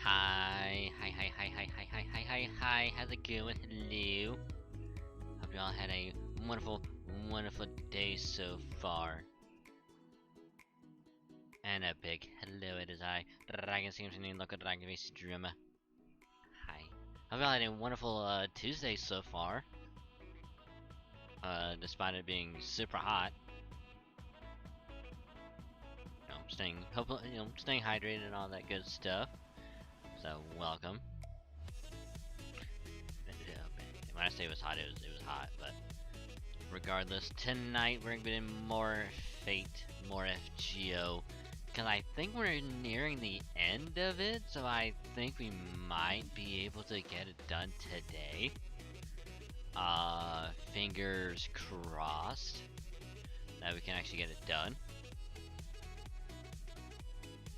Hi, how's it going? Hello. Hope you all had a wonderful day so far. And a big hello, it is I, Dragon Seems to look at Dragon VStreamer. Hi. Hope you all had a wonderful Tuesday so far. Despite it being super hot. Staying hydrated and all that good stuff. So welcome. When I say it was hot, it was hot, but regardless, tonight we're gonna be doing more Fate, more FGO, because I think we're nearing the end of it, so I think we might be able to get it done today. Fingers crossed that we can actually get it done.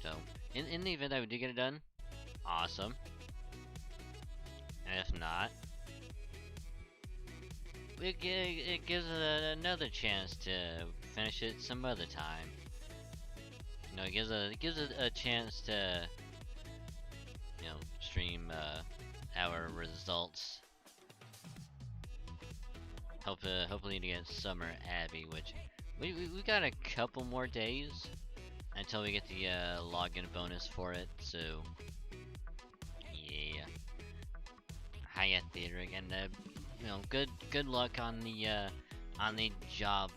So, in the event that we do get it done, awesome. And if not, it gives it another chance to finish it some other time. You know, it gives it a chance to, stream our results. Hopefully to get Summer Abbey, which we got a couple more days until we get the login bonus for it. So yeah, hiya Theodric, and good luck on the job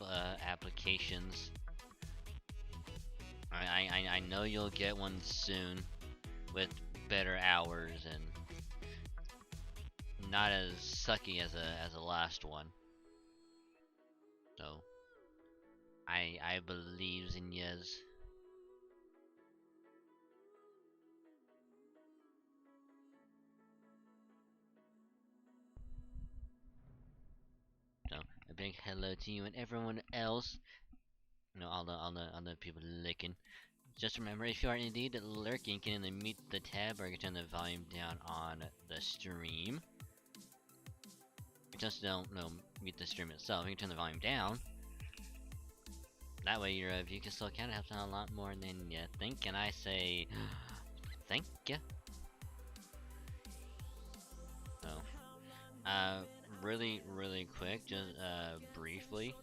applications. I know you'll get one soon with better hours and not as sucky as the last one. So I believes in yous. So a big hello to you and everyone else. All the people lurking. Just remember, if you are indeed lurking, you can either mute the tab or you can turn the volume down on the stream. Just don't mute the stream itself. You can turn the volume down. That way your view can still count. It helps out a lot more than you think. And I say, thank you. So, really quick, just briefly.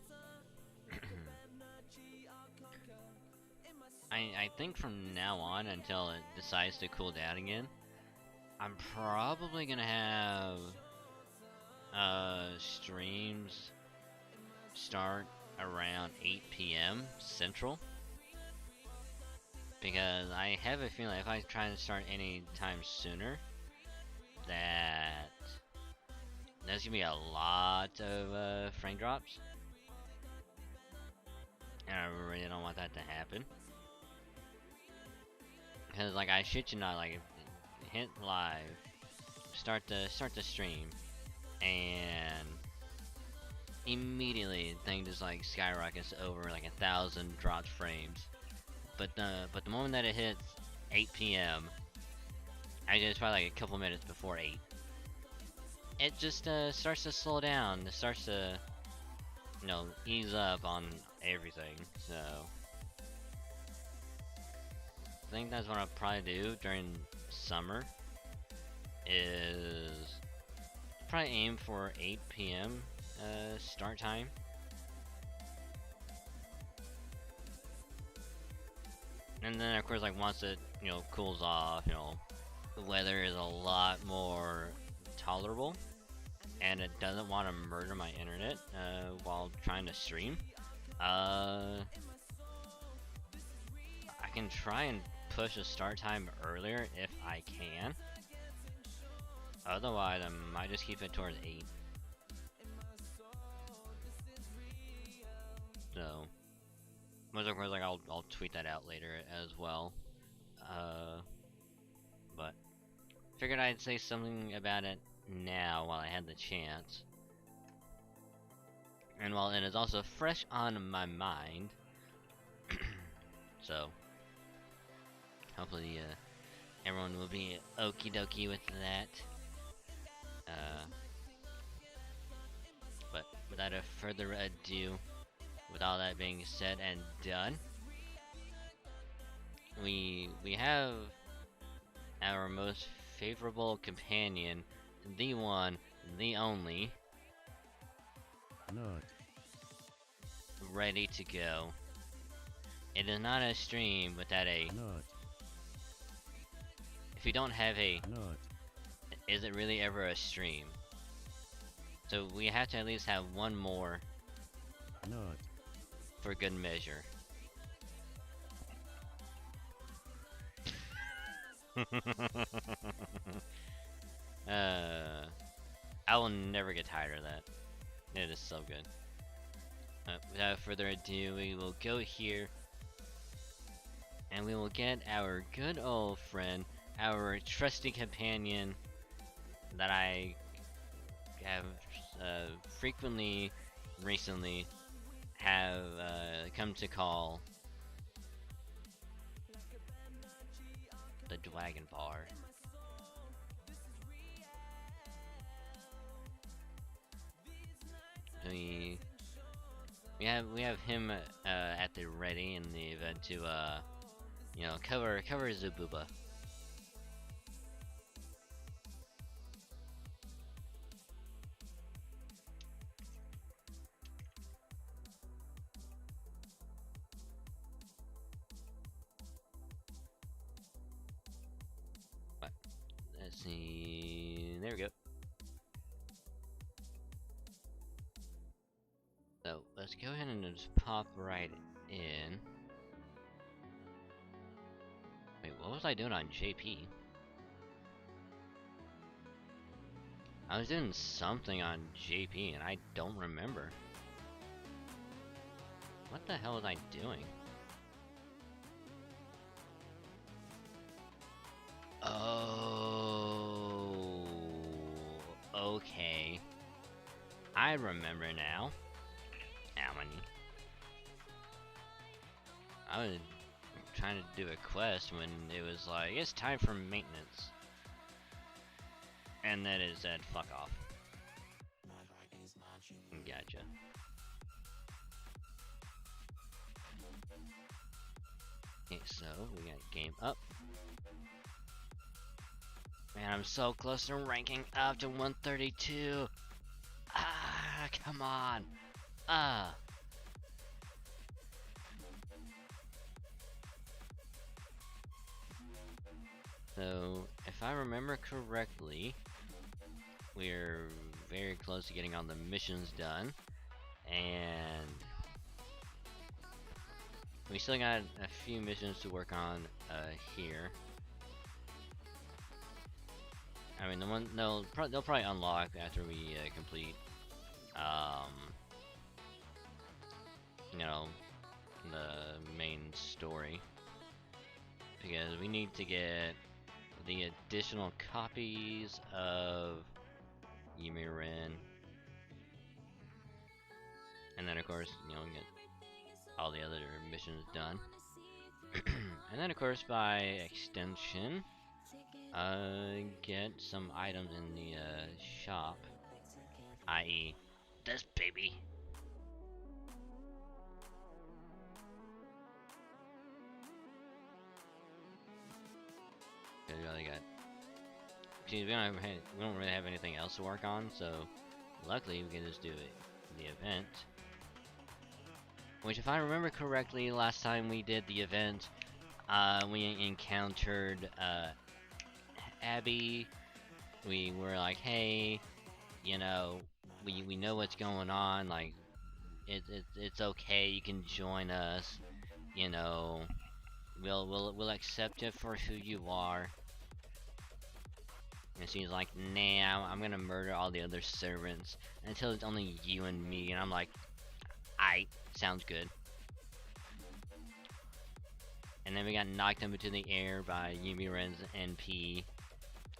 I think from now on until it decides to cool down again, I'm probably gonna have streams start around 8 p.m. Central, because I have a feeling if I try to start any time sooner, that there's gonna be a lot of frame drops, and I really don't want that to happen. Because I shit you not, hit live, start the stream, and immediately the thing just skyrockets over 1,000 dropped frames. But the moment that it hits 8 p.m., it's probably a couple minutes before 8. It just starts to slow down. It starts to ease up on everything. So I think that's what I'll probably do during summer, is probably aim for 8 p.m. Start time. And then of course once it cools off, the weather is a lot more tolerable and it doesn't want to murder my internet while trying to stream, I can try and push a start time earlier if I can. Otherwise, I might just keep it towards 8. So, of course, I'll tweet that out later as well. But figured I'd say something about it now while I had the chance, and while it is also fresh on my mind. So hopefully everyone will be okie dokie with that. But without a further ado, with all that being said and done, we have our most favorable companion, the one, the only, Nut. ready to go. It is not a stream without a... Nut. If you don't have a... Nut. Is it really ever a stream? So we have to at least have one more Nut. for good measure. I will never get tired of that. It is so good. Without further ado, we will go here and we will get our good old friend, our trusty companion that I have frequently recently have come to call the Dragon Bar. We have him at the ready in the event to you know, cover Zububa. But let's see. There we go. So let's go ahead and just pop right in. Wait, what was I doing on JP? I was doing something on JP and I don't remember. What the hell was I doing? Oh, okay. I remember now. How many? I was trying to do a quest when it was like, it's time for maintenance. And then it said, fuck off. Gotcha. Okay, so we got game up. Man, I'm so close to ranking up to 132. Ah, come on. Ah. So, if I remember correctly, we're very close to getting all the missions done, and we still got a few missions to work on here. I mean, the one they'll probably unlock after we complete, you know, the main story, because we need to get the additional copies of Yumirin, and then of course, you know, get all the other missions done. And then of course, by extension, get some items in the shop, i.e. this baby. We really got. See, we don't really have anything else to work on, so luckily we can just do it, the event. Which, if I remember correctly, last time we did the event, we encountered Abby. We were like, hey, you know, we know what's going on. Like, it's okay. You can join us. You know, we'll accept it for who you are. And she's like, nah, I'm gonna murder all the other servants until it's only you and me. And I'm like, aight, sounds good. And then we got knocked up into the air by Yumiren's NP.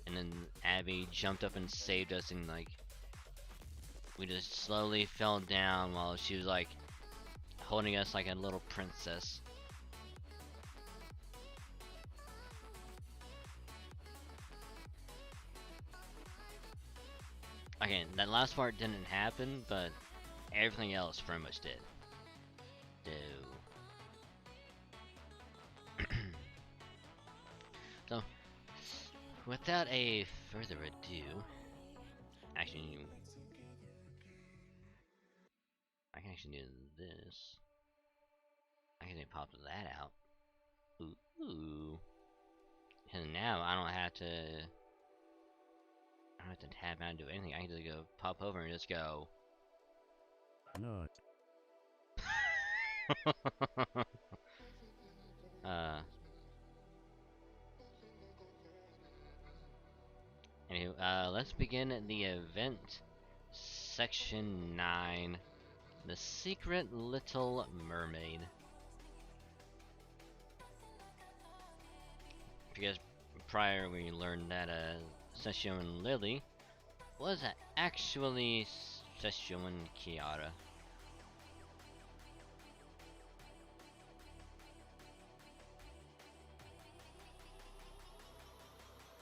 And then Abby jumped up and saved us, and like, we just slowly fell down while she was like, holding us like a little princess. Okay, that last part didn't happen, but everything else pretty much did. So, without a further ado, actually, I can actually do this. I can pop that out. Ooh. And now I don't have to tab out and do anything. I can just go pop over and just go. No. Anyway, let's begin the event. Section 9. The Secret Little Mermaid. Because prior we learned that Session Lily was actually Session Kiara.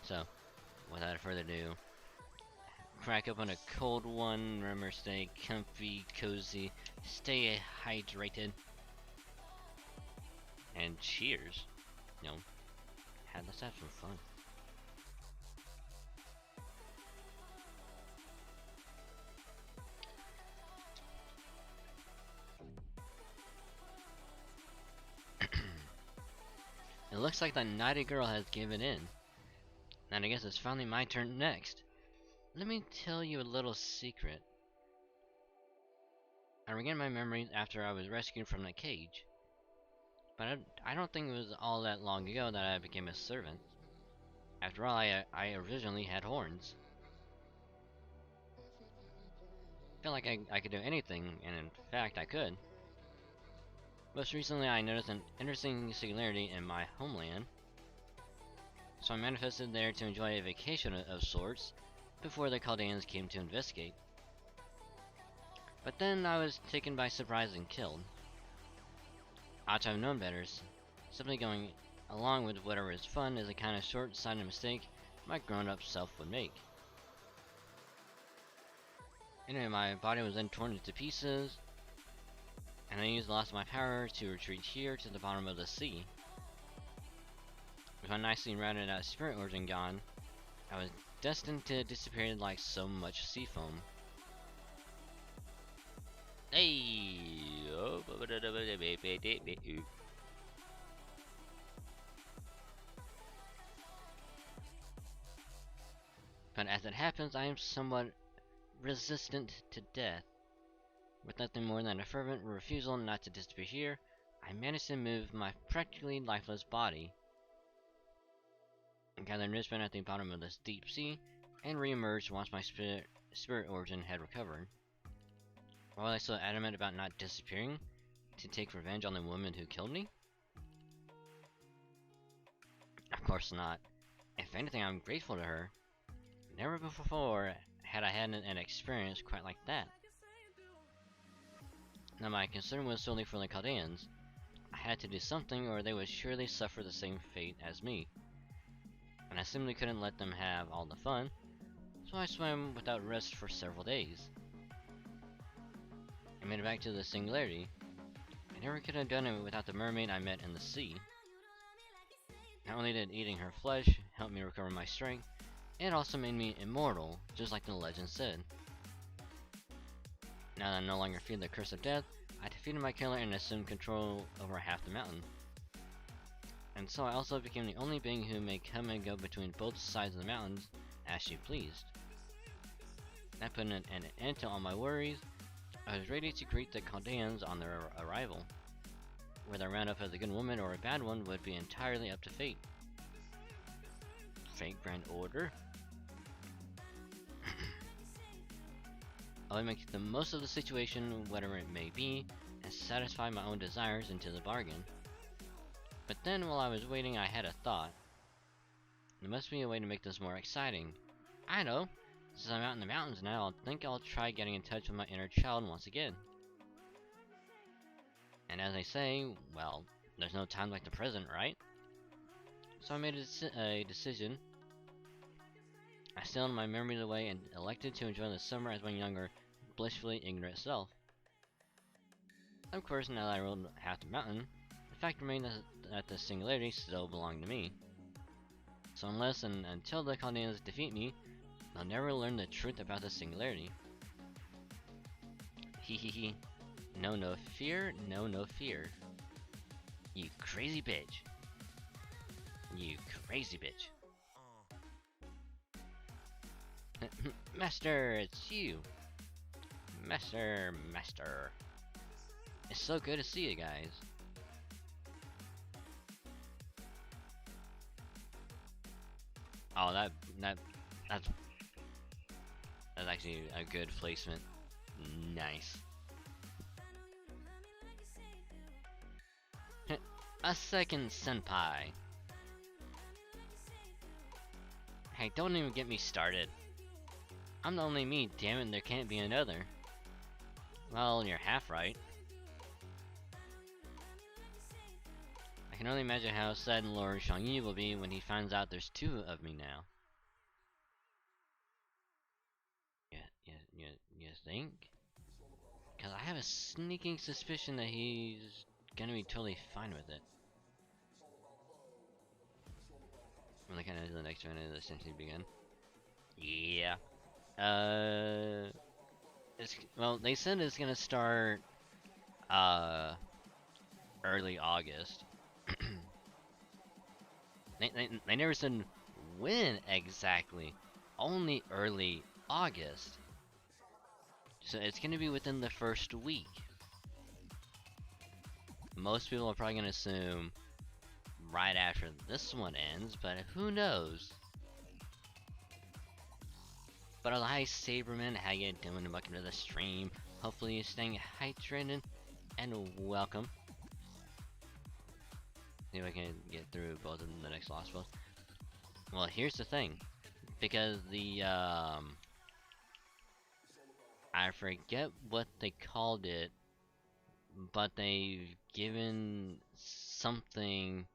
So, without further ado, crack open a cold one, remember stay comfy, cozy, stay hydrated, and cheers. You know, let's have some fun. It looks like the naughty girl has given in. And I guess it's finally my turn next. Let me tell you a little secret. I regained my memories after I was rescued from the cage. But I don't think it was all that long ago that I became a servant. After all, I originally had horns. I felt like I could do anything, and in fact I could. Most recently I noticed an interesting singularity in my homeland. So I manifested there to enjoy a vacation of sorts, before the Chaldeans came to investigate. But then I was taken by surprise and killed. I ought to have known better. Simply going along with whatever is fun is a kind of short-sighted mistake my grown-up self would make. Anyway, my body was then torn into pieces, and I used the loss of my power to retreat here to the bottom of the sea. With my nicely rounded out spirit origin gone, I was destined to disappear like so much sea foam. Hey! But as it happens, I am somewhat resistant to death. With nothing more than a fervent refusal not to disappear here, I managed to move my practically lifeless body, gathered nourishment at the bottom of this deep sea, and re-emerged once my spirit origin had recovered. Why was I so adamant about not disappearing? To take revenge on the woman who killed me? Of course not. If anything, I'm grateful to her. Never before had I had an experience quite like that. Now my concern was solely for the Chaldeans. I had to do something or they would surely suffer the same fate as me. And I simply couldn't let them have all the fun, so I swam without rest for several days. I made it back to the Singularity. I never could have done it without the mermaid I met in the sea. Not only did eating her flesh help me recover my strength, it also made me immortal, just like the legend said. Now that I no longer fear the curse of death, I defeated my killer and assumed control over half the mountain. And so I also became the only being who may come and go between both sides of the mountains as she pleased. That put an end to all my worries. I was ready to greet the Chaldeans on their arrival. Whether I round up as a good woman or a bad one would be entirely up to fate. Fate Grand Order? I will make the most of the situation, whatever it may be, and satisfy my own desires into the bargain. But then, while I was waiting, I had a thought. There must be a way to make this more exciting. I know! Since I'm out in the mountains now, I think I'll try getting in touch with my inner child once again. And as they say, well, there's no time like the present, right? So I made a decision. I sealed my memories away and elected to enjoy the summer as my younger, blissfully ignorant self. Of course, now that I rode half the mountain, the fact remained that the Singularity still belonged to me. So unless and until the Chaldeans defeat me, I'll never learn the truth about the singularity. Hehehe. No fear, no fear. You crazy bitch. You crazy bitch. Master, it's you. Master. It's so good to see you guys. Oh, that's actually a good placement. Nice. A second senpai. Hey, don't even get me started. I'm the only me, damn it, there can't be another. Well, you're half right. I can only imagine how sad Lord Shangyi will be when he finds out there's two of me now. You think? Because I have a sneaking suspicion that he's gonna be totally fine with it. When they kind of the next round of essentially begin. Yeah. Well, they said it's gonna start early August. they never said when exactly. Only early August. So it's gonna be within the first week. Most people are probably gonna assume right after this one ends, but who knows? But hi Saberman, how you doing? Welcome to the stream. Hopefully you're staying hydrated and welcome. See if I can get through both of them the next lost boss. Well, here's the thing. Because the I forget what they called it, but they've given something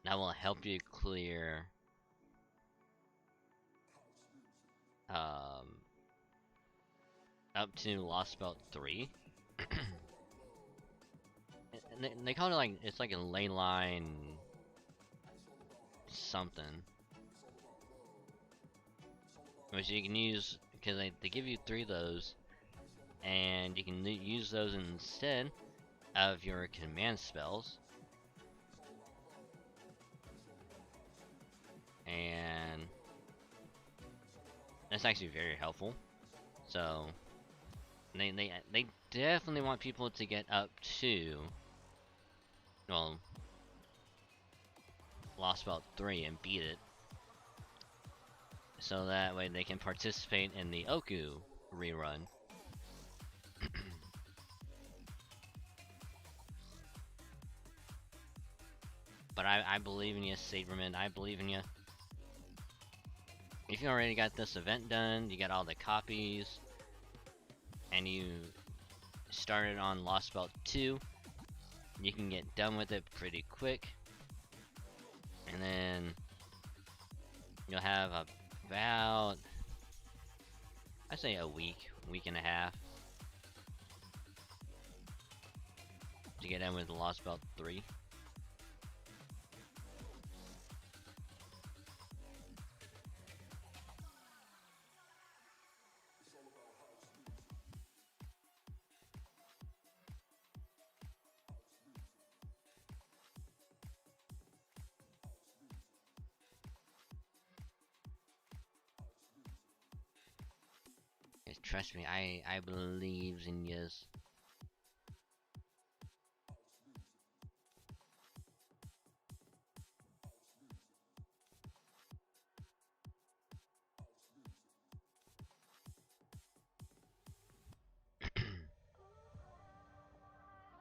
that will help you clear up to Lost Belt 3. And they call it like, it's like a ley line something. Which you can use, because they give you 3 of those, and you can use those instead of your command spells. And that's actually very helpful. So they definitely want people to get up to, well, Lost Belt 3 and beat it. So that way they can participate in the Oku rerun. But I believe in you, Saberman. I believe in you. If you already got this event done, you got all the copies, and you started on Lost Belt 2, you can get done with it pretty quick. And then you'll have about, I'd say a week and a half to get done with Lost Belt 3. Trust me, I believe in yous.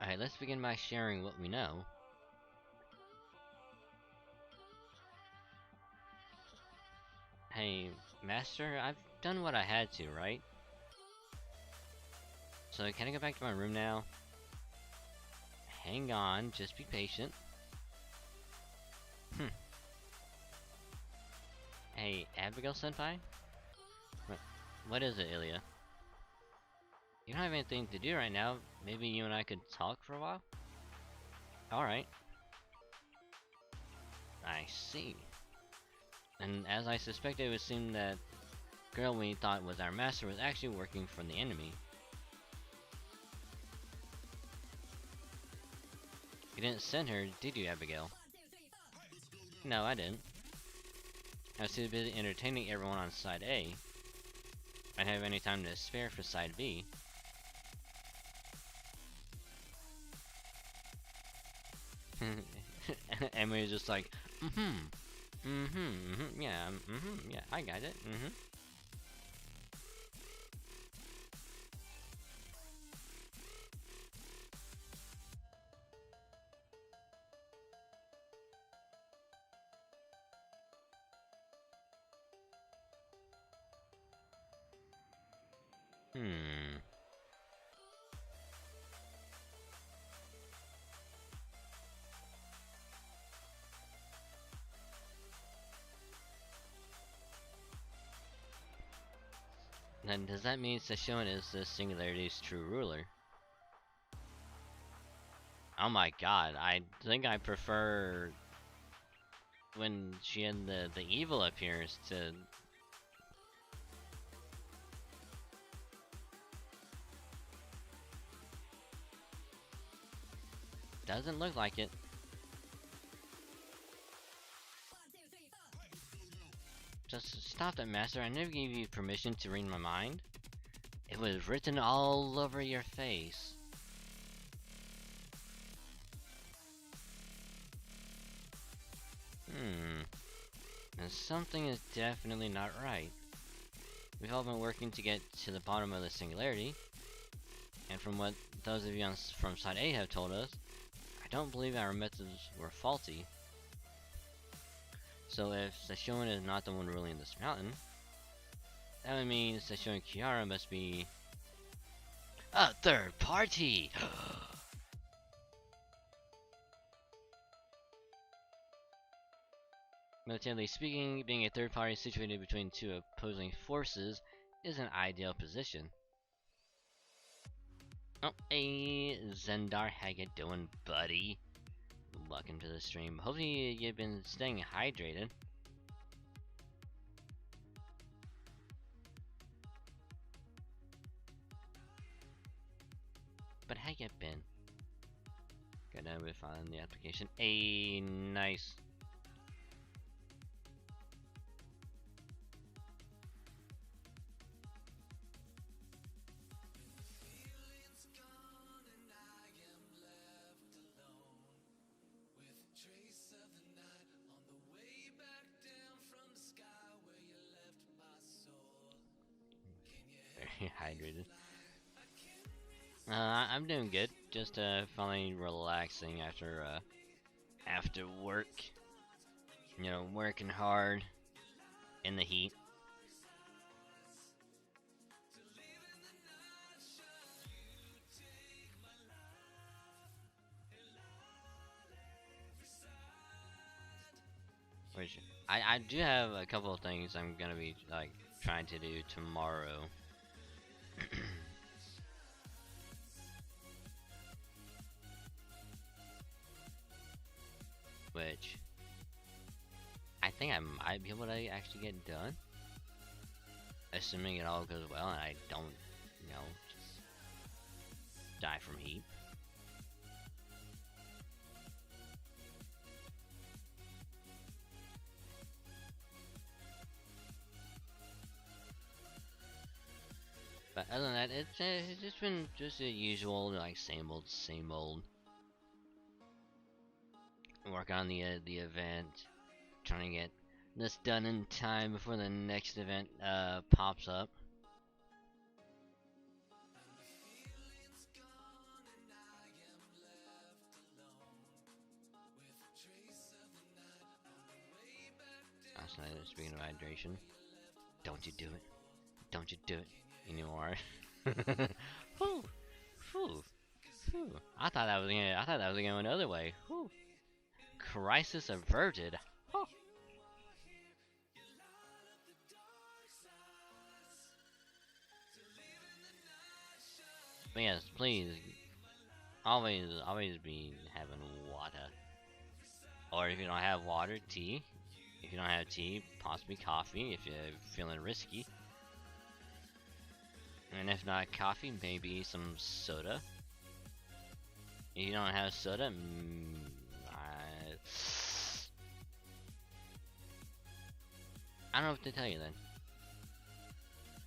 Alright, let's begin by sharing what we know. Hey, Master, I've done what I had to, right? So can I go back to my room now? Hang on, just be patient. Hey, Abigail Senpai? What is it, Ilya? You don't have anything to do right now. Maybe you and I could talk for a while? Alright. I see. And as I suspected, it would seem that girl we thought was our master was actually working for the enemy. You didn't send her, did you, Abigail? No, I didn't. I was too busy entertaining everyone on side A. I didn't have any time to spare for side B. Emily was just like, yeah, yeah, I got it, Then does that mean Sesshoin is the Singularity's true ruler? Oh my god, I think I prefer when she had the evil appearance to... Doesn't look like it. Just stop that, Master. I never gave you permission to read my mind. It was written all over your face. And something is definitely not right. We've all been working to get to the bottom of the singularity, and from what those of you from Side A have told us, I don't believe our methods were faulty. So if Sesshoin is not the one ruling this mountain, that would mean Sesshoin Kiara must be a third party! Militarily speaking, being a third party situated between two opposing forces is an ideal position. Oh, hey, Zendar, how you doing, buddy? Welcome to the stream. Hopefully you've been staying hydrated. But how you been? Got done with filing the application. Hey, nice. Very hydrated. I'm doing good. Just finally relaxing after work. You know, working hard in the heat. Which I do have a couple of things I'm gonna be like trying to do tomorrow. Which I think I might be able to actually get done, assuming it all goes well and I don't, you know, just die from heat. But other than that, it's just been just the usual, like same old. Work on the event, trying to get this done in time before the next event pops up. Speaking of hydration, don't you do it? Don't you do it anymore? Whew, whew, whew. I thought that was going the other way. Whew. Crisis averted. Huh. But yes, please, always be having water. Or if you don't have water, tea. If you don't have tea, possibly coffee if you're feeling risky. And if not coffee, maybe some soda. If you don't have soda, I don't know what to tell you then.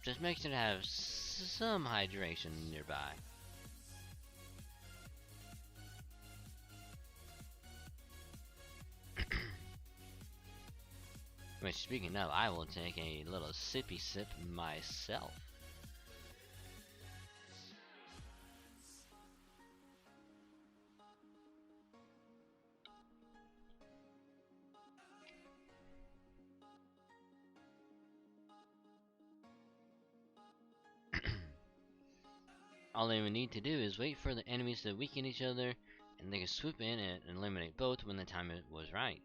Just make sure to have some hydration nearby. Which, speaking of, I will take a little sippy sip myself. All they would need to do is wait for the enemies to weaken each other, and they can swoop in and eliminate both when the time was right.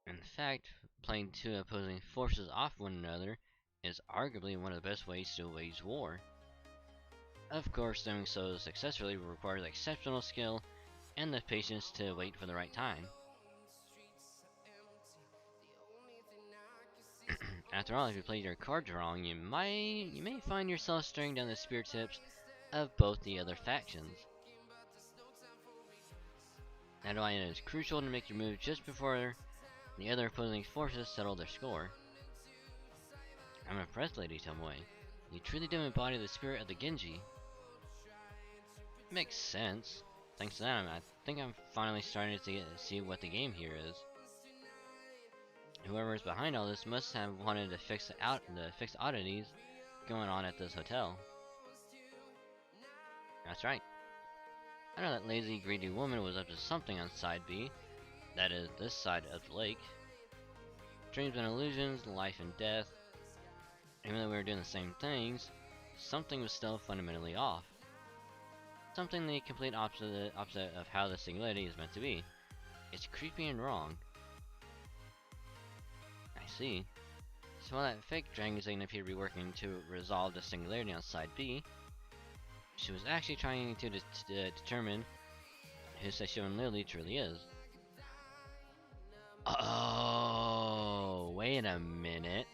In fact, playing two opposing forces off one another is arguably one of the best ways to wage war. Of course, doing so successfully requires exceptional skill and the patience to wait for the right time. After all, if you played your cards wrong, you may find yourself staring down the spear tips of both the other factions. That's why it is crucial to make your move just before the other opposing forces settle their score. I'm impressed, Lady Tomoe. You truly do embody the spirit of the Genji. Makes sense. Thanks to that, I think I'm finally starting to see what the game here is. Whoever is behind all this must have wanted to fix the oddities going on at this hotel. That's right. I know that lazy, greedy woman was up to something on side B, that is, this side of the lake. Dreams and illusions, life and death. Even though we were doing the same things, something was still fundamentally off. Something the complete opposite of how the singularity is meant to be. It's creepy and wrong. I see. So while that fake dragon sign appeared to be working to resolve the singularity on side B, she was actually trying to determine who Seishun Lily truly is. Oh, wait a minute.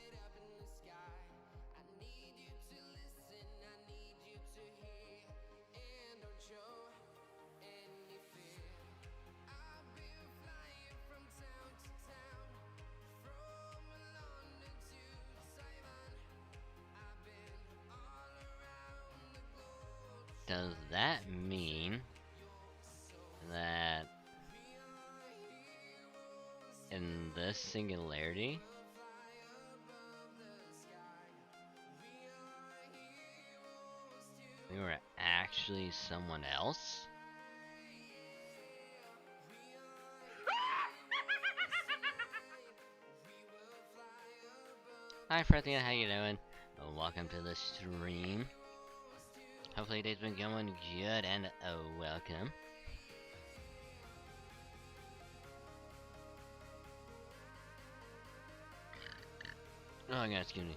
Does that mean that in this singularity, we were actually someone else? Hi Frethia, how you doing? Welcome to the stream. Hopefully your day's been going good and welcome. Oh god, excuse me.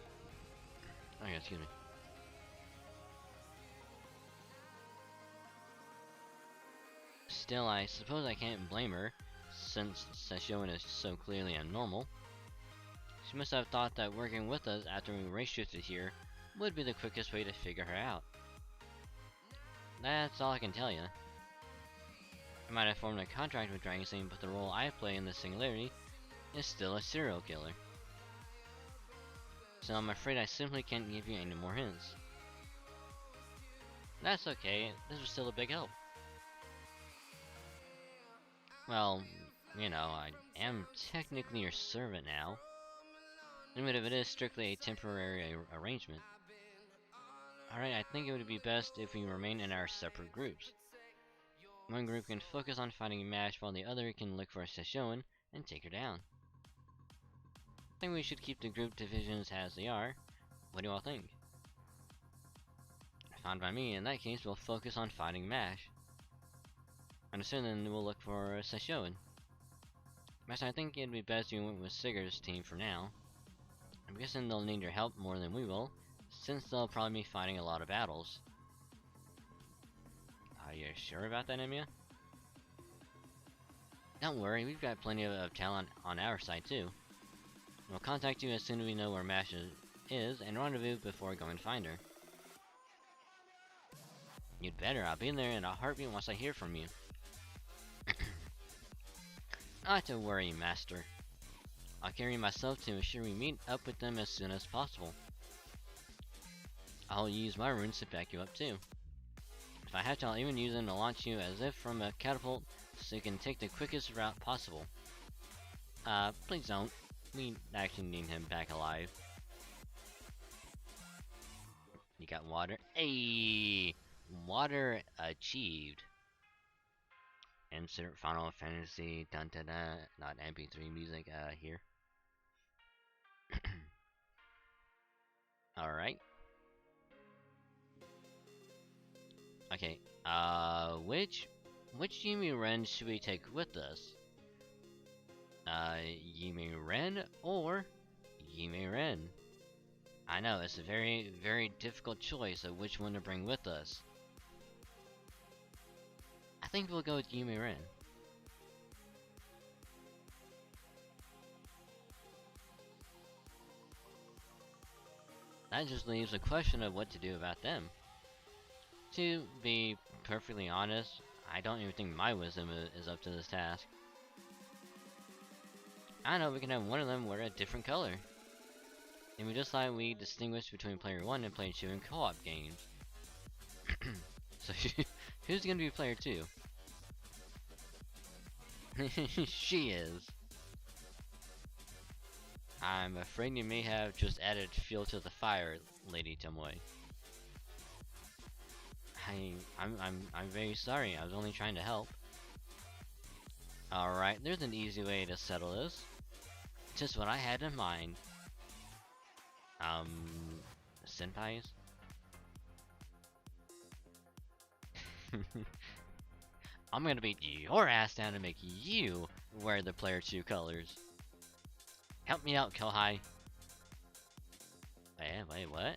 Oh god, excuse me. Still, I suppose I can't blame her, since Seishun is so clearly abnormal. She must have thought that working with us after we race shifted here would be the quickest way to figure her out. That's all I can tell you. I might have formed a contract with Dragon Scene, but the role I play in the singularity is still a serial killer. So I'm afraid I simply can't give you any more hints. That's okay, this was still a big help. Well, you know, I am technically your servant now, even if it is strictly a temporary arrangement. Alright, I think it would be best if we remain in our separate groups. One group can focus on fighting Mash while the other can look for Seishun and take her down. I think we should keep the group divisions as they are. What do you all think? Fine by me. In that case, we'll focus on fighting Mash. And soon then we'll look for Seishun. Master, I think it'd be best you went with Sigur's team for now. I'm guessing they'll need your help more than we will, since they'll probably be fighting a lot of battles. Are you sure about that, Emiya? Don't worry, we've got plenty of talent on our side too. We'll contact you as soon as we know where Mash is and rendezvous before going to find her. You'd better, I'll be there in a heartbeat once I hear from you. Not to worry, Master. I'll carry myself to ensure we meet up with them as soon as possible. I'll use my runes to back you up too. If I have to, I'll even use them to launch you as if from a catapult so you can take the quickest route possible. Please don't. We actually need him back alive. You got water? Ayy! Water achieved. Insert Final Fantasy dun dun dun, not MP3 music here. Alright. Okay, which Yumi Ren should we take with us? Yumi Ren or Yumi Ren? I know, it's a very, very difficult choice of which one to bring with us. I think we'll go with Yumi Ren. That just leaves a question of what to do about them. To be perfectly honest, I don't even think my wisdom is up to this task. I know we can have one of them wear a different color. And we just like we distinguish between player 1 and player 2 in co-op games. So who's gonna be player 2? She is. I'm afraid you may have just added fuel to the fire, Lady Tomoe. I'm very sorry, I was only trying to help. Alright, there's an easy way to settle this. Just what I had in mind. Senpais? I'm gonna beat your ass down and make you wear the player 2 colors. Help me out, Kohai. Wait, what?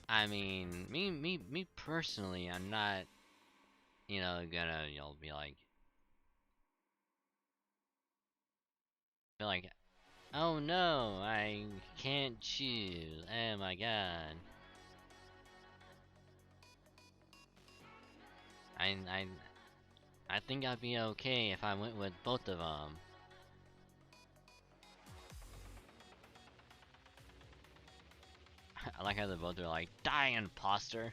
I mean, me personally, I'm not, you know, gonna, be like, oh no, I can't choose. Oh my god. I think I'd be okay if I went with both of them. I like how they both are like, die, imposter.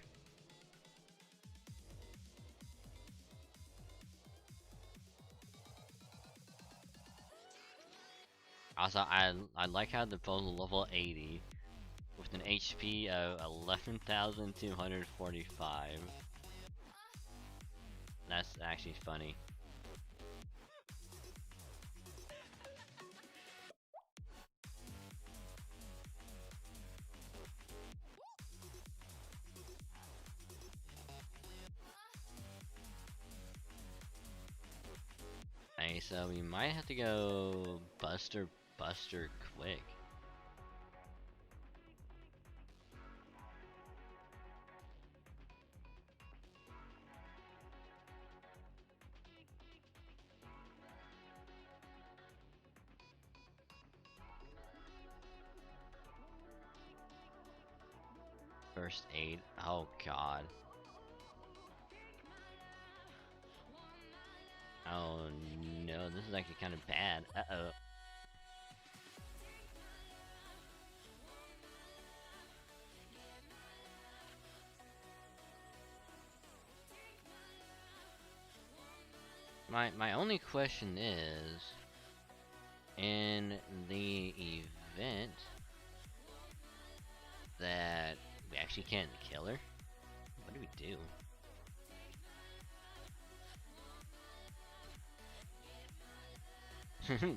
Also, I like how they're both level 80 with an HP of 11,245. That's actually funny. Okay, so we might have to go Buster quick. First aid. Oh god. Oh no, this is actually kind of bad. Uh-oh. My only question is, in the event that we actually can't kill her, what do we do?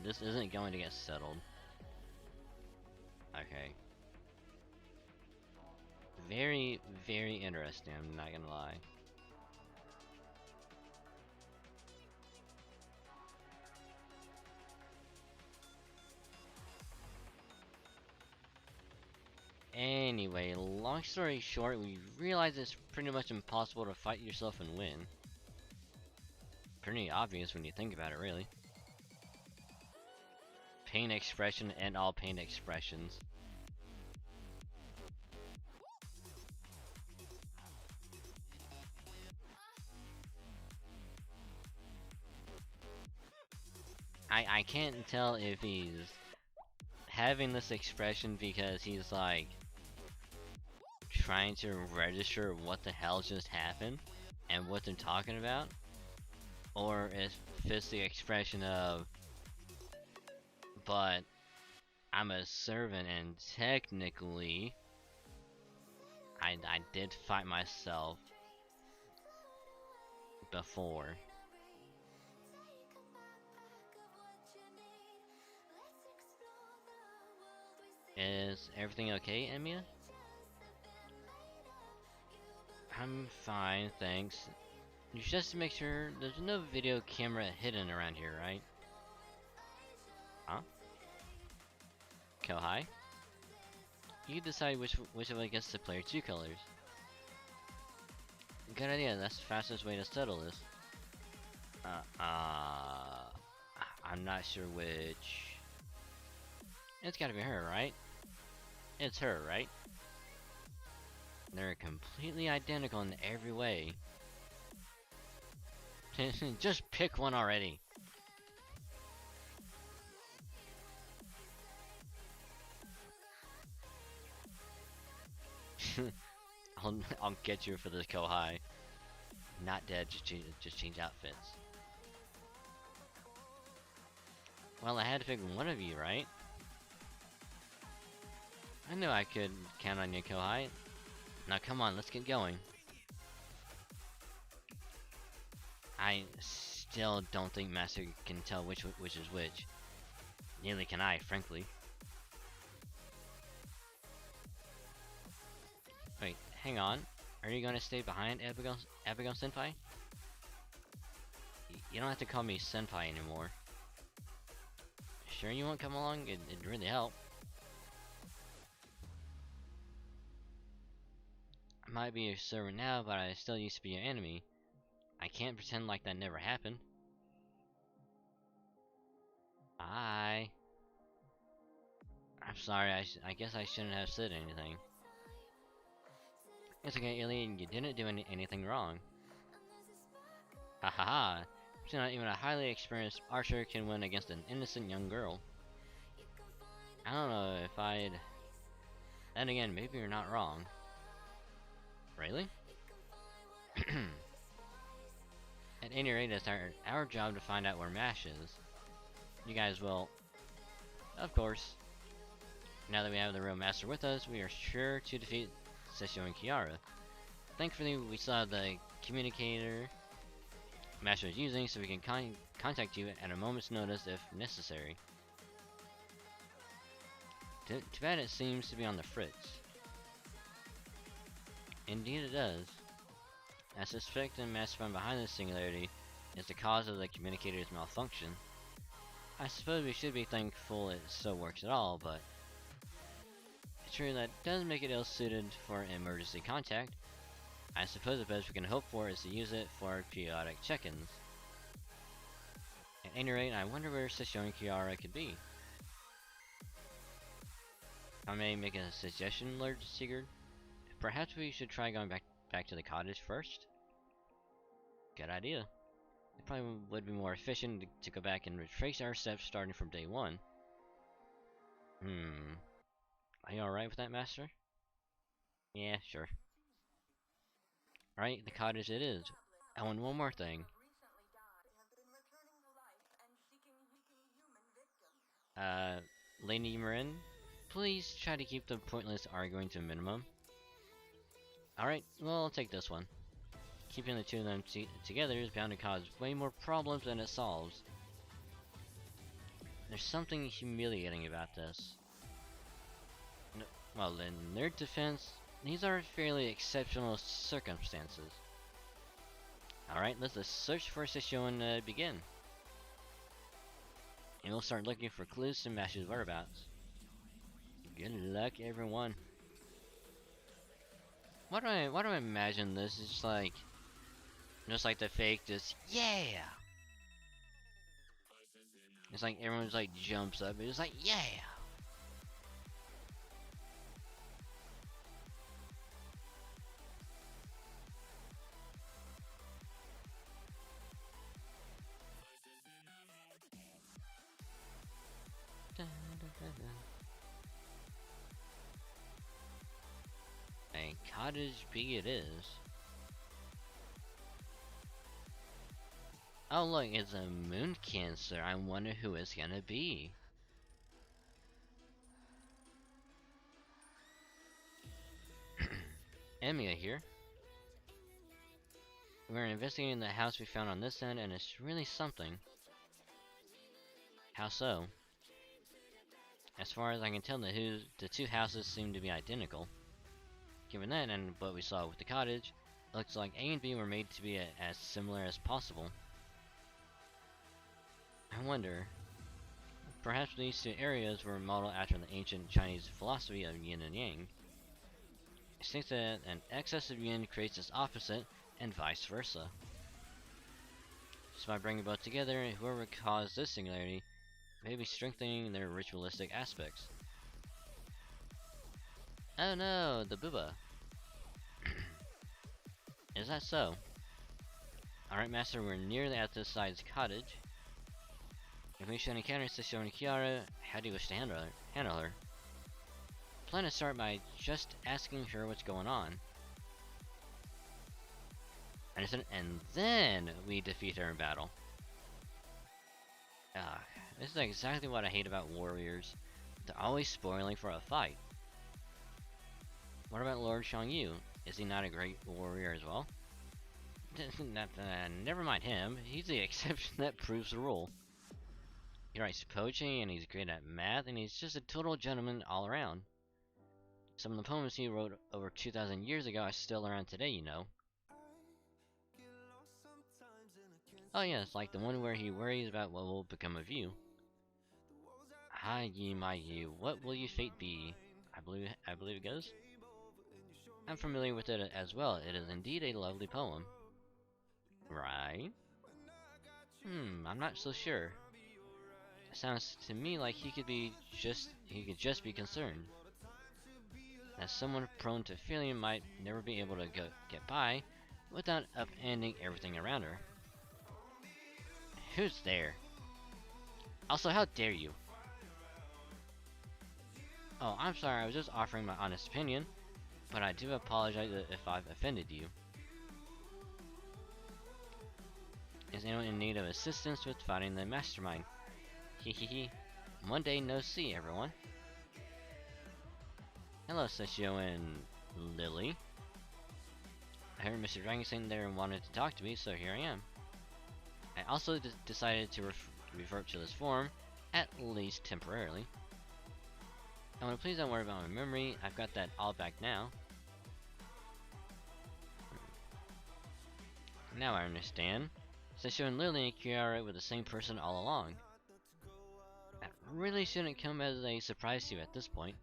This isn't going to get settled. Okay. Very, very interesting, I'm not gonna lie. Anyway, long story short, we realize it's pretty much impossible to fight yourself and win. pretty obvious when you think about it, really. Pain expression and all pain expressions. I can't tell if he's having this expression because he's like trying to register what the hell just happened and what they're talking about, or if it's the expression of, but I'm a servant and technically I did fight myself before. Is everything okay, Emiya? I'm fine, thanks. Just to make sure, there's no video camera hidden around here, right? Huh? Kohai? You decide which of I gets to play 2 colors. Good idea, that's the fastest way to settle this. I'm not sure which... It's gotta be her, right? It's her, right? They're completely identical in every way. Just pick one already. I'll get you for this Kohai. Not dead, just change outfits. Well, I had to pick one of you, right? I knew I could count on you, Kohai. Now come on, let's get going. I still don't think Master can tell which is which. Neither can I, frankly. Wait, hang on. Are you gonna stay behind, Abigail Senpai? You don't have to call me Senpai anymore. Sure you won't come along? It'd really help. I might be your servant now, but I still used to be your enemy. I can't pretend like that never happened. Bye. I'm sorry, I guess I shouldn't have said anything. It's okay, Alien, you didn't do anything wrong. Ha ha ha. So not even a highly experienced archer can win against an innocent young girl. I don't know if I'd... Then again, maybe you're not wrong. Really? At any rate, it's our job to find out where Mash is. You guys will... Of course. Now that we have the real master with us, we are sure to defeat Sessho and Kiara. Thankfully, we saw the communicator Master is using, so we can contact you at a moment's notice if necessary. Too bad it seems to be on the fritz. Indeed it does. I suspect the mastermind behind this singularity is the cause of the communicator's malfunction. I suppose we should be thankful it still works at all, but... True, that does make it ill-suited for emergency contact. I suppose the best we can hope for is to use it for periodic check-ins. At any rate, I wonder where Sessho and Kiara could be. If I may make a suggestion, Lord Sigurd, perhaps we should try going back to the cottage first? Good idea. It probably would be more efficient to go back and retrace our steps starting from day 1. Are you alright with that, Master? Yeah, sure. Right, the cottage it is. Oh, and one more thing. Lady Marin, please try to keep the pointless arguing to a minimum. Alright, well, I'll take this one. Keeping the two of them together is bound to cause way more problems than it solves. There's something humiliating about this. Well, in their defense, these are fairly exceptional circumstances. Alright, let's search for Sessho and begin. And we'll start looking for clues to Mash's whereabouts. Good luck, everyone. Why do I imagine this is just like the fake, just, yeah! It's like everyone's like jumps up. It's like, yeah. A cottage bee it is. Oh look, it's a moon cancer. I wonder who it's gonna be. Emiya here. We're investigating the house we found on this end, and it's really something. How so? As far as I can tell, the two houses seem to be identical. Given that and what we saw with the cottage, it looks like A and B were made to be as similar as possible. I wonder, perhaps these two areas were modeled after the ancient Chinese philosophy of yin and yang. It seems that an excess of yin creates its opposite, and vice versa. So by bringing both together, whoever caused this singularity may be strengthening their ritualistic aspects. Oh no, the booba. Is that so? Alright, Master, we're near the outside's cottage. If we should encounter Sessho and Kiara, how do you wish to handle her? Plan to start by just asking her what's going on. And then we defeat her in battle. This is exactly what I hate about warriors. They're always spoiling for a fight. What about Lord Xiangyu? Is he not a great warrior as well? Never mind him. He's the exception that proves the rule. He writes poetry, and he's great at math, and he's just a total gentleman all around. Some of the poems he wrote over 2,000 years ago are still around today, you know. Oh yes, like the one where he worries about what will become of you. Hi ye my ye, what will your fate be? I believe it goes. I'm familiar with it as well. It is indeed a lovely poem. Right? I'm not so sure. It sounds to me like he could just be concerned. As someone prone to feeling might never be able to get by without upending everything around her. Who's there? Also, how dare you? Oh, I'm sorry, I was just offering my honest opinion, but I do apologize if I've offended you. Is anyone in need of assistance with fighting the mastermind? Hehehe. One day no see, everyone. Hello, Sessho and Lily. I heard Mr. Dragon sitting there and wanted to talk to me, so here I am. I also decided to revert to this form, at least temporarily. And please don't worry about my memory, I've got that all back now. Now I understand. Sessho and Lily and Kiara were the same person all along. That really shouldn't come as a surprise to you at this point.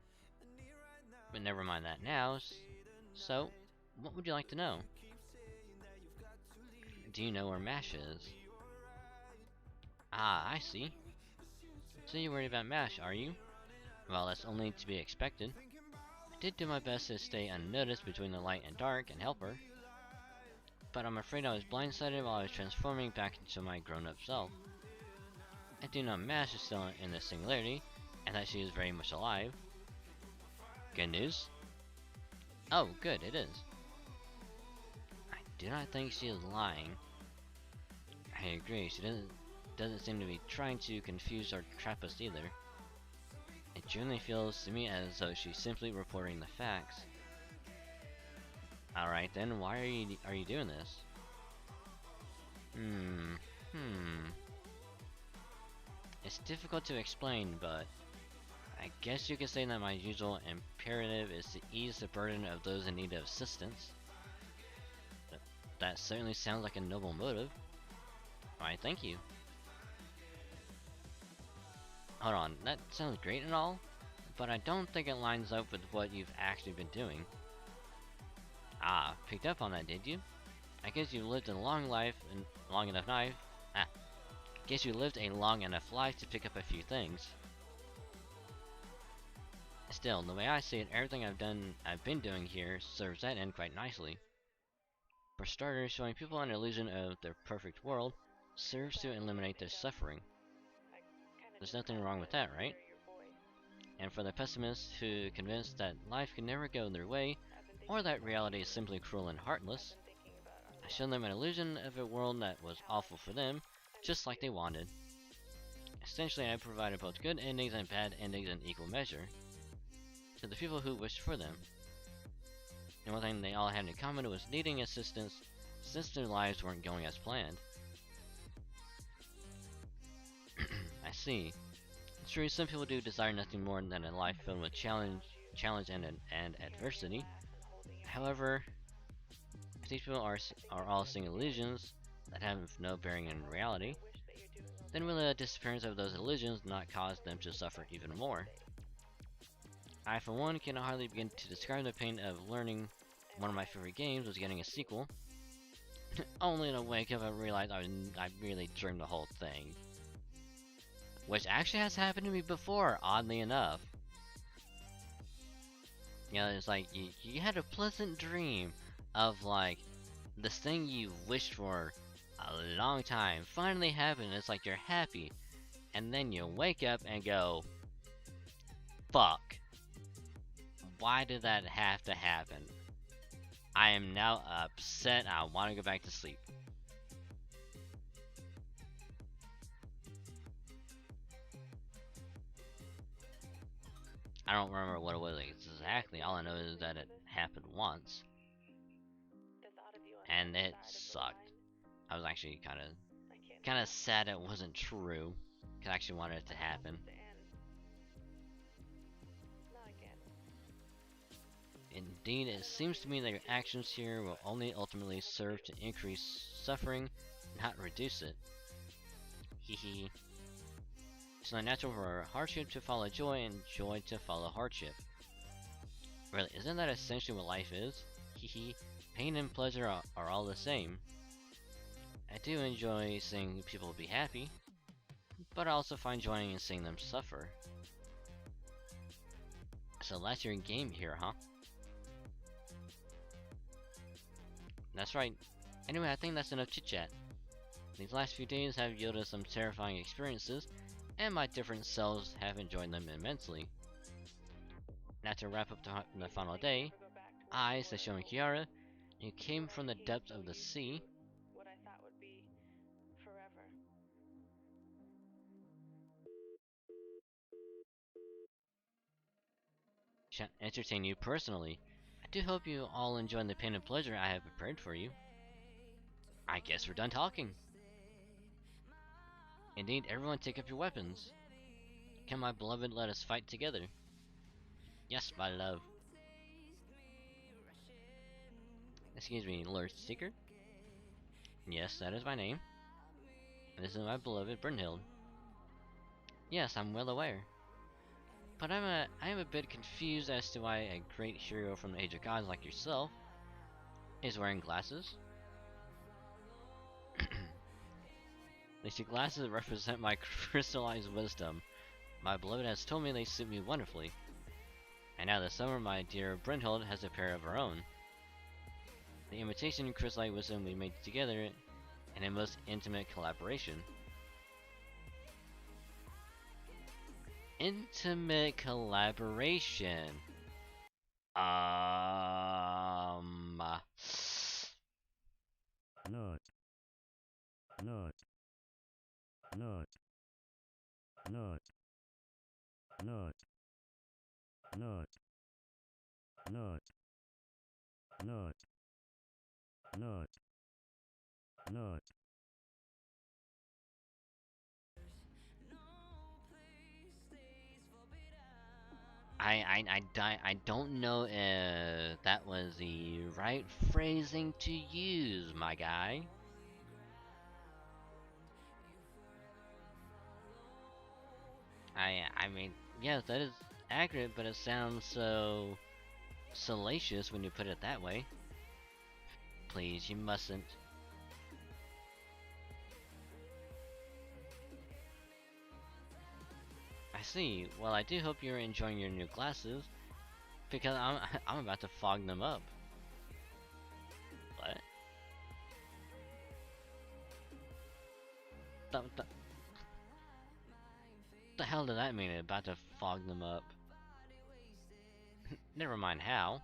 But never mind that now. So, what would you like to know? Do you know where MASH is? Ah, I see. So you're worried about MASH, are you? Well, that's only to be expected. I did do my best to stay unnoticed between the light and dark and help her. But I'm afraid I was blindsided while I was transforming back into my grown-up self. I do know MASH is still in the singularity, and that she is very much alive. Good news? Oh, good, it is. I do not think she is lying. I agree, she doesn't seem to be trying to confuse or trap us either. It generally feels to me as though she's simply reporting the facts. Alright then, why are you doing this? It's difficult to explain, but I guess you could say that my usual imperative is to ease the burden of those in need of assistance. That certainly sounds like a noble motive. Why, thank you. Hold on, that sounds great and all, but I don't think it lines up with what you've actually been doing. Ah, picked up on that, did you? I guess you've lived a long life and long enough life. Guess you lived a long enough life to pick up a few things. Still, the way I see it, everything I've been doing here serves that end quite nicely. For starters, showing people an illusion of their perfect world serves to eliminate their suffering. There's nothing wrong with that, right? And for the pessimists who are convinced that life can never go their way, or that reality is simply cruel and heartless, I showed them an illusion of a world that was awful for them, just like they wanted. Essentially, I provided both good endings and bad endings in equal measure to the people who wished for them. And one thing they all had in common was needing assistance since their lives weren't going as planned. I see. It's true, some people do desire nothing more than a life filled with challenge and adversity. However, if these people are all seeing illusions that have no bearing in reality, then will the disappearance of those illusions not cause them to suffer even more? I, for one, can hardly begin to describe the pain of learning one of my favorite games was getting a sequel, only to wake up and realize I really dreamed the whole thing. Which actually has happened to me before, oddly enough. You know, it's like, you had a pleasant dream of, like, this thing you wished for a long time finally happened, it's like you're happy, and then you wake up and go, fuck. Why did that have to happen? I am now upset, I want to go back to sleep. I don't remember what it was exactly, all I know is that it happened once. And it sucked. I was actually kinda sad it wasn't true, cause I actually wanted it to happen. Indeed, it seems to me that your actions here will only ultimately serve to increase suffering, not reduce it. Hehe. It's not natural for hardship to follow joy and joy to follow hardship. Really, isn't that essentially what life is? Hehe. Pain and pleasure are all the same. I do enjoy seeing people be happy, but I also find joy in seeing them suffer. So that's your game here, huh? That's right. Anyway, I think that's enough chit-chat. These last few days have yielded some terrifying experiences, and my different selves have enjoyed them immensely. Now to wrap up the final day, I, Sessho and Kiara, who came from the depths of the sea, shall entertain you personally. I do hope you all enjoy the pain and pleasure I have prepared for you. I guess we're done talking. Indeed, everyone take up your weapons. Can my beloved let us fight together? Yes, my love. Excuse me, Lord Seeker? Yes, that is my name. This is my beloved Brynhild. Yes, I'm well aware. But I am a bit confused as to why a great hero from the Age of Gods like yourself is wearing glasses. These two glasses represent my crystallized wisdom. My beloved has told me they suit me wonderfully. And now this summer, my dear Brynhild has a pair of her own. The imitation crystallized wisdom we made together in a most intimate collaboration. Intimate collaboration. Not. Not. Not. Not. Not. Not. Not. Not. Not. Not. I don't know if that was the right phrasing to use, my guy. I mean, yes, that is accurate, but it sounds so salacious when you put it that way. Please, you mustn't. I see. Well, I do hope you're enjoying your new glasses, because I'm about to fog them up. What? The hell did that mean? About to fog them up? Never mind how.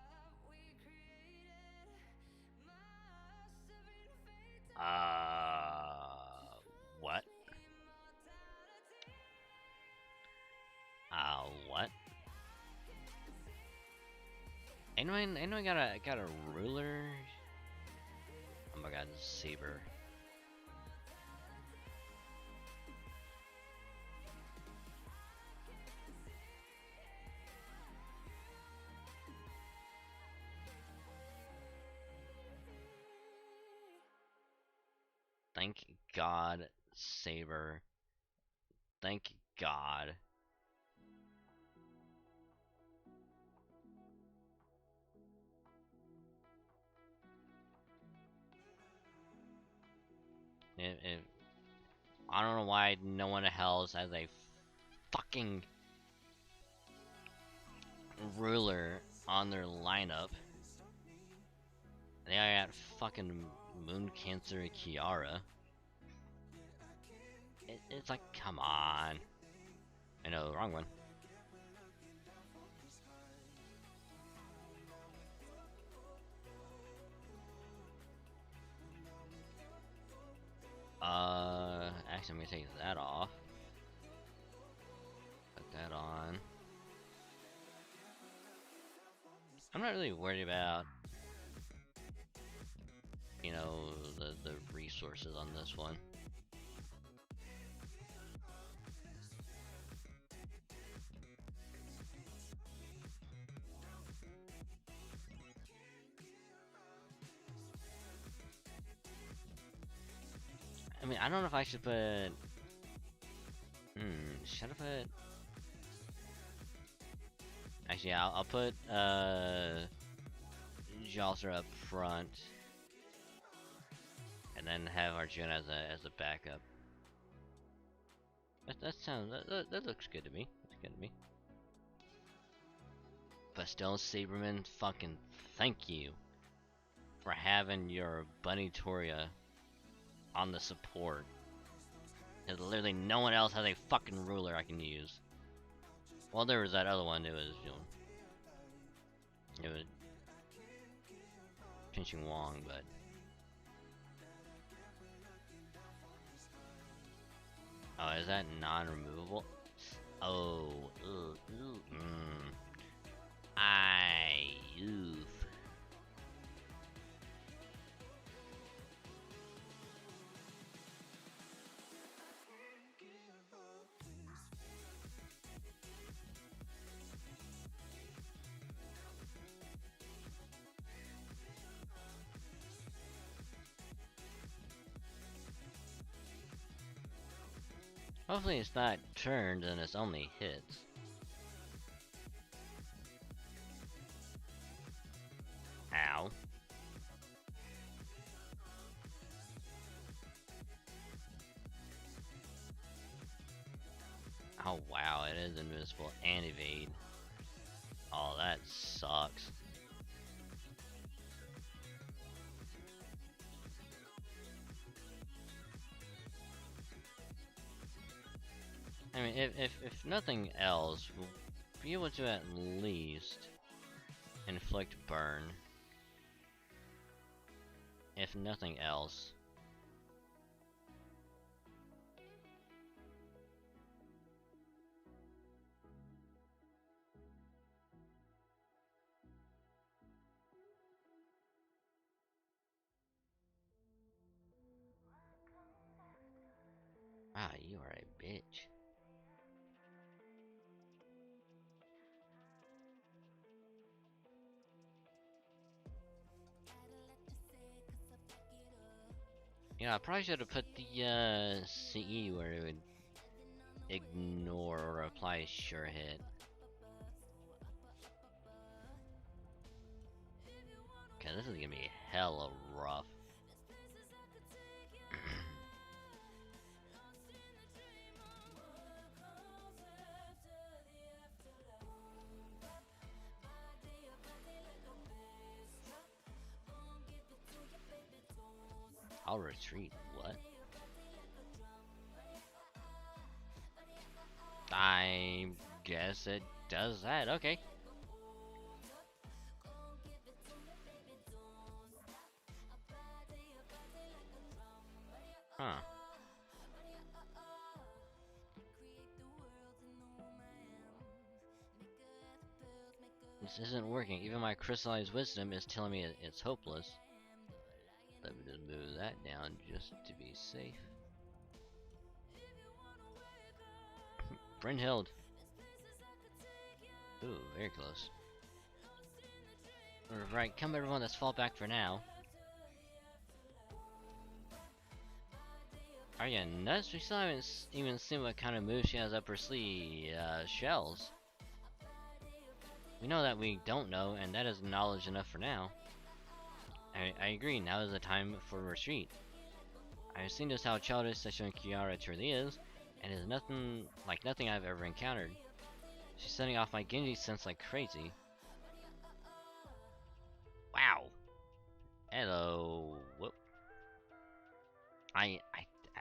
What? What? Anyone got a ruler? Oh my god, saber. Thank God, saber. Thank God. If I don't know why no one else has a fucking ruler on their lineup. They got fucking Moon Cancer Kiara. It's like, come on. I know, wrong one. Actually, I'm gonna take that off. Put that on. I'm not really worried about, you know, the resources on this one. I mean, I don't know if I should put. Should I put? Actually, I'll put Jalser up front, and then have Arjun as a backup. That sounds that looks good to me. Looks good to me. But still, Saberman, fucking thank you for having your Bunny Toria on the support. Cause literally no one else has a fucking ruler I can use. Well, there was that other one. It was, you know, it was pinching Wong, but. Oh, is that non-removable? Oh, oof. Hopefully it's not turned and it's only hits. Ow. Oh wow, it is invisible and evade. Oh, that sucks. I mean, if nothing else, we'll be able to at least inflict burn. If nothing else. Ah, you are a bitch. Yeah, I probably should have put the CE where it would ignore or apply sure hit. Okay, this is gonna be hella rough. I'll retreat. What? I guess it does that. Okay. Huh. This isn't working. Even my crystallized wisdom is telling me it's hopeless. Let me just move that down just to be safe. Brynhild. Ooh, very close. Right, come everyone, let's fall back for now. Are you nuts? We still haven't even seen what kind of move she has up her sleeve. Shells. We know that we don't know, and that is knowledge enough for now. I agree, now is the time for retreat. I've seen just how childish Session Kiara truly is, and it is nothing I've ever encountered. She's setting off my Genji sense like crazy. Wow. Hello. Whoop. I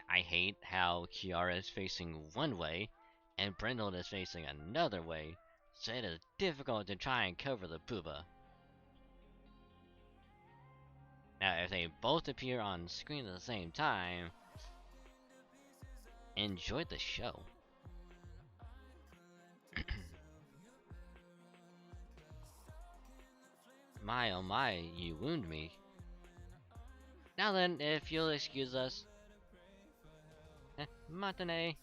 hate how Kiara is facing one way, and Brindle is facing another way, so it is difficult to try and cover the booba. Now, if they both appear on screen at the same time, enjoy the show. My oh my, you wound me. Now then, if you'll excuse us. Matinee.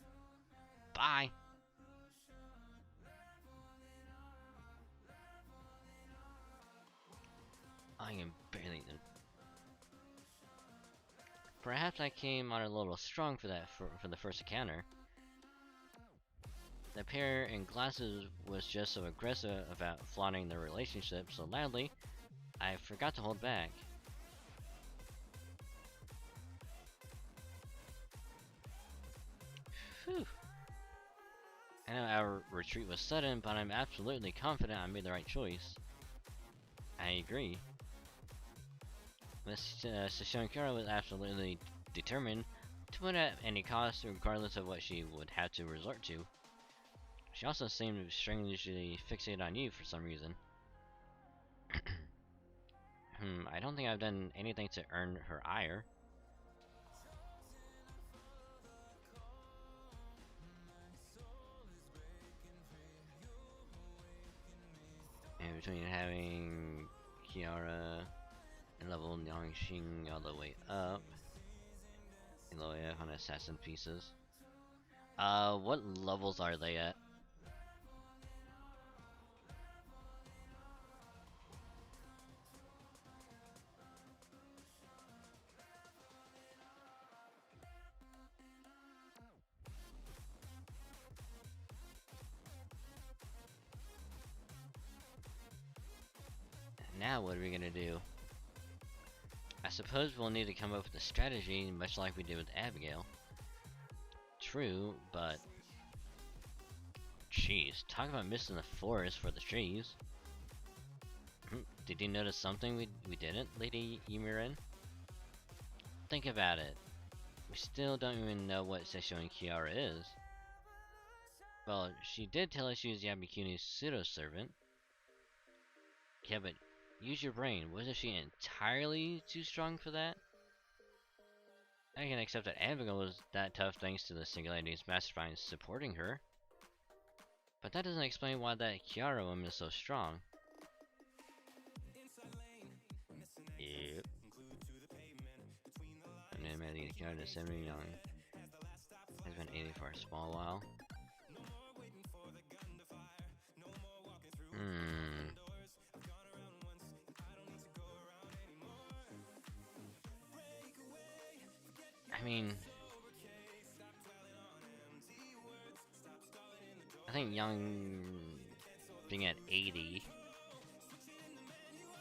Bye. I am barely. Perhaps I came on a little strong for that for the first encounter. The pair in glasses was just so aggressive about flaunting their relationship so loudly, I forgot to hold back. Whew. I know our retreat was sudden, but I'm absolutely confident I made the right choice. I agree. Miss Sashonkara was absolutely determined to win at any cost, regardless of what she would have to resort to. She also seemed strangely fixated on you for some reason. I don't think I've done anything to earn her ire. And between having Kiara and level Yangxing all the way up, and the way up on assassin pieces. What levels are they at? Now what are we gonna do? I suppose we'll need to come up with a strategy, much like we did with Abigail. True, but... Jeez, talk about missing the forest for the trees. Did you notice something we didn't, Lady Ymirin? Think about it. We still don't even know what Seishun Kiara is. Well, she did tell us she was Yabikuni's pseudo-servant. Yeah, but use your brain. Wasn't she entirely too strong for that? I can accept that Abigail was that tough thanks to the Singularity's masterminds supporting her. But that doesn't explain why that Kiara woman is so strong. Yep. And then Maddie Kiara is 70 young. Has been 80 for a small while. I mean, I think Young being at 80,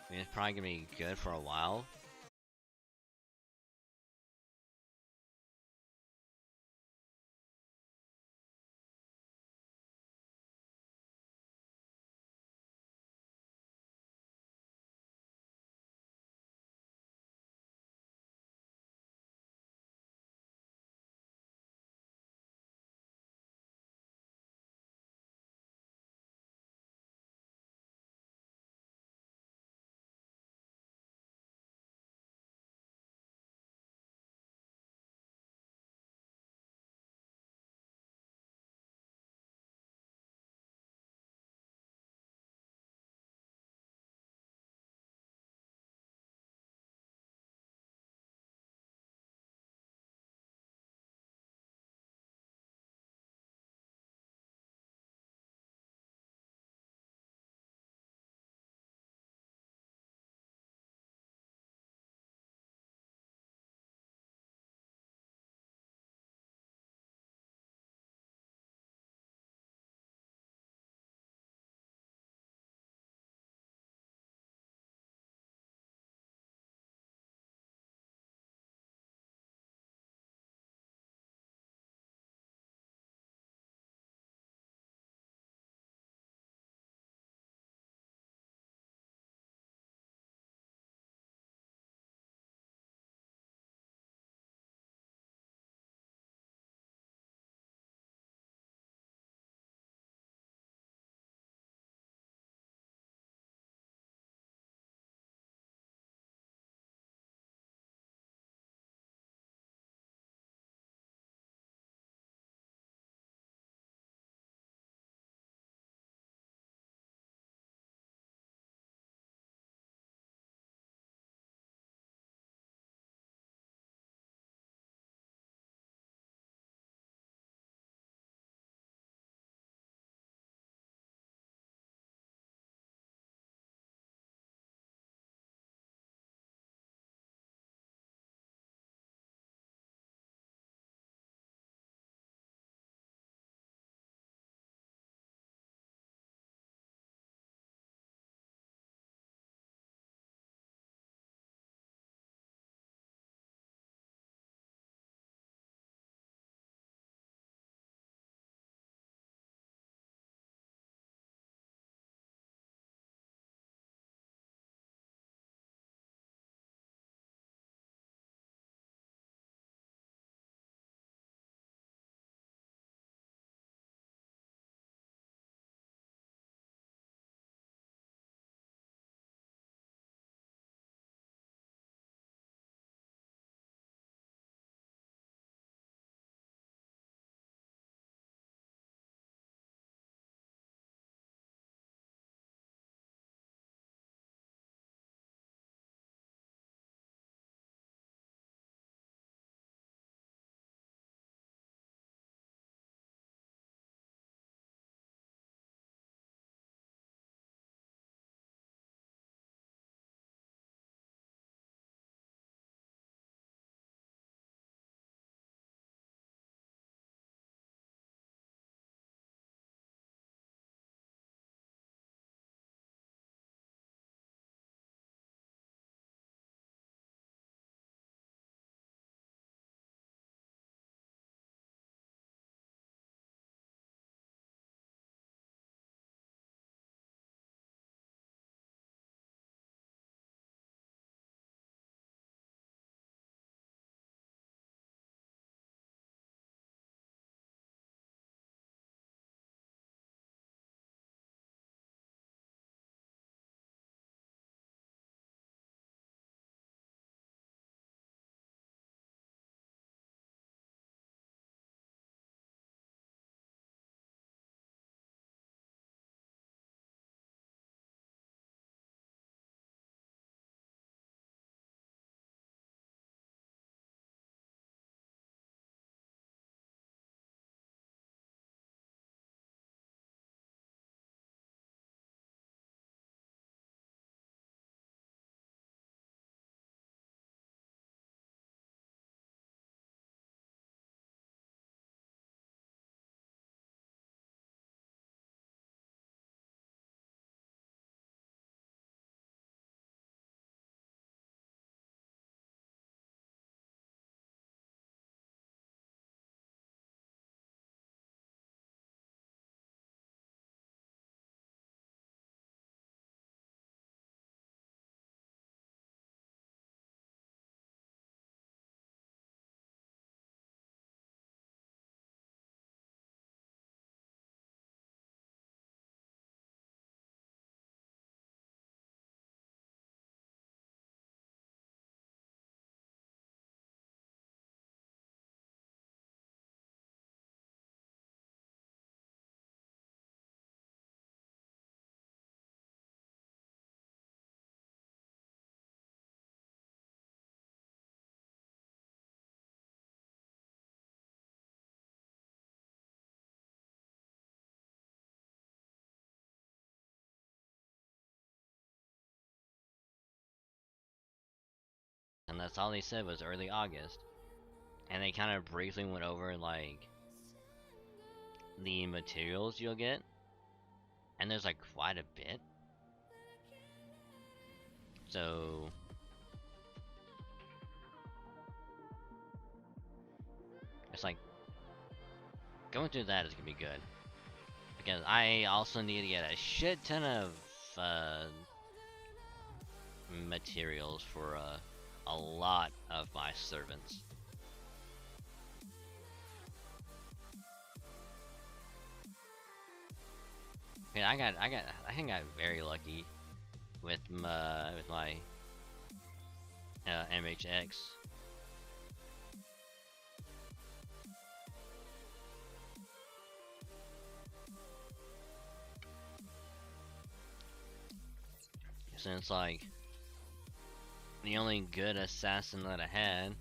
I mean, it's probably gonna be good for a while. and that's all they said was early August. And they kind of briefly went over like the materials you'll get, and there's like quite a bit. So it's like going through that is gonna be good, because I also need to get a shit ton of materials for a lot of my servants. Yeah, I think I got very lucky with my MHX. Since like the only good assassin that I had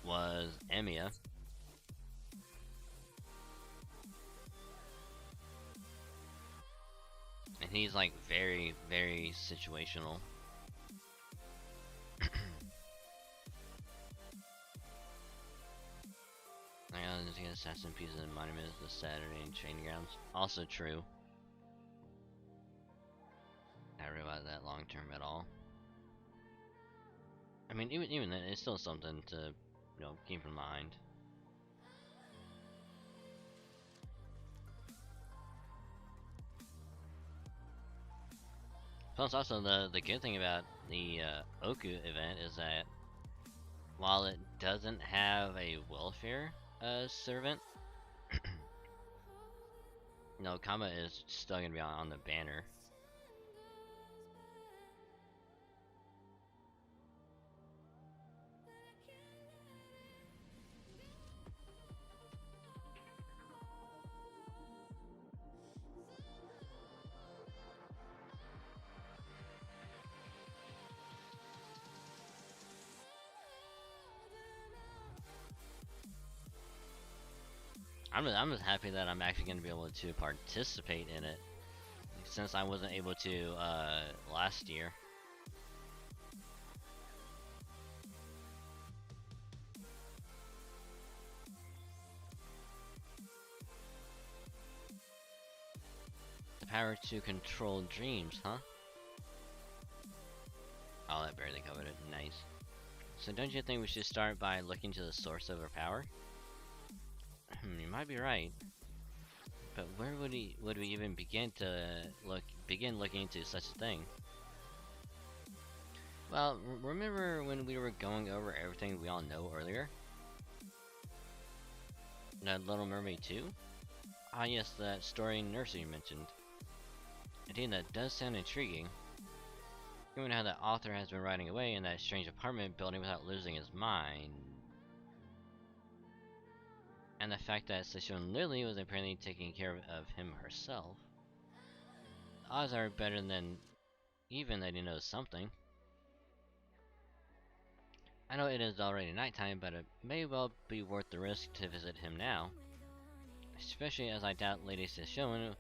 was Emiya. And he's like very, very situational. I gotta get assassin pieces and monuments this Saturday in training grounds. Also true. I realize that long term at all. I mean, even then, it's still something to, keep in mind. Plus, also the good thing about the Oku event is that while it doesn't have a welfare servant, Kama is still gonna be on the banner. I'm just happy that I'm actually gonna be able to participate in it, since I wasn't able to last year. The power to control dreams, huh? Oh, that barely covered it. Nice. So don't you think we should start by looking to the source of our power? You might be right. But where would we even begin looking into such a thing? Well, remember when we were going over everything we all know earlier? That Little Mermaid 2? Ah yes, that story nursery you mentioned. Indeed, that does sound intriguing. Given how the author has been riding away in that strange apartment building without losing his mind. And the fact that Sesshoun Lily was apparently taking care of him herself. The odds are better than even that he knows something. I know it is already nighttime, but it may well be worth the risk to visit him now. Especially as I doubt Lady Sesshoun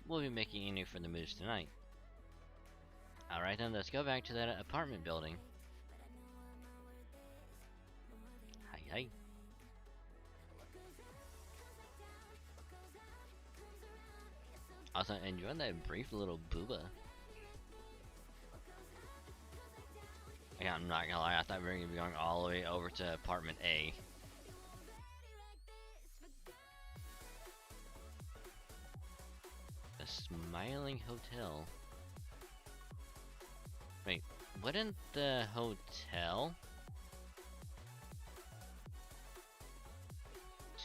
will be making any further moves tonight. Alright then, let's go back to that apartment building. Hi hi. Also, enjoy that brief little booba. Yeah, I'm not gonna lie, I thought we were gonna be going all the way over to apartment A. The Smiling Hotel. Wait, wouldn't the hotel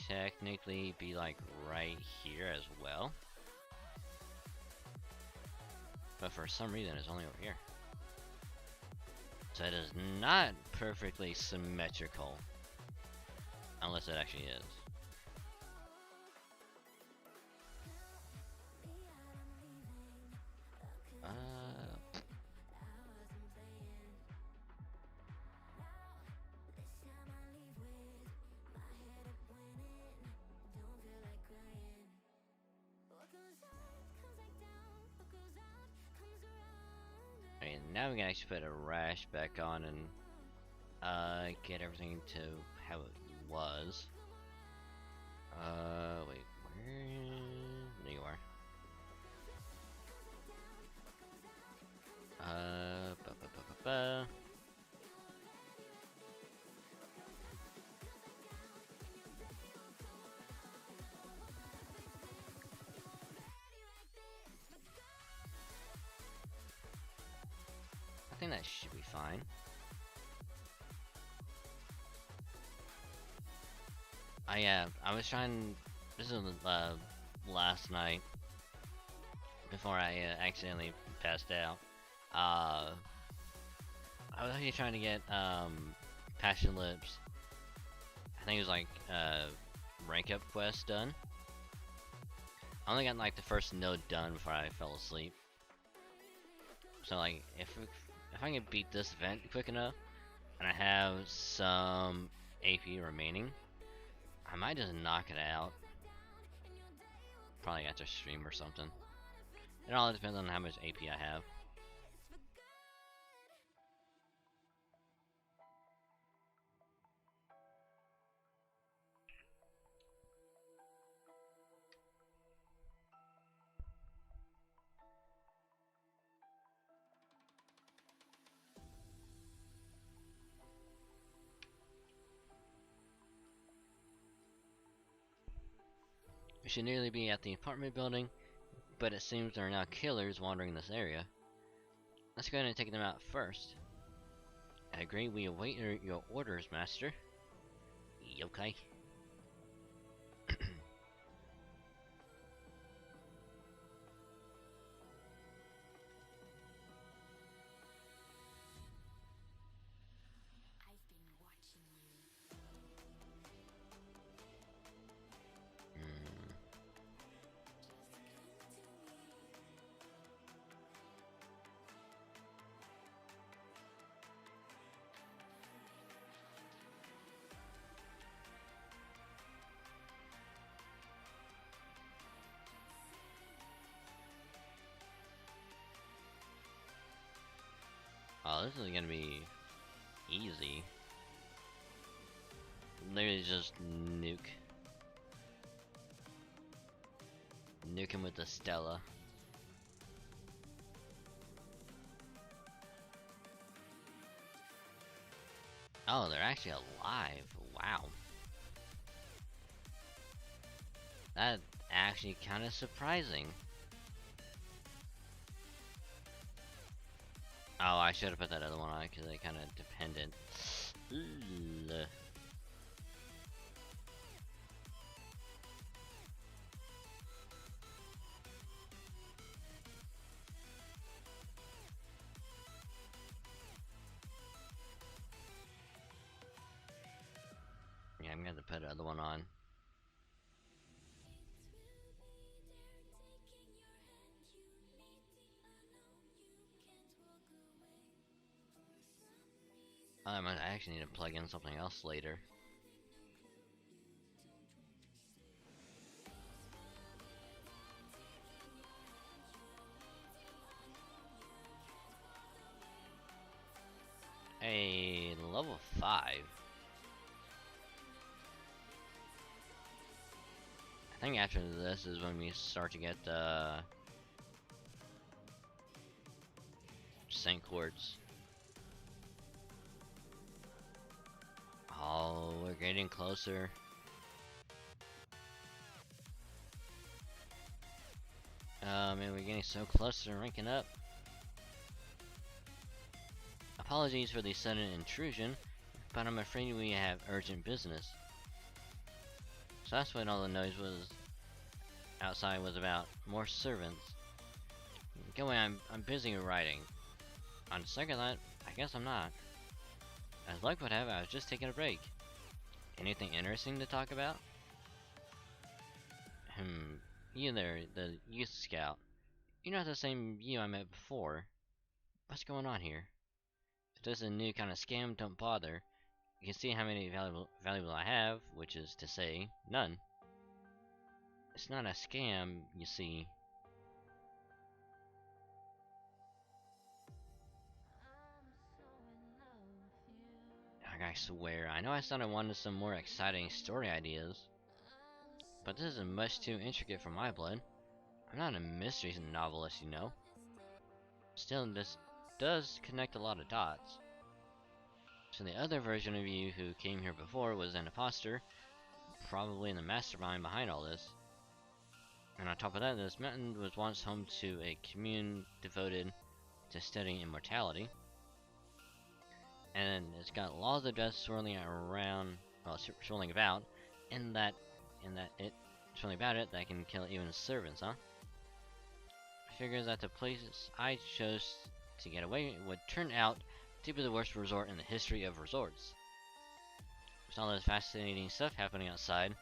technically be like right here as well? But for some reason it's only over here. So it is not perfectly symmetrical. Unless it actually is. Okay, now we can actually put a rash back on and get everything to how it was. Wait, where? There you are. Ba ba ba ba ba. I think that should be fine. I was trying. This is last night before I accidentally passed out. Uh, I was actually trying to get Passion Lips. I think it was like rank up quest done. I only got like the first node done before I fell asleep. So like if I can beat this event quick enough and I have some AP remaining, I might just knock it out. Probably after stream or something. It all depends on how much AP I have. We should nearly be at the apartment building, but it seems there are now killers wandering this area. Let's go ahead and take them out first. I agree, we await your orders, Master. Okay. Oh, this is gonna be easy. Literally just nuke. Nuke him with the Stella. Oh, they're actually alive. Wow. That's actually kind of surprising. Oh, I should have put that other one on because they kind of dependent. Ugh. Yeah, I'm gonna have to put the other one on. I actually need to plug in something else later. A level 5. I think after this is when we start to get the Saint Quartz. Oh, we're getting closer. Man, we're getting so close to ranking up. Apologies for the sudden intrusion, but I'm afraid we have urgent business. So that's what all the noise was outside was about. More servants. Go away, I'm busy writing. On second thought, I guess I'm not. As luck would have it, I was just taking a break. Anything interesting to talk about? You there, the youth scout. You're not the same you I met before. What's going on here? If this is a new kind of scam, don't bother. You can see how many valuable I have, which is to say, none. It's not a scam, you see. I swear, I know I said I wanted some more exciting story ideas, but this is much too intricate for my blood. I'm not a mystery novelist, you know. Still, this does connect a lot of dots. So the other version of you who came here before was an imposter, probably the mastermind behind all this. And on top of that, this mountain was once home to a commune devoted to studying immortality. And it's got laws of death swirling around, well, swirling about, in that it swirling about it that can kill even servants, huh? Figures that the place I chose to get away would turn out to be the worst resort in the history of resorts. There's all this fascinating stuff happening outside.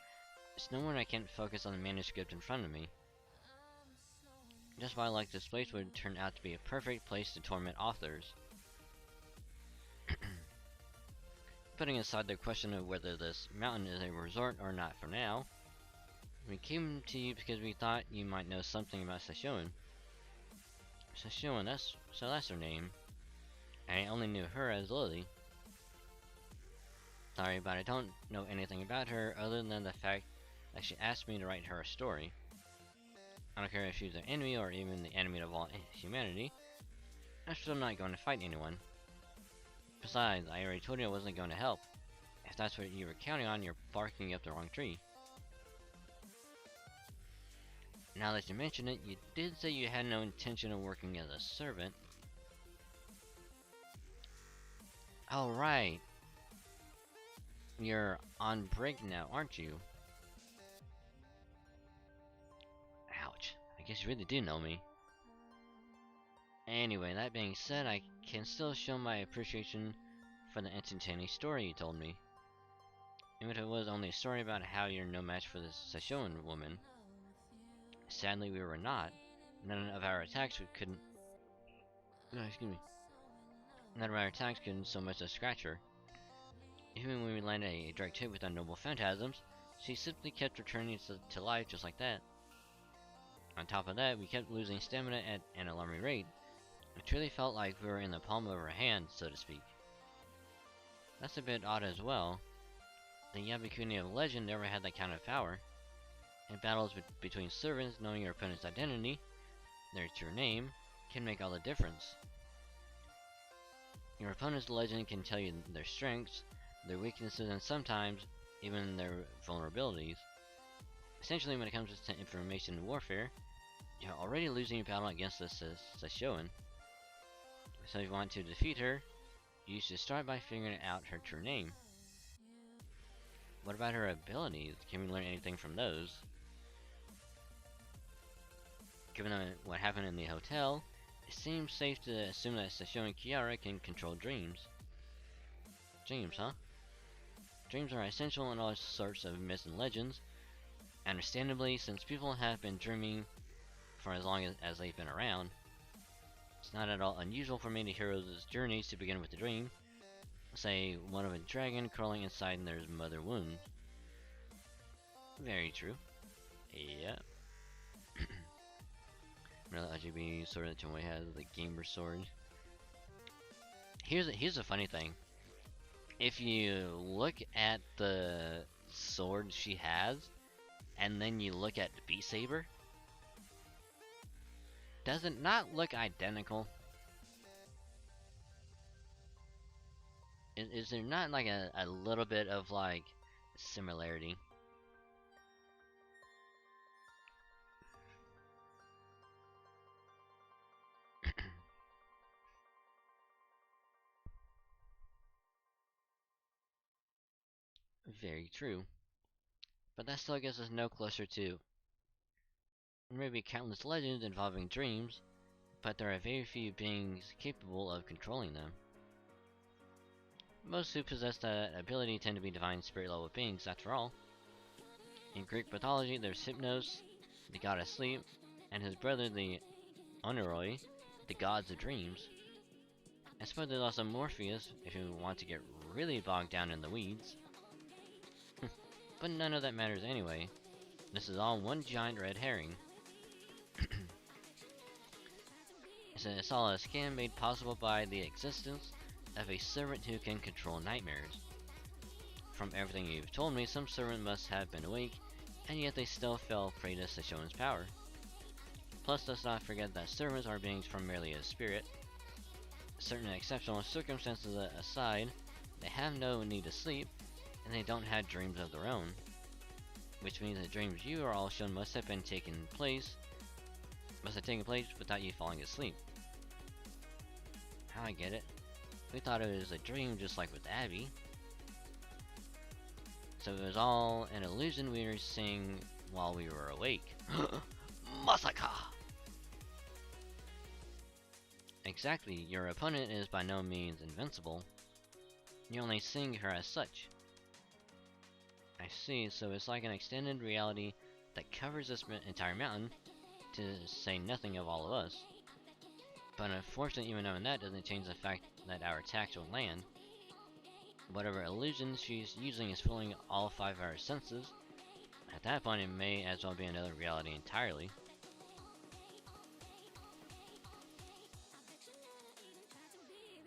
It's no wonder I can't focus on the manuscript in front of me. Just why like this place would turn out to be a perfect place to torment authors. Putting aside the question of whether this mountain is a resort or not for now, we came to you because we thought you might know something about Sashoin. Sashoin, that's her name. I only knew her as Lily. Sorry, but I don't know anything about her other than the fact that she asked me to write her a story. I don't care if she's an enemy or even the enemy of all humanity. I'm still not going to fight anyone. Besides, I already told you I wasn't going to help. If that's what you were counting on, you're barking up the wrong tree. Now that you mention it, you did say you had no intention of working as a servant. Oh, right. You're on break now, aren't you? Ouch. I guess you really do know me. Anyway, that being said, I can still show my appreciation for the entertaining story you told me. Even if it was only a story about how you're no match for this Sashoan woman. Sadly, we were not. None of our attacks couldn't... No, excuse me. None of our attacks couldn't so much as scratch her. Even when we landed a direct hit with unnoble phantasms, she simply kept returning to life just like that. On top of that, we kept losing stamina at an alarming rate. It truly felt like we were in the palm of her hand, so to speak. That's a bit odd as well. The Yabakuni of legend never had that kind of power. In battles between servants, knowing your opponent's identity, their true name, can make all the difference. Your opponent's legend can tell you their strengths, their weaknesses, and sometimes even their vulnerabilities. Essentially, when it comes to information warfare, you're already losing a battle against this Sashoan. So if you want to defeat her, you should start by figuring out her true name. What about her abilities? Can we learn anything from those? Given what happened in the hotel, it seems safe to assume that Sashoan Kiara can control dreams. Dreams, huh? Dreams are essential in all sorts of myths and legends. Understandably, since people have been dreaming for as long as they've been around, it's not at all unusual for many heroes' journeys to begin with a dream. Say, one of a dragon crawling inside their mother womb. Very true. Yeah. Another RGB sword that Tomoe has, the gamer sword. Here's a funny thing. If you look at the sword she has, and then you look at the Beat Saber, does it not look identical? Is there not like a little bit of like similarity? Very true. But that still gets us no closer to... There may be countless legends involving dreams, but there are very few beings capable of controlling them. Most who possess that ability tend to be divine spirit level beings, after all. In Greek mythology, there's Hypnos, the god of sleep, and his brother the Oneiroi, the gods of dreams. I suppose there's also Morpheus, if you want to get really bogged down in the weeds. But none of that matters anyway. This is all one giant red herring. It's all a scam made possible by the existence of a servant who can control nightmares. from everything you've told me, some servant must have been awake, and yet they still fell prey to Session's power. Plus, let's not forget that servants are beings from merely a spirit. Certain exceptional circumstances aside, they have no need to sleep, and they don't have dreams of their own. Which means the dreams you are all shown must have taken place without you falling asleep. Now I get it. We thought it was a dream just like with Abby. So it was all an illusion we were seeing while we were awake. Masaka! Exactly, your opponent is by no means invincible. You're only seeing her as such. I see, so it's like an extended reality that covers this entire mountain, to say nothing of all of us. But unfortunately, even knowing that doesn't change the fact that our attacks will land. Whatever illusion she's using is filling all 5 of our senses. At that point, it may as well be another reality entirely.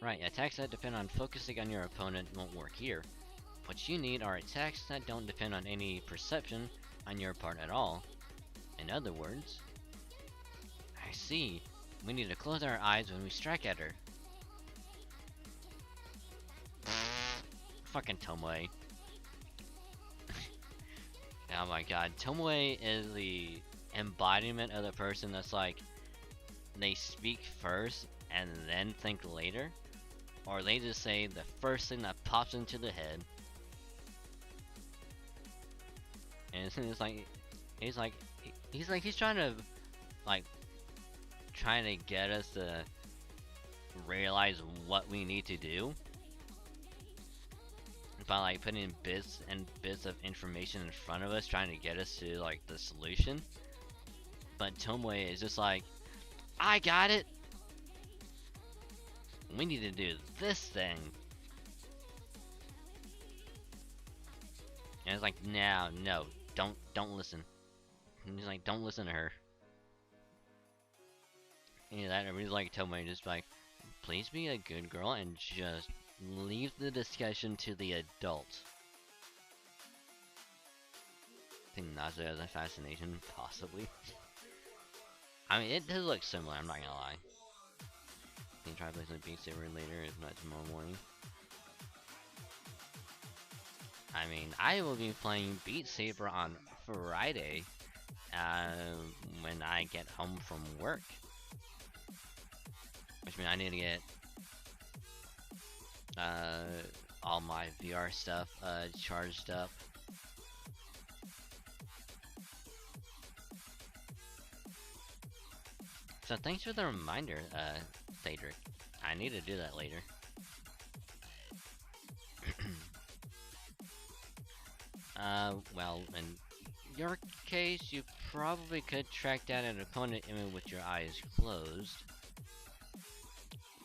Right, attacks that depend on focusing on your opponent won't work here. What you need are attacks that don't depend on any perception on your part at all. In other words, I see. We need to close our eyes when we strike at her. Fucking Tomoe. Oh my god, Tomoe is the embodiment of the person that's like, they speak first and then think later. Or they just say the first thing that pops into the head. And it's like, he's trying to get us to realize what we need to do by like putting bits and bits of information in front of us, trying to get us to like the solution. But Tomoe is just like, I got it. We need to do this thing. And it's like, no, don't listen. And he's like, don't listen to her. Yeah, that I really like Tomoe just like, please be a good girl and just leave the discussion to the adults. I think Nazo has a fascination, possibly. I mean, it does look similar, I'm not gonna lie. Can you try playing some VStreamer later, if not tomorrow morning? I mean, I will be playing Beat Saber on Friday, when I get home from work. Which means I need to get, all my VR stuff, charged up. So thanks for the reminder, Cedric. I need to do that later. Well, in your case, you probably could track down an opponent even with your eyes closed.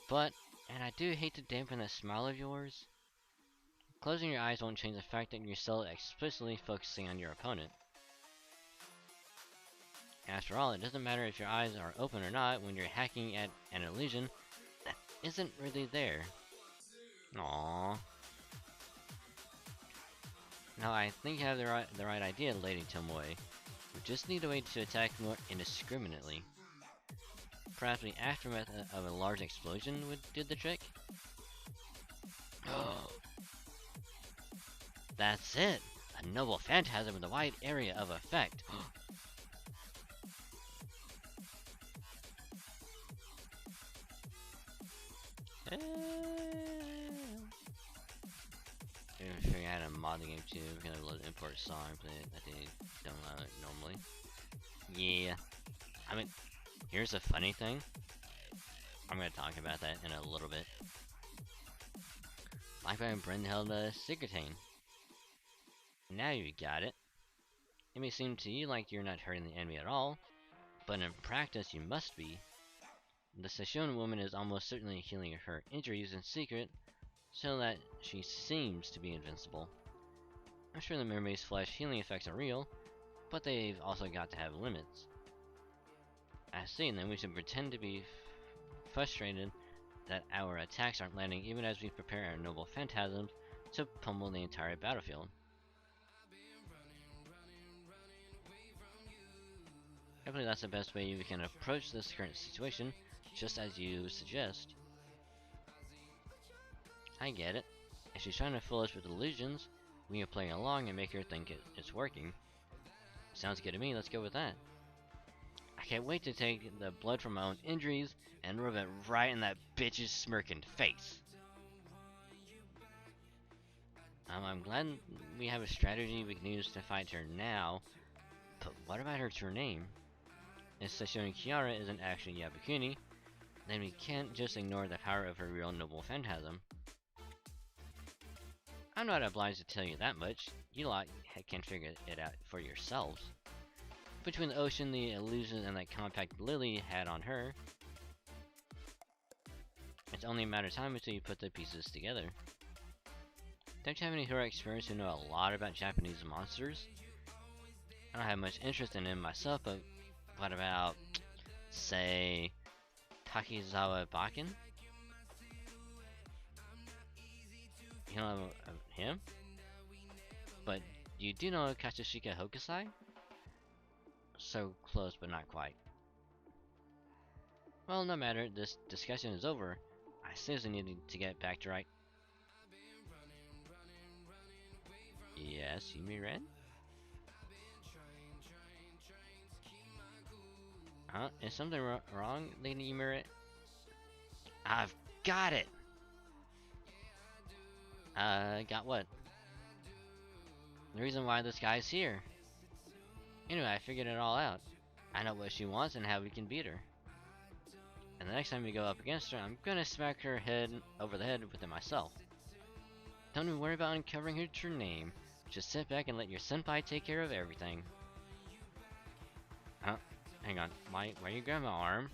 But, and I do hate to dampen that smile of yours, closing your eyes won't change the fact that you're still explicitly focusing on your opponent. After all, it doesn't matter if your eyes are open or not when you're hacking at an illusion that isn't really there. Aww. Now I think you have the right idea, Lady Tomoe. We just need a way to attack more indiscriminately. Perhaps the aftermath of a large explosion would do the trick? That's it! A noble phantasm with a wide area of effect. I figure out how to mod the game too. I'm gonna load import song, but I think don't allow it normally. Yeah. I mean, here's a funny thing. I'm gonna talk about that in a little bit. Like by Brynhilde Sigurtain. Now you got it. It may seem to you like you're not hurting the enemy at all, but in practice you must be. The Session woman is almost certainly healing her injuries in secret, so that she seems to be invincible. I'm sure the mermaid's flesh healing effects are real, but they've also got to have limits. I see, and then we should pretend to be frustrated that our attacks aren't landing even as we prepare our noble phantasms to pummel the entire battlefield. I believe that's the best way we can approach this current situation, just as you suggest. I get it. If she's trying to fool us with illusions, we can play along and make her think it's working. Sounds good to me, let's go with that. I can't wait to take the blood from my own injuries and rub it right in that bitch's smirking face. I'm glad we have a strategy we can use to fight her now, but what about her true name? If Sashoni Kiara isn't actually Yabukuni, then we can't just ignore the power of her real noble phantasm. I'm not obliged to tell you that much. You lot can figure it out for yourselves. Between the ocean, the illusions, and that compact Lily had on her, it's only a matter of time until you put the pieces together. Don't you have any hero experience who know a lot about Japanese monsters? I don't have much interest in them myself, but what about, say, Takizawa Bakken? You know him? But you do know Katsushika Hokusai? So close, but not quite. Well, no matter, this discussion is over. I seriously need to get back to right. Yes, you mean Red? Huh? Is something wrong, Lady Emiret? I've got it! Got what? The reason why this guy's here. Anyway, I figured it all out. I know what she wants and how we can beat her. And the next time we go up against her, I'm gonna smack her head over the head with it myself. Don't even worry about uncovering her true name. Just sit back and let your senpai take care of everything. Huh? Hang on. Why you grab my arm?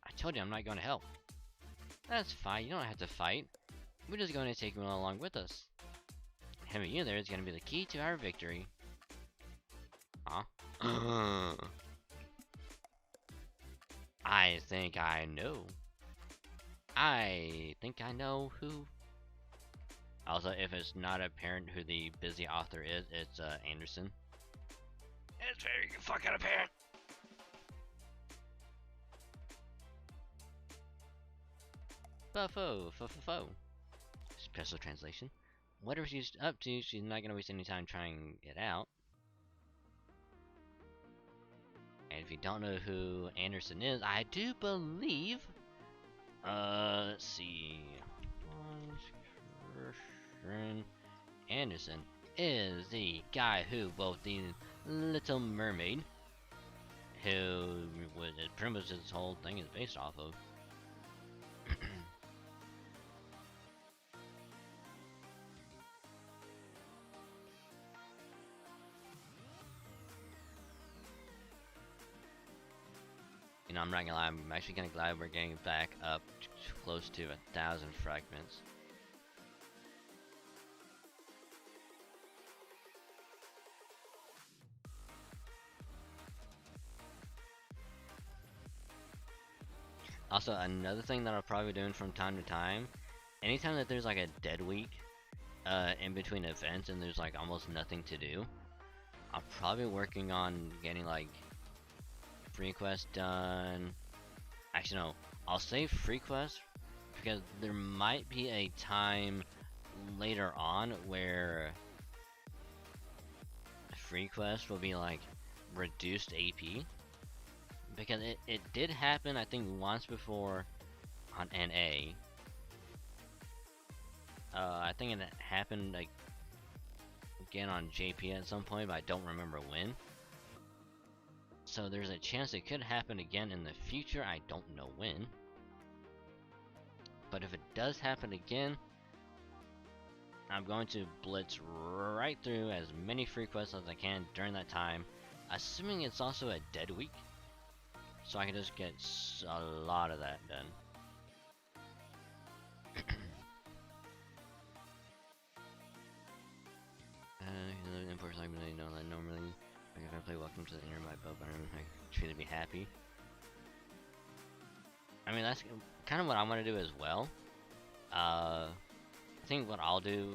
I told you I'm not going to help. That's fine. You don't have to fight. We're just going to take you along with us. Having you there is going to be the key to our victory. Huh? I think I know. I think I know who. Also, if it's not apparent who the busy author is, it's Anderson. It's very fucking apparent. Buffo. Special translation. Whatever she's up to, she's not gonna waste any time trying it out. And if you don't know who Anderson is, I do believe. Let's see. Anderson is the guy who wrote the Little Mermaid, who was pretty much this whole thing is based off of. You know, I'm not gonna lie, I'm actually kinda glad we're getting back up close to 1,000 fragments. Also, another thing that I'll probably be doing from time to time, anytime that there's like a dead week, in between events and there's like almost nothing to do, I'm probably working on getting like free quests done. Actually, no, I'll say free quests because there might be a time later on where free quests will be like reduced AP. Because it did happen, I think, once before on NA. I think it happened like again on JP at some point, but I don't remember when. So there's a chance it could happen again in the future. I don't know when. But if it does happen again, I'm going to blitz right through as many free quests as I can during that time, assuming it's also a dead week. So I can just get a lot of that done. Unfortunately, I normally, like if I play Welcome to the Inner my boat, I truly be happy. I mean, that's kind of what I want to do as well. I think what I'll do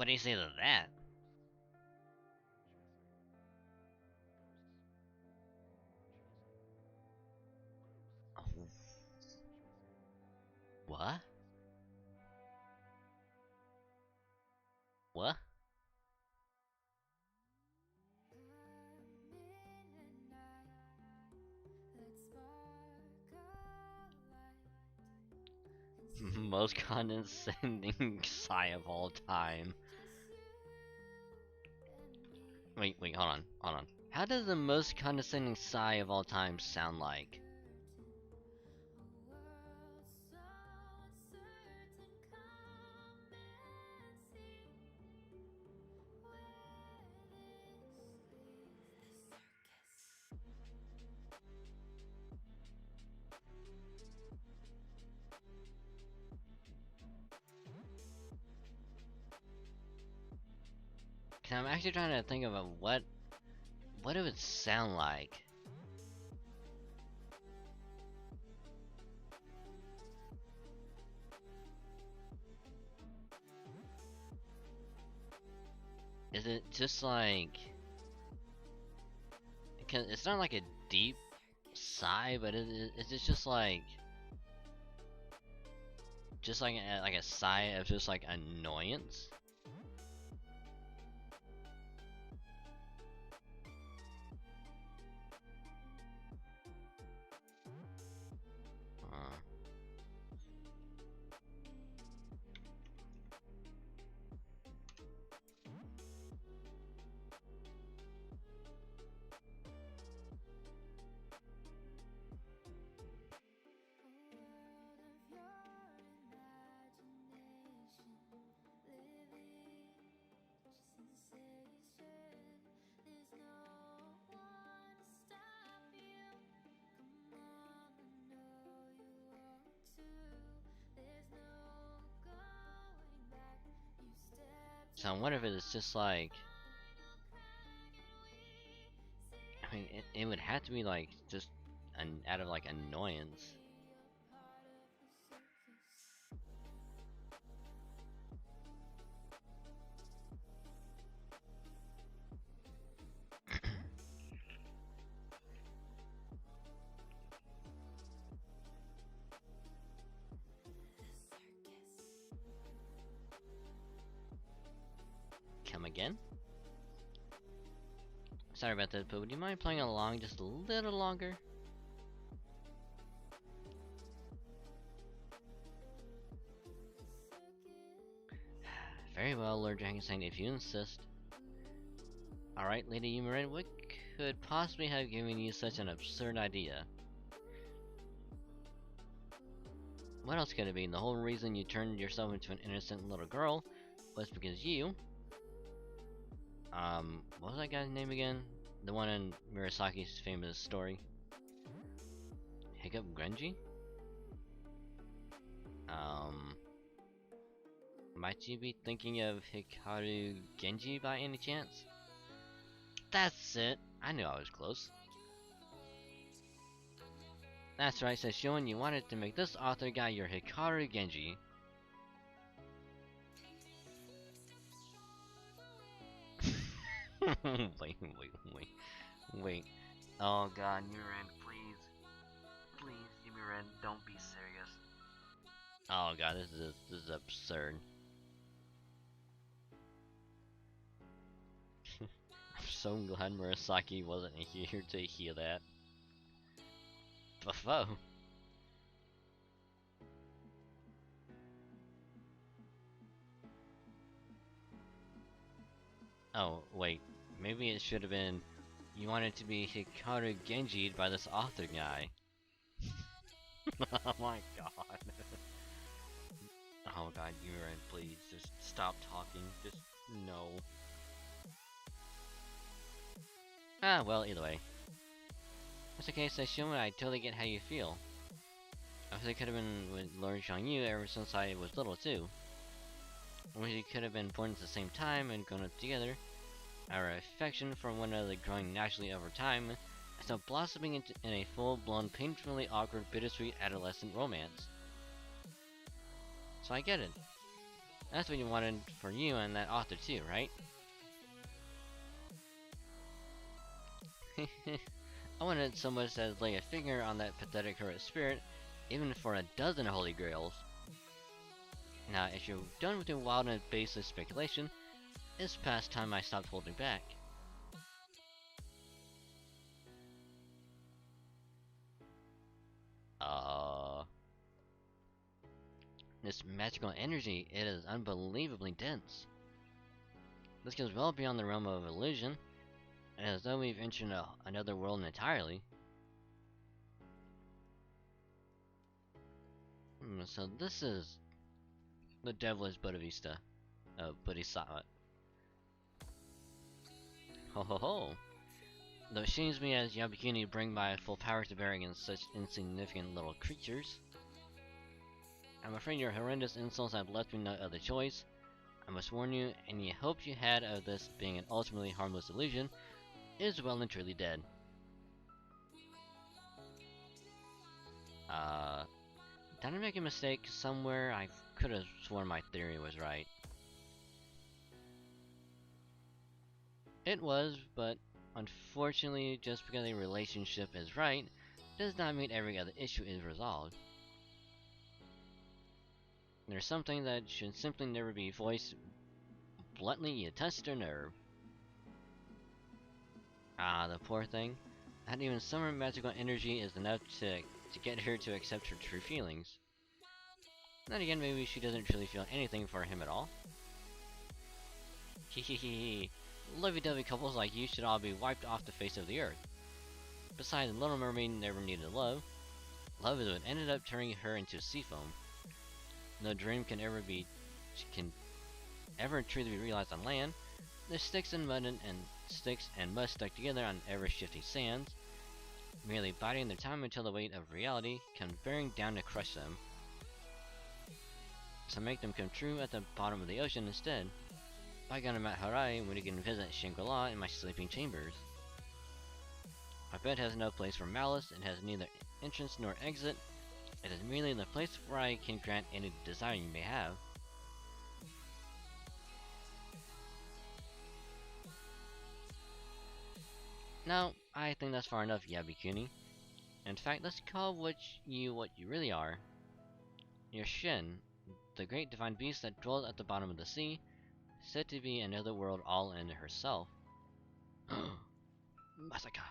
What do you say to that? Oh, what? What? Most condescending sigh of all time. Wait, hold on. How does the most condescending sigh of all time sound like? Cause I'm actually trying to think of what it would sound like. Is it just like? Cause it's not like a deep sigh, but is it just like like a sigh of just like annoyance? Uh, so I wonder if it's just like. I mean, it would have to be like just out of like annoyance. Come again? Sorry about that, but would you mind playing along just a little longer? Very well, Lord Dragonstein, if you insist. Alright, Lady Yumarin, what could possibly have given you such an absurd idea? What else could it be? The whole reason you turned yourself into an innocent little girl was because you... what was that guy's name again? The one in Murasaki's famous story? Hiccup Grungy? Might you be thinking of Hikaru Genji by any chance? That's it! I knew I was close. That's right, says Showing you wanted to make this author guy your Hikaru Genji. wait. Oh god, Yuren, please. Please, Yuren, don't be serious. Oh god, this is absurd. I'm so glad Murasaki wasn't here to hear that. Buffo. Oh, wait. Maybe it should have been you wanted to be Hikaru Genji'd by this author guy. Oh my god. Oh god, Yuren, please, just stop talking. Just no. Ah, well, either way. That's okay, Seshima, I totally get how you feel. I wish I could have been with Lord Xiangyu ever since I was little too. I wish we could have been born at the same time and grown up together. Our affection for one another growing naturally over time, and so blossoming in a full-blown, painfully awkward, bittersweet adolescent romance. So I get it. That's what you wanted for you and that author too, right? I wanted so much as lay a finger on that pathetic heroic spirit, even for a dozen holy grails. Now, if you're done with your wild and baseless speculation, it's past time I stopped holding back. This magical energy, it is unbelievably dense. This goes well beyond the realm of illusion, and as though we've entered another world entirely. So this is the devilish Bodhisattva. Bodhisattva. Ho ho ho! Though it shames me as Yabukini bring my full power to bear against such insignificant little creatures. I'm afraid your horrendous insults have left me no other choice. I must warn you, any hope you had of this being an ultimately harmless illusion is well and truly dead. Did I make a mistake somewhere? I could have sworn my theory was right. It was, but unfortunately, just because a relationship is right, does not mean every other issue is resolved. There's something that should simply never be voiced bluntly. You touched her nerve. Ah, the poor thing. Not even summer magical energy is enough to get her to accept her true feelings. Then again, maybe she doesn't truly feel anything for him at all. Hehehe. Lovey-dovey couples like you should all be wiped off the face of the earth. Besides, Little Mermaid never needed love. Love is what ended up turning her into sea foam. No dream can ever truly be realized on land. There's sticks and mud stuck together on ever-shifting sands, merely biding their time until the weight of reality comes bearing down to crush them. So make them come true at the bottom of the ocean instead. By God, I'm at Harai when you can visit Shangri-La in my sleeping chambers. My bed has no place for malice, it has neither entrance nor exit. It is merely the place where I can grant any desire you may have. Now, I think that's far enough, Yabikuni. In fact, let's call what you really are. You're Shin, the great divine beast that dwells at the bottom of the sea, said to be another world all in herself. Masaka.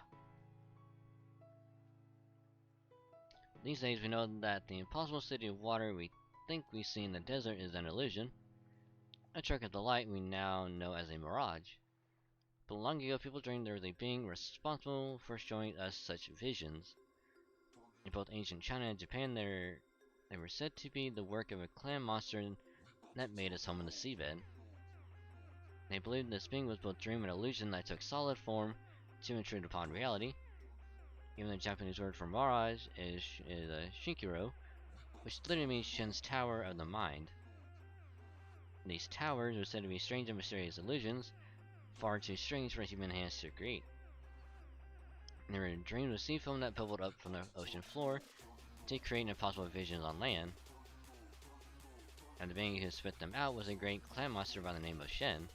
These days we know that the impossible city of water we think we see in the desert is an illusion. A trick of the light we now know as a mirage. But long ago people dreamed there was a being responsible for showing us such visions. In both ancient China and Japan they were said to be the work of a clam monster that made its home in the seabed. They believed this being was both dream and illusion that took solid form to intrude upon reality. Even the Japanese word for mirage is shinkiro, which literally means Shin's Tower of the Mind. These towers were said to be strange and mysterious illusions, far too strange for human hands to create. They were dreams of sea foam that bubbled up from the ocean floor to create impossible visions on land. And the being who spit them out was a great clam monster by the name of Shen.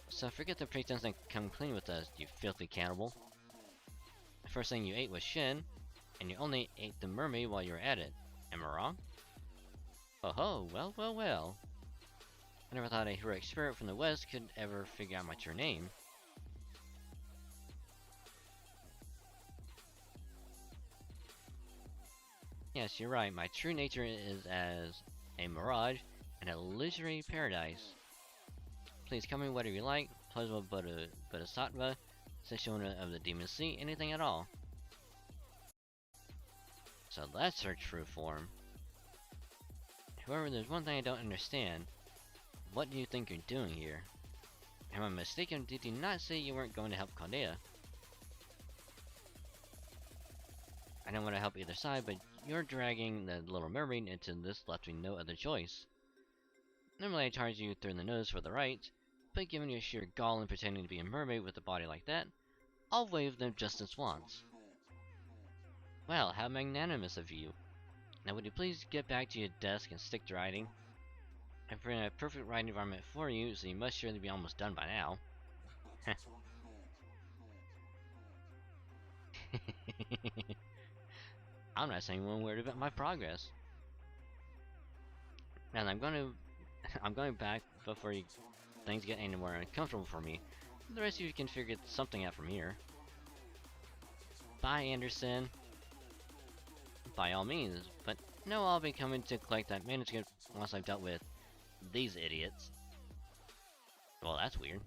So forget the pretense and come clean with us, you filthy cannibal. The first thing you ate was Shen, and you only ate the mermaid while you were at it. Am I wrong? Oh ho, well, well, well. I never thought a heroic spirit from the west could ever figure out my true name. Yes, you're right, my true nature is as a mirage, an illusory paradise. Please call me whatever you like, plausible Bodhisattva, sexual of the demon sea, anything at all. So that's her true form. However, there's one thing I don't understand. What do you think you're doing here? Am I mistaken? Did you not say you weren't going to help Kaldea? I don't want to help either side, but you're dragging the Little Mermaid into this left me no other choice. Normally I charge you through the nose for the right, but given your sheer gall in pretending to be a mermaid with a body like that, I'll waive them justice once. Well, how magnanimous of you. Now would you please get back to your desk and stick to writing? I've created a perfect ride environment for you, so you must surely be almost done by now. I'm not saying one word about my progress. And I'm going back before things get any more uncomfortable for me. The rest of you can figure something out from here. Bye, Anderson. By all means, but no, I'll be coming to collect that manuscript once I've dealt with these idiots. Well, that's weird.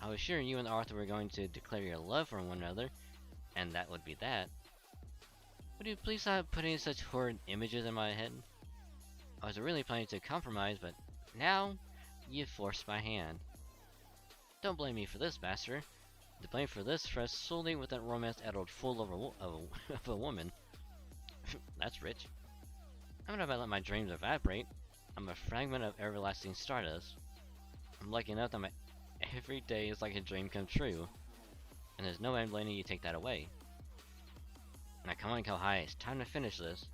I was sure you and Arthur were going to declare your love for one another, and that would be that. Would you please stop putting such horrid images in my head? I was really planning to compromise, but now you've forced my hand. Don't blame me for this, Master. The blame for this rests solely with that romance-addled fool of a woman. That's rich. I'm not about to let my dreams evaporate. I'm a fragment of everlasting stardust. I'm lucky enough that my every day is like a dream come true. And there's no way I'm letting you take that away. Now come on, Kohai, it's time to finish this.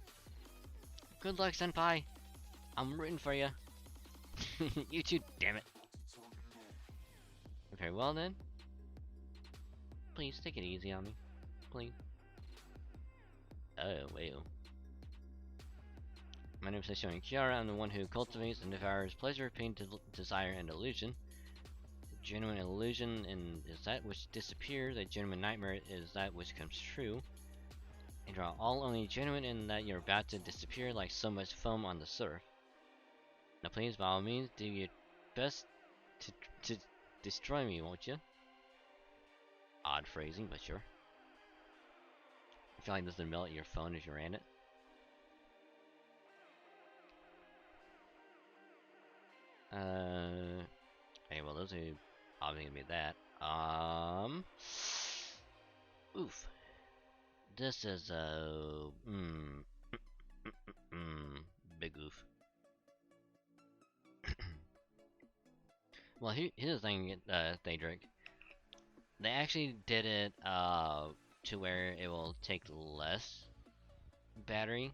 Good luck, Senpai! I'm rooting for you. You too, damn it. Okay, well then. Please, take it easy on me. Please. Oh, well. My name is Showing Kiara. I'm the one who cultivates and devours pleasure, pain, desire, and illusion. A genuine illusion is that which disappears. A genuine nightmare is that which comes true. And you're all only genuine in that you're about to disappear like so much foam on the surf. Now please, by all means, do your best to destroy me, won't you? Odd phrasing, but sure. I feel like this would melt your phone as you ran it. Okay, well those are obviously gonna be that. Oof. This is big oof. Well, here's the thing, Daedric. They actually did it, to where it will take less battery.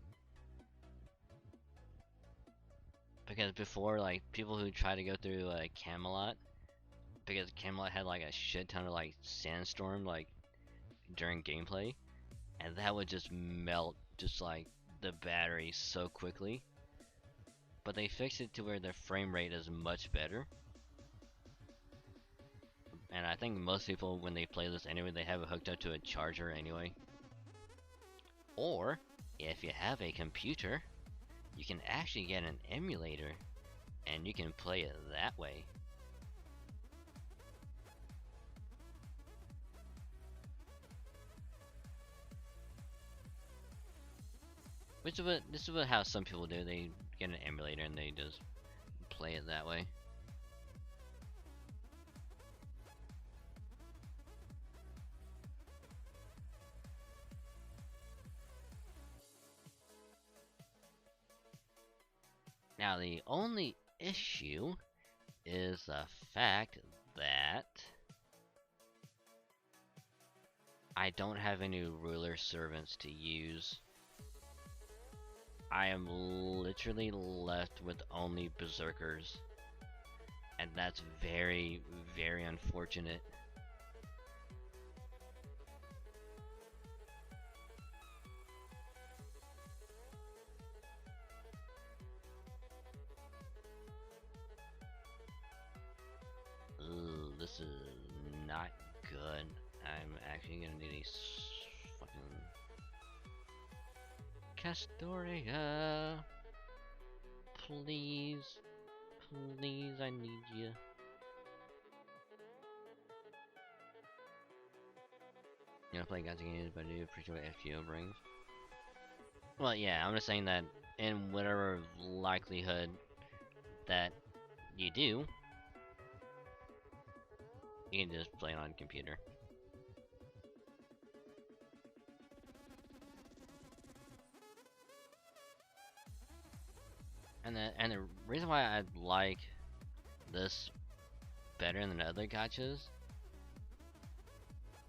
Because before, like, people who try to go through, Camelot, because Camelot had, like, a shit ton of, like, sandstorm, like, during gameplay, and that would just melt, just, like, the battery so quickly. But they fixed it to where the frame rate is much better. And I think most people, when they play this anyway, they have it hooked up to a charger anyway. Or, if you have a computer, you can actually get an emulator, and you can play it that way. This is what how some people do. They get an emulator and they just play it that way. Now the only issue is the fact that I don't have any ruler servants to use. I am literally left with only berserkers, and that's very, very unfortunate. Ooh, this is not good. I'm actually gonna need a fucking Castoria. Please, please, I need you. You know, play games games, but I do appreciate what FGO brings. Well, yeah, I'm just saying that in whatever likelihood that you do, you can just play it on computer. And the reason why I like this better than the other gachas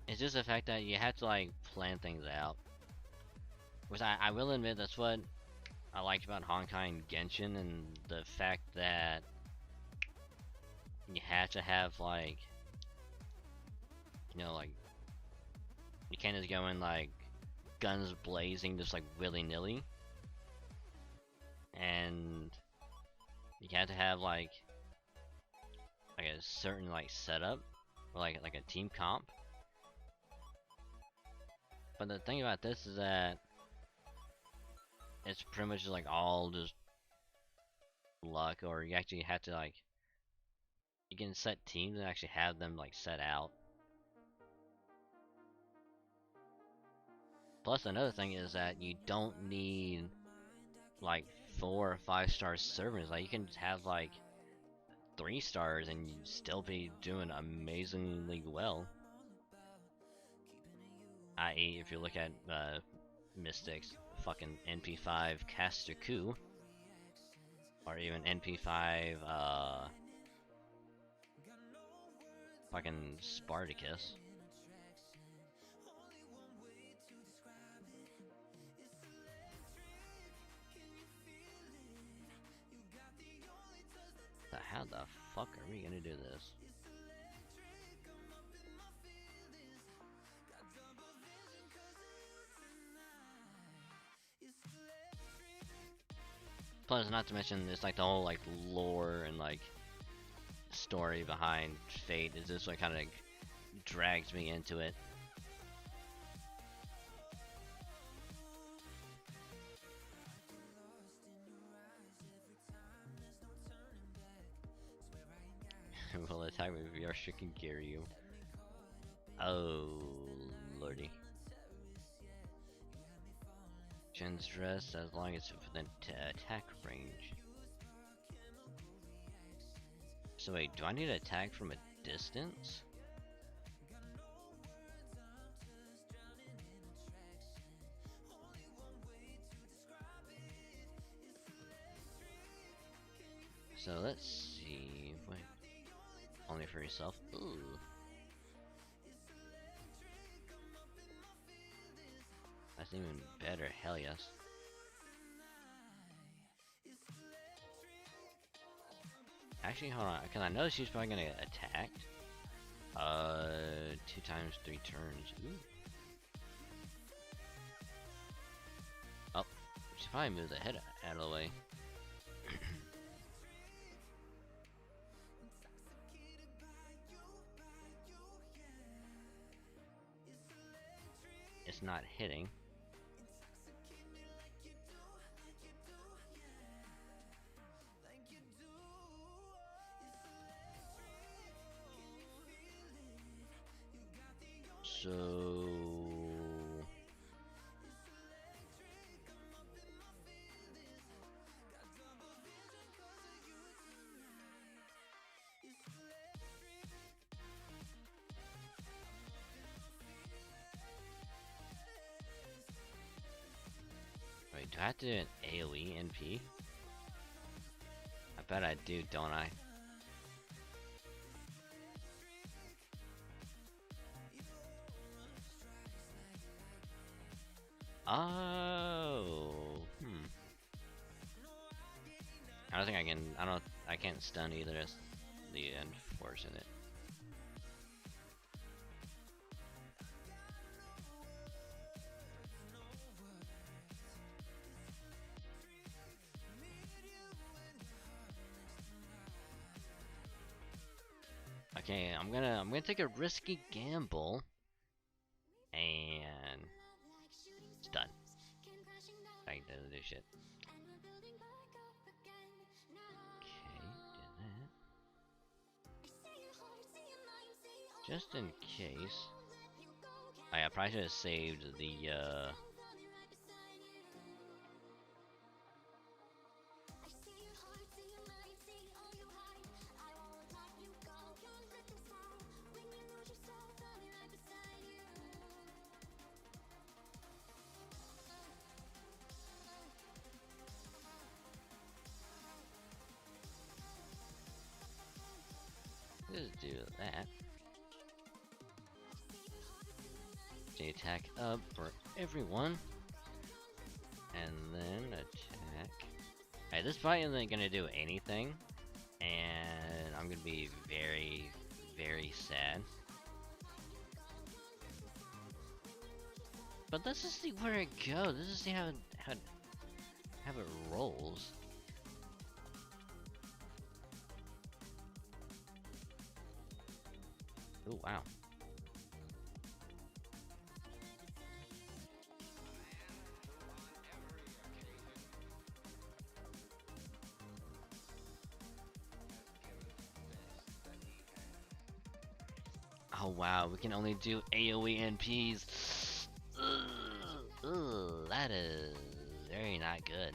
is just the fact that you have to like plan things out. Which I will admit that's what I liked about Honkai and Genshin, and the fact that you had to have like, you know, like you can't just go in like guns blazing just like willy-nilly, and you had to have like a certain like setup or like a team comp. But the thing about this is that it's pretty much just like all just luck, or you actually have to like, you can set teams and actually have them like set out. Plus another thing is that you don't need like 4 or 5 star servers. Like you can just have like 3 stars and you still be doing amazingly well. I.e. if you look at Mystics, fucking NP5 Caster Coup, or even NP5 fucking Spartacus. So how the fuck are we gonna do this? Plus, not to mention, it's like the whole like lore and like story behind Fate is just what kind of like drags me into it. Will attack me if you are stricken Kiryu. Oh lordy. Gen's dress as long as it's within attack range. So wait, do I need to attack from a distance? So let's see. Wait. Only for yourself? Ooh. That's even better, hell yes. Actually, hold on, because I know she's probably gonna get attacked. 2 times 3 turns. Ooh. Oh, she probably moved the head out of the way. It's not hitting. So wait, do I have to do an AoE NP? I bet I do, don't I? Oh, I don't think I can. I can't stun either. That's the unfortunate. Okay, I'm gonna take a risky gamble, and it's done. I can do this shit. Okay, do that. Just in case. I probably should have saved the just do that. The attack up for everyone. And then attack. Alright, this fight isn't gonna do anything. And I'm gonna be very, very sad. But let's just see where it goes. Let's just see how it rolls. Oh wow. Oh wow, we can only do AoE NPs. Ugh, that is very not good.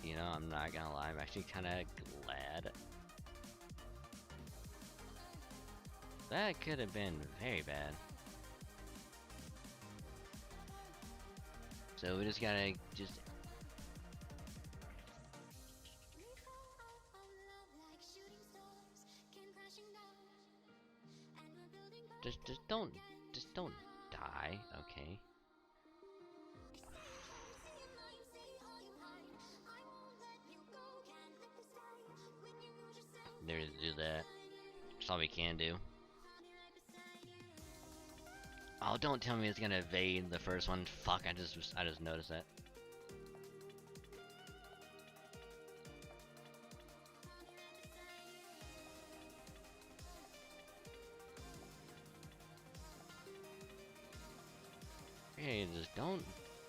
You know, I'm not gonna lie, I'm actually kinda glad. That could have been very bad. So we just gotta just don't die, okay? There to do that. That's all we can do. Oh, don't tell me it's gonna evade the first one. Fuck, I just noticed that. Okay, just don't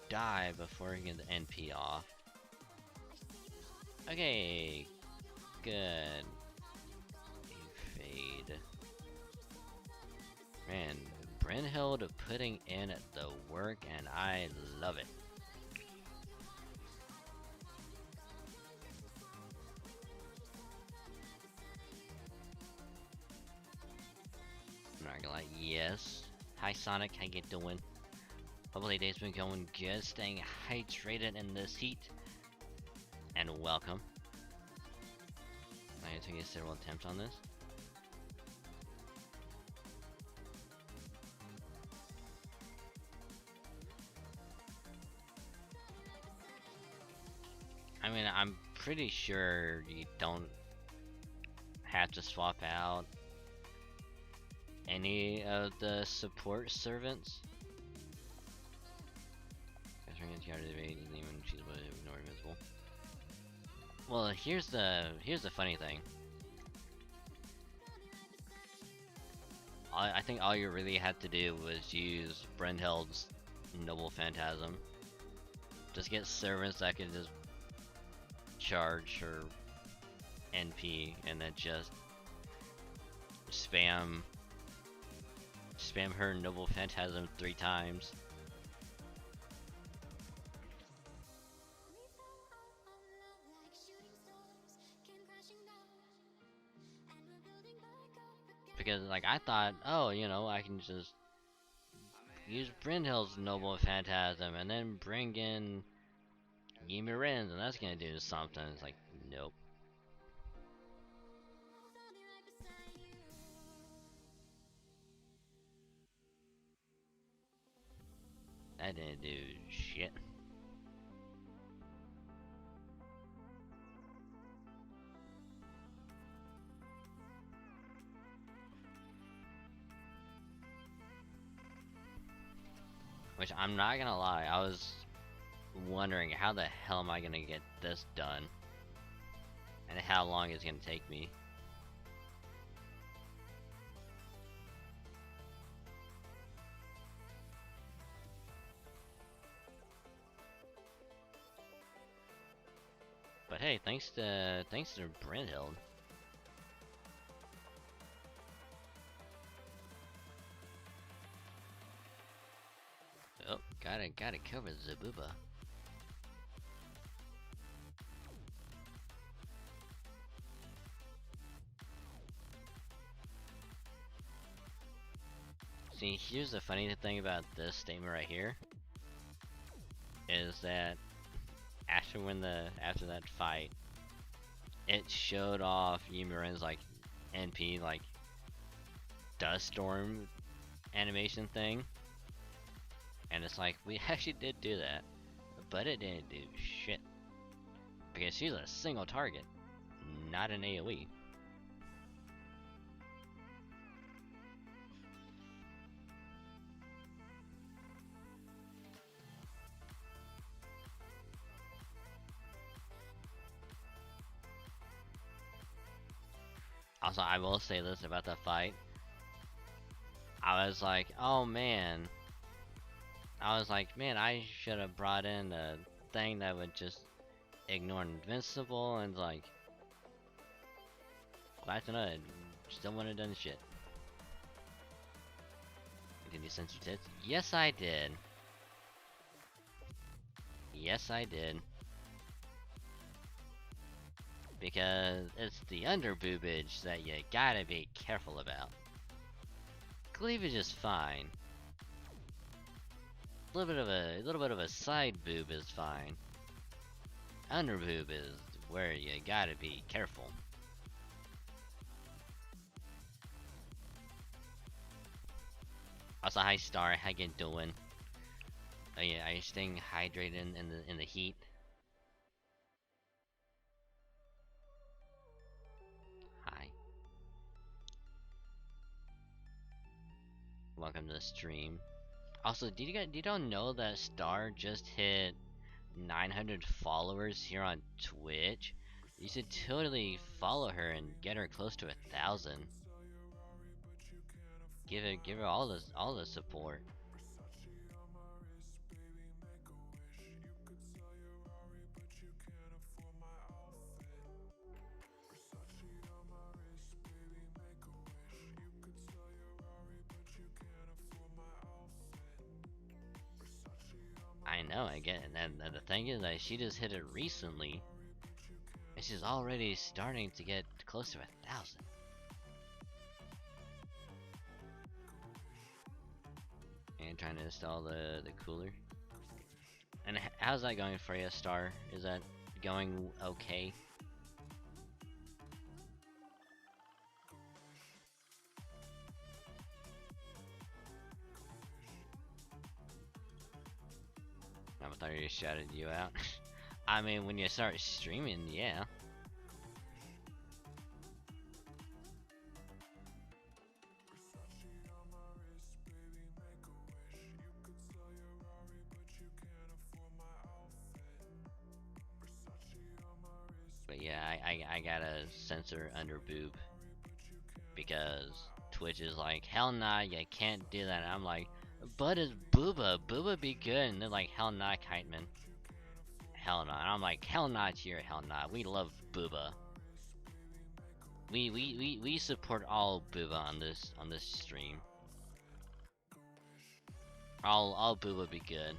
die before you get the NP off. Okay, good. Evade. Man, Brynhild putting in the work, and I love it. I'm not gonna lie, yes. Hi Sonic, how you doing? Hopefully day's been going good, staying hydrated in this heat. And welcome. I'm taking several attempts on this. I mean, I'm pretty sure you don't have to swap out any of the support servants. Well, here's the funny thing. I think all you really had to do was use Brynhild's Noble Phantasm. Just get servants that can just charge her NP and then just spam her Noble Phantasm 3 times. Because like I thought, oh, you know, I can just use Brynhild's Noble Phantasm and then bring in Ymirins and that's gonna do something. It's like, nope. That didn't do shit. Which I'm not gonna lie, I was wondering how the hell am I gonna get this done? And how long it's gonna take me. But hey, thanks to Brynhild. Oh, gotta cover Zabuba. See, here's the funny thing about this statement right here, is that after that fight, it showed off Yumiren's like NP like dust storm animation thing, and it's like we actually did do that, but it didn't do shit because she's a single target, not an AoE. Also, I will say this about the fight. I was like, oh man. I was like, man, I should have brought in a thing that would just ignore Invincible, and like, glad to know it still wouldn't have done shit. Did you censor tits? Yes, I did. Yes, I did. Because it's the underboobage that you gotta be careful about. Cleavage is fine. A little bit of a side boob is fine. Underboob is where you gotta be careful. Also, hi Star, how you doing? Oh yeah, are you staying hydrated in the heat? Hi. Welcome to the stream. Also, did you don't know that Star just hit 900 followers here on Twitch? You should totally follow her and get her close to 1,000. Give her all the support. I know, I get it. And the thing is that she just hit it recently, and she's already starting to get close to 1,000. And trying to install the cooler. And how's that going for you, Star? Is that going okay? I thought I just shouted you out. I mean, when you start streaming, yeah. But yeah, I gotta censor under boob because Twitch is like, hell nah, you can't do that. And I'm like, but it's Booba. Booba be good. And they're like, hell nah, Kiteman. Hell nah. And I'm like, hell nah to your hell nah. We love Booba. We support all Booba on this stream. All Booba be good.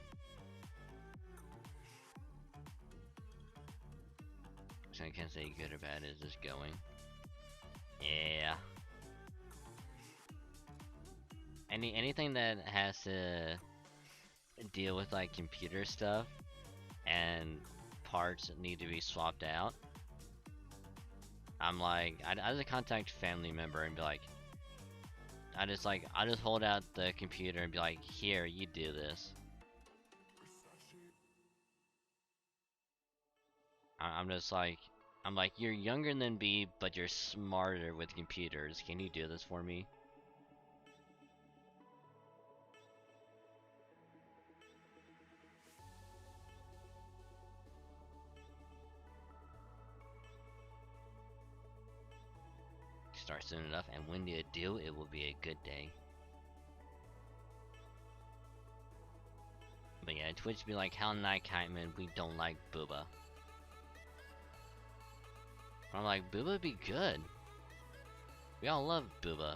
So I can't say good or bad. Is this going? Yeah. Anything that has to deal with like computer stuff and parts that need to be swapped out, I'm like, I just contact family member and be like, I just hold out the computer and be like, here, you do this. I'm just like, I'm like, you're younger than me, but you're smarter with computers. Can you do this for me? Start soon enough, and when you do, it will be a good day. But yeah, Twitch be like, hell nah, Kiteman, we don't like Booba. I'm like, Booba be good. We all love Booba.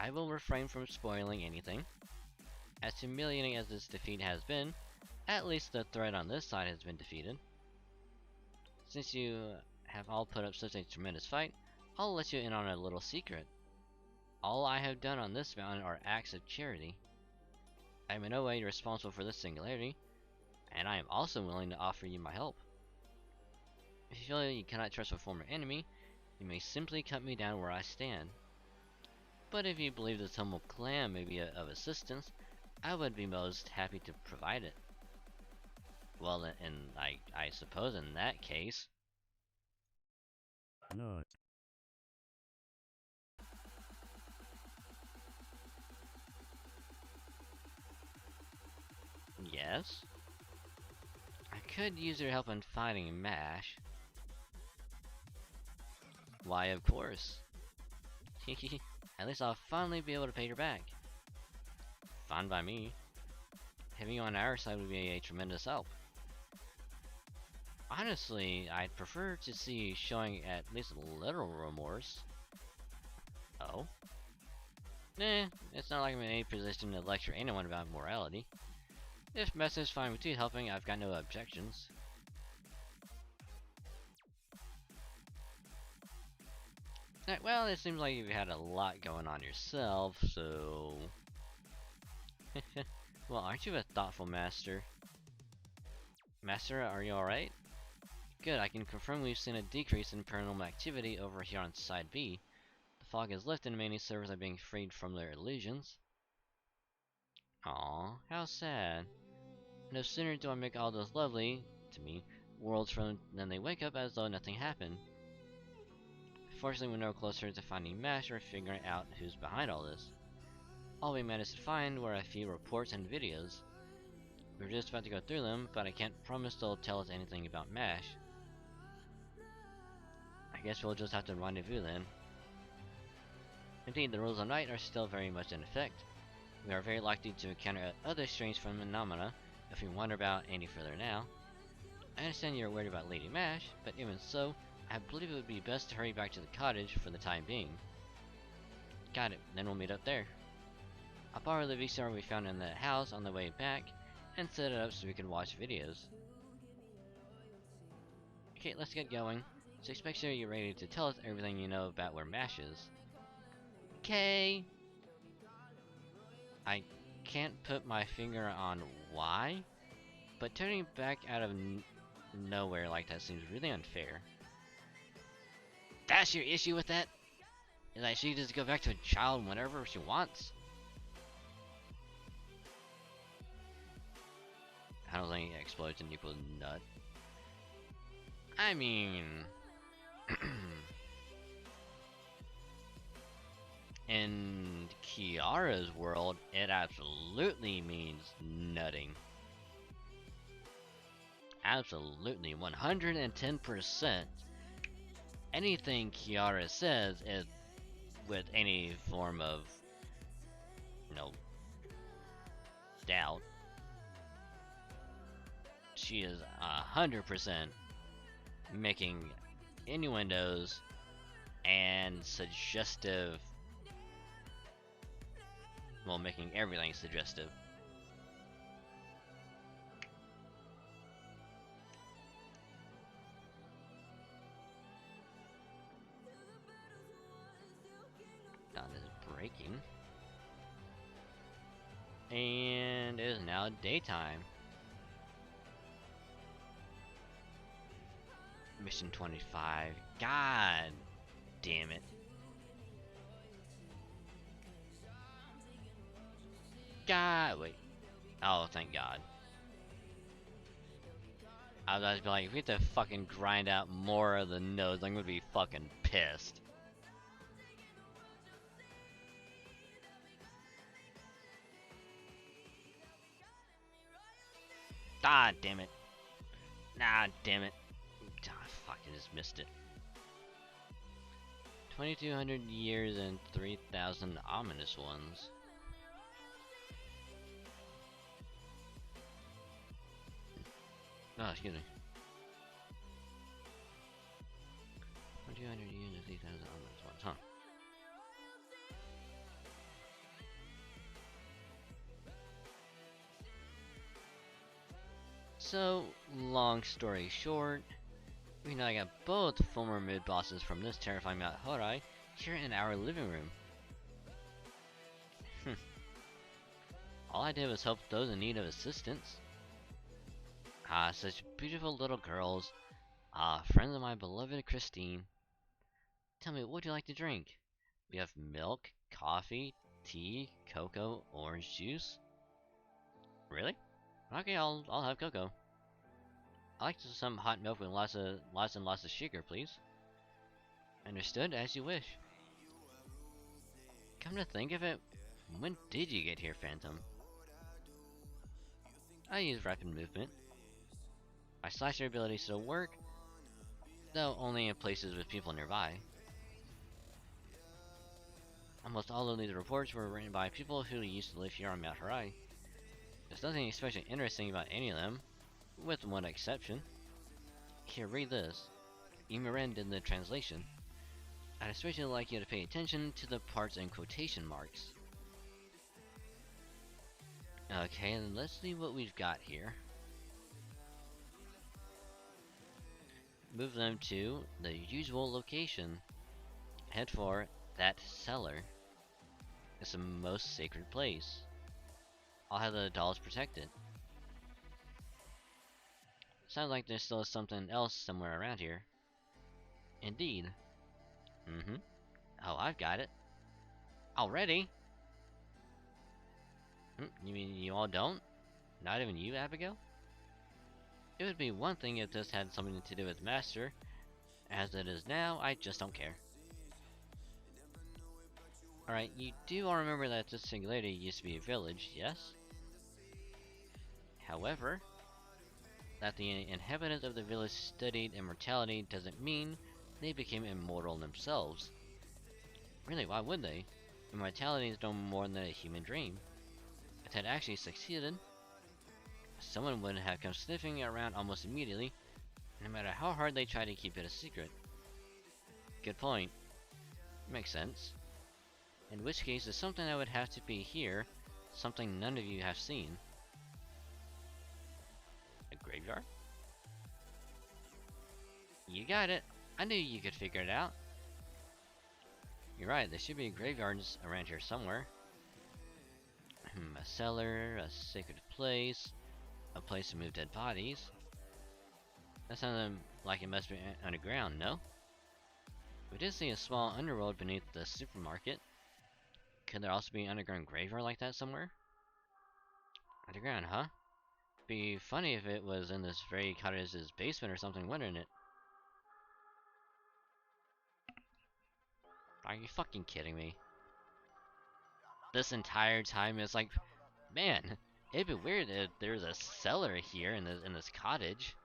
I will refrain from spoiling anything. As humiliating as this defeat has been, at least the threat on this side has been defeated. Since you have all put up such a tremendous fight, I'll let you in on a little secret. All I have done on this mountain are acts of charity. I am in no way responsible for this singularity, and I am also willing to offer you my help. If you feel you cannot trust a former enemy, you may simply cut me down where I stand. But if you believe this humble clan may be of assistance, I would be most happy to provide it. Well, I suppose in that case... Not. Yes? I could use your help in fighting MASH. Why, of course. At least I'll finally be able to pay her back. Fine by me. Having you on our side would be a tremendous help. Honestly, I'd prefer to see you showing at least a little remorse. Oh? Nah, it's not like I'm in any position to lecture anyone about morality. If Mess is fine with you helping, I've got no objections. Well, it seems like you've had a lot going on yourself, so... Well, aren't you a thoughtful master? Master, are you alright? Good, I can confirm we've seen a decrease in paranormal activity over here on Side B. The fog has lifted and many servers are being freed from their illusions. Aw, how sad. No sooner do I make all those lovely, to me, worlds from than they wake up as though nothing happened. Fortunately, we're no closer to finding MASH or figuring out who's behind all this. All we managed to find were a few reports and videos. We were just about to go through them, but I can't promise they'll tell us anything about MASH. I guess we'll just have to rendezvous then. Indeed, the rules of night are still very much in effect. We are very likely to encounter other strange phenomena if we wander about any further now. I understand you're worried about Lady MASH, but even so, I believe it would be best to hurry back to the cottage for the time being. Got it, then we'll meet up there. I'll borrow the VStreamer we found in the house on the way back, and set it up so we can watch videos. Okay, let's get going. Just make sure you're ready to tell us everything you know about where MASH is. Okay. I can't put my finger on why, but turning back out of nowhere like that seems really unfair. That's your issue with that? Is that she just go back to a child whenever she wants? I don't think explosion equals nut. I mean... in Kiara's world, it absolutely means nutting. Absolutely, 110%. Anything Kiara says is with any form of, doubt. She is 100% making innuendos and suggestive, well, making everything suggestive. Dawn is breaking. And it is now daytime. Mission 25. God damn it. God, wait. Oh, thank God. I was about to be like, if we have to fucking grind out more of the nodes, I'm gonna be fucking pissed. Ah, damn it. Nah, damn it. Ah, fuck, I just missed it. 2200 years and 3000 ominous ones. Oh, excuse me. 2200 years and 3000 ominous ones, huh? So, long story short, we now got both former mid-bosses from this terrifying Mount Horai here in our living room. All I did was help those in need of assistance. Ah, such beautiful little girls. Ah, friends of my beloved Christine. Tell me, what would you like to drink? We have milk, coffee, tea, cocoa, orange juice. Really? Okay, I'll have cocoa. I like some hot milk with lots and lots of sugar, please. Understood, as you wish. Come to think of it, when did you get here, Phantom? I use rapid movement. My slasher ability still work, though only in places with people nearby. Almost all of these reports were written by people who used to live here on Mount Horai. There's nothing especially interesting about any of them, with one exception. Here, read this. Imaren did the translation. I'd especially like you to pay attention to the parts in quotation marks. Okay, then let's see what we've got here. Move them to the usual location. Head for that cellar. It's the most sacred place. I'll have the dolls protected. Sounds like there's still something else somewhere around here. Indeed. Oh, I've got it. Already? You mean you all don't? Not even you, Abigail? It would be one thing if this had something to do with Master. As it is now, I just don't care. Alright, you do all remember that this singularity used to be a village, yes? However, that the inhabitants of the village studied immortality doesn't mean they became immortal themselves. Really, why would they? Immortality is no more than a human dream. If it had actually succeeded, someone would have come sniffing around almost immediately, no matter how hard they try to keep it a secret. Good point. Makes sense. In which case, there's something that would have to be here, something none of you have seen. A graveyard? You got it. I knew you could figure it out. You're right, there should be graveyards around here somewhere. A cellar, a sacred place, a place to move dead bodies. That sounds like it must be underground, no? We did see a small underworld beneath the supermarket. Could there also be an underground graveyard like that somewhere? Underground, huh? Be funny if it was in this very cottage's basement or something, wouldn't it? Are you fucking kidding me? This entire time it's like, man, it'd be weird if there's a cellar here in this cottage.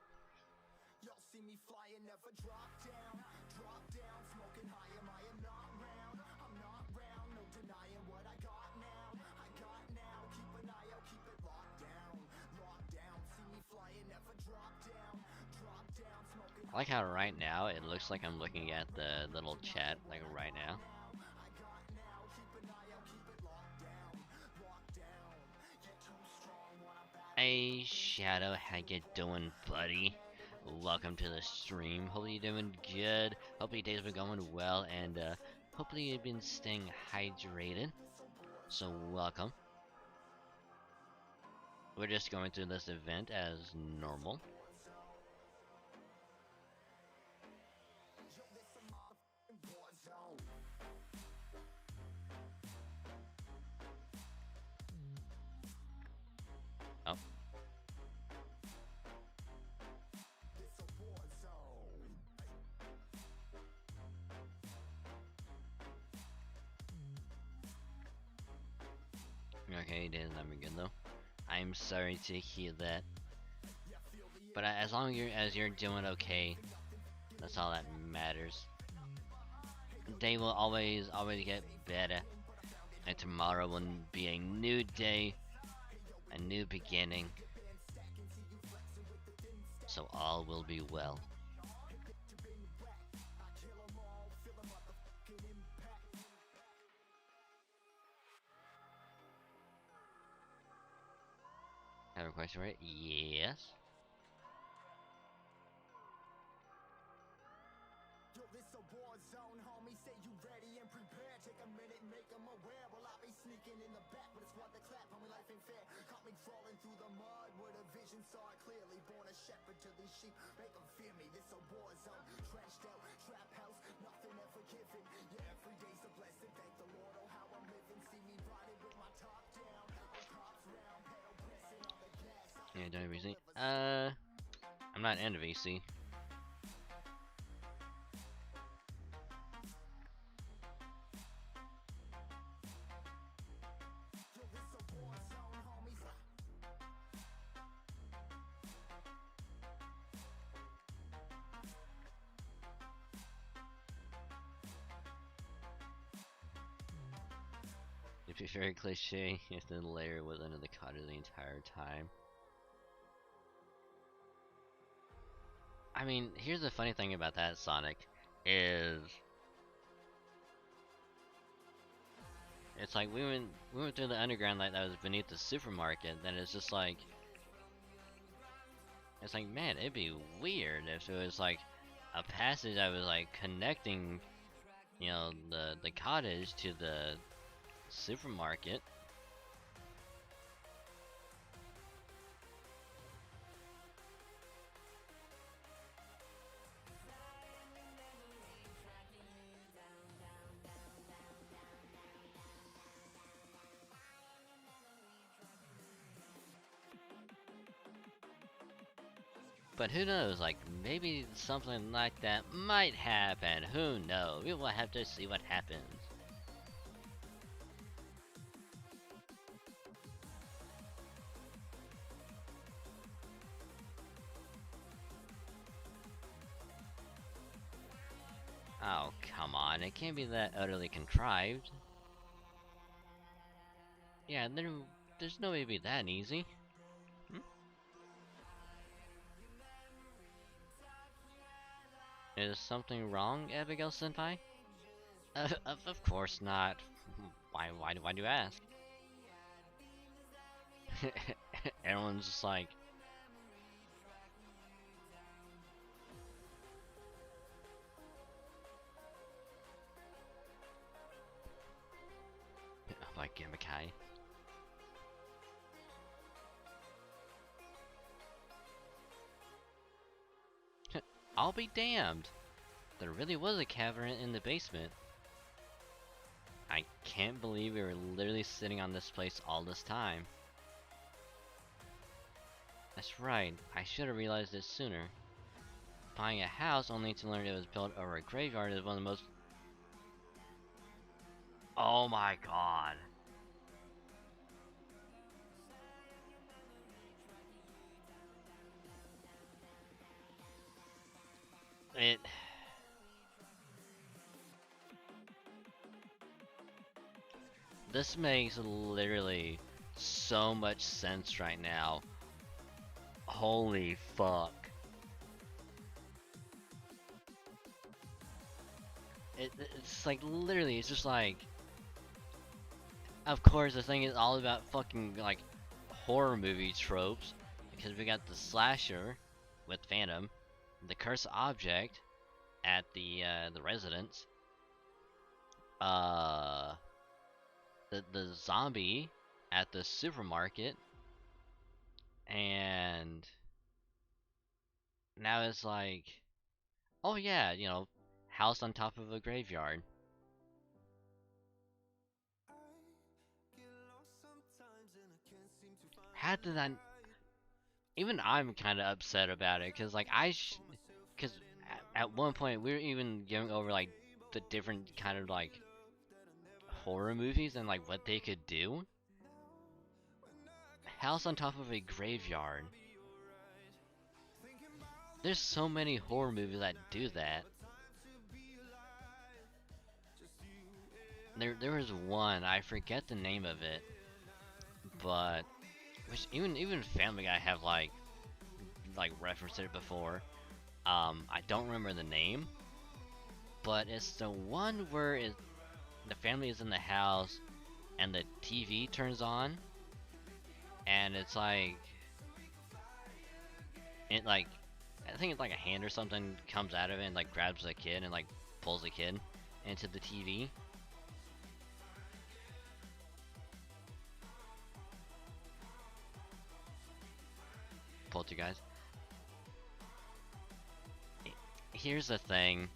I like how right now it looks like I'm looking at the little chat, like right now. Hey Shadow, how you doing, buddy? Welcome to the stream. Hopefully you're doing good. Hopefully your day's been going well, and hopefully you've been staying hydrated. So welcome. We're just going through this event as normal. Oh. Okay, you didn't let me good though. I'm sorry to hear that. But as long as you're doing okay, that's all that matters. They will always get better. And tomorrow will be a new day, a new beginning. So all will be well. Have a question, right? Yes. zone, homie, say you ready and prepared. Take a minute, make them aware. Well, I'll be sneaking in the back, but it's what the clap, homie, life ain't fair. Caught me crawling through the mud where the vision saw it clearly. Born a shepherd to these sheep, make them fear me. This a war zone, trashed out, trap house, nothing ever given. Yeah, every day's a blessing, thank the Lord, oh how I'm living. See me riding with my top down, I'm cops round, pedal pressing on the gas. Yeah, don't VC. I'm not into VC. It'd be very cliche if the layer was under the cutter the entire time. I mean, here's the funny thing about that, Sonic, is it's like we went through the underground like that was beneath the supermarket. Then it's just like it's like, man, it'd be weird if it was like a passage that was like connecting, you know, the cottage to the supermarket. But who knows, like, maybe something like that might happen, who knows, we will have to see what happens. Oh, come on, it can't be that utterly contrived. Yeah, there's no way it'd be that easy. Hmm? Is something wrong, Abigail Senpai? Of course not. Why do you ask? Everyone's just like... like Gimmikai. I'll be damned! There really was a cavern in the basement. I can't believe we were literally sitting on this place all this time. That's right, I should have realized it sooner. Buying a house only to learn it was built over a graveyard is one of the most... Oh my god. It... This makes literally so much sense right now. Holy fuck. It's like literally, it's just like... Of course, the thing is all about fucking like horror movie tropes, because we got the slasher with Phantom, the cursed object at the residence, the zombie at the supermarket, and now it's like, oh yeah, you know, house on top of a graveyard. How did that? Even I'm kind of upset about it, cause like cause at one point we were even going over like the different kind of like horror movies and like what they could do. House on top of a graveyard. There's so many horror movies that do that. There was one, I forget the name of it, but which even Family Guy have like referenced it before. I don't remember the name, but it's the one where the family is in the house and the TV turns on, and it's like I think it's like a hand or something comes out of it and like grabs the kid and like pulls a kid into the TV. Poltergeist. Here's the thing.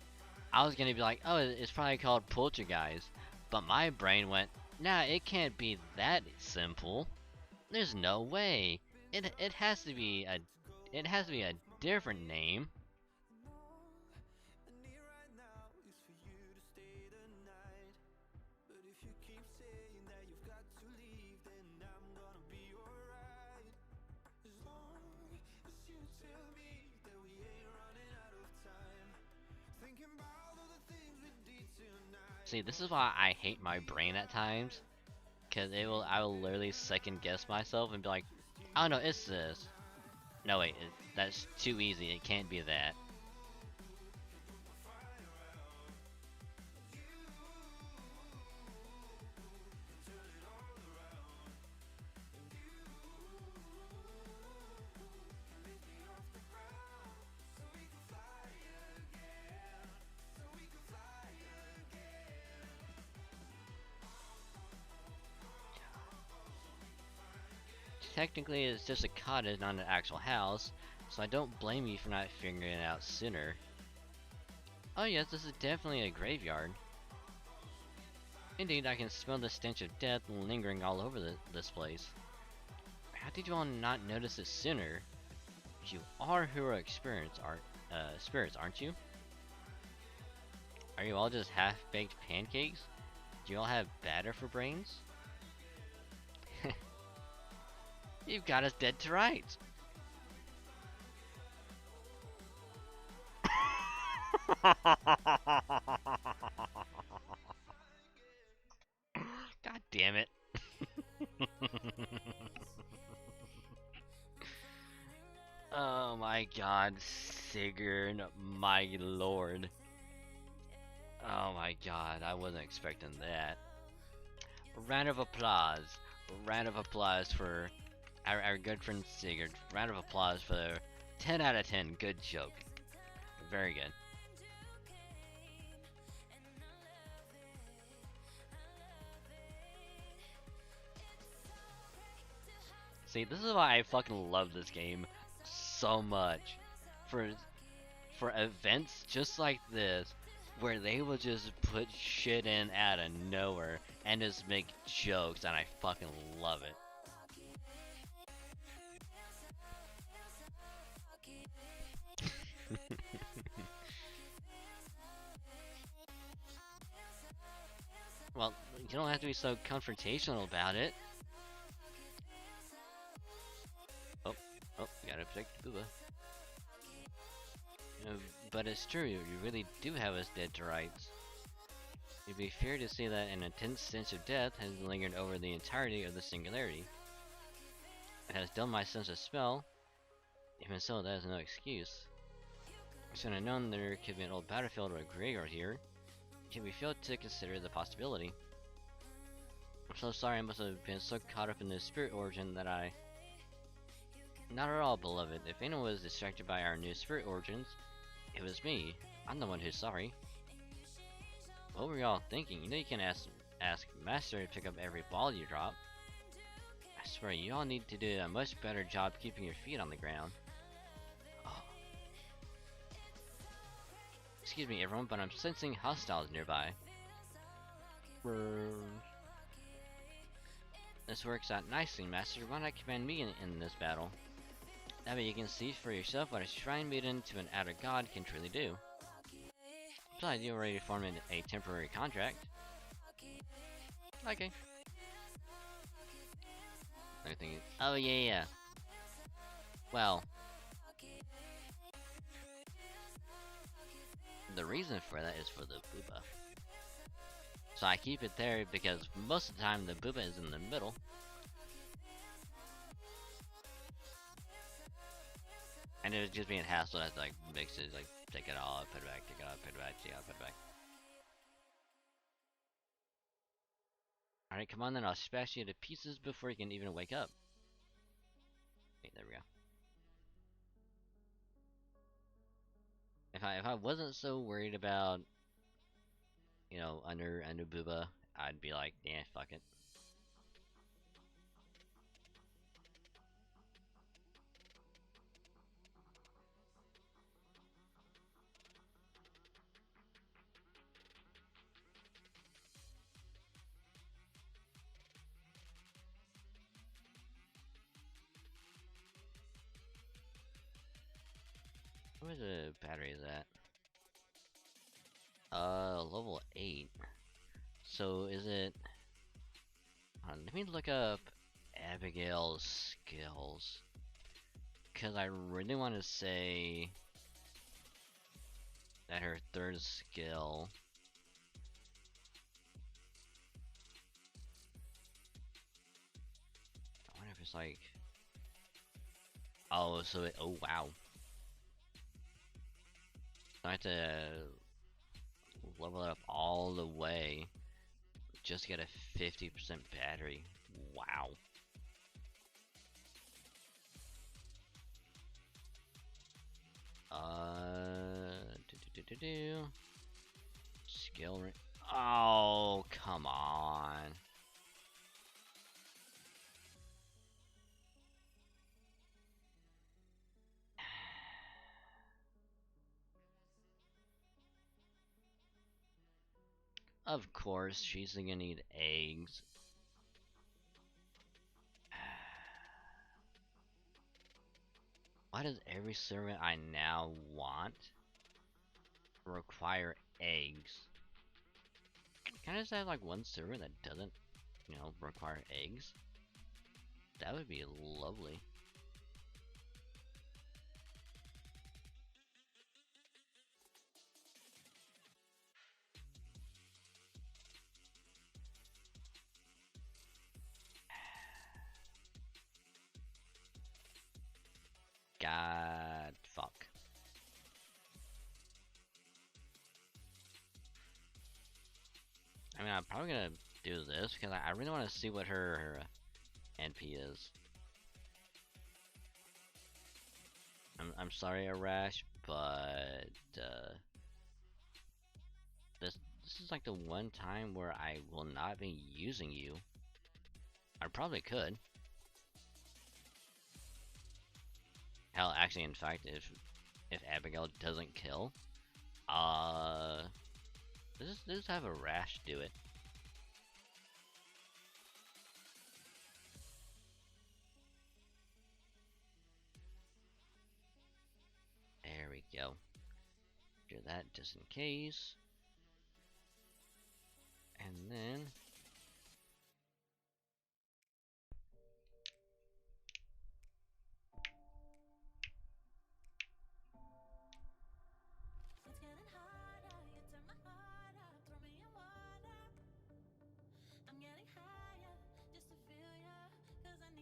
I was gonna be like, oh, it's probably called Poltergeist, but my brain went, nah, it can't be that simple. There's no way. It has to be a different name. See, this is why I hate my brain at times, cause I will literally second guess myself and be like, oh no, it's this. No wait, that's too easy. It can't be that. Technically, it's just a cottage, not an actual house, so I don't blame you for not figuring it out sooner. Oh yes, this is definitely a graveyard. Indeed, I can smell the stench of death lingering all over this place. How did you all not notice it sooner? You are heroic spirits, aren't you? Are you all just half-baked pancakes? Do you all have batter for brains? You've got us dead to rights. God damn it. Oh my god, Sigurd, my lord. Oh my god, I wasn't expecting that. Round of applause. Round of applause for our good friend Sigurd. Round of applause for the 10 out of 10. Good joke. Very good. See, this is why I fucking love this game so much. For events just like this, where they will just put shit in out of nowhere and just make jokes, and I fucking love it. Well, you don't have to be so confrontational about it. Oh, gotta protect Booba. But it's true, you really do have us dead to rights. It'd be fair to say that an intense sense of death has lingered over the entirety of the singularity. It has dulled my sense of smell. Even so, that is no excuse. I should have known there could be an old battlefield or a graveyard here. Yet we failed to consider the possibility. I'm so sorry, I must have been so caught up in the spirit origin that I... Not at all, beloved. If anyone was distracted by our new spirit origins, it was me. I'm the one who's sorry. What were y'all thinking? You know you can ask Master to pick up every ball you drop. I swear, you all need to do a much better job keeping your feet on the ground. Oh. Excuse me, everyone, but I'm sensing hostiles nearby. This works out nicely, Master. Why not command me in this battle? That way you can see for yourself what a shrine maiden to an outer god can truly do. Besides, you already formed a temporary contract. Okay. Oh yeah. Well, the reason for that is for the booba. So I keep it there because most of the time the booba is in the middle. And it was just being hassled as like mix it, like take it all, put it back, take it out, put it back, take it out, put it back. Alright, come on then, I'll smash you to pieces before you can even wake up. Okay, there we go. If I wasn't so worried about you know, under Booba, I'd be like, yeah, fuck it. Where's the battery is at? Level 8. So is it... Hold on, let me look up Abigail's skills. Cause I really want to say that her third skill... I wonder if it's like... Oh, so it... Oh, wow. So I have to level it up all the way just to get a 50% battery. Wow. Skill rank. Oh, come on. Of course, she's gonna need eggs. Why does every servant I now want require eggs? Can I just have like one servant that doesn't, you know, require eggs? That would be lovely. God, fuck. I mean, I'm probably gonna do this because I really want to see what her NP is. I'm sorry, Arash, but this is like the one time where I will not be using you. I probably could. Hell, actually, in fact, if Abigail doesn't kill, let's just have a Rash do it. There we go. Do that just in case. And then...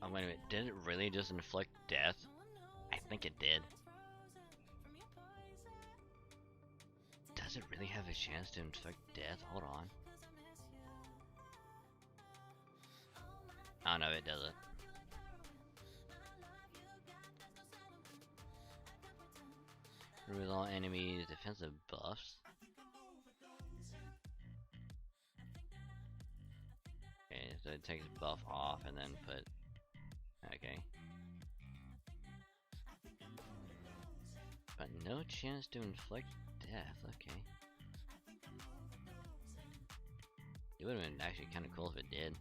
Oh, wait a minute. Did it really just inflict death? I think it did. Does it really have a chance to inflict death? Hold on. Oh no, it doesn't. Remove all enemies' defensive buffs. Okay, so it takes buff off and then put... Okay. But no chance to inflict death, okay. It would've been actually kinda cool if it did.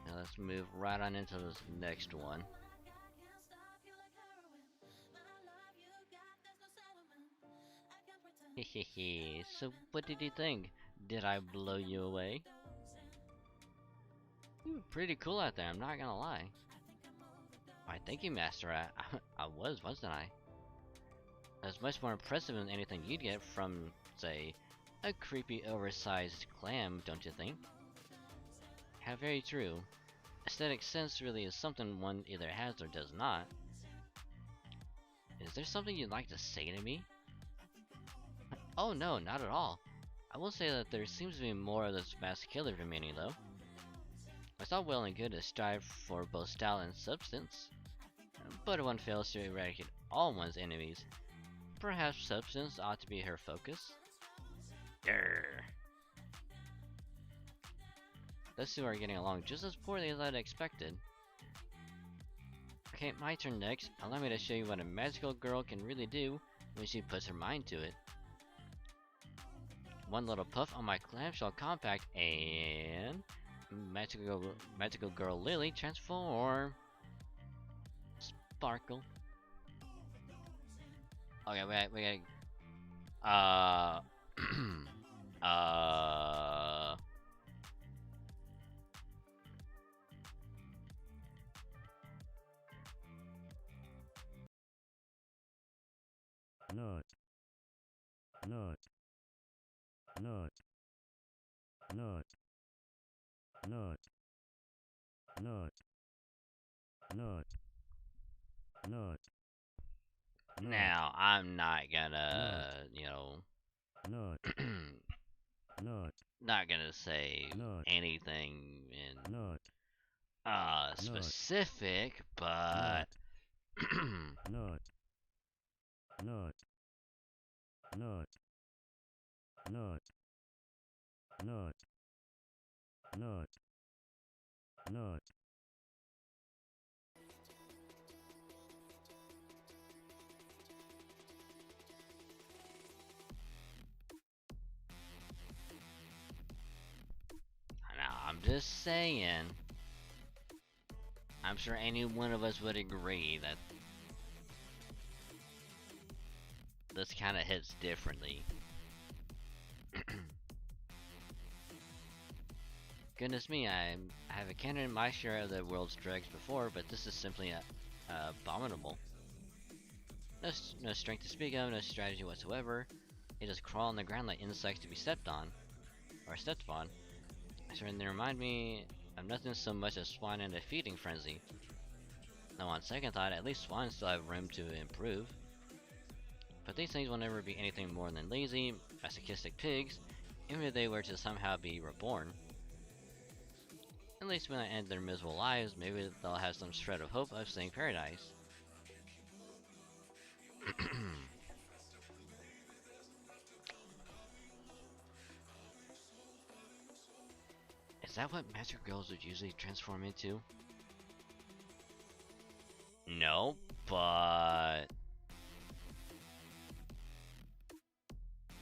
Now let's move right on into this next one. Hehehe, so what did you think? Did I blow you away? You were pretty cool out there, I'm not gonna lie. Why, thank you, Master. I was, wasn't I? That's much more impressive than anything you'd get from, say, a creepy oversized clam, don't you think? How very true. Aesthetic sense really is something one either has or does not. Is there something you'd like to say to me? Oh no, not at all. I will say that there seems to be more of this masked killer remaining though. It's all well and good to strive for both style and substance, but if one fails to eradicate all one's enemies, perhaps substance ought to be her focus? Grr. Those two are getting along just as poorly as I'd expected. Okay, my turn next. Allow me to show you what a magical girl can really do when she puts her mind to it. One little puff on my clamshell compact and magical girl Lily transform. Sparkle. Okay, we gotta Nut. Nut. Nut. Nut. Nut. Nut. Nut. Nut. now I'm not gonna, you know, Nut. Nut. not gonna say Nut. anything in Nut. specific, but Nut. Nut. Nut. Nut. Nut. Nut. Nut. now I'm just saying. I'm sure any one of us would agree that this kind of hits differently. Goodness me, I have encountered my share of the world's dregs before, but this is simply abominable. No strength to speak of, no strategy whatsoever. They just crawl on the ground like insects to be stepped on, or stepped upon. They remind me of nothing so much as swine in a feeding frenzy. Now on second thought, at least swine still have room to improve. But these things will never be anything more than lazy, masochistic pigs, even if they were to somehow be reborn. At least when they end their miserable lives, maybe they'll have some shred of hope of seeing paradise. Is that what magic girls would usually transform into? No, but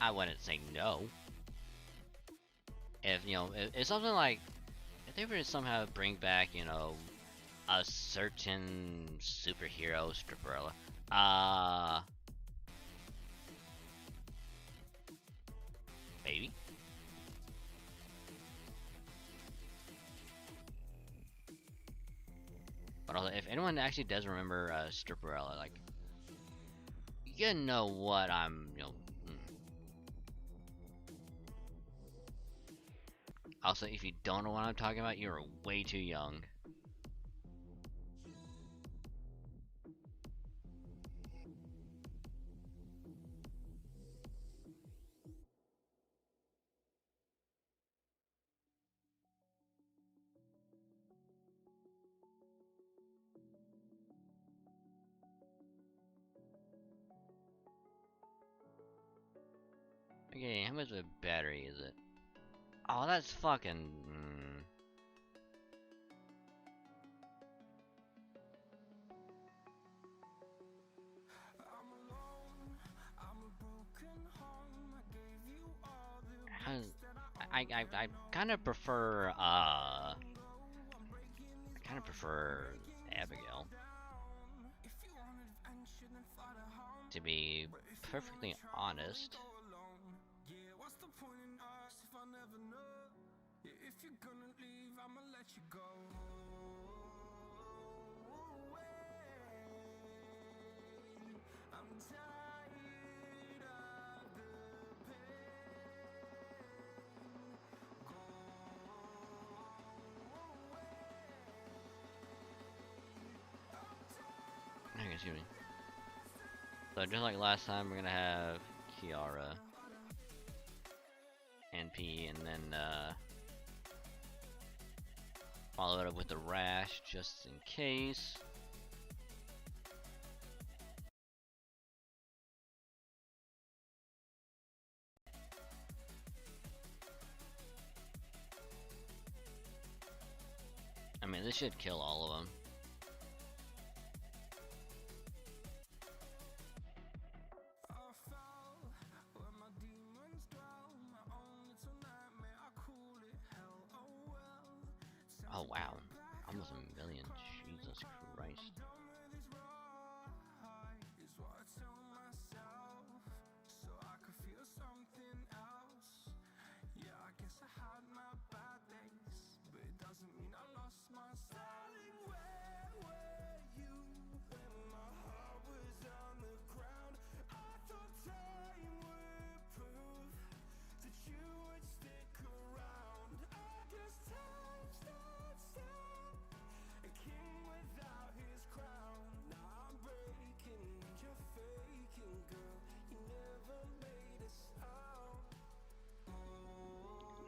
I wouldn't say no. If, you know, if something like, if they were to somehow bring back, you know, a certain superhero stripperella, maybe? But also, if anyone actually does remember stripperella, like, you know what I'm, you know. Also, if you don't know what I'm talking about, you're way too young. Okay, how much of a battery is it? Oh, that's fucking... I kind of prefer, Abigail. To be perfectly honest. Excuse me. So just like last time, we're gonna have Kiara, NP, and then follow it up with the Rash just in case. I mean, this should kill all of them. Oh wow, almost a million. Jesus Christ.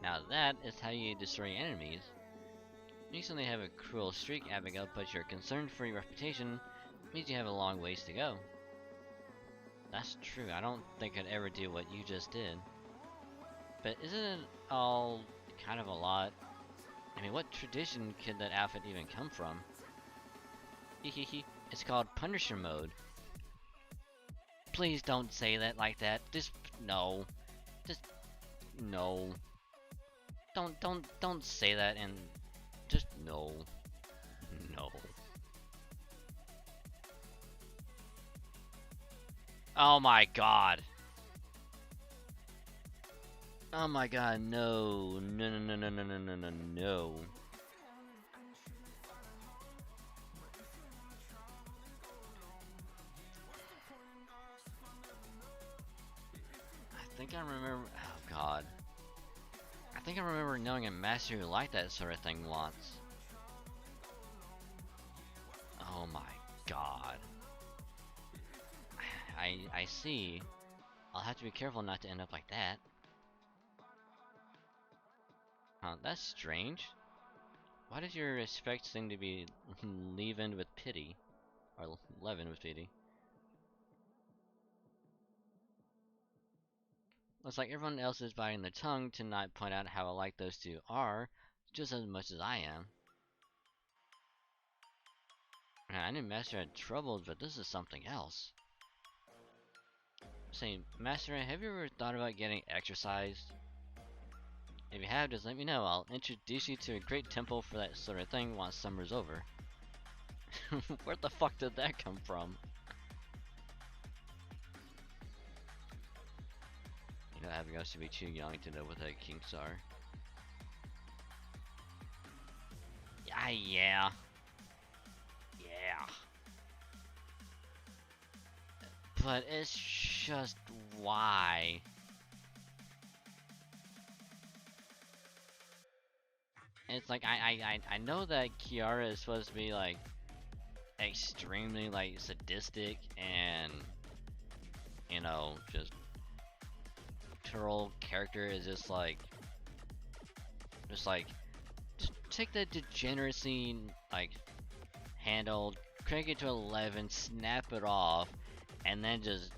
Now that is how you destroy enemies. You suddenly have a cruel streak, Abigail, but you're concerned for your reputation means you have a long ways to go. That's true, I don't think I'd ever do what you just did. But isn't it all kind of a lot? I mean, what tradition could that outfit even come from? Hehehe, it's called Punisher Mode. Please don't say that like that. Just, no. Just, no. Don't say that and just no. No. Oh my god. Oh my god, no. No, no, no, no, no, no, no, no, no. I think I remember, oh god. I think I remember knowing a master who liked that sort of thing once. Oh my god. I see. I'll have to be careful not to end up like that. Huh, that's strange. Why does your respect seem to be leavened with pity? Or leavened with pity? Looks like everyone else is biting their tongue to not point out how alike those two are, just as much as I am. I knew Master had troubles, but this is something else. Say, Master, have you ever thought about getting exercised? If you have, just let me know. I'll introduce you to a great temple for that sort of thing once summer's over. Where the fuck did that come from? You know, Abigail should be too young to know what the kinks are. Yeah. But it's just why? It's like I know that Kiara is supposed to be like extremely like sadistic and you know just her whole character is just like just take the degeneracy like handle, crank it to 11, snap it off, and then just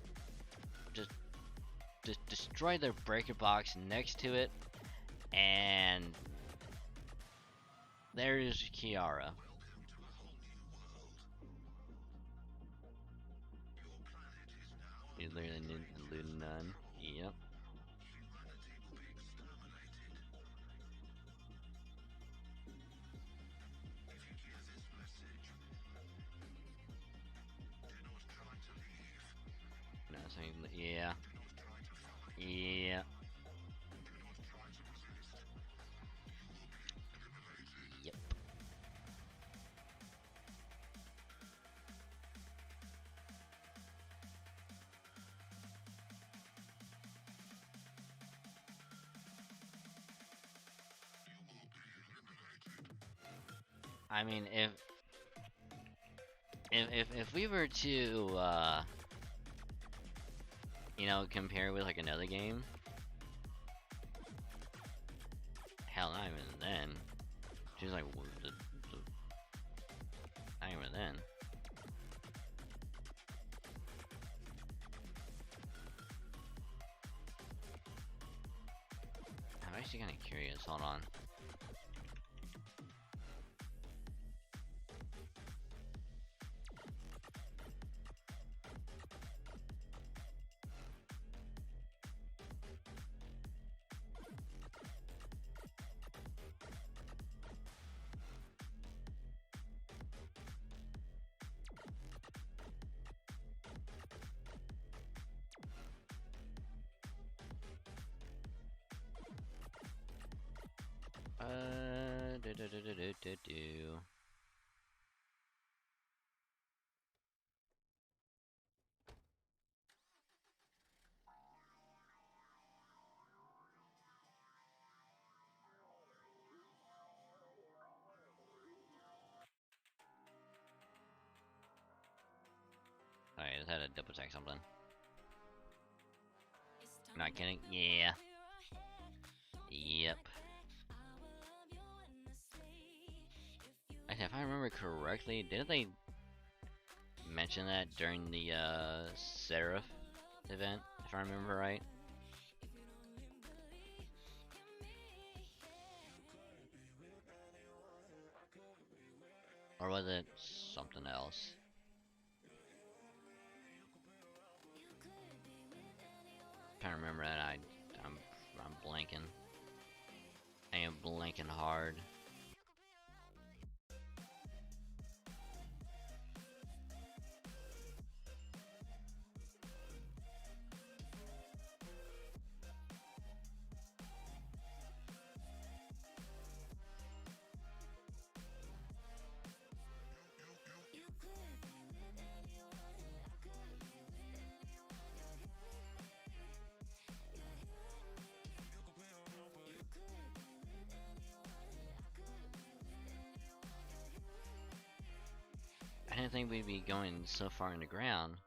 destroy the breaker box next to it, and there's Kiara. You literally need to lose none. Yep. No, so yeah. Yeah. Yep. I mean, if we were to You know, compare with like another game. Hell, not even then. She's like, not even then. I'm actually kind of curious. Hold on. Do. Alright, I just had to double check something. Not kidding. Yeah. Yep. Actually, if I remember correctly, didn't they mention that during the Seraph event? If I remember right. Or was it something else? Can't remember that. I'm blanking. I am blanking hard. I didn't think we'd be going so far underground.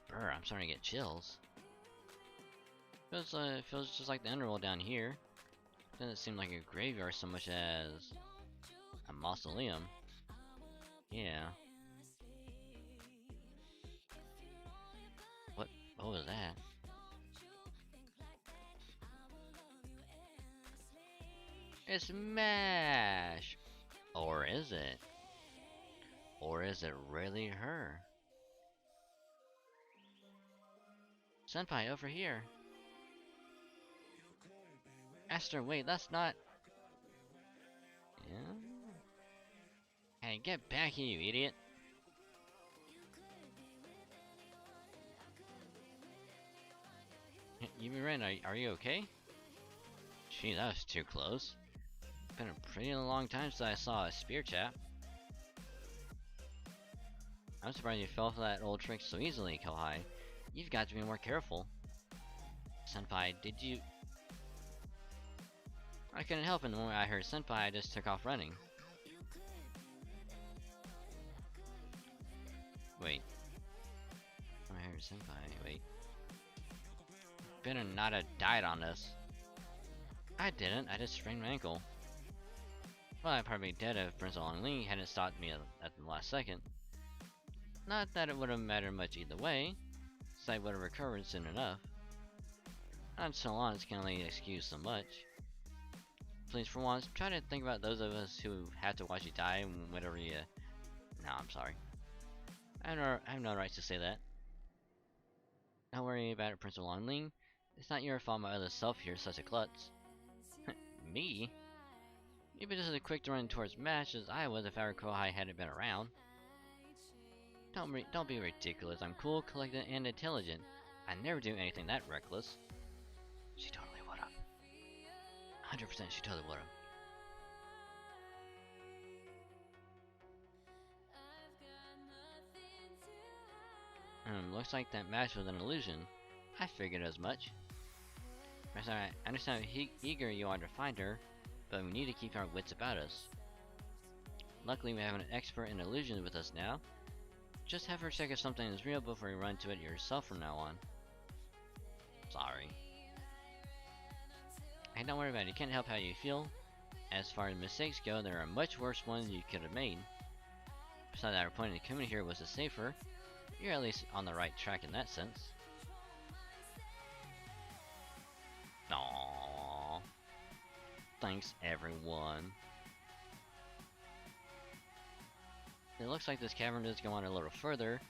Brr, I'm starting to get chills. It feels just like the underworld down here. Doesn't seem like a graveyard so much as a mausoleum. Yeah. What was that? It's MASH! Or is it? Or is it really her? Senpai, over here. Esther, wait, that's not... Yeah? Hey, get back here, you idiot. You Ren, are you okay? Gee, that was too close. Been a pretty long time since I saw a spear chap. I'm surprised you fell for that old trick so easily, Kohai. You've got to be more careful. Senpai, did you... I couldn't help it. The moment I heard Senpai, I just took off running. Wait. I heard Senpai, wait. Better not have died on this. I didn't, I just sprained my ankle. Well, I'd probably be dead if Prince Ling hadn't stopped me at the last second. Not that it would have mattered much either way, since I would have recovered soon enough. Not so long can only excuse so much. Please, for once, try to think about those of us who had to watch you die whenever you... No, I'm sorry. I have no right to say that. Don't worry about it, Prince Ling. It's not your fault my other self here is such a klutz. Me? You've been just as quick to run towards MASH as I was if our Kohai hadn't been around. Don't be ridiculous. I'm cool, collected, and intelligent. I never do anything that reckless. She totally would've. 100% she totally would've. Looks like that match was an illusion. I figured as much. I understand how eager you are to find her, but we need to keep our wits about us. Luckily, we have an expert in illusions with us now. Just have her check if something is real before you run to it yourself from now on. Sorry. Hey, don't worry about it. You can't help how you feel. As far as mistakes go, there are much worse ones you could have made. Besides, our point in coming here was to safer. You're at least on the right track in that sense. Aww. Thanks, everyone. It looks like this cavern does go on a little further,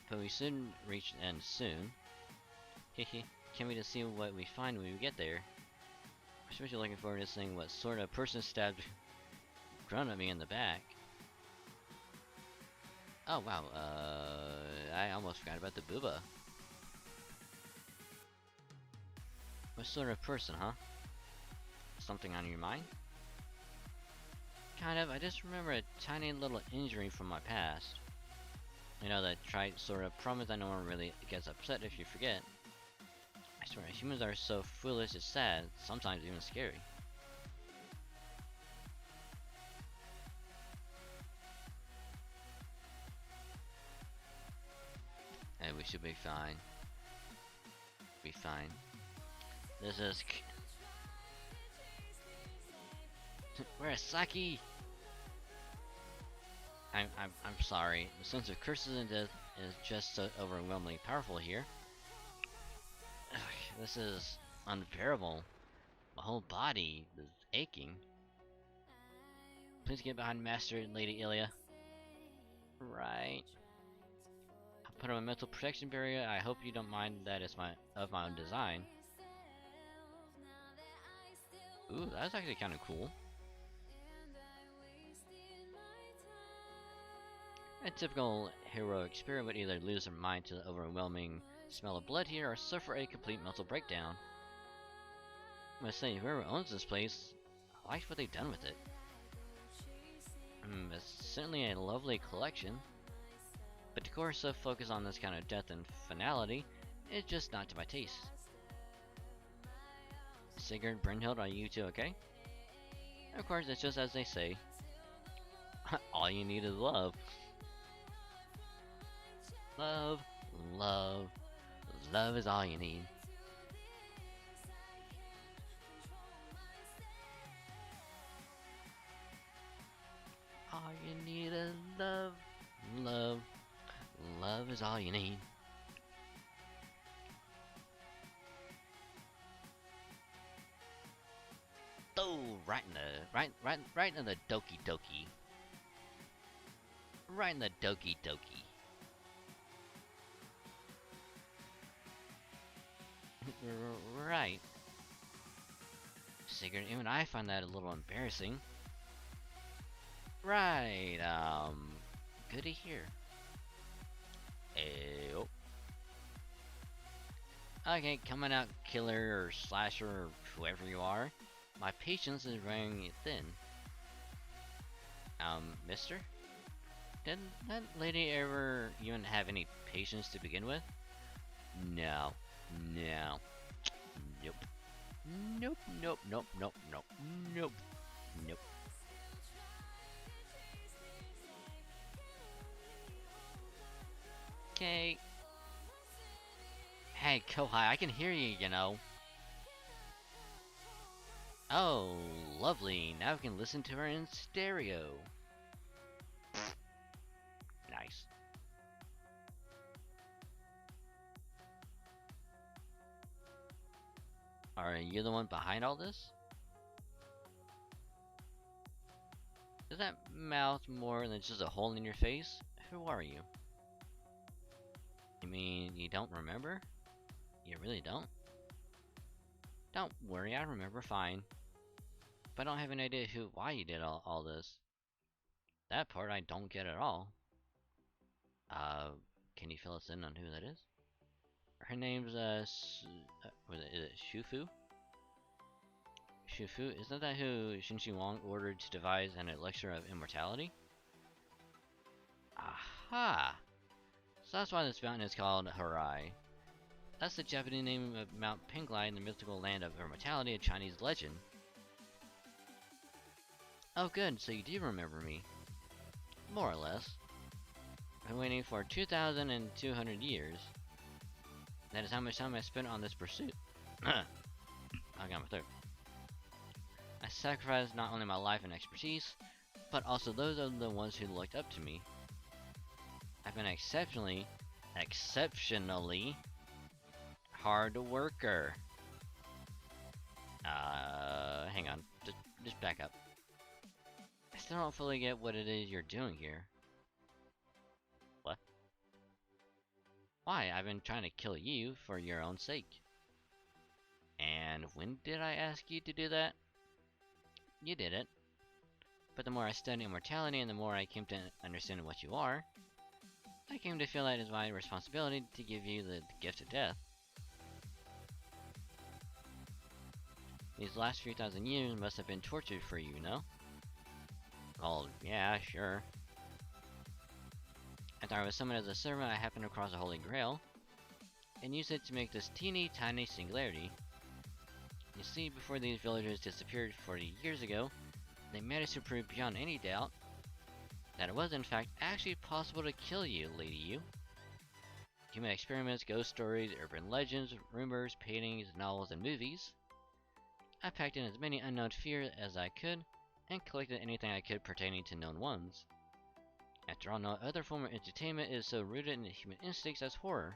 but we soon reach the end soon. Hehe, can't wait to see what we find when we get there. Especially looking forward to seeing what sort of person stabbed grown at me in the back. Oh wow, I almost forgot about the booba. What sort of person, huh? Something on your mind? Kind of, I just remember a tiny little injury from my past. You know, that trite sort of promise that no one really gets upset if you forget. I swear, humans are so foolish it's sad, sometimes even scary. Hey, we should be fine. Be fine. This is where's Saki? I'm sorry. The sense of curses and death is just so overwhelmingly powerful here. Ugh, this is unbearable. My whole body is aching. Please get behind Master Lady Ilya. Right. I'll put on a mental protection barrier. I hope you don't mind that it's my own design. Ooh, that's actually kind of cool. A typical heroic spirit would either lose their mind to the overwhelming smell of blood here or suffer a complete mental breakdown. I must say, whoever owns this place, I like what they've done with it. It's certainly a lovely collection, but decor so focused on this kind of death and finality is just not to my taste. Sigurd, Brynhild, are you two okay? Of course, it's just as they say. All you need is love. Love, love, love is all you need. All you need is love, love, love is all you need. Oh, right in the doki doki. Right in the doki doki. Right. Sigurd, even I find that a little embarrassing. Right, good to hear. Ayo. Okay, coming out, killer or slasher or whoever you are. My patience is wearing thin. Mister? Didn't that lady ever even have any patience to begin with? No. No. Nope. Nope, nope, nope, nope, nope, nope, nope. Okay. Hey, Kohai, I can hear you, you know. Oh, lovely. Now we can listen to her in stereo. Nice. Are you the one behind all this? Is that mouth more than just a hole in your face? Who are you? You mean you don't remember? You really don't? Don't worry, I remember fine. But I don't have any idea why you did all this. That part I don't get at all. Can you fill us in on who that is? Her name's, is it Shufu? Shufu? Isn't that who Xinshi Wang ordered to devise an elixir of immortality? Aha! So that's why this mountain is called Harai. That's the Japanese name of Mount Penglai in the mythical land of immortality, a Chinese legend. Oh good, so you do remember me. More or less. I've been waiting for 2,200 years. That is how much time I spent on this pursuit. I got my throat. I sacrificed not only my life and expertise, but also those of the ones who looked up to me. I've been exceptionally hard worker. Hang on. Just back up. I still don't fully get what it is you're doing here. What? Why? I've been trying to kill you for your own sake. And when did I ask you to do that? You did it. But the more I studied immortality and the more I came to understand what you are, I came to feel that it is my responsibility to give you the gift of death. These last few thousand years must have been tortured for you, no? Well, yeah, sure. After I was summoned as a servant, I happened across the Holy Grail, and used it to make this teeny tiny singularity. You see, before these villagers disappeared 40 years ago, they managed to prove beyond any doubt that it was in fact actually possible to kill you, Lady You. Human experiments, ghost stories, urban legends, rumors, paintings, novels, and movies. I packed in as many unknown fears as I could, and collected anything I could pertaining to known ones. After all, no other form of entertainment is so rooted in the human instincts as horror.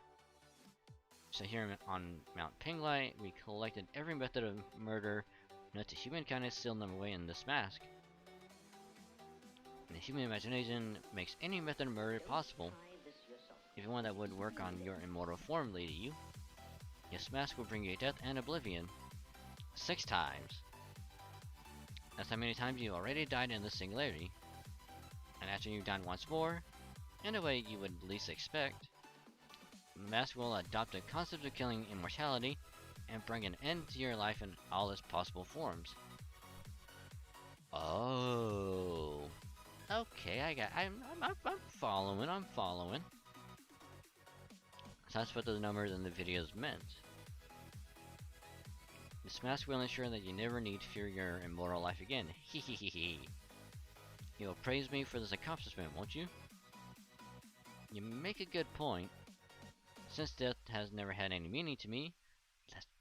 So here on Mount Penglai, we collected every method of murder known to humankind is sealed them away in this mask. And the human imagination makes any method of murder possible, even one that would work on your immortal form, Lady You. This mask will bring you death and oblivion. 6 times. That's how many times you already died in this singularity. And after you've died once more, in a way you would least expect, the mask will adopt the concept of killing immortality and bring an end to your life in all its possible forms. Oh. Okay, I'm following. So that's what the numbers in the videos meant. This mask will ensure that you never need to fear your immortal life again. Hehehehe. You will praise me for this accomplishment, won't you? You make a good point. Since death has never had any meaning to me,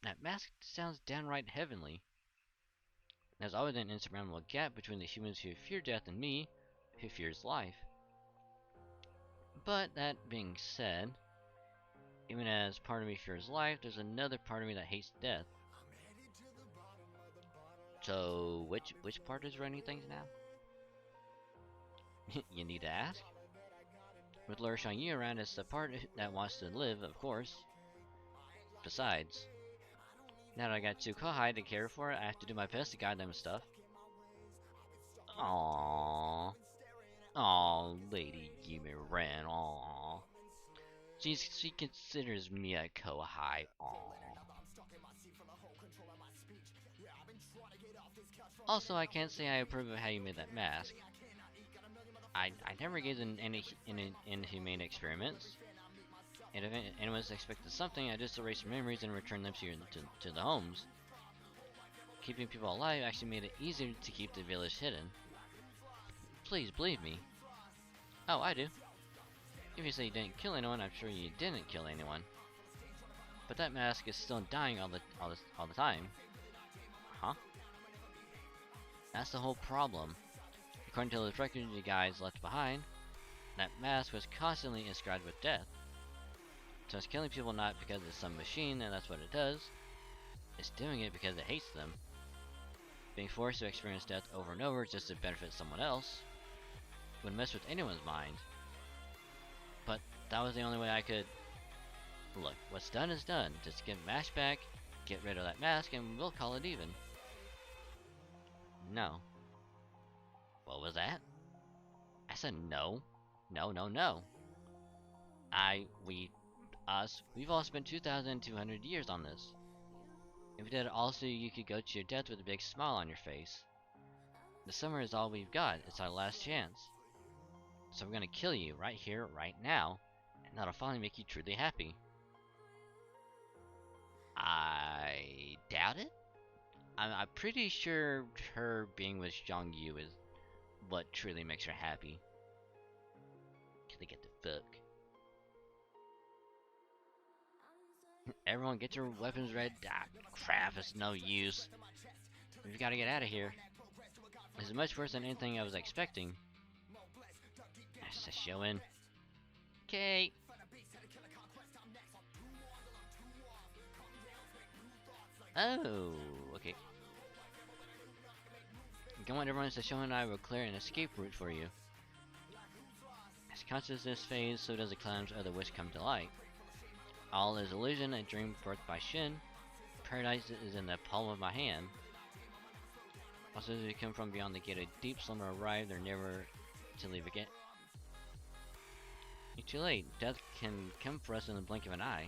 that mask sounds downright heavenly. There's always an insurmountable gap between the humans who fear death and me, who fears life. But that being said, even as part of me fears life, there's another part of me that hates death. So, which part is running things now? You need to ask? With Lord Shang-Yu around, it's the part that wants to live, of course. Besides, now that I got 2 Kohai to care for, I have to do my best to guide them and stuff. Aww. Aww, Lady Yume Ren, aww. She considers me a Kohai, aww. Also, I can't say I approve of how you made that mask. I never engaged in any inhumane experiments. And if anyone's expected something, I just erase memories and return them to the homes. Keeping people alive actually made it easier to keep the village hidden. Please believe me. Oh, I do. If you say you didn't kill anyone, I'm sure you didn't kill anyone. But that mask is still dying all the time. Huh? That's the whole problem. According to the records you guys left behind, that mask was constantly inscribed with death. So it's killing people not because it's some machine and that's what it does. It's doing it because it hates them. Being forced to experience death over and over just to benefit someone else would mess with anyone's mind. But that was the only way I could... Look, what's done is done. Just get Mash back, get rid of that mask, and we'll call it even. No. What was that? I said no. No, no, no. We've all spent 2,200 years on this. If we did it all so you could go to your death with a big smile on your face. The summer is all we've got. It's our last chance. So we're gonna kill you right here, right now, and that'll finally make you truly happy. I doubt it. I'm pretty sure her being with Zhang Yu is what truly makes her happy. Can they get the fuck? Everyone get your weapons ready. Ah, crap, it's no use. We've got to get out of here. This is much worse than anything I was expecting. That's a show in. Okay. Oh, okay. Go on, everyone, so Show and I will clear an escape route for you. As consciousness fades, so does the claims of the wish come to light. All is illusion, a dream birthed by Shin. Paradise is in the palm of my hand. Also, as we come from beyond the gate, a deep slumber arrived, they're never to leave again. It's too late. Death can come for us in the blink of an eye.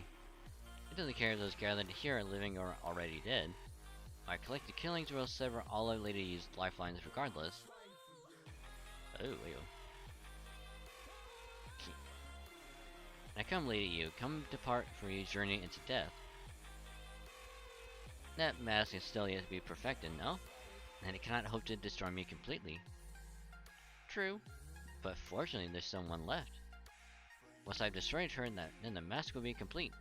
It doesn't care if those gathered here are living or already dead. My collective killings will sever all of Lady Yu's lifelines regardless. Oh, ew. Now come, Lady Yu, come depart for your journey into death. That mask is still yet to be perfected, no? And it cannot hope to destroy me completely. True, but fortunately there's someone left. Once I've destroyed her, then the mask will be complete.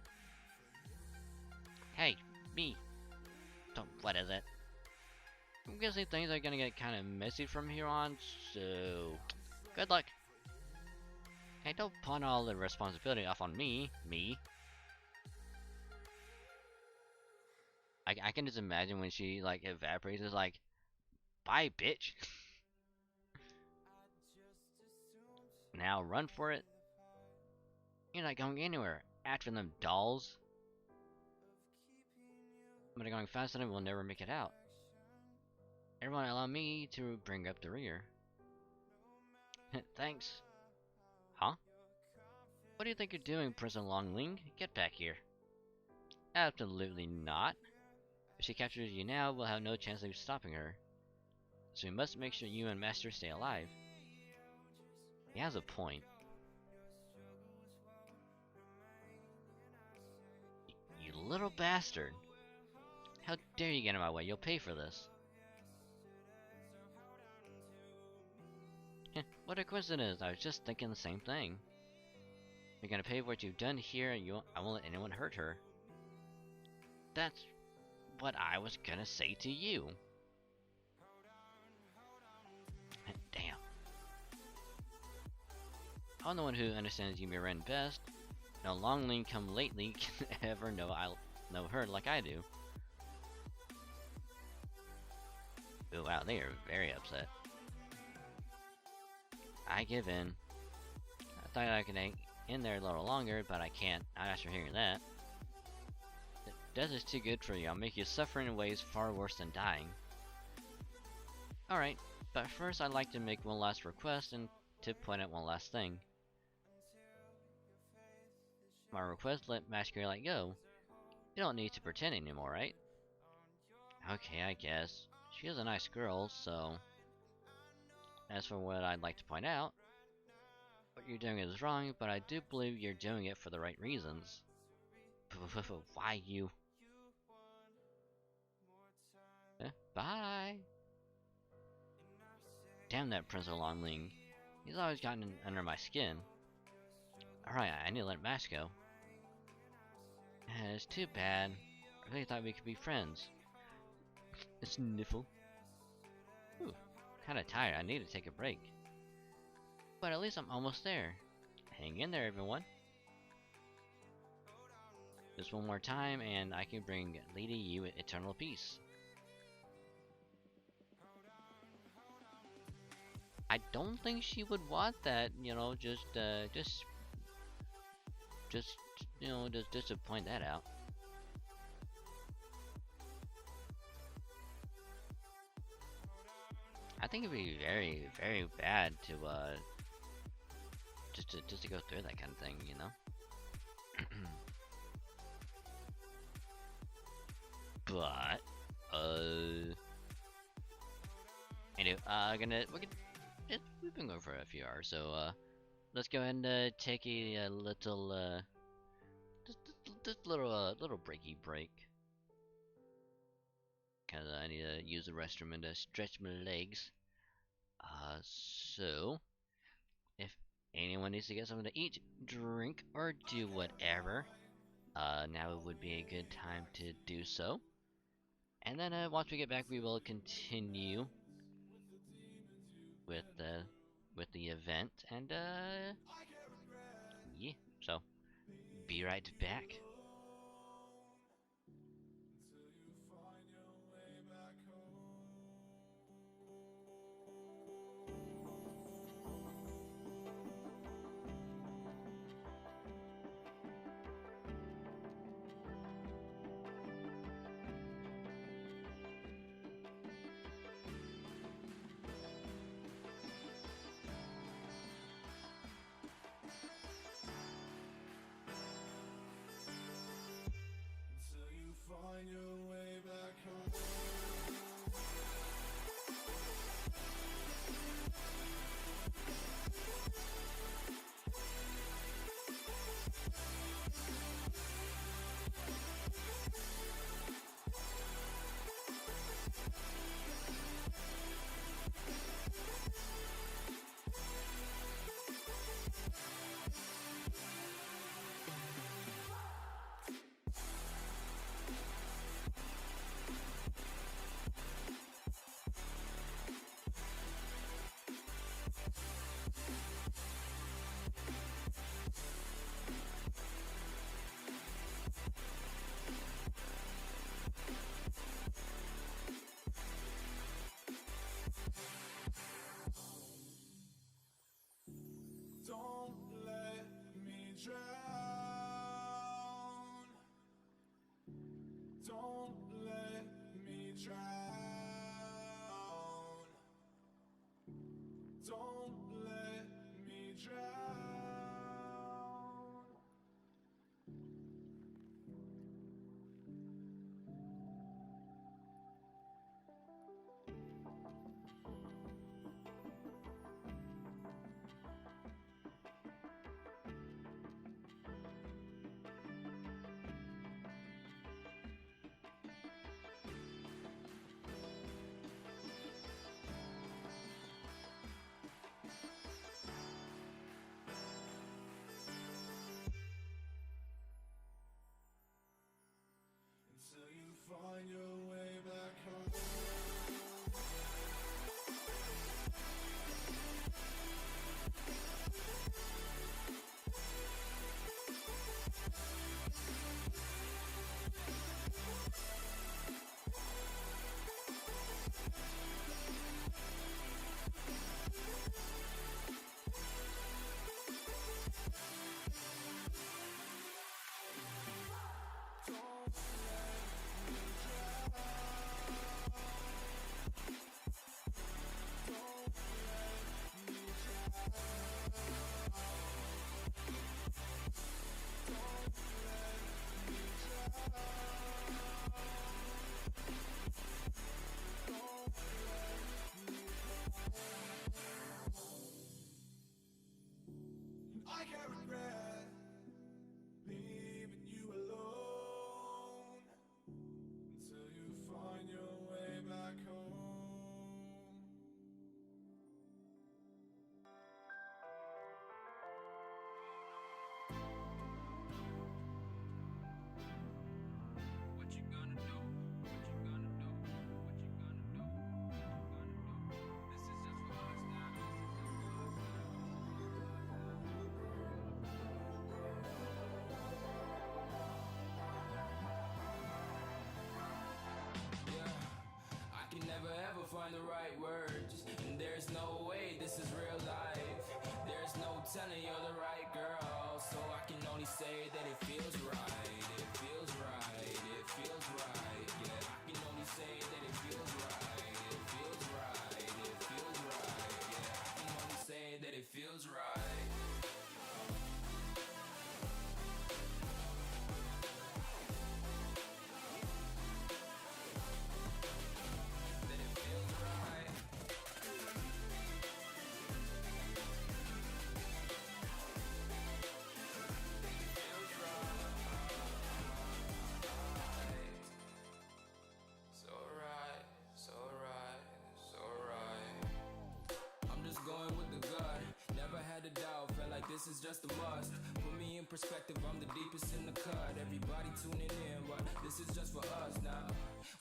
Hey, me. What is it? I'm guessing things are gonna get kind of messy from here on, so good luck. Hey, don't pawn all the responsibility off on me. I can just imagine when she like evaporates, it's like, bye, bitch. Now run for it. You're not going anywhere. After them dolls. I'm going faster than we'll never make it out. Everyone allow me to bring up the rear. Thanks. Huh? What do you think you're doing, Princess Longling? Get back here. Absolutely not. If she captures you now, we'll have no chance of stopping her. So we must make sure you and Master stay alive. He has a point. You little bastard. How dare you get in my way? You'll pay for this. What a coincidence. I was just thinking the same thing. You're gonna pay for what you've done here, and I won't let anyone hurt her. That's what I was gonna say to you. Damn. I'm the one who understands Yumiren best. No Longling come lately can ever know her like I do. Oh wow, they are very upset. I give in. I thought I could hang in there a little longer, but I can't. After hearing that. Death is too good for you. I'll make you suffer in ways far worse than dying. Alright, but first I'd like to make one last request and to point out one last thing. My request, let Masquerade let go. You don't need to pretend anymore, right? Okay, I guess. She is a nice girl, so... As for what I'd like to point out, what you're doing is wrong, but I do believe you're doing it for the right reasons. Why you? Bye! Damn that Prince of Longling. He's always gotten under my skin. Alright, I need to let Max go. It's too bad. I really thought we could be friends. Sniffle. Ooh, kinda tired. I need to take a break. But at least I'm almost there. Hang in there, everyone. Just one more time, and I can bring Lady Yu eternal peace. I don't think she would want that, you know, just to point that out. I think it'd be very, very bad to just to go through that kind of thing, you know. But anyway, we've been going for a few hours, so let's go ahead and take a little just little breaky break. Cause I need to use the restroom and stretch my legs. So if anyone needs to get something to eat, drink, or do whatever, now would be a good time to do so. And then once we get back, we will continue with the event, and yeah. So be right back. Find your way back home. Don't let me drown. Don't let me drown. Don't let me drown. Until you find your way back home. I can't regret leaving you alone until you find your way back home. What you gonna do? What you gonna do? What you gonna do? What you gonna do? This is just for us now. Yeah, I can never ever find the right words, and there's no way this is real life. There's no telling you're the right girl, so I can only say that it feels right. It feels right. It feels right. Yeah, I can only say that it feels right. It feels right. It feels right. Yeah, I can only say that it feels right. That it feels right. just a must. Put me in perspective, I'm the deepest in the cut. Everybody tuning in, but this is just for us now.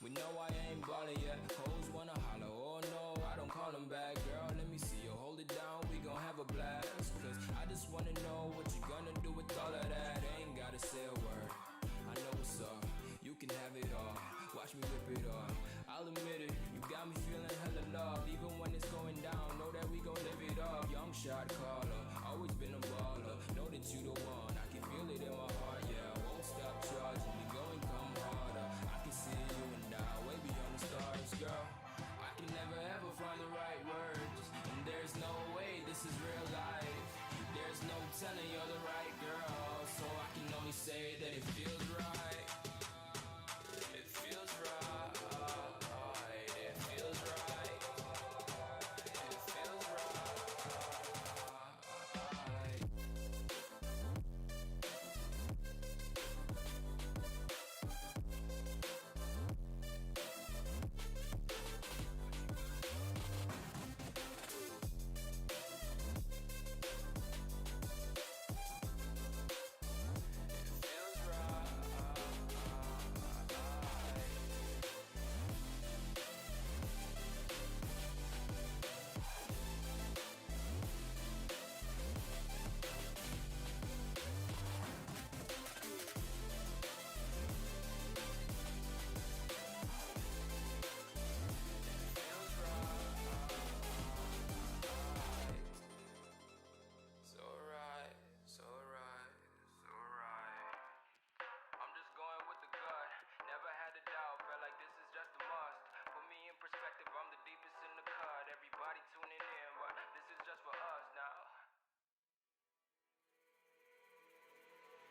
We know I ain't ballin' yet. Hoes wanna holler, oh no, I don't call them back. Girl, let me see you hold it down, we gon' have a blast. Cause I just wanna know what you gonna do with all of that. Ain't gotta say a word, I know what's up. You can have it all, watch me rip it off. I'll admit it, you got me feeling hella love. Even when it's going down, know that we gon' live it up. Young shot caller, always been a baller. Know that you the one, I can feel it in my heart. Yeah, I won't stop charging, we going come harder. I can see you and I, way beyond the stars, girl. I can never ever find the right words, and there's no way this is real life. There's no telling you're the right girl, so I can only say that it feels right. It feels right. It feels right. It feels right. So right. I'm just going with the gut. Never had a doubt. Felt like this is just a must. Put me in perspective. I'm the deepest in the cut. Everybody tuning in, but this is just for us now.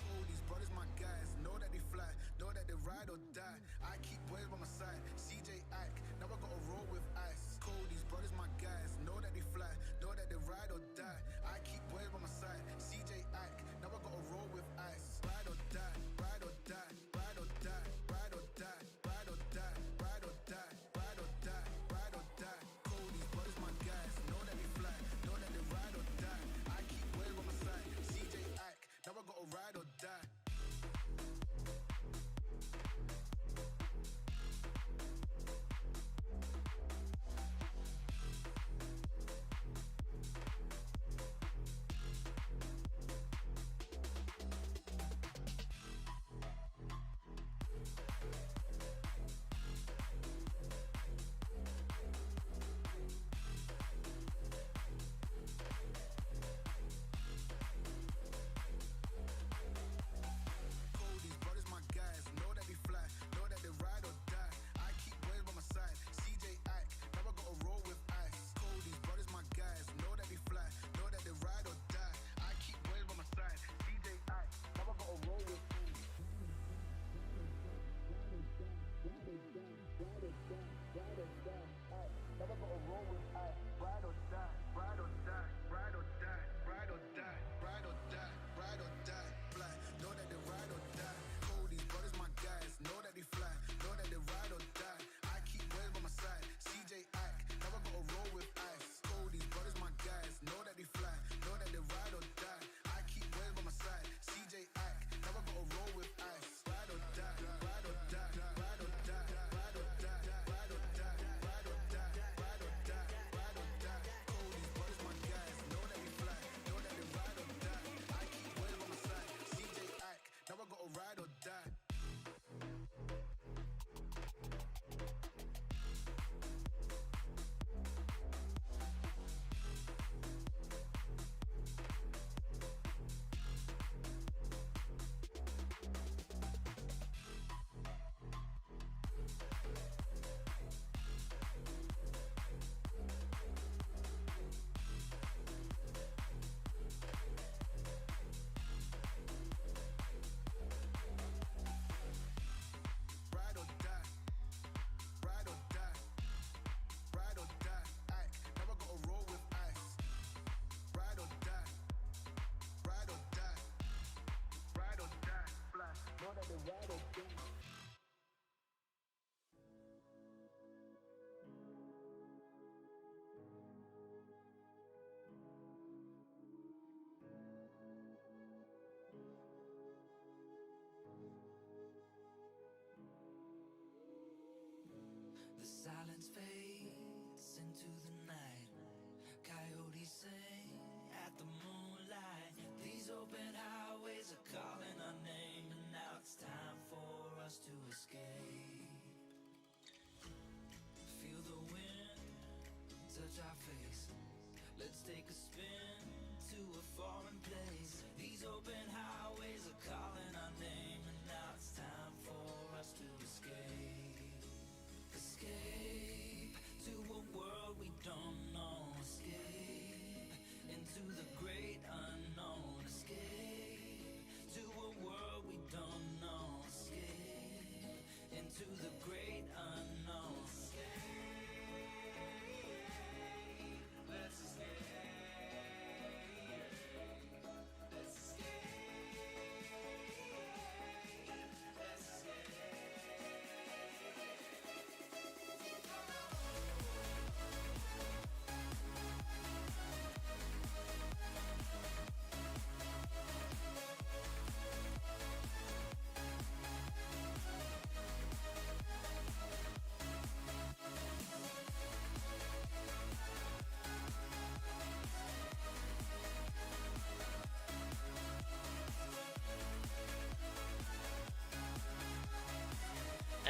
All these brothers, my guys, know that they fly, know that they ride or die. I keep boys by my side, CJ Ike, now I gotta roll with ice. Cold, these brothers, my guys, know that they fly, know that they ride or die. I keep boys by my side, CJ Ike, now I gotta roll with ice. Ride or die, ride or die, ride or die, ride or die, ride or die, ride or die, ride or die, ride or die. Cold, these brothers, my guys, know that they fly, know that they ride or die. I keep boys by my side, CJ Ike, now I gotta ride or die.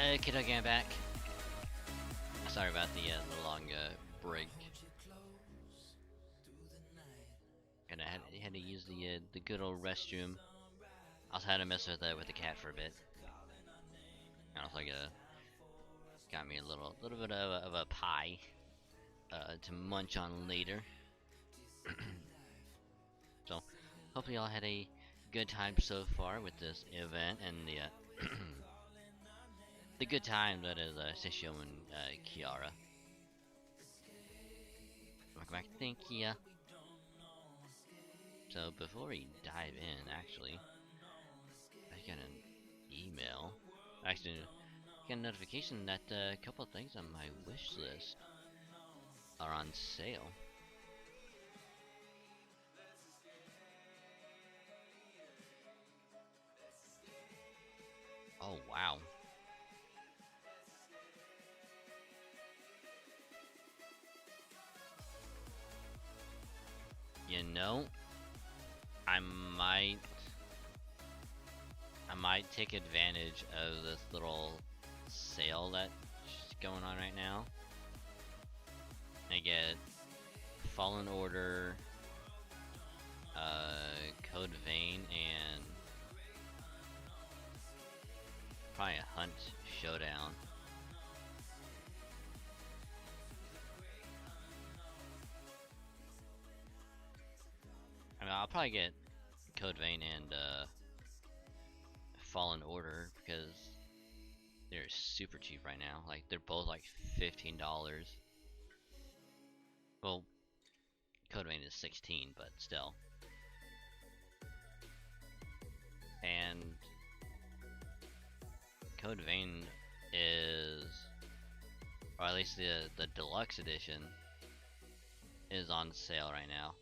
Kiddo, getting back. Sorry about the long break. And I had to use the good old restroom. Also had to mess with the cat for a bit. And also got me a little bit of a pie to munch on later. So hopefully y'all had a good time so far with this event and the the good time that is Sishio and Kiara. Welcome back, thank ya. So before we dive in, actually, I got an email. Actually, I got a notification that a couple of things on my wish list are on sale. Oh wow. You know, I might take advantage of this little sale that's going on right now. I get Fallen Order, Code Vein, and probably a Hunt Showdown. I mean, I'll probably get Code Vein and Fallen Order because they're super cheap right now. Like they're both like $15. Well, Code Vein is 16, but still. And Code Vein is, or at least the deluxe edition is on sale right now.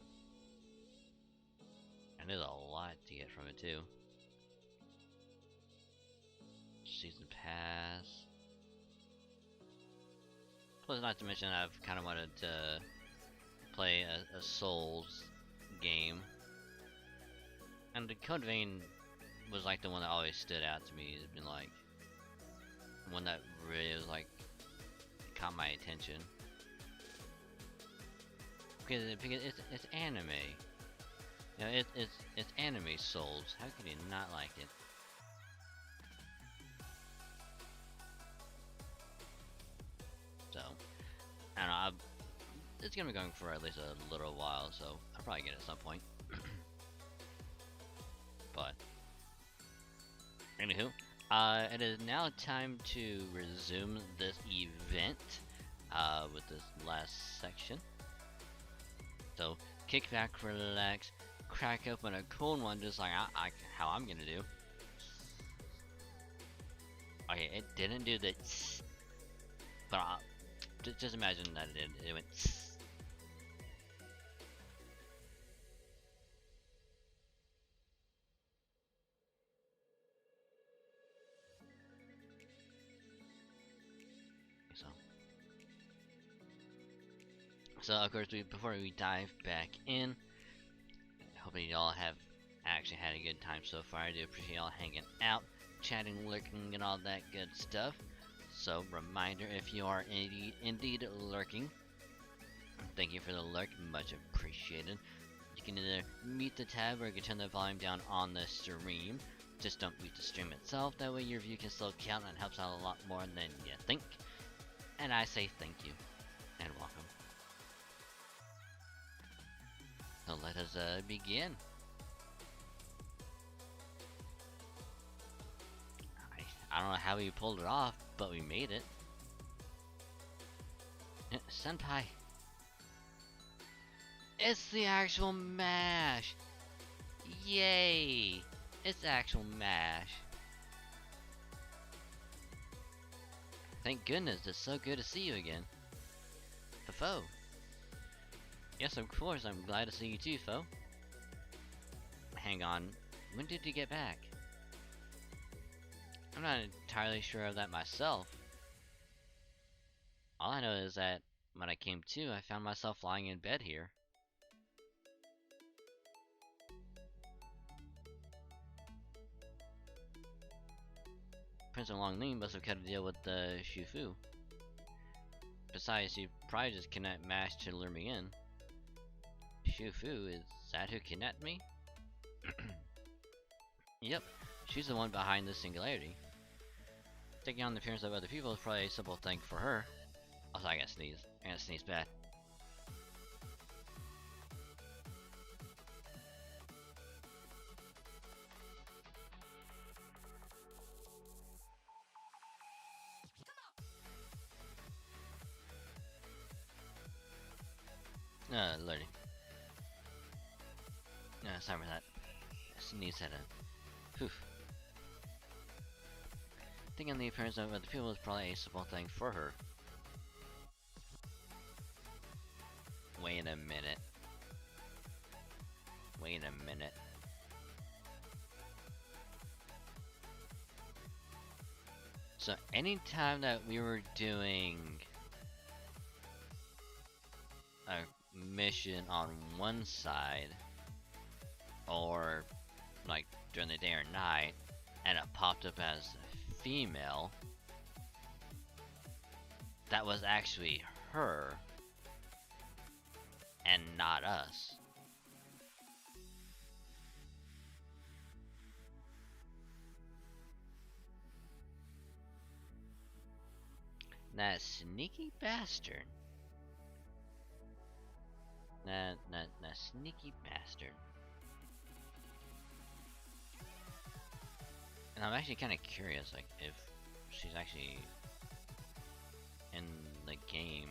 And there's a lot to get from it too. Season pass. Plus, not to mention, I've kind of wanted to play a Souls game, and the Code Vein was like the one that always stood out to me. It's been like one that really was like caught my attention because it's anime. You know, it's anime Souls. How could you not like it? So, I don't know, it's gonna be going for at least a little while, so I'll probably get it at some point. But, anywho, it is now time to resume this event with this last section. So, kick back, relax, crack open a cold one just like how I'm gonna do. Okay, it didn't do the tss, but just imagine that it went tss. So of course, before we dive back in, hopefully y'all have actually had a good time so far. I do appreciate y'all hanging out, chatting, lurking, and all that good stuff. So reminder, if you are indeed lurking, thank you for the lurk, much appreciated. You can either mute the tab or you can turn the volume down on the stream. Just don't mute the stream itself, that way your view can still count and helps out a lot more than you think. And I say thank you, and welcome. So let us begin. I don't know how we pulled it off, but we made it. Senpai! It's the actual MASH! Yay! It's actual MASH. Thank goodness, it's so good to see you again. Fo. Yes, of course, I'm glad to see you too, Fo. Hang on, when did you get back? I'm not entirely sure of that myself. All I know is that when I came to, I found myself lying in bed here. Prince of Longling must have cut a deal with Shufu. Besides, he probably just kidnapped Mash to lure me in. Shufu, is that who kidnapped me? Yep, she's the one behind this singularity. Taking on the appearance of other people is probably a simple thing for her. Also, I gotta sneeze. I gotta sneeze bad. Lordy. Sorry for that. Sneeze had a... Poof. Thinking the appearance of other people is probably a simple thing for her. Wait a minute. Wait a minute. So anytime that we were doing a mission on one side, or like during the day or night, and it popped up as female, that was actually her and not us. That sneaky bastard. That sneaky bastard. And I'm actually kind of curious, like, if she's actually in the game.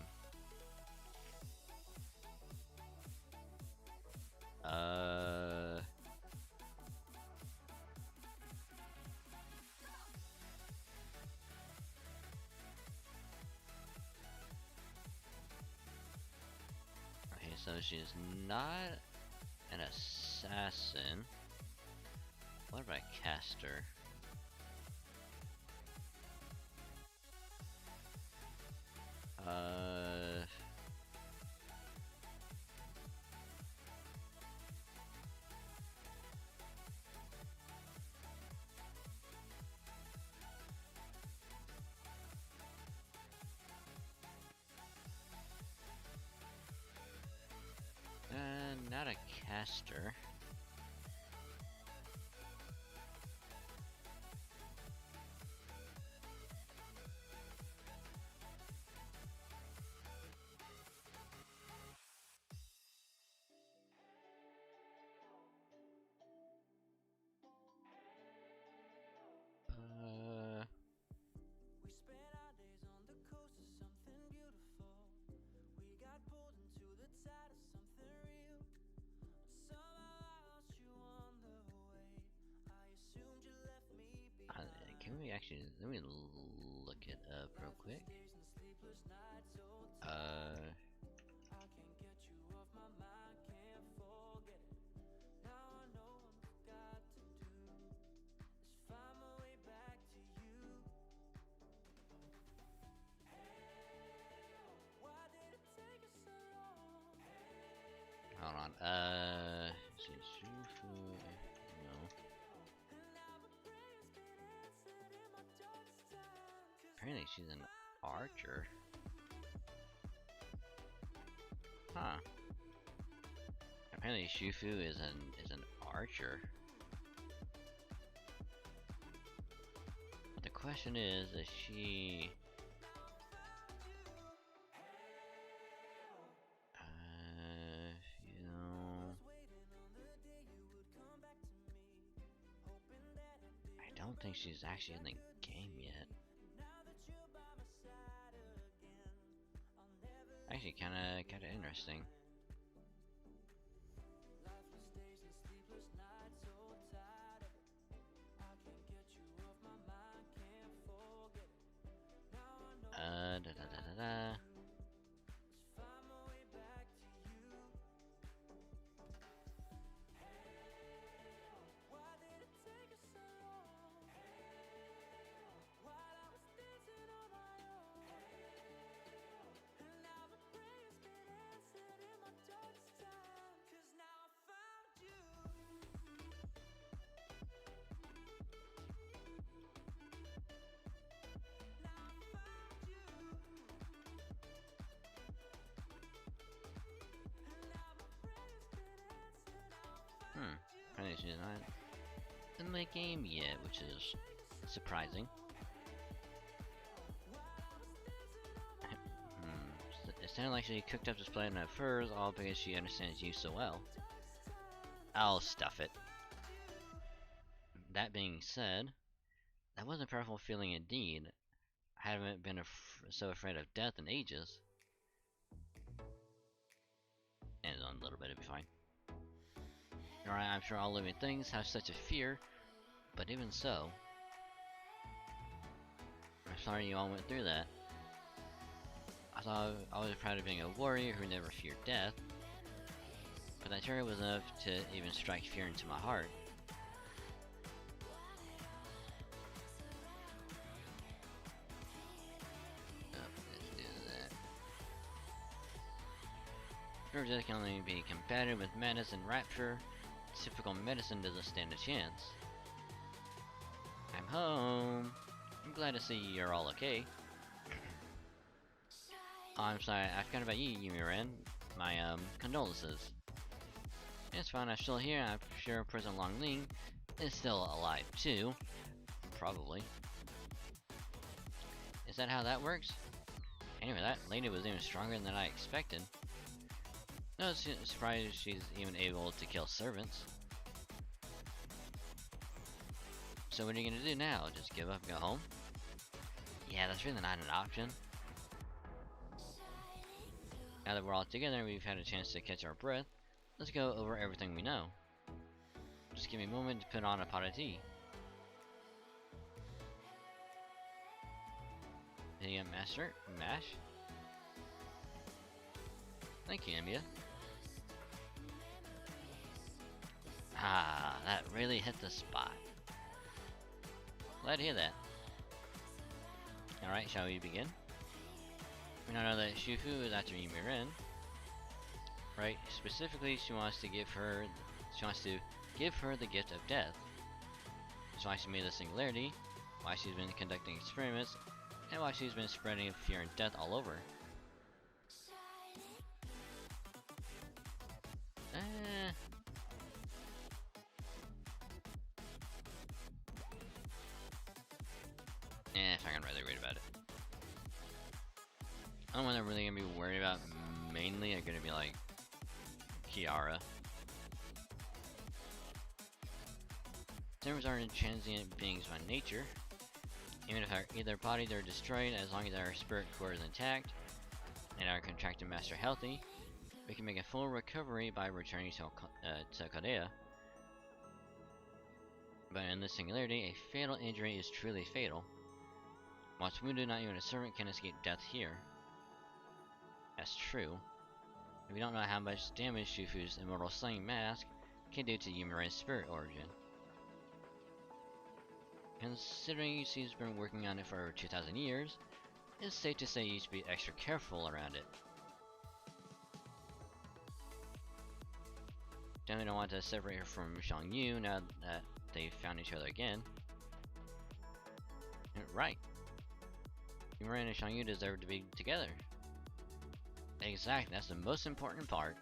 Okay, so she's not an assassin. What about a caster? Not a caster. We spent our days on the coast of something beautiful. We got pulled into the tide of something real. Somehow I lost you on the way. I assumed you left me behind. Can we actually, let me look it up real quick. I can't get you off my mind, can't forget it. Now I know what I've got to do is find my way back to you. Hey, why did it take us so long? Hold on. She's Shufu. No. Apparently she's an archer. Huh. Apparently Shufu is an archer. But the question is she you know, I don't think she's actually in the game yet. Actually, kind of interesting. Da da da da da. apparently she's not in the game yet, which is surprising. It sounded like she cooked up this plan at first, all because she understands you so well. I'll stuff it. That being said, that was a powerful feeling indeed. I haven't been so afraid of death in ages. And a little bit, it'll be fine. Alright, I'm sure all living things have such a fear, but even so, I'm sorry you all went through that. I thought I was proud of being a warrior who never feared death, but that terror was enough to even strike fear into my heart. Let's do that. Georgia can only be combated with madness and rapture. Typical medicine doesn't stand a chance. I'm home. I'm glad to see you're all okay. Oh, I'm sorry, I forgot about you, Yumiren. My, condolences. It's fine, I'm still here. I'm sure President Longling is still alive, too. Probably. Is that how that works? Anyway, that lady was even stronger than I expected. No surprise she's even able to kill servants. So what are you gonna do now? Just give up and go home? Yeah, that's really not an option. Now that we're all together and we've had a chance to catch our breath, let's go over everything we know. Just give me a moment to put on a pot of tea. Hey, Master, mash. Thank you, Emiya. Ah, that really hit the spot. Glad to hear that. Alright, shall we begin? We now know that Shufu is after Yumiren. Right? Specifically, she wants to give her the gift of death. That's why she made the singularity, why she's been conducting experiments, and why she's been spreading fear and death all over. I'm not really worried about it. The only one I'm really gonna be worried about mainly are gonna be like Kiara. Servants aren't transient beings by nature. Even if either body they're destroyed, as long as our spirit core is intact and our contracted master healthy, we can make a full recovery by returning to Kodea. But in this singularity, a fatal injury is truly fatal. Once wounded, not even a servant can escape death here. That's true. We don't know how much damage Shufu's immortal slaying mask can do to Yumiren's spirit origin. Considering she's been working on it for over 2,000 years, it's safe to say you should be extra careful around it. Definitely don't want to separate her from Xiangyu now that they've found each other again. Right. Yumiren and Xiangyu deserve to be together. Exactly, that's the most important part.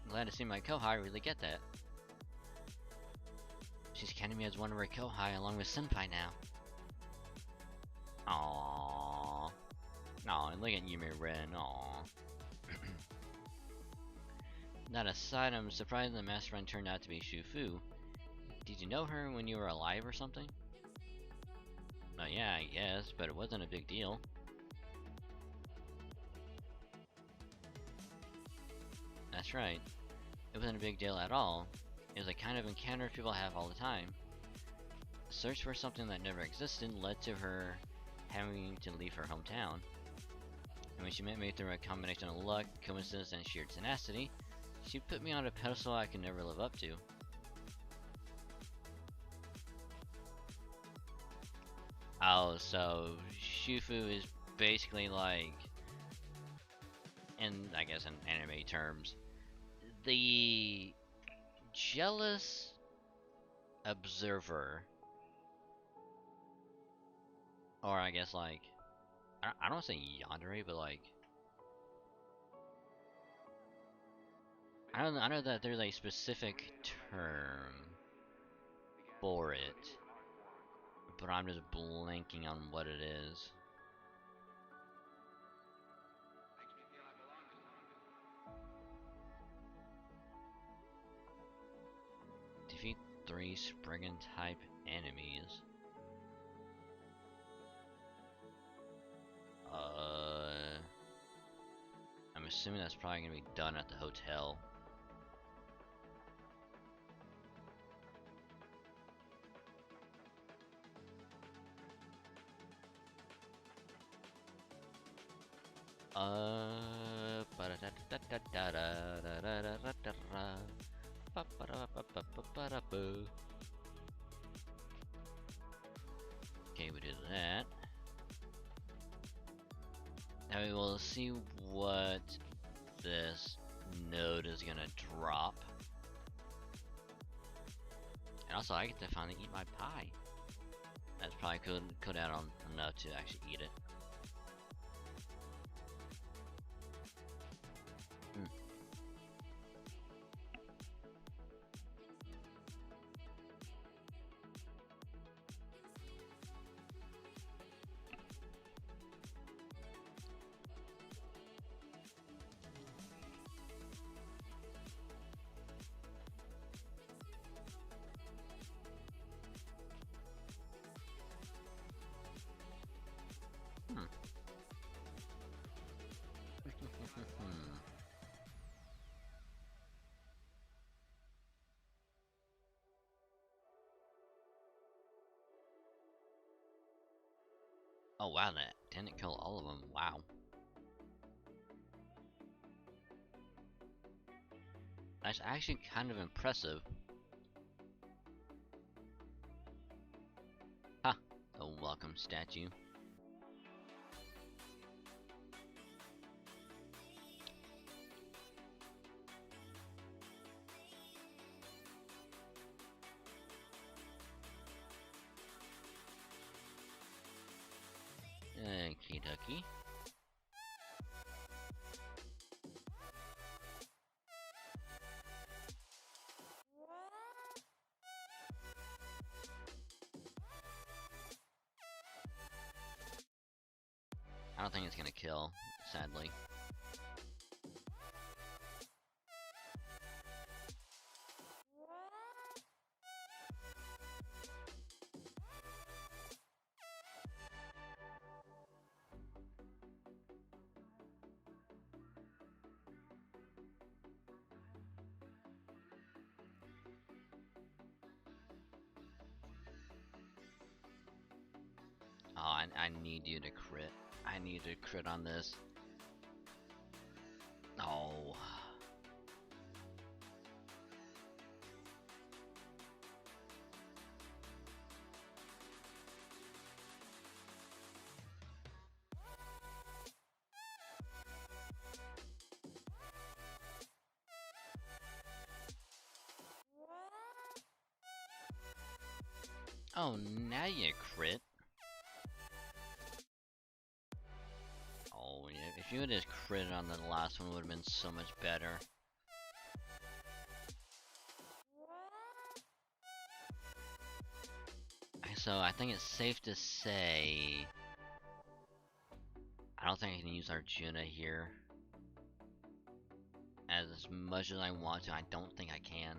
I'm glad to see my Kohai really get that. She's counting me as one of her Kohai along with Senpai now. Aww. Aw, look at Yumiren, aww. That aside, I'm surprised the master friend turned out to be Shufu. Did you know her when you were alive or something? Oh yeah, I guess, but it wasn't a big deal. That's right. It wasn't a big deal at all. It was a kind of encounter people have all the time. The search for something that never existed led to her having to leave her hometown. And when she met me through a combination of luck, coincidence, and sheer tenacity, she put me on a pedestal I could never live up to. Oh, so Shufu is basically like, I guess in anime terms, the jealous observer, or I guess like, I don't say yandere, but like, I don't know. I know that there's a specific term for it, but I'm just blanking on what it is. Defeat 3 Spriggan type enemies. I'm assuming that's probably gonna be done at the hotel. Okay, we did that. Now we will see what this node is gonna drop. And also, I get to finally eat my pie. That's probably could add on enough to actually eat it. Oh wow, that didn't kill all of them. Wow. That's actually kind of impressive. Ha! A welcome statue. Okie dokie. I don't think it's gonna kill, sadly. Oh, I need you to crit. I need to crit on this. Oh. Oh, now you crit. Oh, yeah, if you would have critted on the last one, would have been so much better. So, I think it's safe to say... I don't think I can use Arjuna here. As much as I want to, I don't think I can.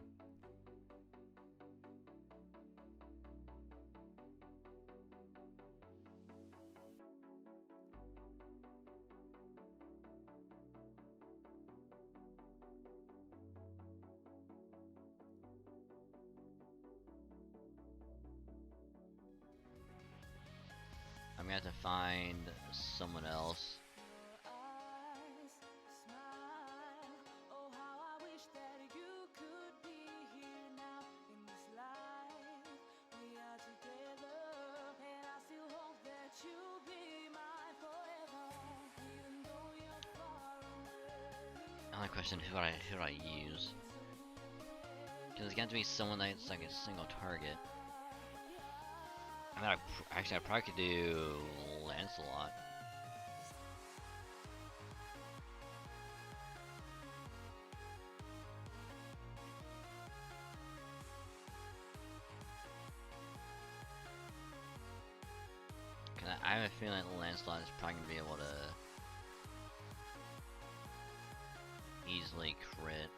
I'm gonna have to find someone else. Only question, who do I use? Because it's got to be someone that's like a single target. I mean, actually, I probably could do Lancelot. I have a feeling Lancelot is probably gonna be able to easily crit.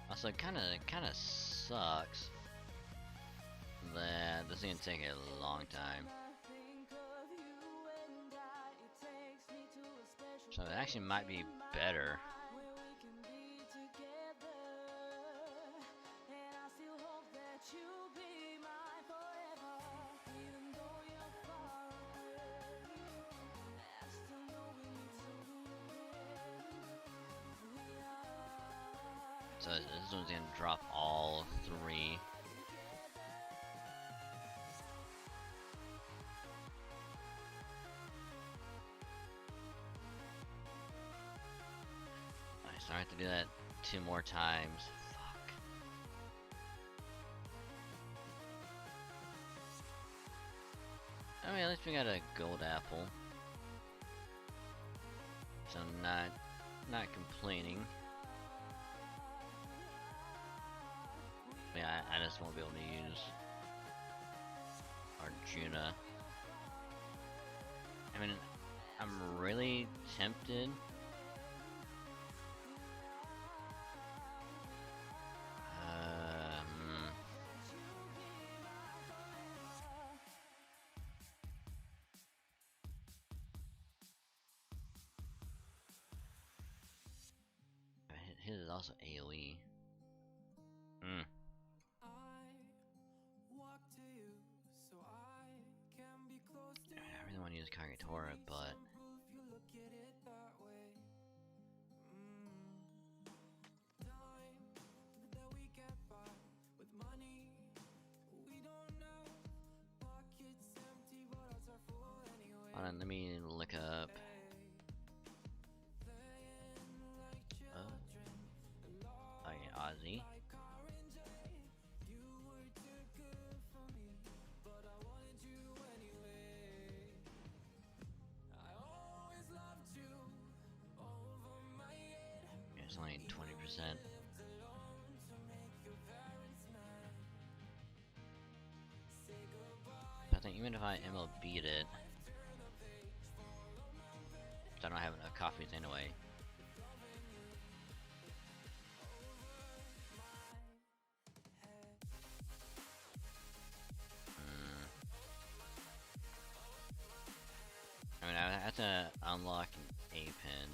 Also, kinda sucks that this is gonna take a long time. So it actually might be better. So this one's gonna drop all three. Alright, so I have to do that 2 more times. Fuck. I mean, at least we got a gold apple. So not complaining. Yeah, I just won't be able to use Arjuna. I mean, I'm really tempted. His is also AoE. I really want to use Kagetora, but hold on, let me look up. Oh yeah, Ozzy. Yeah, it's only 20%. I think even if I ML beat it, I don't have enough copies anyway. I mean, I have to unlock an A-Pen.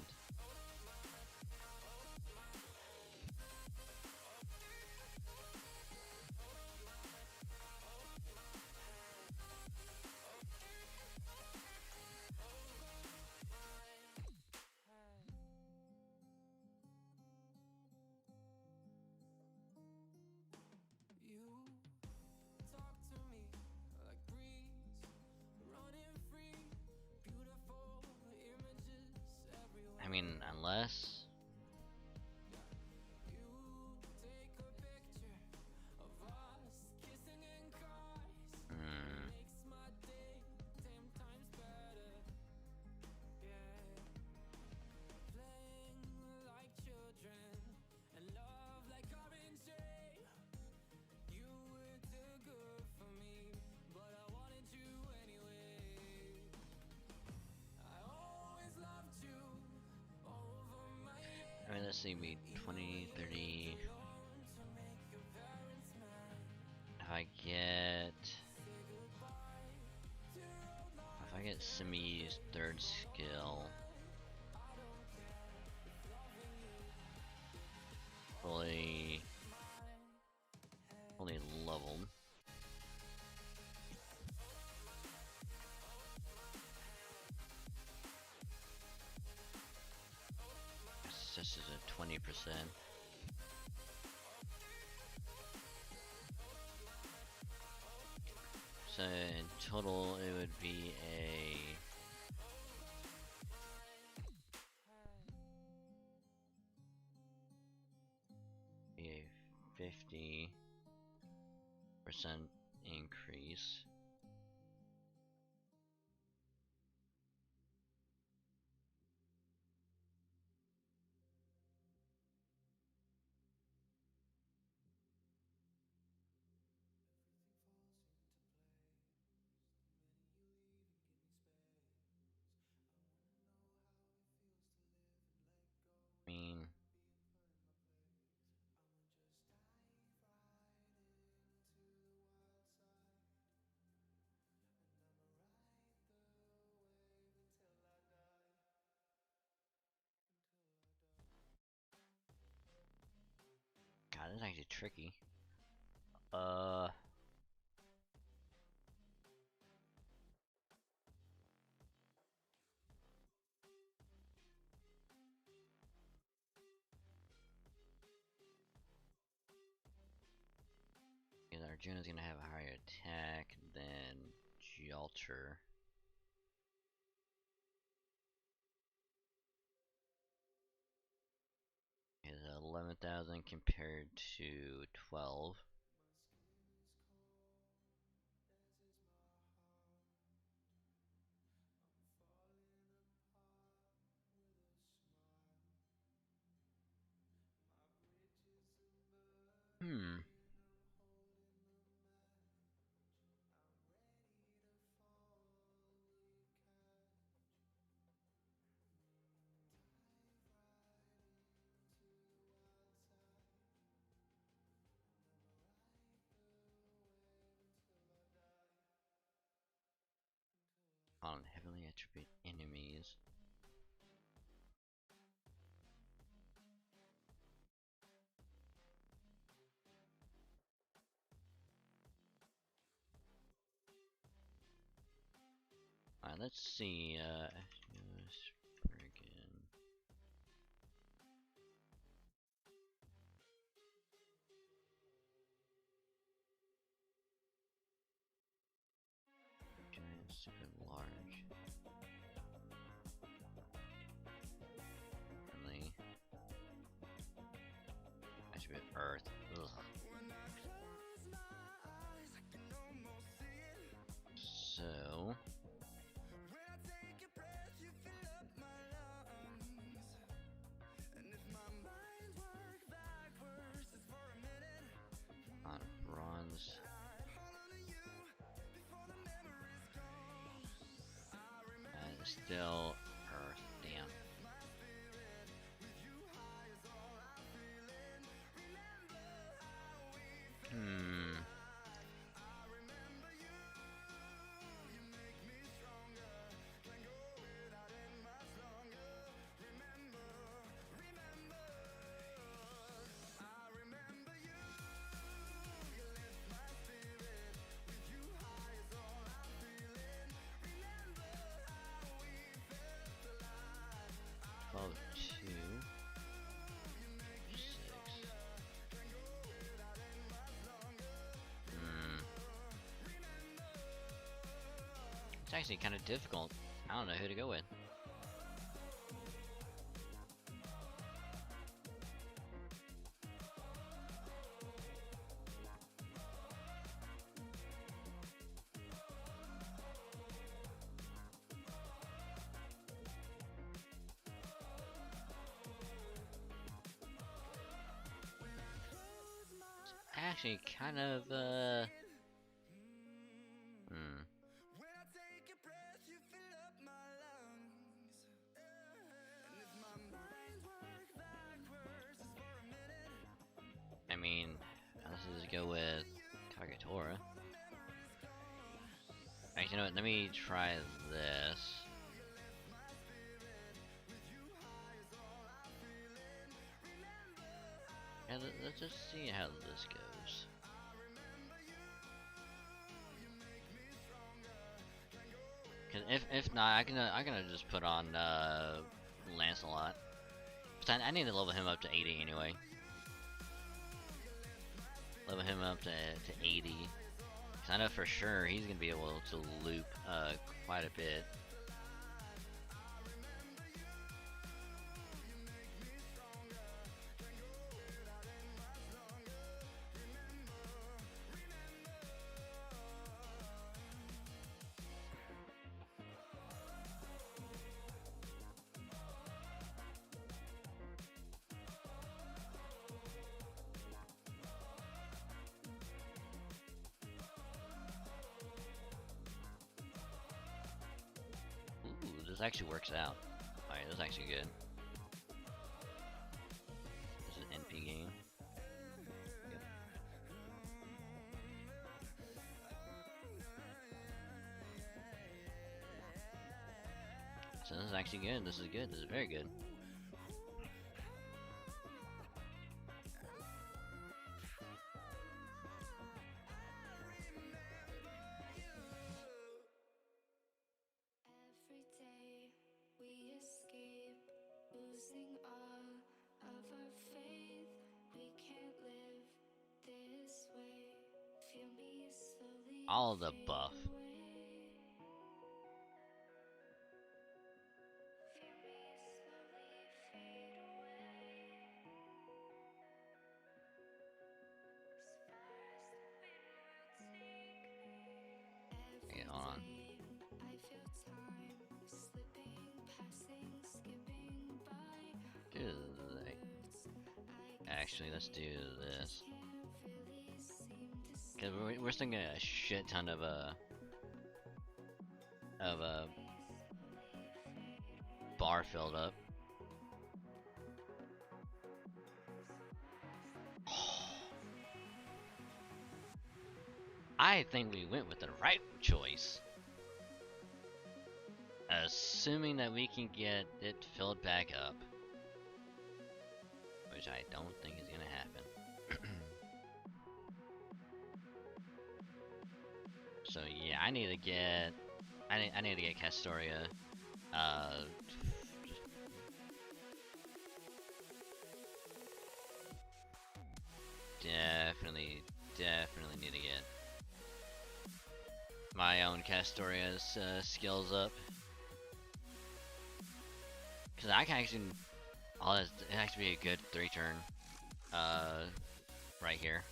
I mean, unless... I mean, let's see, be 20, 30... If I get Simi's 3rd skill fully leveled, this is a 20%. So in total it would be a 50. percent increase. I mean, God, that's actually tricky. Because Arjuna's gonna have a higher attack than Jalter. Is 11,000 compared to 12. Hmm. On heavily attribute enemies. Alright, let's see, friggin' giant, super large. Really? Attribute Earth. Ugh. So on bronze. Still Earth, damn. Hmm. Two, 6. It's actually kind of difficult. I don't know who to go with. Actually, kind of, I mean, let's just go with Kagetora. Actually, you know what? Let me try this. Yeah, let's just see how this goes. Cause if not, I gonna just put on Lancelot. But I need to level him up to 80 anyway. Level him up to 80. Cause I know for sure he's gonna be able to loop quite a bit. this actually works out. Alright, this is actually good. This is an NP game. Yep. So this is actually good. This is good. This is very good. Every day we escape, losing all of our faith. We can't live this way. Feel me slowly. All the buff. Feel me slowly fade away. As far as the wind will take me. Okay, hold on. I feel time slipping, passing, skipping by. Actually, let's do this. Cause we're still getting a shit ton of bar filled up. I think we went with the right choice. Assuming that we can get it filled back up. Which I don't think is gonna happen. So yeah, I need to get Castoria. Definitely need to get my own Castoria's skills up. Cause I can actually, it has to be a good 3-turn, right here.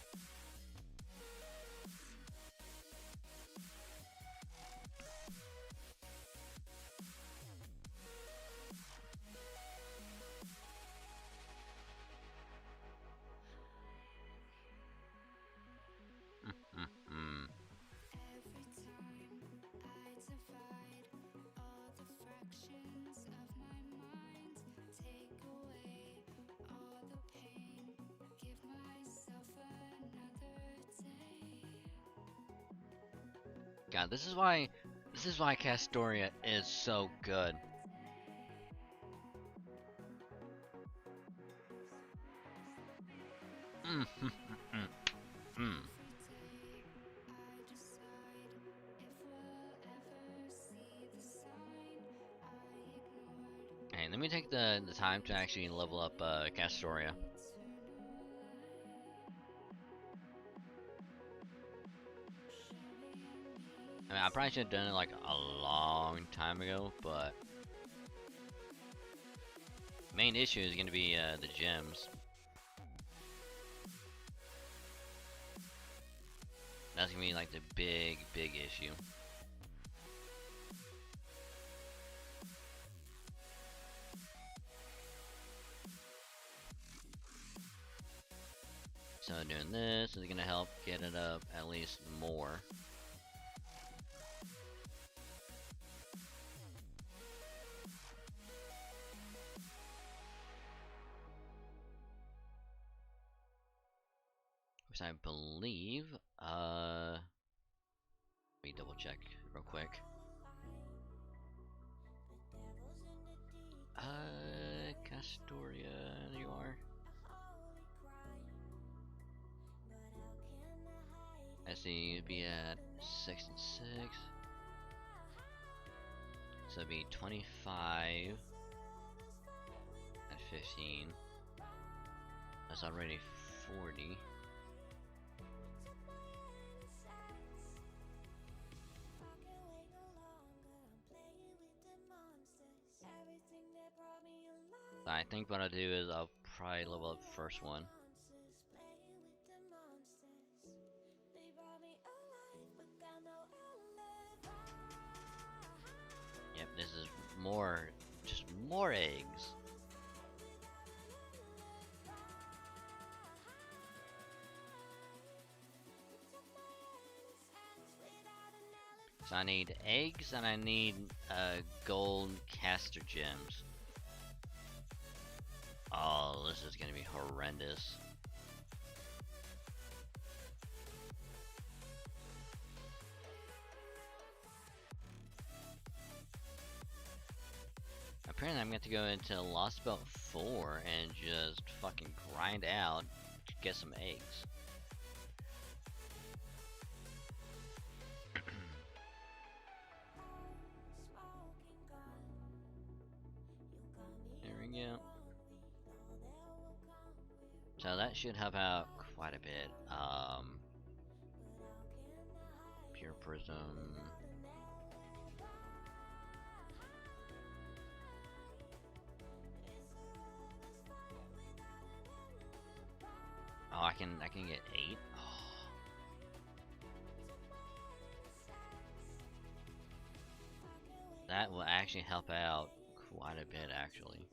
Every time I divide all the fractions of my mind, take away all the pain, give myself another day. God, this is why Castoria is so good. Hey, let me take the time to actually level up Castoria. I mean, I probably should have done it like a long time ago, but main issue is going to be the gems. That's going to be like the big issue. So doing this is going to help get it up at least more. Which I believe, let me double check real quick. Castoria, there you are. I see you'd be at 6 and 6. So it'd be 25 at 15. That's already 40. I think what I'll do is I'll probably level up the first one. Yep, this is more, just more eggs. So I need eggs and I need gold caster gems. Oh, this is gonna be horrendous. Apparently I'm going to go into Lost Belt 4 and just fucking grind out to get some eggs. There we go. So that should help out quite a bit. Pure Prism. Oh, I can get 8. Oh. That will actually help out quite a bit, actually.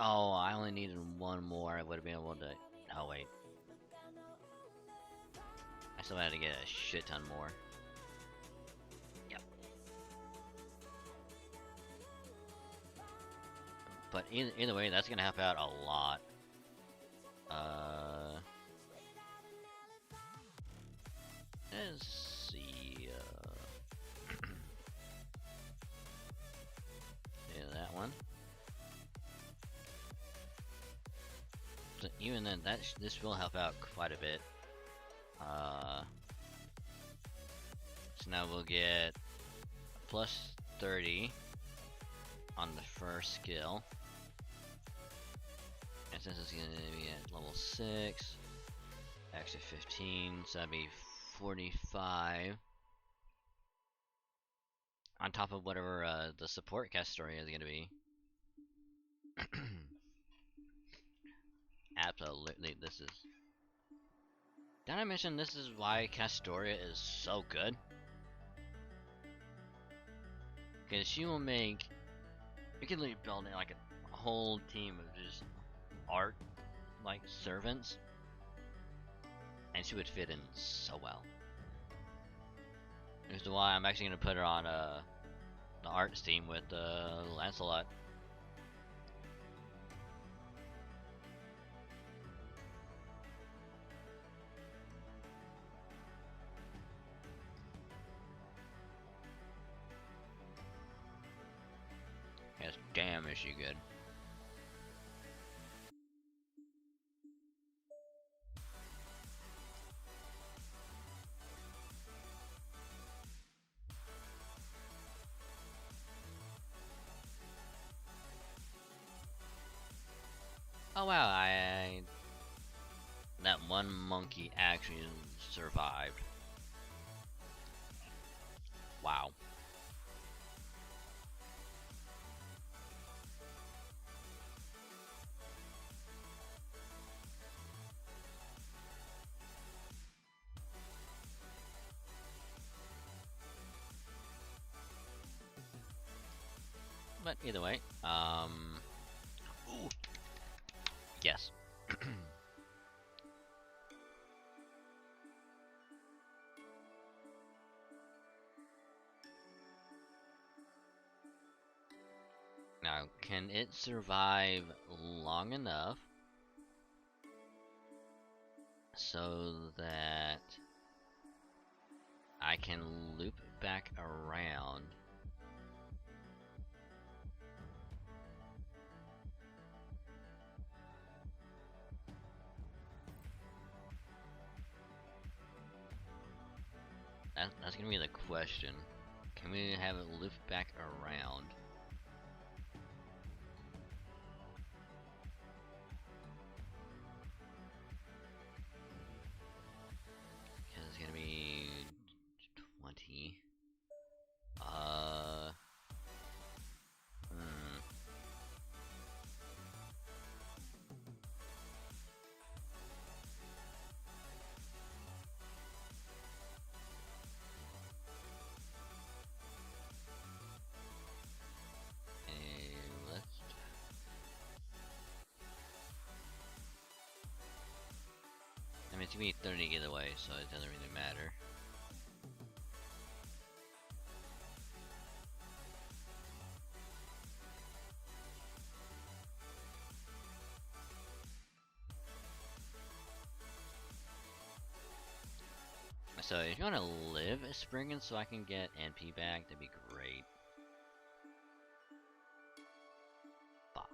Oh, I only needed one more. I would have been able to. Oh wait, I still had to get a shit ton more. Yep. But either way, that's gonna help out a lot. Let's see. Yeah, that one. So even then, this will help out quite a bit. So now we'll get plus 30 on the first skill. And since it's gonna be at level 6, actually 15, so that'd be 45. On top of whatever the support Castoria is gonna be. Absolutely, this is... Did I mention this is why Castoria is so good? Because she will make... You can literally build like a whole team of just art, like, servants. And she would fit in so well. Which is why I'm actually going to put her on the art team with Lancelot. Yes, damn is she good. Oh wow, that one monkey actually survived. Wow. But either way, ooh. Yes. Now, can it survive long enough so that I can loop back around? That's gonna be the question. Can we have it loop back around? Because it's gonna be 20. be 30 either way, so it doesn't really matter. So if you want to live as Spriggan so I can get NP back, that'd be great. Fuck.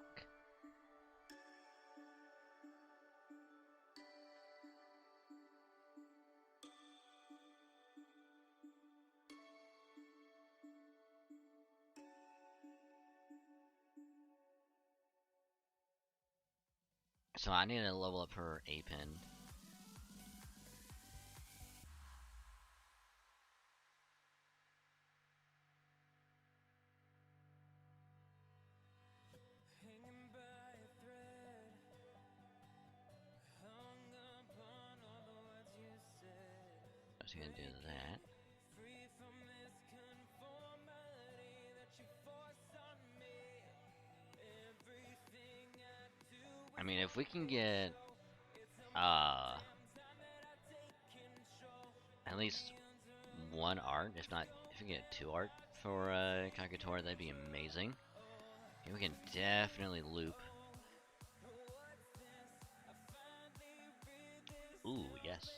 So I need to level up her A-pin. Hanging by a thread, hung upon all the words you said. I was gonna do that. Free from this conformity that you force on me. Everything I do I mean, if we can get at least one art, if not, if we get 2 art for Kakatora, that'd be amazing. And we can definitely loop. Ooh, yes.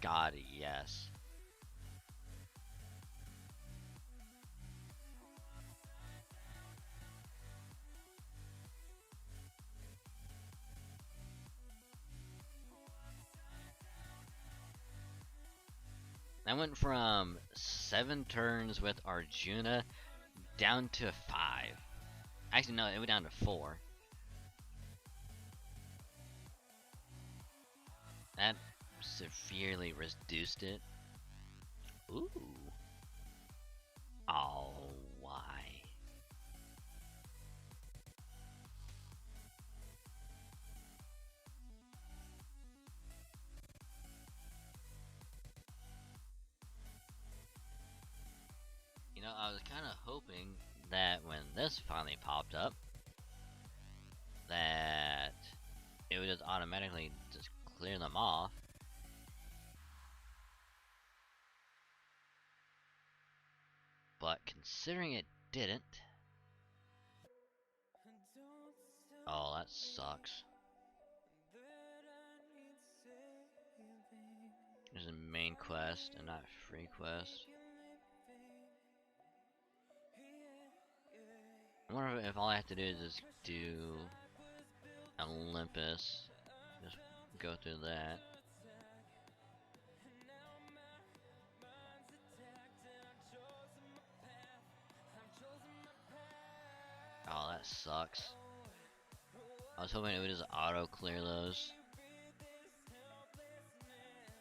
God, yes. I went from 7 turns with Arjuna down to 5. Actually, no, it went down to 4. That severely reduced it. Ooh. Oh, why? You know, I was kind of hoping that when this finally popped up, that it would just automatically just clear them off. But considering it didn't, oh, that sucks. There's a main quest and not free quest. I wonder if all I have to do is just do Olympus. Just go through that. Oh, that sucks. I was hoping it would just auto clear those,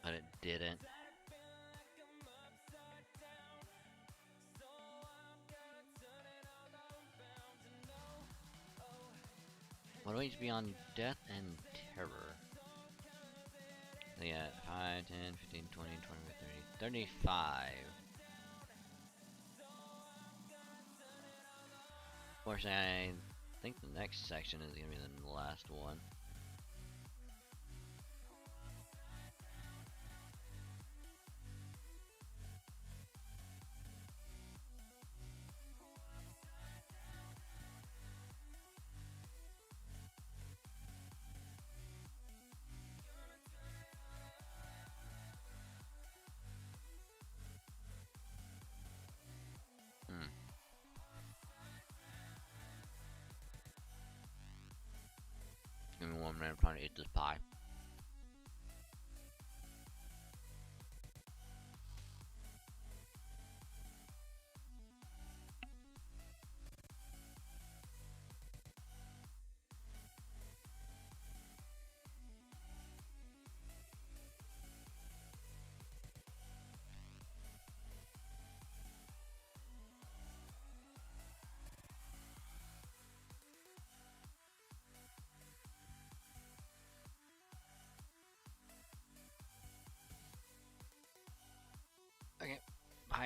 but it didn't. What do we be on Death and Terror? So yeah, 5, 10, 15, 20, 25, 30, 35. Fortunately, I think the next section is gonna be the last one. Give me 1 minute, I'm trying to eat this pie.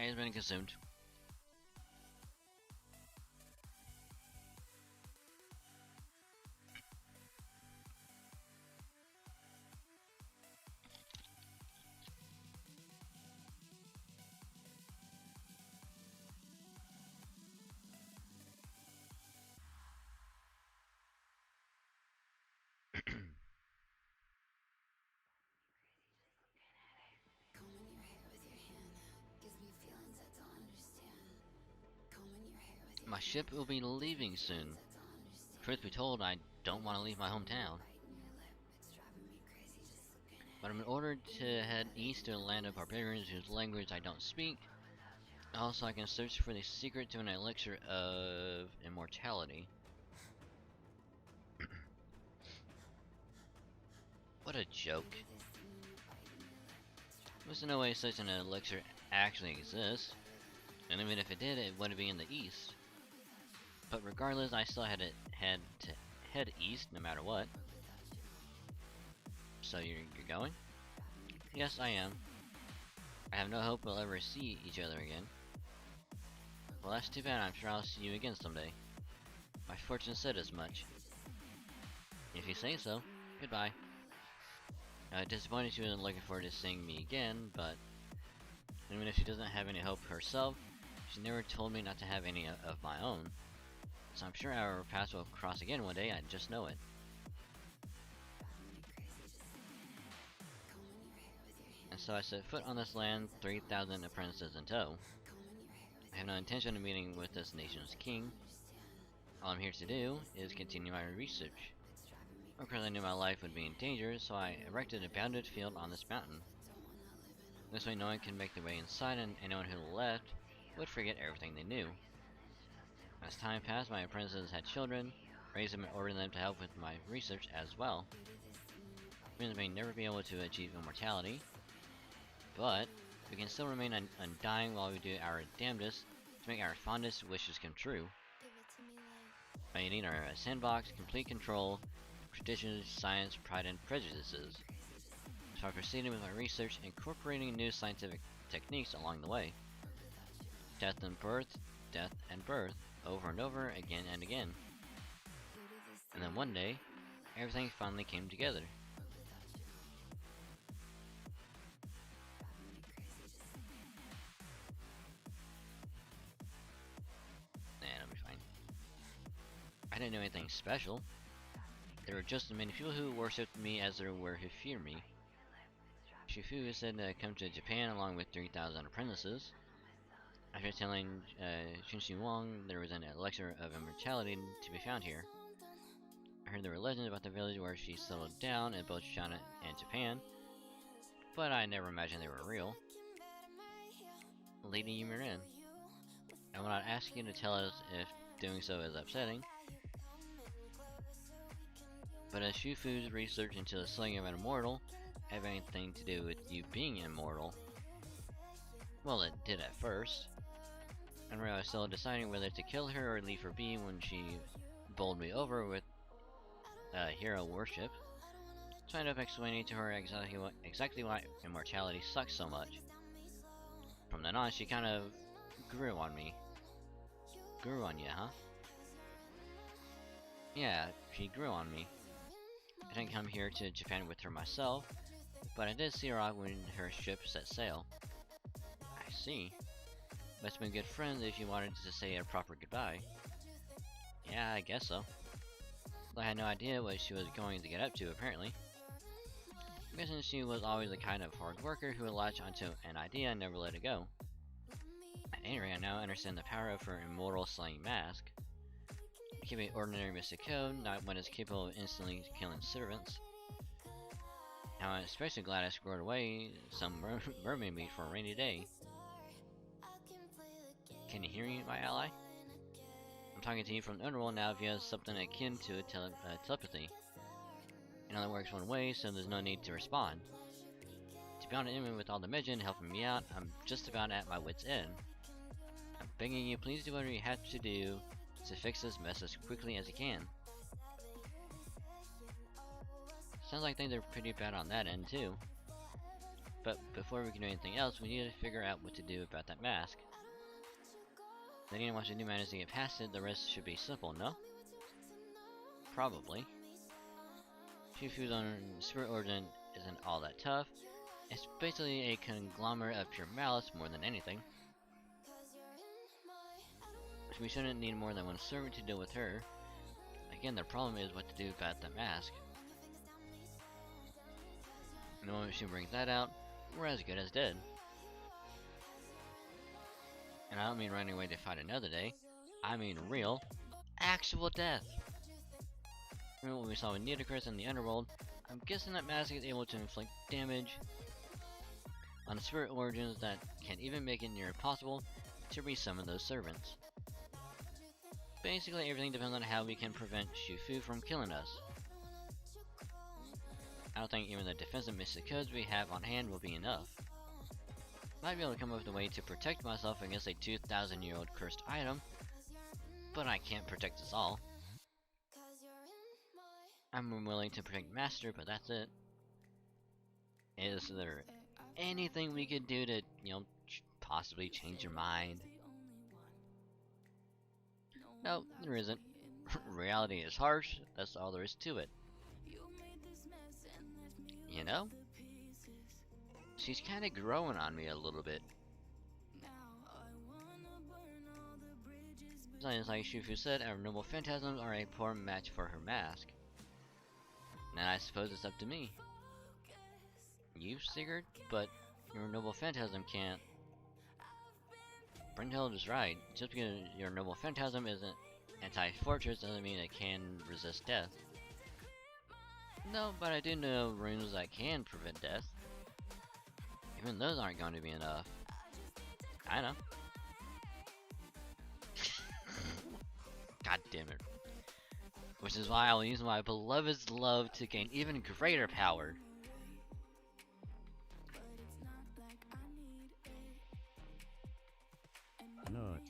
has been consumed. My ship will be leaving soon. Truth be told, I don't want to leave my hometown. But I'm ordered to head east to a land of barbarians whose language I don't speak. Also, I can search for the secret to an elixir of immortality. What a joke. There's no way such an elixir actually exists. And even if it did, it wouldn't be in the east. But regardless, I still had to head east no matter what. So you're going? Yes, I am. I have no hope we'll ever see each other again. Well, that's too bad. I'm sure I'll see you again someday. My fortune said as much. If you say so. Goodbye. Disappointed she wasn't looking forward to seeing me again, but even if she doesn't have any hope herself, she never told me not to have any of my own. So I'm sure our paths will cross again one day, I just know it. And so I set foot on this land, 3,000 apprentices in tow. I have no intention of meeting with this nation's king. All I'm here to do is continue my research. Of course I knew my life would be in danger, so I erected a bounded field on this mountain. This way no one can make their way inside, and anyone who left would forget everything they knew. As time passed, my apprentices had children, raised them and ordered them to help with my research as well. Humans may never be able to achieve immortality, but we can still remain undying while we do our damnedest to make our fondest wishes come true. All you need are a sandbox, complete control, traditions, science, pride, and prejudices. So I proceeded with my research, incorporating new scientific techniques along the way. Death and birth, over and over, again and again. And then one day, everything finally came together. Nah, it'll be fine. I didn't know anything special. There were just as many people who worshipped me as there were who feared me. Shifu said to come to Japan along with 3,000 apprentices. After telling Shinshi Wang there was an elixir of immortality to be found here. I heard there were legends about the village where she settled down in both China and Japan, but I never imagined they were real. Lady Yumirin, I will not ask you to tell us if doing so is upsetting, but as Shufu's research into the slaying of an immortal have anything to do with you being immortal? Well, it did at first. I was still deciding whether to kill her or leave her be when she bowled me over with hero worship. So I ended up explaining to her exactly why immortality sucks so much. From then on, she kind of grew on me. Grew on you, huh? Yeah, she grew on me. I didn't come here to Japan with her myself, but I did see her out when her ship set sail. I see. Must have been good friends if you wanted to say a proper goodbye. Yeah, I guess so. I had no idea what she was going to get up to, apparently. I'm guessing she was always the kind of hard worker who would latch onto an idea and never let it go. At any rate, I now understand the power of her immortal slaying mask. It can be ordinary mystic code, not one is capable of instantly killing servants. Now I'm especially glad I squared away some mermaid meat for a rainy day. Can you hear me, my ally? I'm talking to you from the underworld now via something akin to telepathy. It only works one way, so there's no need to respond. To be honest, even with all the mention helping me out, I'm just about at my wit's end. I'm begging you, please do whatever you have to do to fix this mess as quickly as you can. Sounds like things are pretty bad on that end too. But before we can do anything else, we need to figure out what to do about that mask. They need to watch the new man to get past it, the rest should be simple, no? Probably. Shifu's own spirit origin isn't all that tough. It's basically a conglomerate of pure malice more than anything. So we shouldn't need more than one servant to deal with her. Again, the problem is what to do about the mask. The moment she brings that out, we're as good as dead. And I don't mean running away to fight another day. I mean real, actual death. Remember what we saw with Nidacris in the underworld? I'm guessing that mask is able to inflict damage on spirit origins that can even make it near impossible to resummon those servants. Basically, everything depends on how we can prevent Shifu from killing us. I don't think even the defensive mystic codes we have on hand will be enough. Might be able to come up with a way to protect myself against a 2,000-year-old cursed item, but I can't protect us all. I'm willing to protect Master, but that's it. Is there anything we could do to, possibly change your mind? No, there isn't. Reality is harsh, that's all there is to it. You know? She's kinda growing on me a little bit. Besides, like Shifu said, our noble phantasms are a poor match for her mask. And I suppose it's up to me. You, Sigurd? But your noble phantasm can't. Brynhild is right. Just because your noble phantasm isn't anti-fortress doesn't mean it can resist death. No, but I do know runes that can prevent death. Even those aren't going to be enough. I know. God damn it. Which is why I will use my beloved's love to gain even greater power. Not.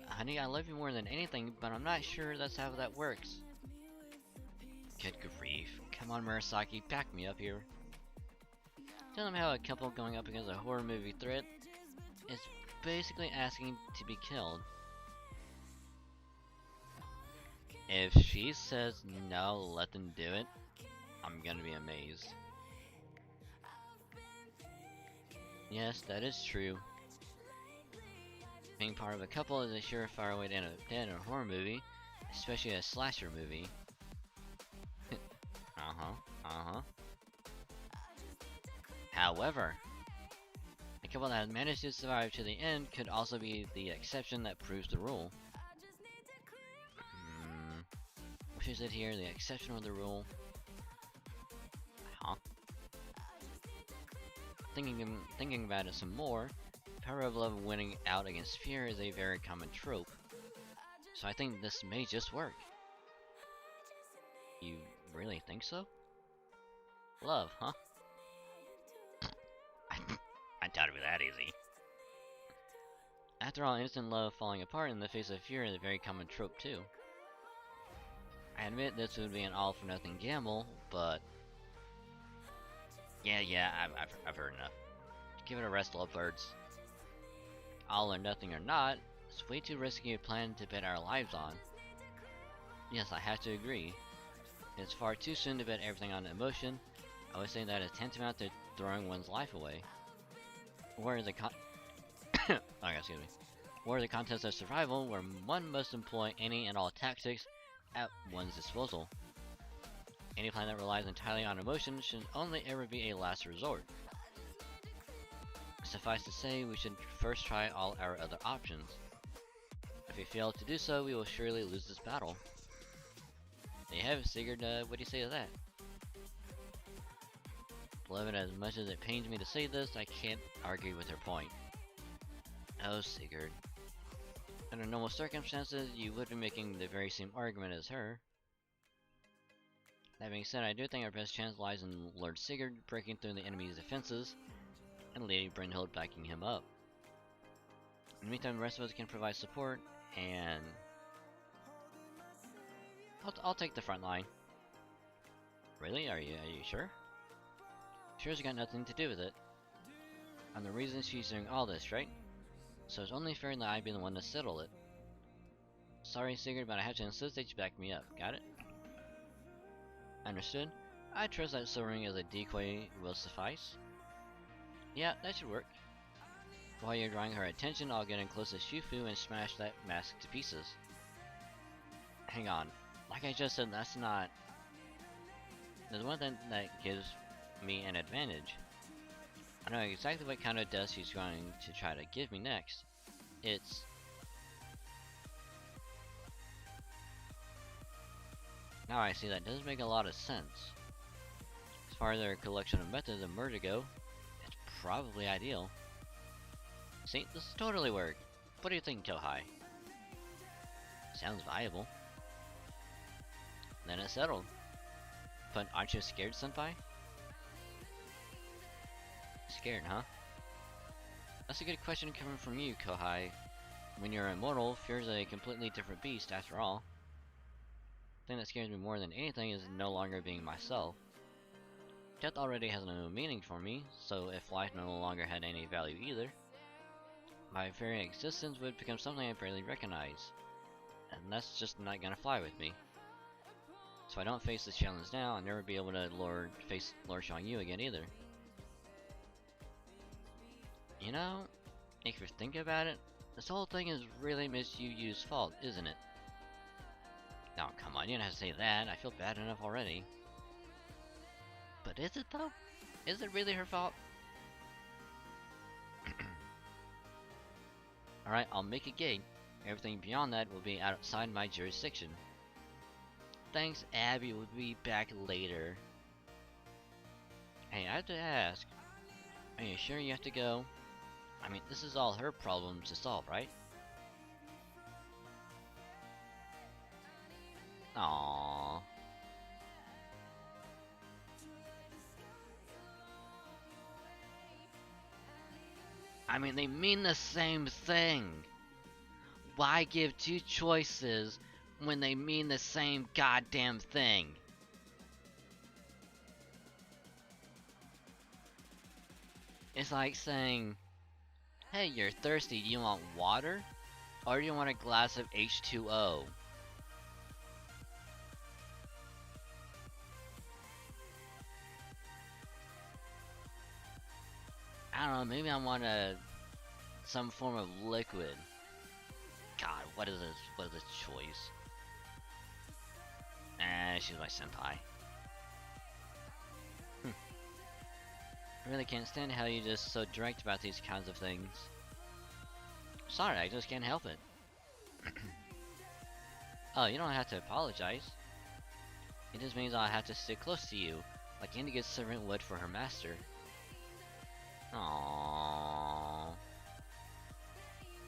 Honey, I love you more than anything, but I'm not sure that's how that works. Good grief. Come on, Murasaki, back me up here. Tell them how a couple going up against a horror movie threat is basically asking to be killed. If she says no, let them do it, I'm gonna be amazed. Yes, that is true. Being part of a couple is a surefire way to end up dead in a horror movie, especially a slasher movie. However, a couple that has managed to survive to the end could also be the exception that proves the rule. Which is it here? The exception or the rule? Huh? Thinking about it some more, power of love winning out against fear is a very common trope. So I think this may just work. You really think so? Love, huh? I doubt it'd be that easy. After all, instant love falling apart in the face of fear is a very common trope too. I admit this would be an all-for-nothing gamble, but yeah, I've heard enough. Give it a rest, lovebirds. All or nothing or not, it's way too risky a plan to bet our lives on. Yes, I have to agree. It's far too soon to bet everything on emotion. I would say that is tantamount to throwing one's life away. Or is the Or the contest of survival, where one must employ any and all tactics at one's disposal. Any plan that relies entirely on emotion should only ever be a last resort. Suffice to say, we should first try all our other options. If we fail to do so, we will surely lose this battle. There you have it, Sigurd. What do you say to that? Beloved, as much as it pains me to say this, I can't argue with her point. Oh, Sigurd. Under normal circumstances, you would be making the very same argument as her. That being said, I do think our best chance lies in Lord Sigurd breaking through the enemy's defenses, and Lady Brynhild backing him up. In the meantime, the rest of us can provide support, and I'll take the front line. Really? Are you sure? Sure's got nothing to do with it. I'm the reason she's doing all this, right? So it's only fair that I be the one to settle it. Sorry, Sigurd, but I have to insist that you back me up. Got it? Understood. I trust that sobering as a decoy will suffice. Yeah, that should work. While you're drawing her attention, I'll get in close to Shufu and smash that mask to pieces. Hang on. Like I just said, that's not... There's one thing that gives me an advantage. I know exactly what kind of dust she's going to try to give me next. It's... Now I see that does make a lot of sense. As far as their collection of methods of murder go, it's probably ideal. See, this will totally work. What do you think, Tohai? Sounds viable. Then it's settled. But aren't you scared, Senpai? Scared, huh? That's a good question coming from you, Kohai. When you're immortal, fear's a completely different beast, after all. The thing that scares me more than anything is no longer being myself. Death already has no meaning for me, so if life no longer had any value either, my very existence would become something I barely recognize. And that's just not gonna fly with me. So if I don't face this challenge now, I'll never be able to face Lord Xiangyu again either. You know, if you think about it, this whole thing is really Miss Yu Yu's fault, isn't it? Oh, come on, you don't have to say that. I feel bad enough already. But is it though? Is it really her fault? Alright, I'll make a gate. Everything beyond that will be outside my jurisdiction. Thanks, Abby. We'll be back later. Hey, I have to ask. Are you sure you have to go? I mean, this is all her problem to solve, right? Aww. I mean, they mean the same thing. Why give two choices when they mean the same goddamn thing? It's like saying, hey, you're thirsty, do you want water? Or do you want a glass of H2O? I don't know, maybe I want some form of liquid. God, what is this choice? She's my senpai. I really can't stand how you're just so direct about these kinds of things. Sorry, I just can't help it. Oh, you don't have to apologize. It just means I'll have to stick close to you, like any good servant would for her master. Aww.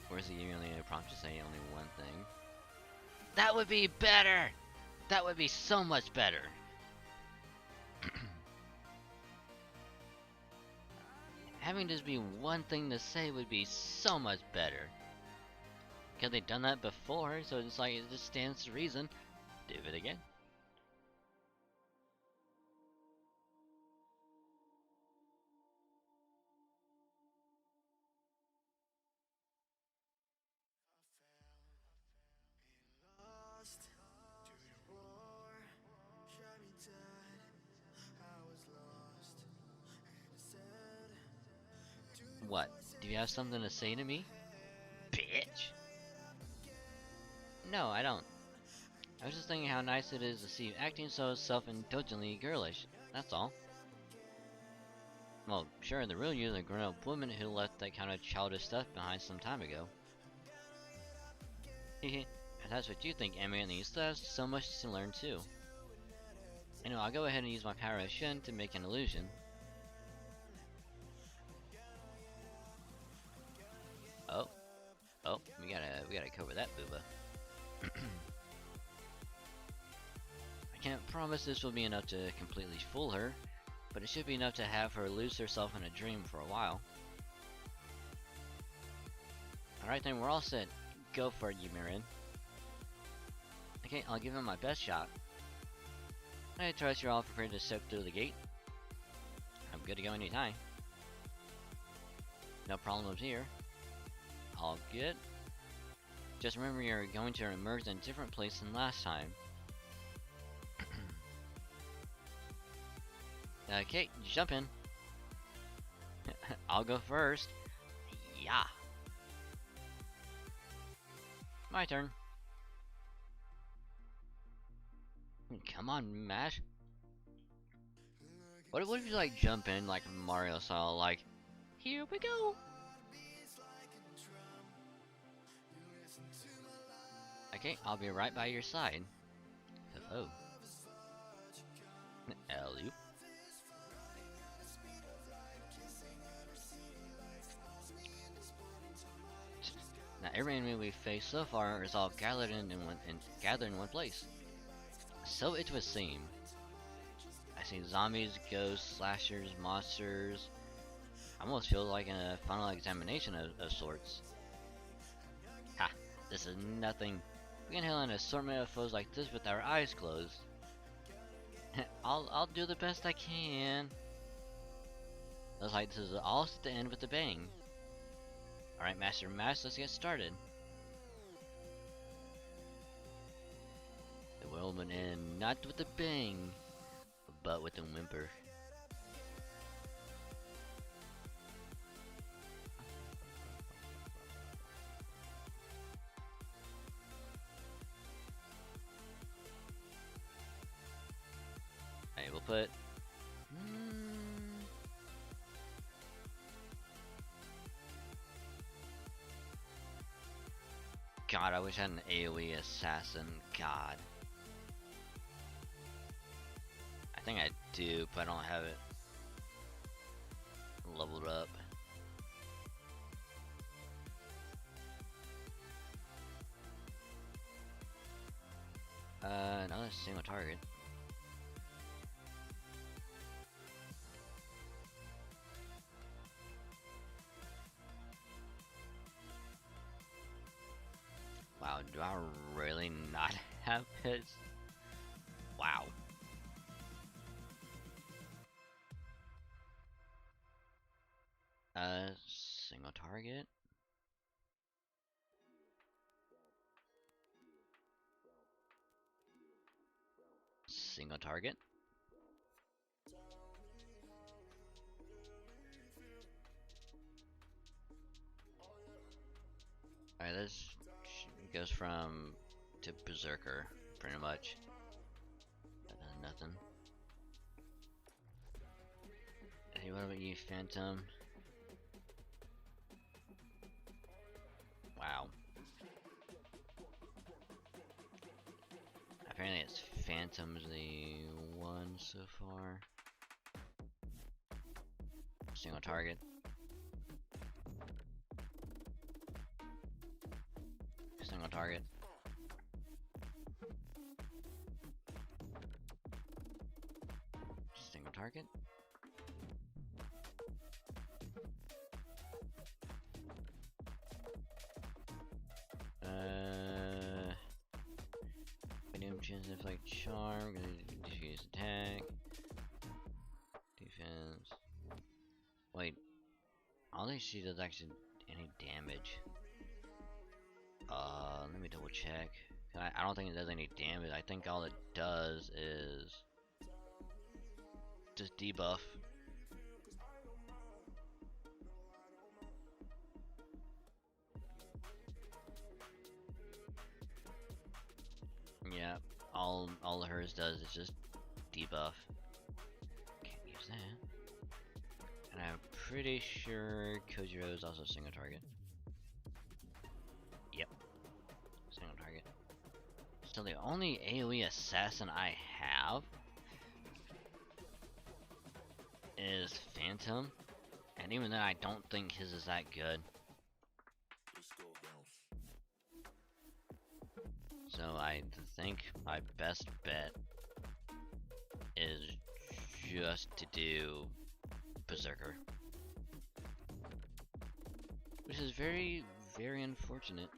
Or is he only a prompt to say only one thing? That would be better! That would be so much better! Having just be one thing to say would be so much better. Because they've done that before, so it's like it just stands to reason. Do it again. What? Do you have something to say to me? Bitch! No, I don't. I was just thinking how nice it is to see you acting so self-indulgently girlish. That's all. Well, sure, the real you is a grown-up woman who left that kind of childish stuff behind some time ago. Hehe, if that's what you think, Emmy, then you still have so much to learn too. Anyway, I'll go ahead and use my power of Shin to make an illusion. Oh, we gotta cover that booba. I can't promise this will be enough to completely fool her, but it should be enough to have her lose herself in a dream for a while. Alright then, we're all set. Go for it, Yumirin. Okay, I'll give him my best shot. I trust you're all prepared to step through the gate. I'm good to go anytime. No problems here. All good. Just remember you're going to emerge in a different place than last time. Okay, jump in. I'll go first. Yeah. My turn. Come on, Mash. What if you like jump in like Mario style, like, here we go. Okay, I'll be right by your side. Oh. Alley. Now every enemy we've faced so far is all gathered in one place. So it would seem. I see zombies, ghosts, slashers, monsters. I almost feel like a final examination of sorts. Ha! This is nothing. We can handle an assortment of foes like this with our eyes closed. I'll do the best I can. Looks like this is all set to end with a bang. Alright, Master Mash, let's get started. The world will end not with a bang, but with a whimper. Alright, we'll put... God, I wish I had an AoE assassin. God. I think I do, but I don't have it leveled up. Another single target. Wow, do I really not have hits? Wow. Single target. Single target. Alright, this goes from to Berserker, pretty much. Nothing. Hey, what about you, Phantom? Wow. Apparently it's Phantom's the one so far. Single target. Single target. Single target. Medium chance of like charm, diffuse attack, defense. Wait, I don't think she does actually any damage. Let me double check. I don't think it does any damage. I think all it does is just debuff. Yeah, all hers does is just debuff. Can't use that. And I'm pretty sure Kojiro is also single target. Yep, single target. So the only AoE assassin I have is Phantom, and even then I don't think his is that good. So I think my best bet is just to do Berserker, which is very, very unfortunate.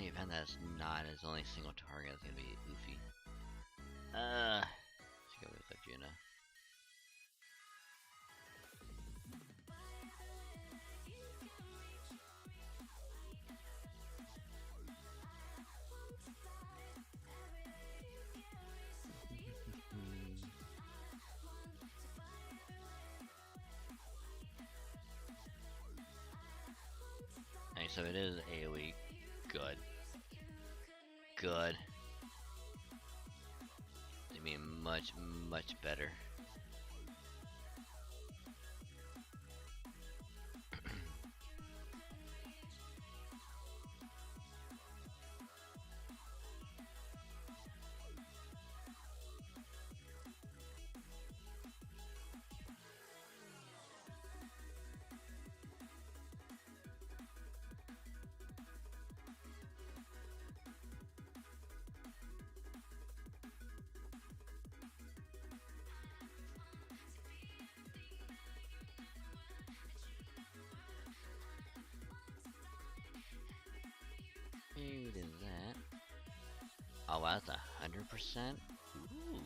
the event that's not as only single target, it's gonna be oofy. Let's go with Vegeta. Okay, so it is AoE. Good. Good. I mean, much, much better. What is that? Oh wow, that's 100%? Ooh.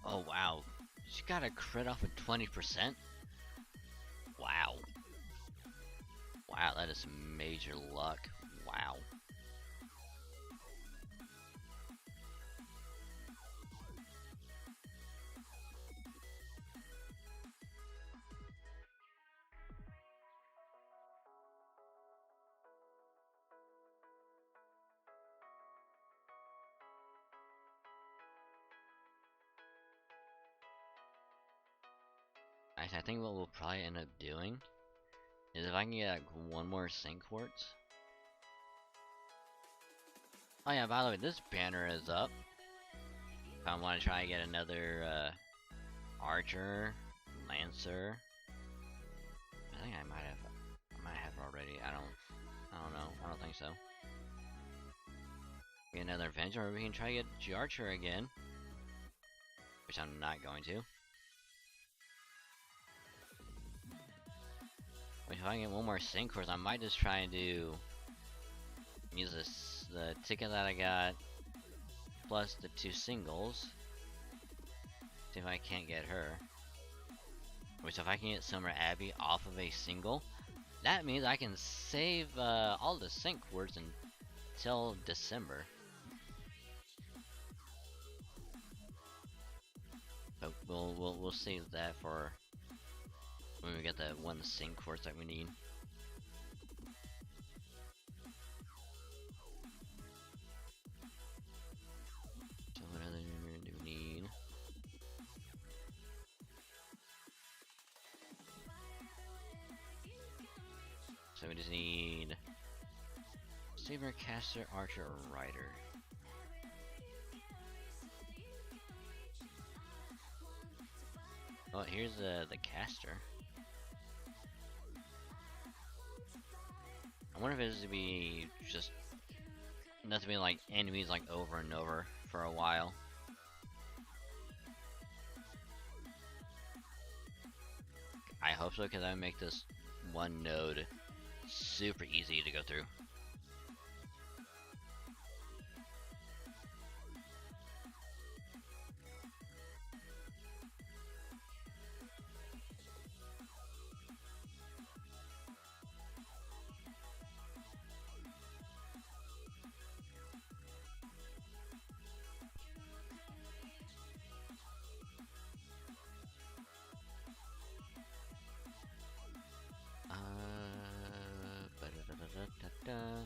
Oh wow. She got a crit off of 20%? Wow. Wow, that is major luck. Wow. I think what we'll probably end up doing is if I can get like one more sync quartz. Oh yeah, by the way, this banner is up. If I want to try and get another archer, lancer. I think I might have already. I don't know. I don't think so. Get another Avenger, or we can try to get G-Archer again. Which I'm not going to. But if I can get one more sync course, I might just try and use the ticket that I got plus the 2 singles. See if I can't get her. Which if I can get Summer Abbey off of a single, that means I can save all the sync words until December. But we'll save that for when we get that one sync course that we need. So what other do we need? So we just need Saber, Caster, Archer, or Rider. Oh, here's the Caster. I wonder if it's to be just not to be like enemies like over and over for a while. I hope so, because that would make this one node super easy to go through. Ba-da-da-da-da-da.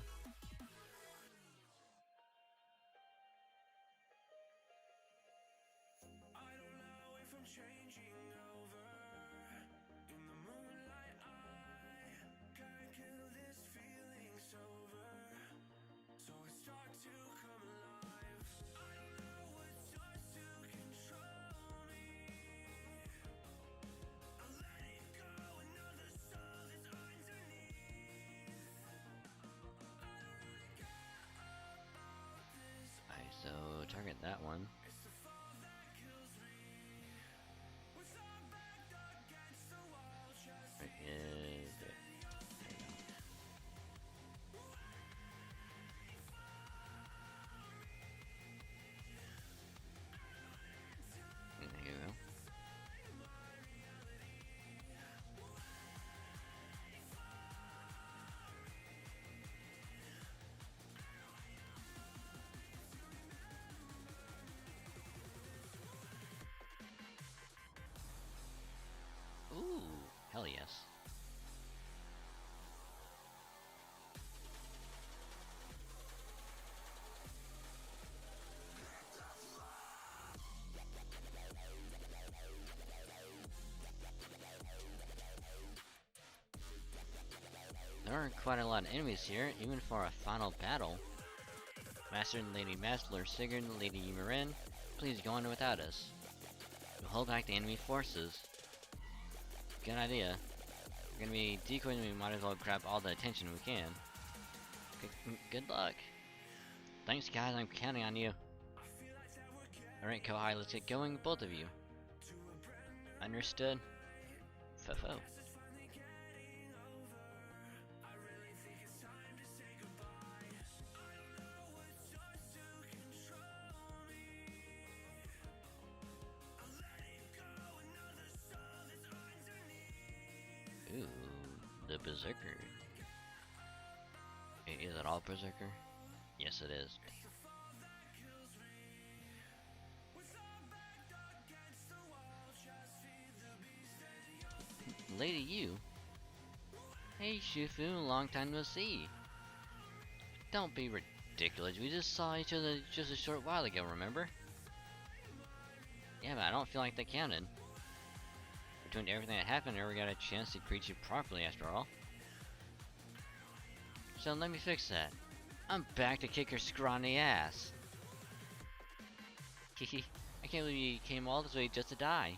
that one. Right, there you go. Ooh, hell yes. There are quite a lot of enemies here, even for a final battle. Master and Lady Master, Sigurd and Lady Ymeren, please go on without us. We'll hold back the enemy forces. Good idea. We're gonna be decoying, we might as well grab all the attention we can. Good luck. Thanks guys, I'm counting on you. Alright Kohai, let's get going, both of you. Understood? Fo-fo. Ooh, the Berserker. Is it all Berserker? Yes, it is. Lady you? Hey Shufu, long time no see. Don't be ridiculous, we just saw each other just a short while ago, remember? Yeah, but I don't feel like that counted. Between everything that happened, I never got a chance to greet you properly after all. So let me fix that. I'm back to kick her scrawny ass. Hehe, I can't believe you came all this way just to die.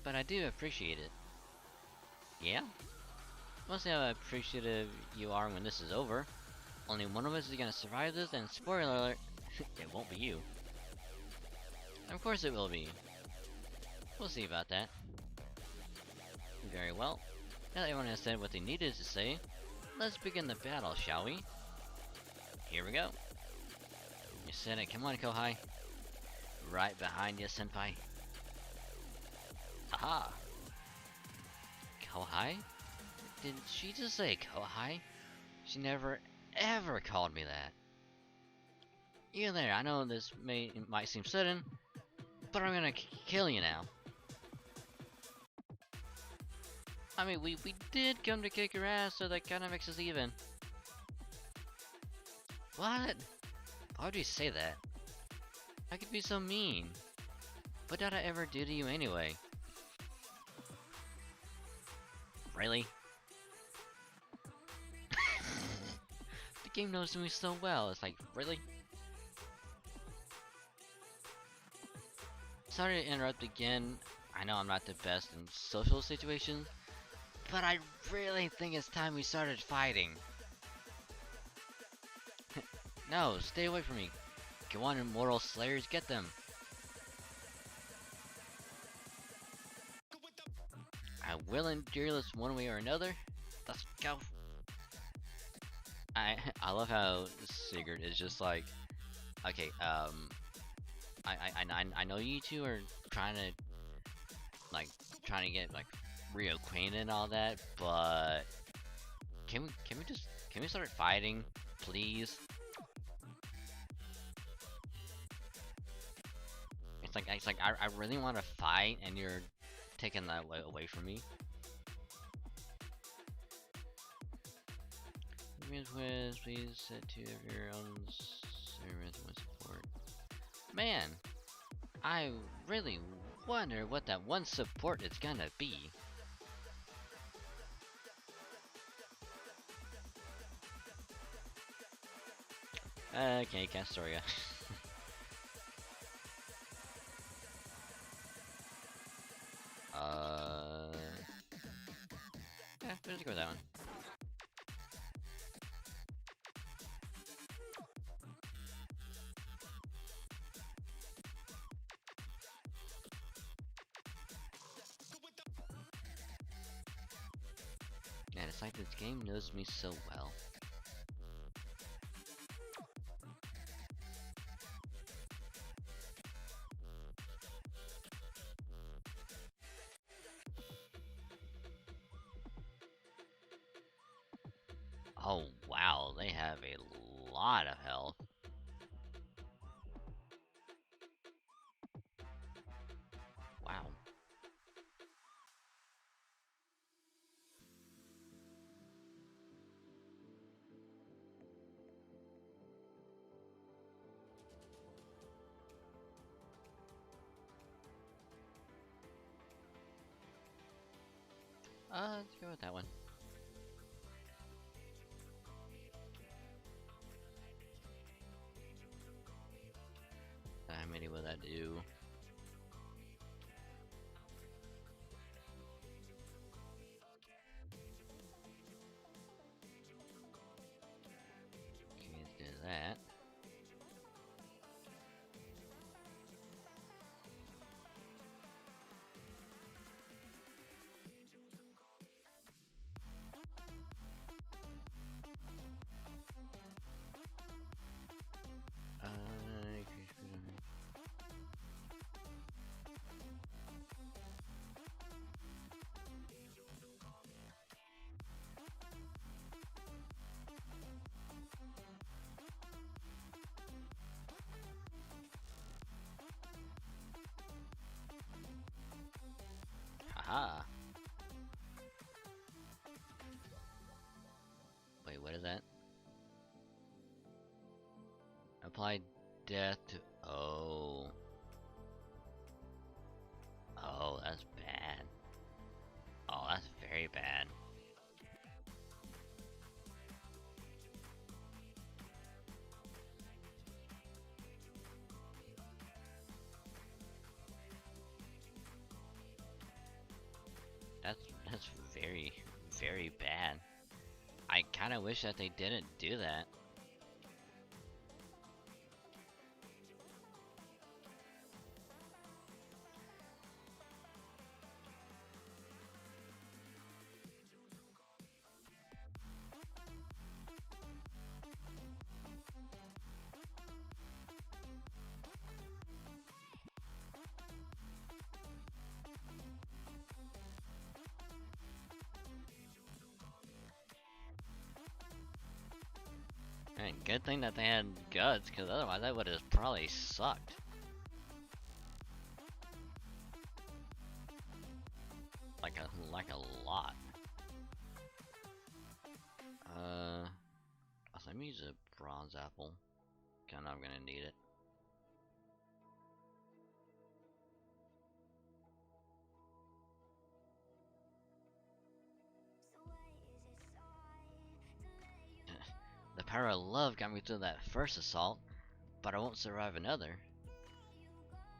But I do appreciate it. Yeah? Mostly how appreciative you are when this is over. Only one of us is gonna survive this, and spoiler alert, it won't be you. Of course it will be. We'll see about that. Very well. Now that everyone has said what they needed to say, let's begin the battle, shall we? Here we go. You said it. Come on, Kohai. Right behind you, senpai. Aha! Kohai? Did she just say Kohai? She never ever called me that. You there, I know this might seem sudden, but I'm gonna kill you now. I mean, we did come to kick your ass, so that kinda makes us even. What? Why would you say that? I could be so mean. What did I ever do to you anyway? Really? The game knows me so well, it's like, really? Sorry to interrupt again. I know I'm not the best in social situations, but I really think it's time we started fighting. No, stay away from me. Go on, immortal slayers, get them. I will endure this one way or another. Let's go. I love how Sigurd is just like, okay, I know you two are trying to get like reacquainted and all that, but can we start fighting, please? It's like I really want to fight, and you're taking that away from me. Please set two of your own support. Man, I really wonder what that one support is gonna be. Okay, Castoria. Yeah, we'll just go with that one. And it's like this game knows me so well. Oh wow, they have a lot of health. Wow. Let's go with that one. How many will that do? Okay, let's do that. Haha. Wait, what is that? Apply death to. Oh. Oh, that's bad. Oh, that's very bad. That's very, very bad. I kind of wish that they didn't do that. And good thing that they had guts, because otherwise that would have probably sucked. Like a lot. Let me use a bronze apple. Kinda, I'm gonna need it. The power of love got me through that first assault, but I won't survive another.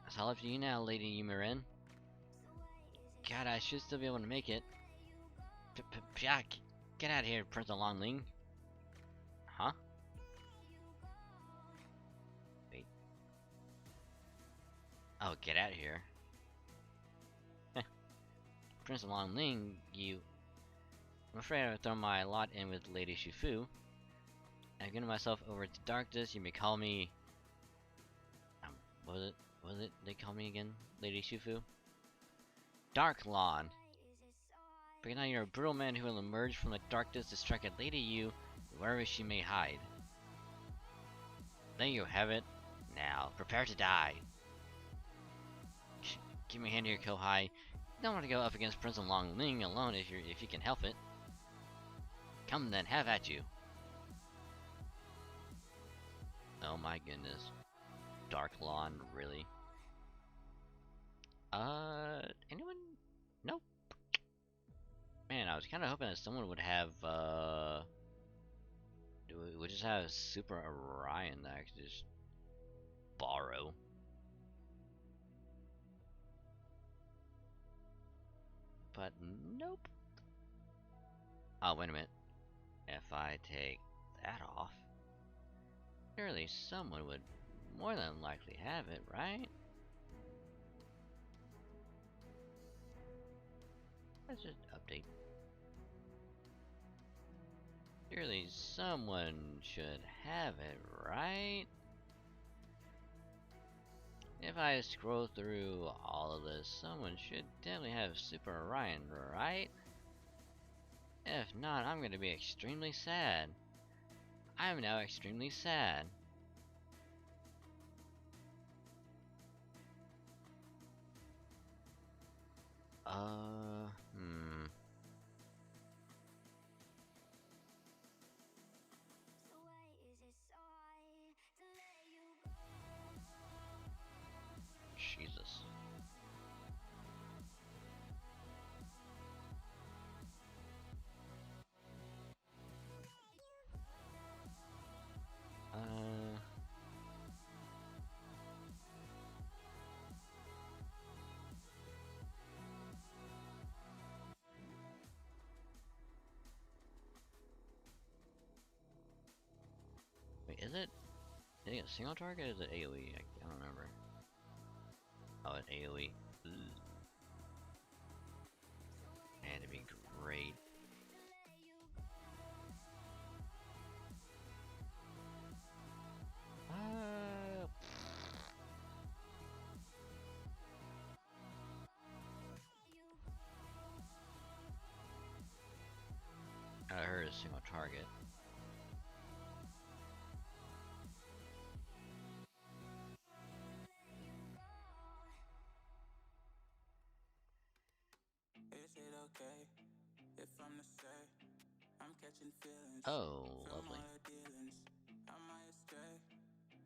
It's all up to you now, Lady Yumirin. God, I should still be able to make it. Pyak! Get out of here, Prince of Longling. Huh? Wait. Oh, get out of here. Prince of Longling, you... I'm afraid I've thrown my lot in with Lady Shifu. I've given myself over to darkness. You may call me... what was it they call me again? Lady Shifu? Dark Lawn. But now you're a brutal man who will emerge from the darkness to strike at Lady Yu, wherever she may hide. There you have it. Now, prepare to die. Give me a hand here, Kohai. You don't want to go up against Prince of Longling alone if you can help it. Come then, have at you. Oh my goodness. Dark Lawn, really? Anyone? Nope. Man, I was kind of hoping that someone would have, we just have Super Orion that I could just borrow. But nope. Oh, wait a minute. If I take that off, surely someone would more than likely have it, right? Let's just update. Surely someone should have it, right? If I scroll through all of this, someone should definitely have Super Orion, right? If not, I'm gonna be extremely sad. I'm now extremely sad. Hmm. So why is it so hard to let you Jesus. Uh. Wait, is it? Is it a single target or is it AoE? I don't remember. Oh, it's AoE. Ugh. Man, it'd be great. Uh, I heard a single target. Is it okay if I'm to say I'm catching feelings Oh, from lovely. all the dealings? I might stray.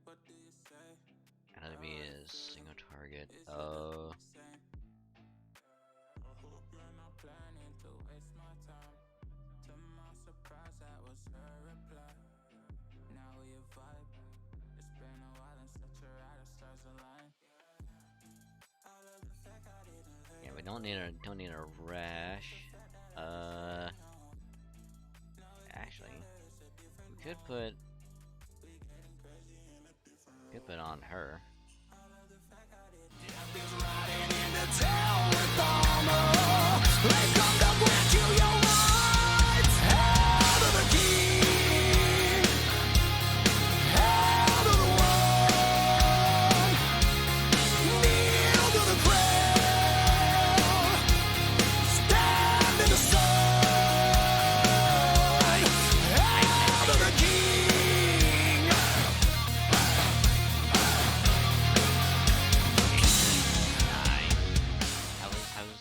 What do you say? How to be a single target. Is it Oh. the same? I hope you're not planning to waste my time. To my surprise, that was her reply. Now we vibe. It's been a while and such a ride, the stars align. I love the fact I didn't Yeah, we don't need a rash. Actually, we could put on her.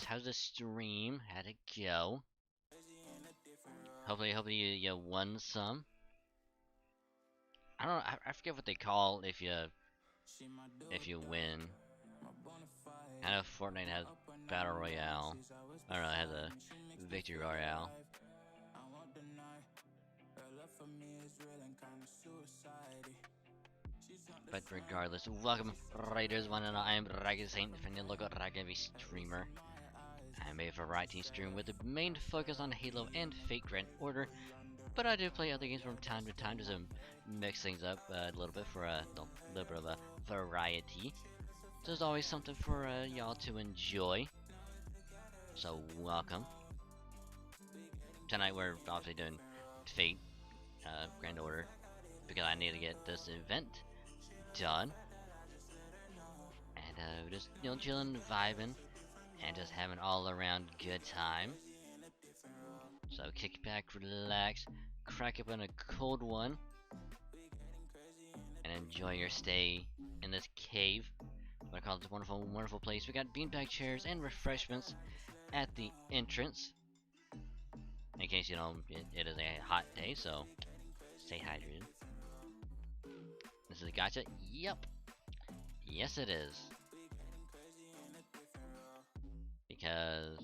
How's the stream? How'd it go? Hopefully you won some. I don't know, I forget what they call if you win. I know Fortnite has Battle Royale. I don't know, it has a Victory Royale. But regardless, welcome Raiders one and all. I am Ragged Saint, if you look at Ragged VStreamer. I am a variety stream with the main focus on Halo and Fate Grand Order, but I do play other games from time to time to mix things up a little bit for a little bit of a variety. There's always something for y'all to enjoy. So welcome. Tonight we're obviously doing Fate Grand Order because I need to get this event done. And just chilling, vibing, and just having all around good time. So kick back, relax, crack open a cold one, and enjoy your stay in this cave. What I call this wonderful, wonderful place. We got beanbag chairs and refreshments at the entrance. In case you know, it is a hot day, so stay hydrated. This is a gacha? Yep. Yes, it is. Because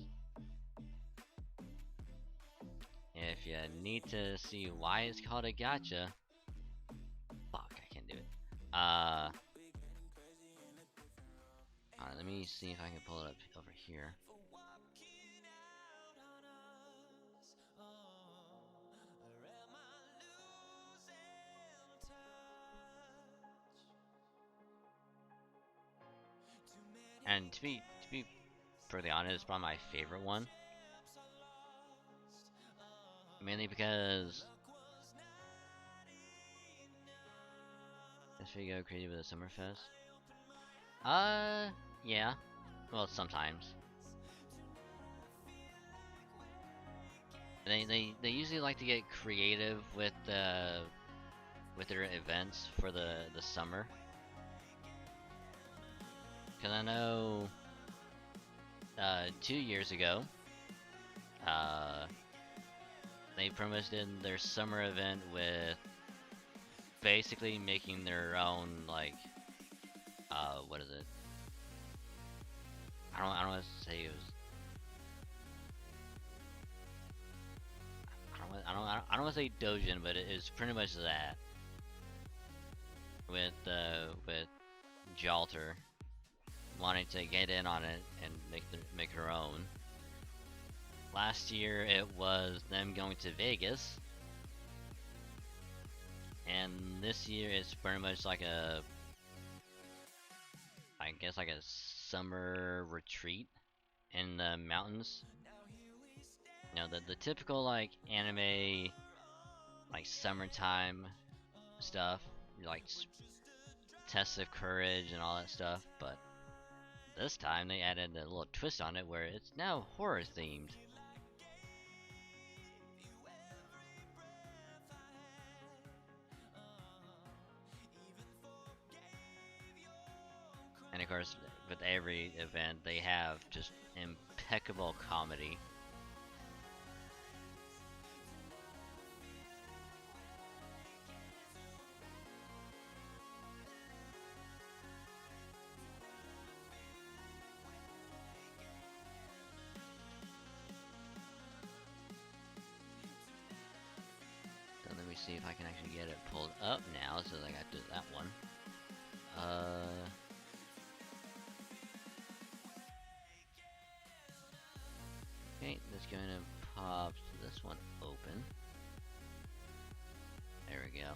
if you need to see why it's called a gacha, fuck, I can't do it. Alright, let me see if I can pull it up over here. And to be pretty honest, it's probably my favorite one. Mainly because FGO created with a Summerfest? Yeah. Well, sometimes. They usually like to get creative with their events for the summer. Cause I know 2 years ago, they promoted their summer event with basically making their own, like, what is it? I don't want to say it was. I don't want to say Dojin, but it is pretty much that. With Jalter wanting to get in on it and make her own. Last year it was them going to Vegas, and this year it's pretty much like I guess like a summer retreat in the mountains. You know, the typical like anime, like summertime stuff, like tests of courage and all that stuff, but this time they added a little twist on it where it's now horror themed. And of course, with every event, they have just impeccable comedy. So let me see if I can actually get it pulled up now, so I got to that one. Okay, that's gonna pop this one open. There we go.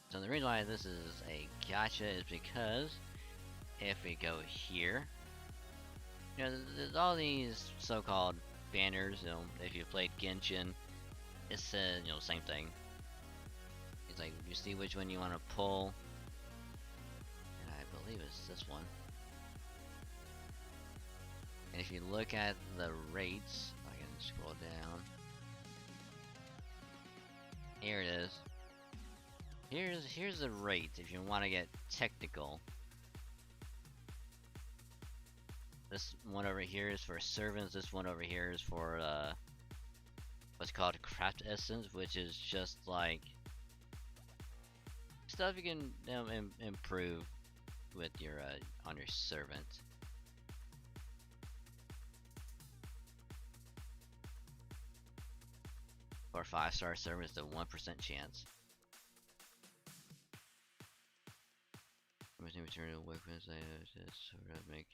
So the reason why this is a gacha is because if we go here, you know, there's all these so-called banners. You know, if you played Genshin, it's you know, same thing. It's like you see which one you want to pull, and I believe it's this one. And if you look at the rates, I can scroll down. Here it is. Here's the rates if you want to get technical. This one over here is for servants. This one over here is for what's called craft essence, which is just like stuff you can improve with your on your servant. For 5-star servants, the 1% chance. I'm return to work with to sort of make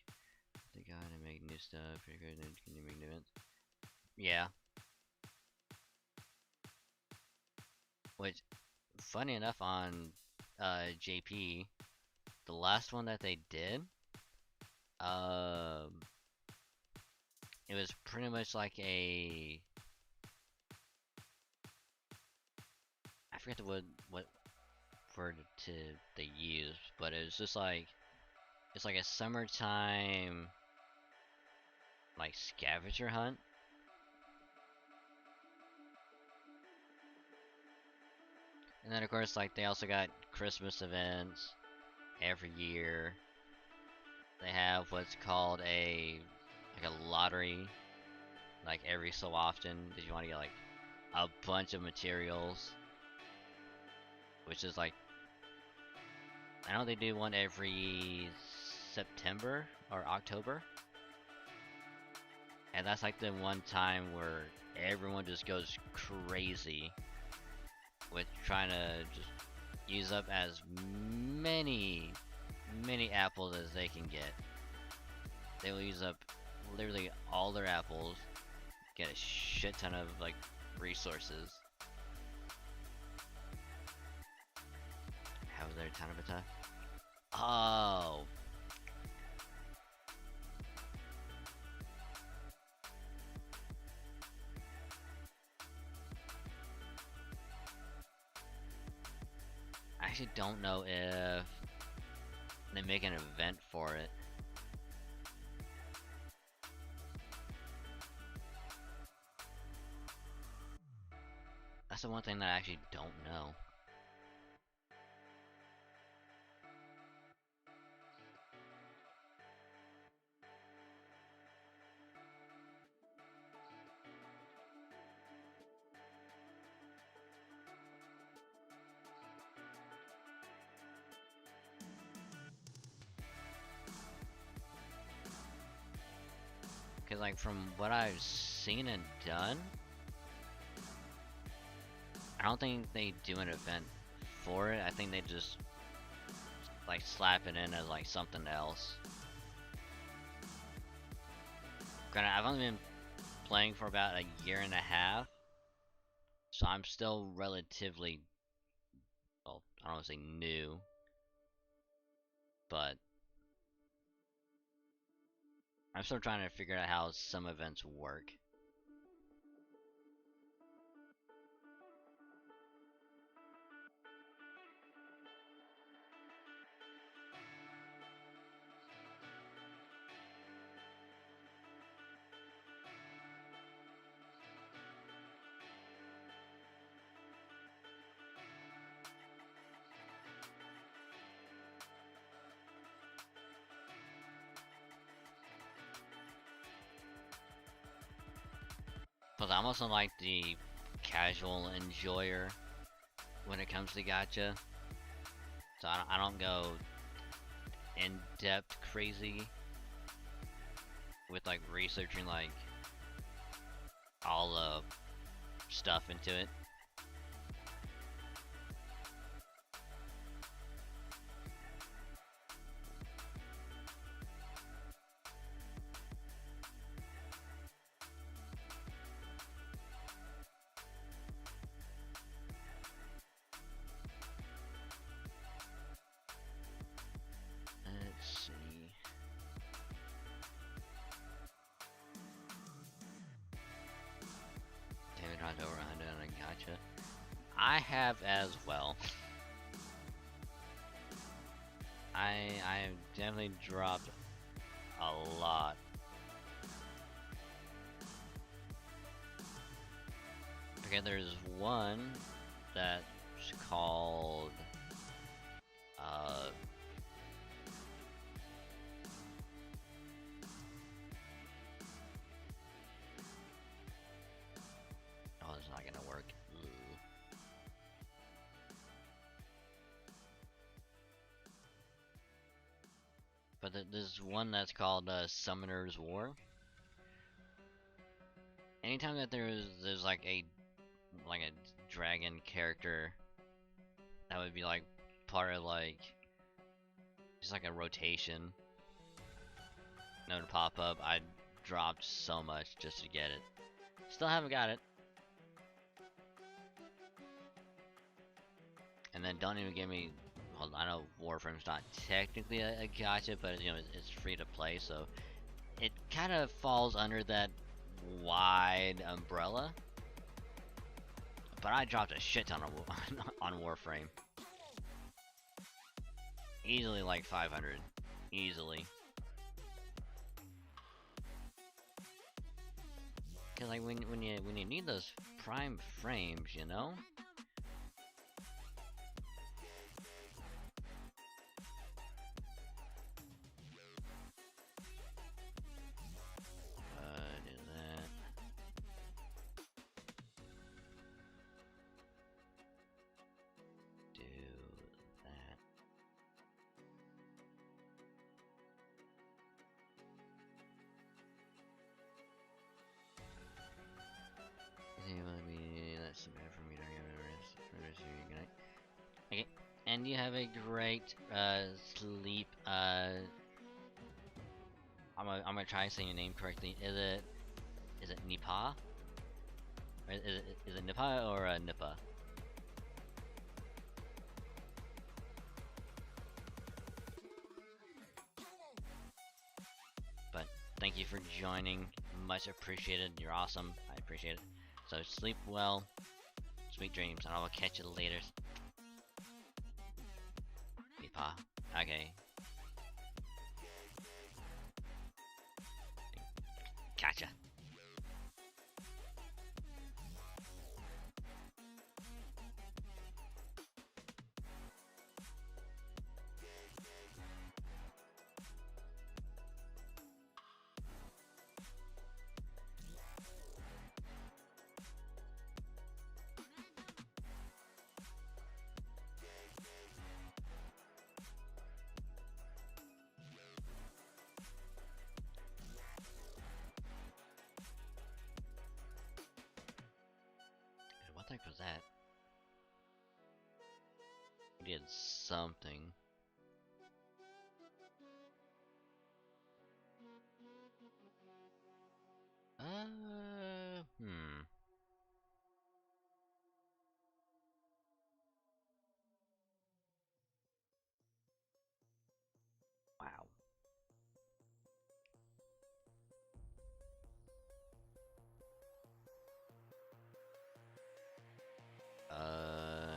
the guy to make new stuff. Pretty good. Can you make new events? Yeah. Which, funny enough, on JP, the last one that they did, it was pretty much like a, I forget the what word to they used, but it was just like, it's like a summertime like scavenger hunt. And then of course, like, they also got Christmas events every year. They have what's called a lottery, like every so often, that you want to get like a bunch of materials, which is like, I know they do one every September or October, and that's like the one time where everyone just goes crazy with trying to just use up as many apples as they can get. They will use up literally all their apples, get a shit ton of like resources. How was there a ton of attack? Oh. actually don't know if they make an event for it. That's the one thing that I actually don't know. Cause like from what I've seen and done, I don't think they do an event for it. I think they just like slap it in as like something else. Granted, I've only been playing for about a year and a half, so I'm still relatively, well, I don't want to say new, but I'm still trying to figure out how some events work. Plus, I'm also like the casual enjoyer when it comes to gacha. So I don't go in-depth crazy with like researching like all the stuff into it. Let's see. David runs over 100 on a gacha. I have as well. I have definitely dropped a lot. Okay, there's one that's called oh, it's not gonna work. Ooh. But there's one that's called Summoner's War. Anytime that there's like a dragon character that would be like part of like just like a rotation that would pop up, I dropped so much just to get it. Still haven't got it. And then don't even give me, well, I know Warframe's not technically a gacha, but you know it's free to play, so it kind of falls under that wide umbrella. But I dropped a shit ton on Warframe. Easily like 500. Easily. Cause like when you need those prime frames, you know? Okay, and you have a great sleep. I'm gonna try saying your name correctly. Is it Nipa? Or is it Nipa or Nipa? But thank you for joining. Much appreciated. You're awesome. I appreciate it. So sleep well. Sweet dreams, and I will catch you later. Yeepaw. Okay. Gotcha. What the heck was that? We did something. Hmm. Wow.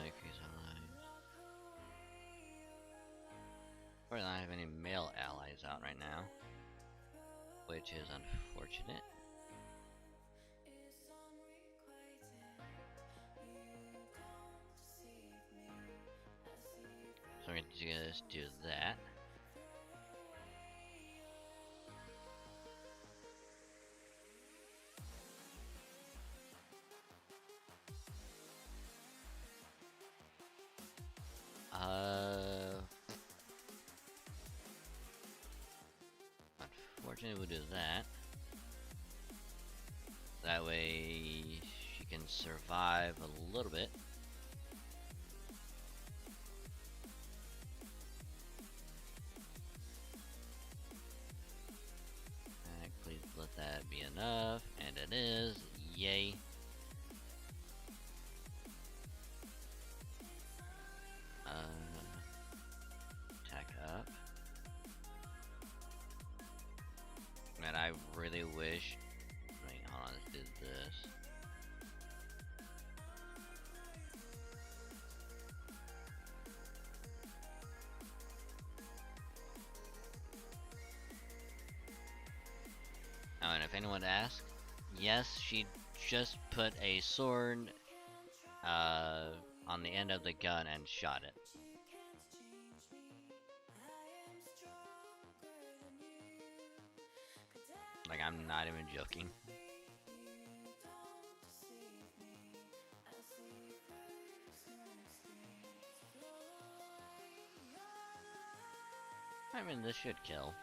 Increase allies. We're not have any male allies out right now, which is unfortunate. So we're gonna just do that. Unfortunately, we'll do that. That way, she can survive a little bit. Alright, please let that be enough, and it is. Yay. Attack up. Man, I really wish. Wait, hold on, let's do this. Oh, and if anyone asks, yes, she just put a sword on the end of the gun and shot it. Like, I'm not even joking. I mean, this should kill.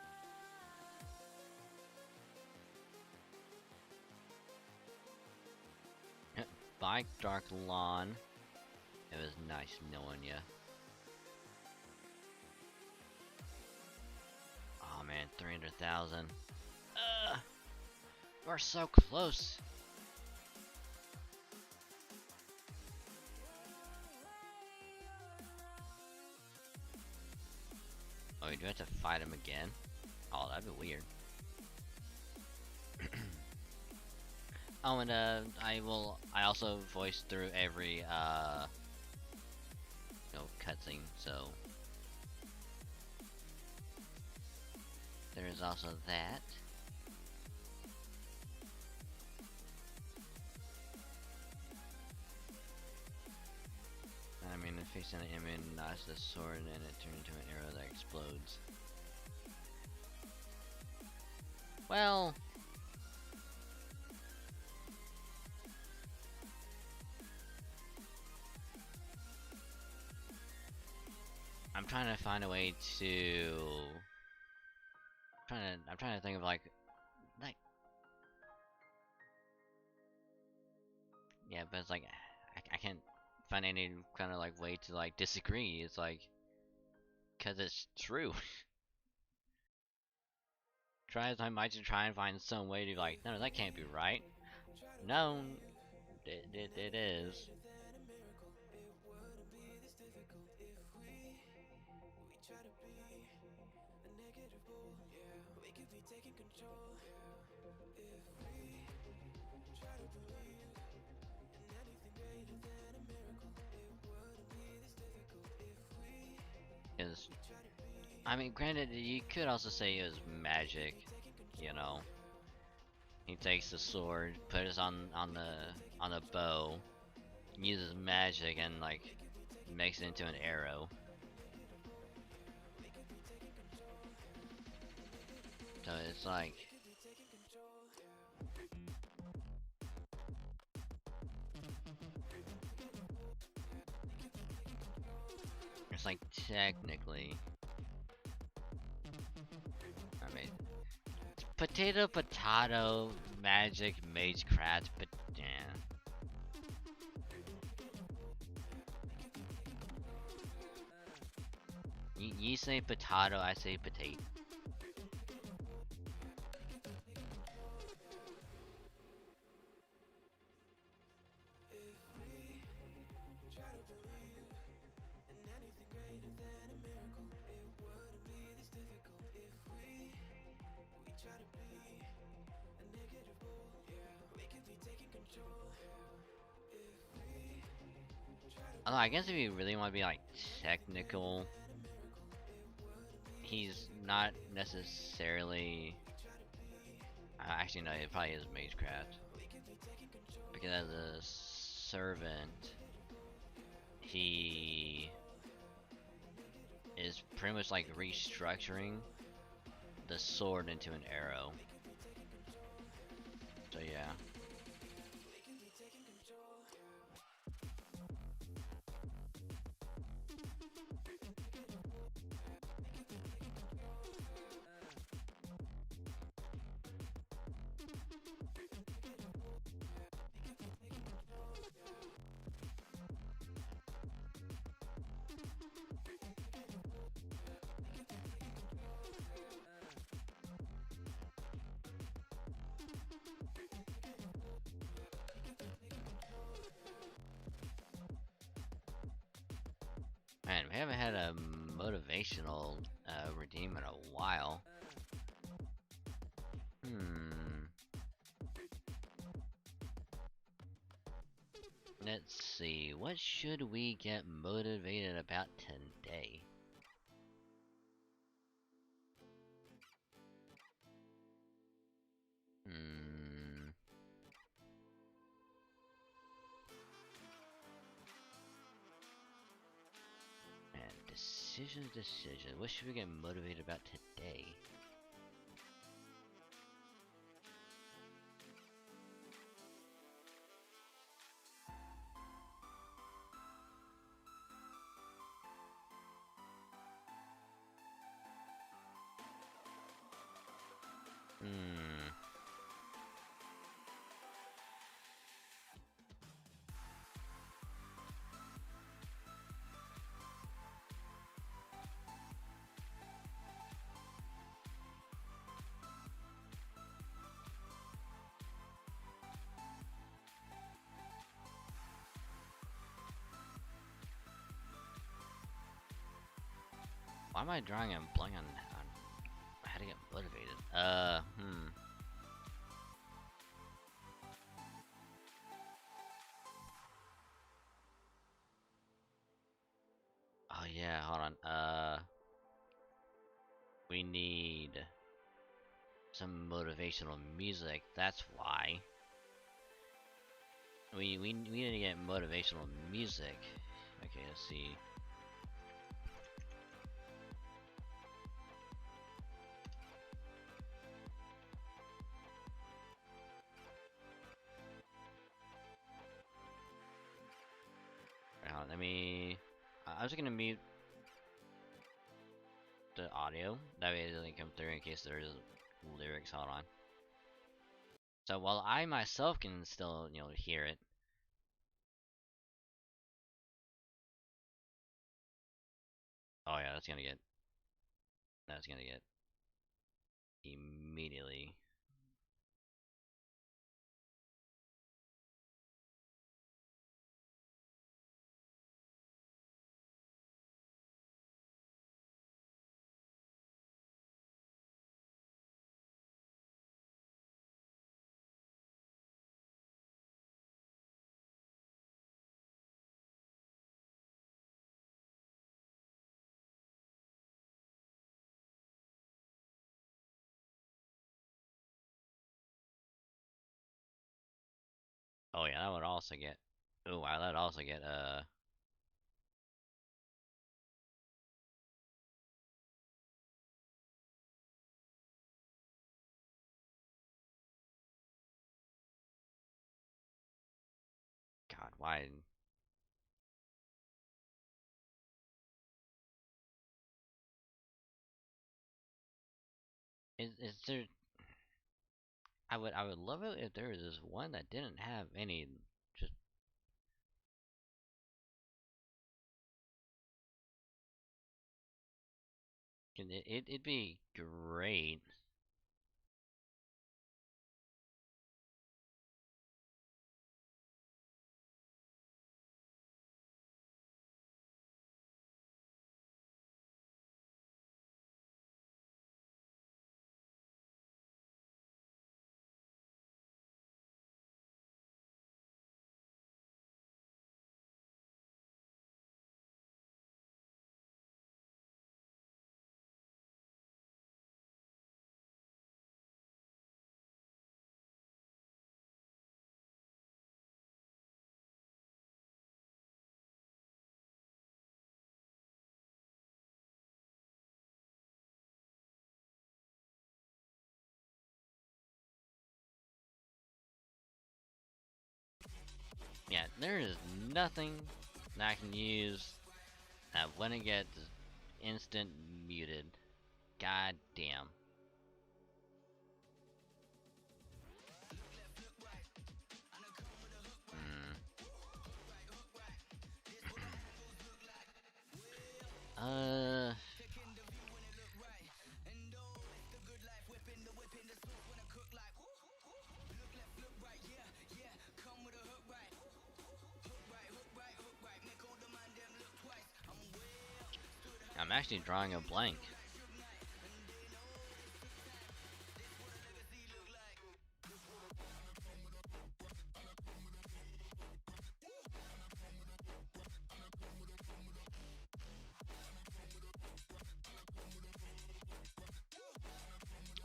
Bye, Dark Lawn. It was nice knowing ya. Oh man, 300,000. We're so close. Oh, we do have to fight him again? Oh, that'd be weird. Oh, and I also voice through every cutscene, so there is also that. I mean, if facing an enemy knocks the sword and it turns into an arrow that explodes. Well, I'm trying to find a way to. I'm trying to think of like. Yeah, but it's like I can't find any kind of like way to like disagree. It's like, cause it's true. Try as I might to try and find some way to like, no, that can't be right. No, it is. Is I mean, granted, you could also say it was magic. You know, he takes the sword, puts it on the bow, uses magic, and like makes it into an arrow. So it's like technically, I mean, potato, magic, magecraft, but yeah. You say potato, I say potato. Although I guess if you really want to be like technical, he's not necessarily. Actually, no, it probably is magecraft because as a servant, he is pretty much like restructuring the sword into an arrow. So yeah. Man, we haven't had a motivational redeem in a while. Let's see, what should we get motivated about today? Man, decision. What should we get motivated about today? Why am I drawing a blank on how to get motivated? Oh yeah, hold on. We need some motivational music. That's why. We need to get motivational music. Okay, let's see. Hold on, let me. I was gonna mute the audio. That way it doesn't come through in case there's lyrics. Hold on. So while I myself can still, hear it. Oh yeah, that's gonna get immediately. Oh yeah, that would also get. Oh wow, that would also get God, why? Is there? I would love it if there was this one that didn't have any. Just it'd be great. Yeah, there is nothing that I can use that when it gets instant muted. God damn. Hmm. Uh. I'm actually drawing a blank.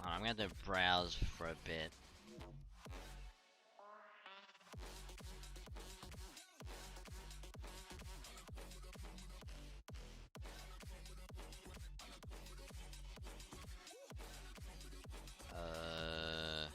I'm gonna have to browse for a bit. Uh.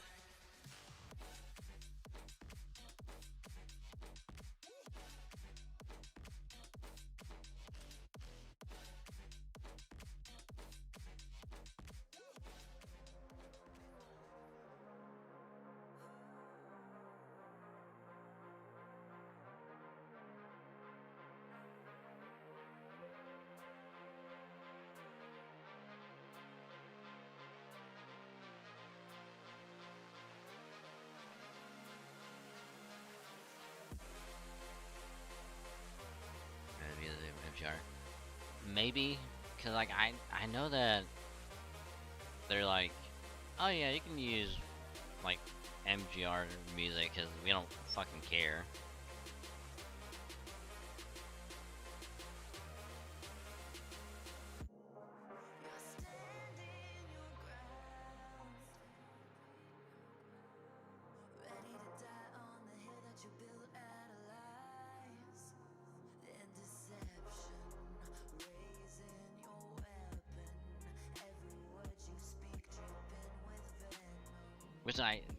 FGR. Maybe, cause like I know that they're like, oh yeah, you can use like MGR music because we don't fucking care.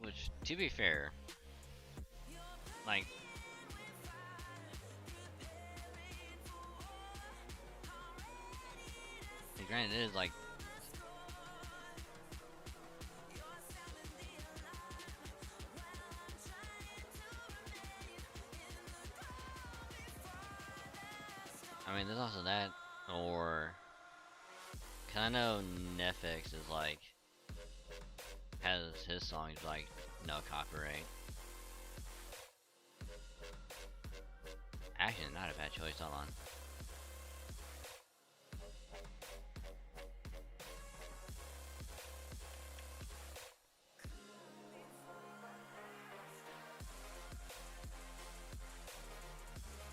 Which to be fair, like, granted it is like, I mean, there's also that, or, cause I know Netflix is like, has his songs like, no copyright. Actually, not a bad choice, hold on.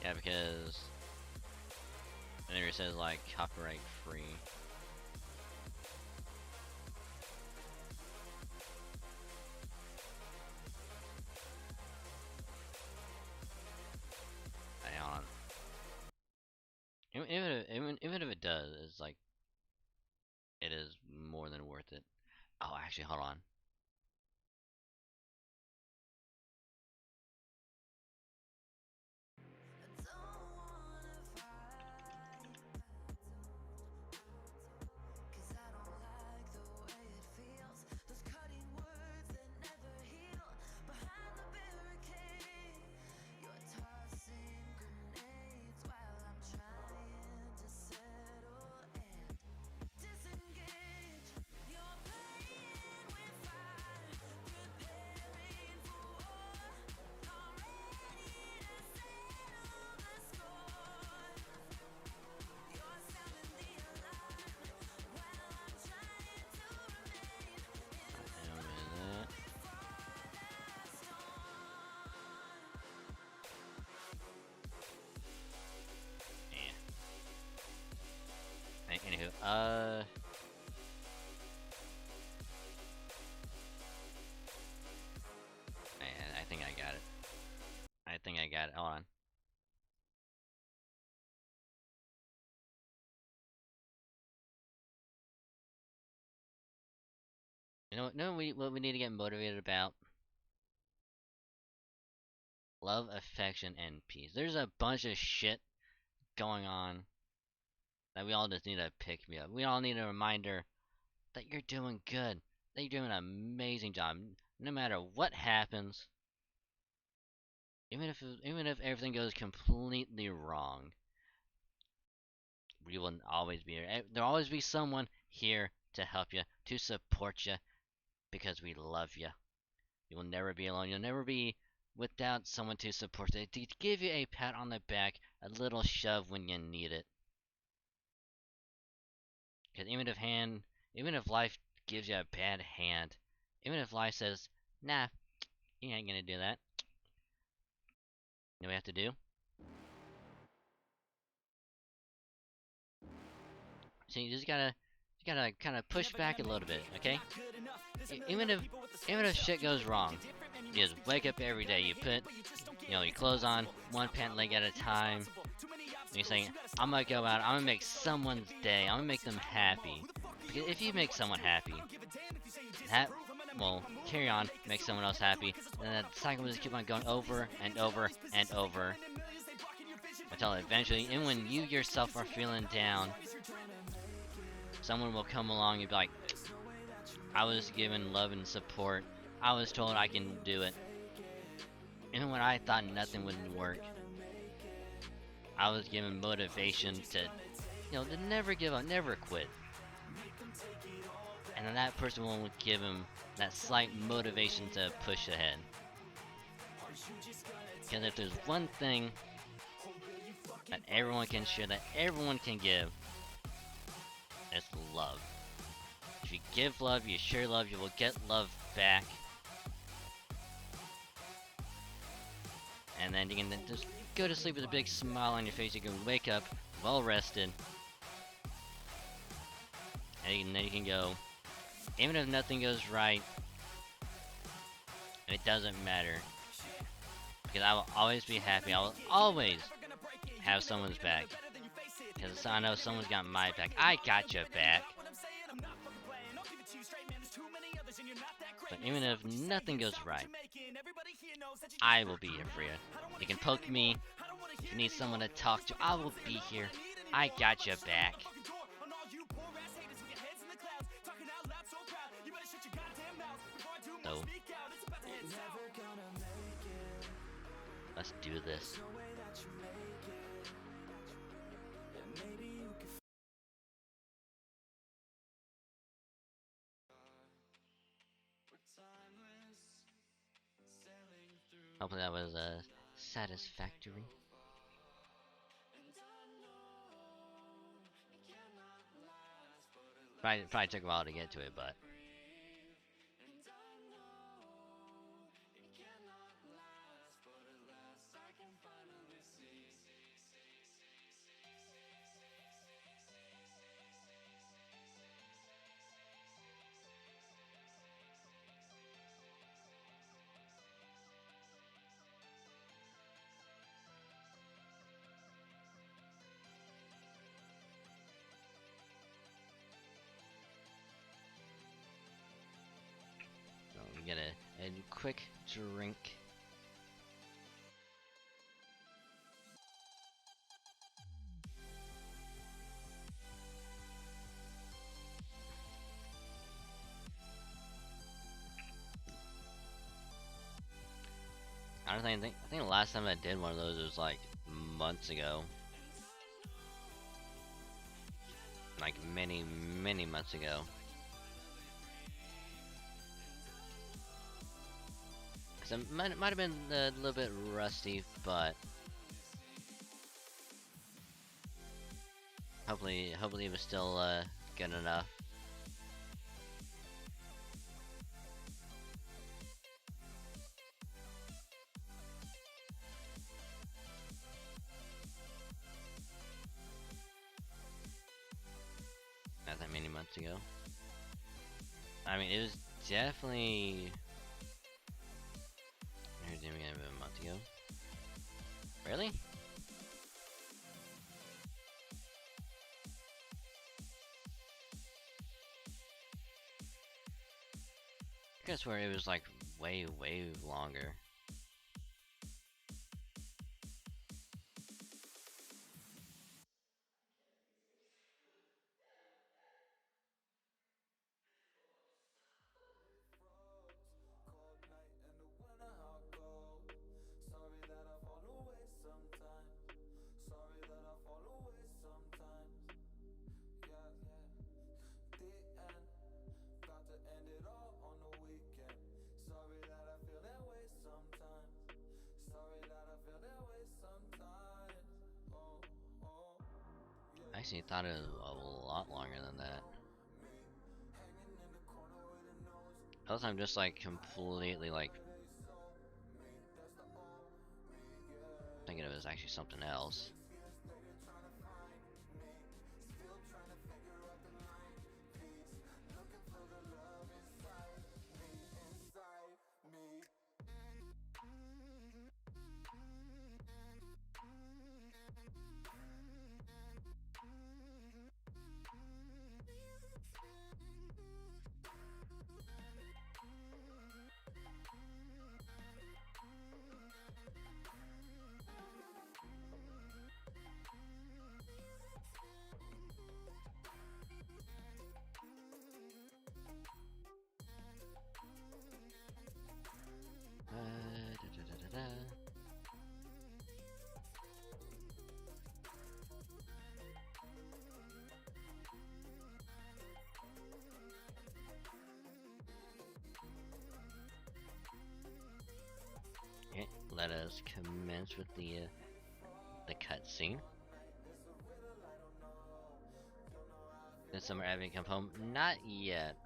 Yeah, because whenever it says like copyright free. Actually, hold on. Anywho, I think I got it. I think I got it. Hold on. You know what we need to get motivated about? Love, affection, and peace. There's a bunch of shit going on that we all just need to pick me up. We all need a reminder that you're doing good. That you're doing an amazing job. No matter what happens, even if everything goes completely wrong, we will always be here. There'll always be someone here to help you, to support you, because we love you. You will never be alone. You'll never be without someone to support you, to give you a pat on the back, a little shove when you need it. Because even if life gives you a bad hand, even if life says, nah, you ain't gonna do that, you know what we have to do? So you just gotta kind of push back a little bit, okay? Even if shit goes wrong, you just wake up every day. You put, your clothes on one pant leg at a time. And you're saying, I'm gonna go out. I'm gonna make someone's day. I'm gonna make them happy. Because if you make someone happy, that will carry on, make someone else happy, and that cycle will just keep on going over and over and over until eventually, and when you yourself are feeling down, someone will come along and be like, I was given love and support. I was told I can do it. Even when I thought nothing would work, I was given motivation to, to never give up, never quit. And then that person will give him that slight motivation to push ahead. Because if there's one thing that everyone can share, that everyone can give, it's love. If you give love, you share love, you will get love back. And then you can just go to sleep with a big smile on your face. You can wake up well rested. And then you can go, even if nothing goes right, it doesn't matter. Because I will always be happy. I will always have someone's back. Because I know someone's got my back. I got your back. But even if nothing goes right, I will be here for you. You can poke me. If you need someone to talk to, I will be here. I got your back. So, let's do this. Hopefully that was satisfactory. Probably took a while to get to it, but quick drink. I think the last time I did one of those was like months ago. Like many months ago. So it might have been a little bit rusty, but hopefully it was still good enough. Not that many months ago. I mean, it was definitely. You're doing it a month ago. Really? I guess where it was like way longer. I actually thought it was a lot longer than that. Else I'm just like completely like thinking it was actually something else. Da, da, da, da. Okay, let us commence with the cutscene. Did Summer Abby come home? Not yet.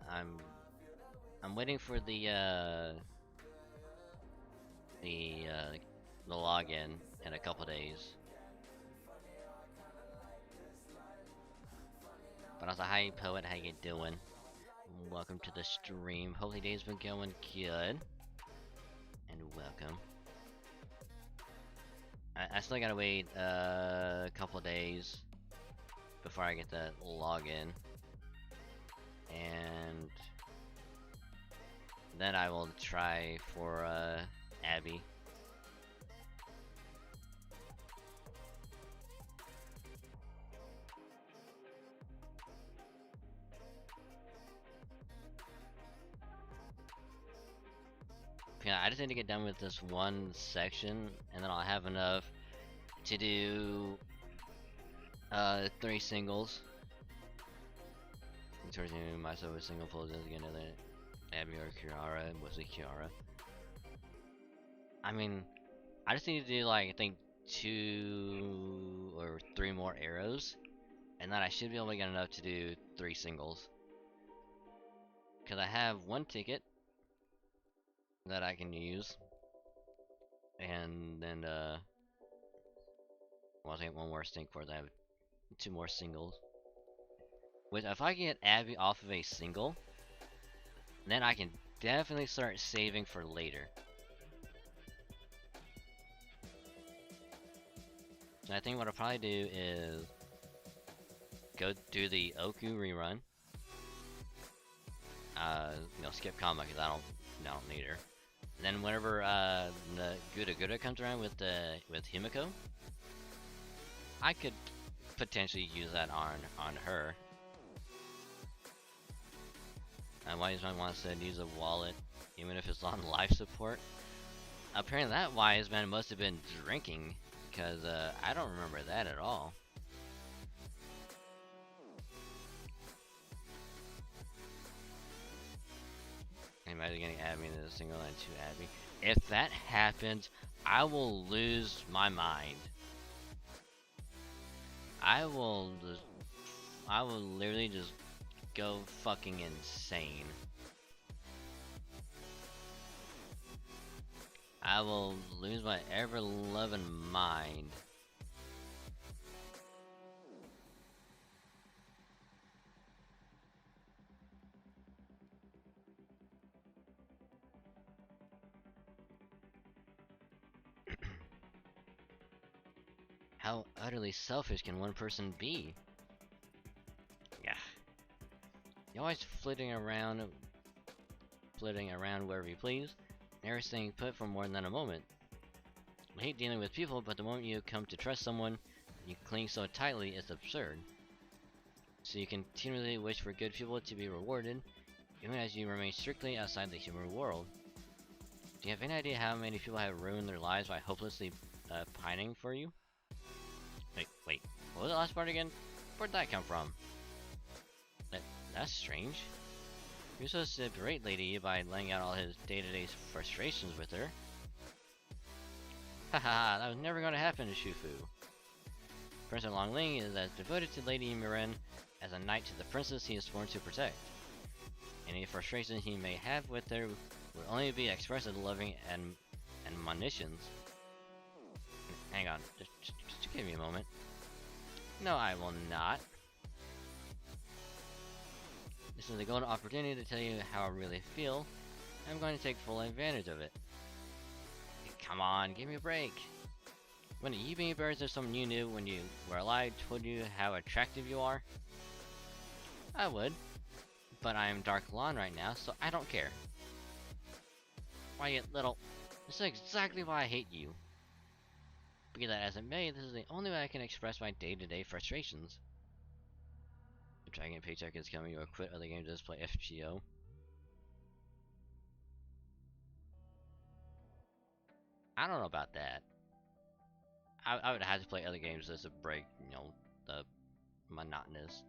I'm waiting for the login in a couple days. But also, hi Poet, how you doing? Welcome to the stream. Hopefully day's been going good. And welcome. I still gotta wait a couple days before I get the login. And then I will try for Abby. Yeah, I just need to get done with this one section, and then I'll have enough to do 3 singles. Towards the end of my solo single pulls again another Abby or Kiara, mostly Kiara. I mean, I just need to do like I think 2 or 3 more arrows, and then I should be able to get enough to do 3 singles. Cause I have 1 ticket that I can use, and then well, I think 1 more stink for it. I have 2 more singles. Which if I get Abby off of a single, then I can definitely start saving for later. So I think what I'll probably do is go do the Oku rerun. You know, skip combat because I don't need her. then whenever the Gura comes around with Himiko, I could potentially use that on her. Wise Man wants to use a wallet, even if it's on life support. Apparently that Wise Man must have been drinking, because I don't remember that at all. Imagine getting admin in a single and 2 admin. If that happens, I will lose my mind. I will literally just go fucking insane. I will lose my ever-loving mind. How utterly selfish can one person be? Yeah. You're always flitting around wherever you please, never staying put for more than a moment. I hate dealing with people, but the moment you come to trust someone, you cling so tightly, it's absurd. So you continually wish for good people to be rewarded, even as you remain strictly outside the human world. Do you have any idea how many people have ruined their lives by hopelessly pining for you? Wait, what was the last part again? Where'd that come from? That's strange. You're supposed to berate Lady Yu by laying out all his day-to-day frustrations with her. Haha, that was never going to happen to Shufu. Prince Longling is as devoted to Lady Miren as a knight to the princess he is sworn to protect. Any frustration he may have with her would only be expressed as loving and admonitions. Hang on, just give me a moment. No, I will not. This is a golden opportunity to tell you how I really feel. I'm going to take full advantage of it. Come on, give me a break. When the evening birds or someone you knew when you were alive told you how attractive you are? I would. But I am Dark Lawn right now, so I don't care. Why, you little... This is exactly why I hate you. Be that as it may, this is the only way I can express my day-to-day frustrations. The Dragon paycheck is coming, or quit other games, just play FGO. I don't know about that. I would have to play other games just to break, you know, the monotonous.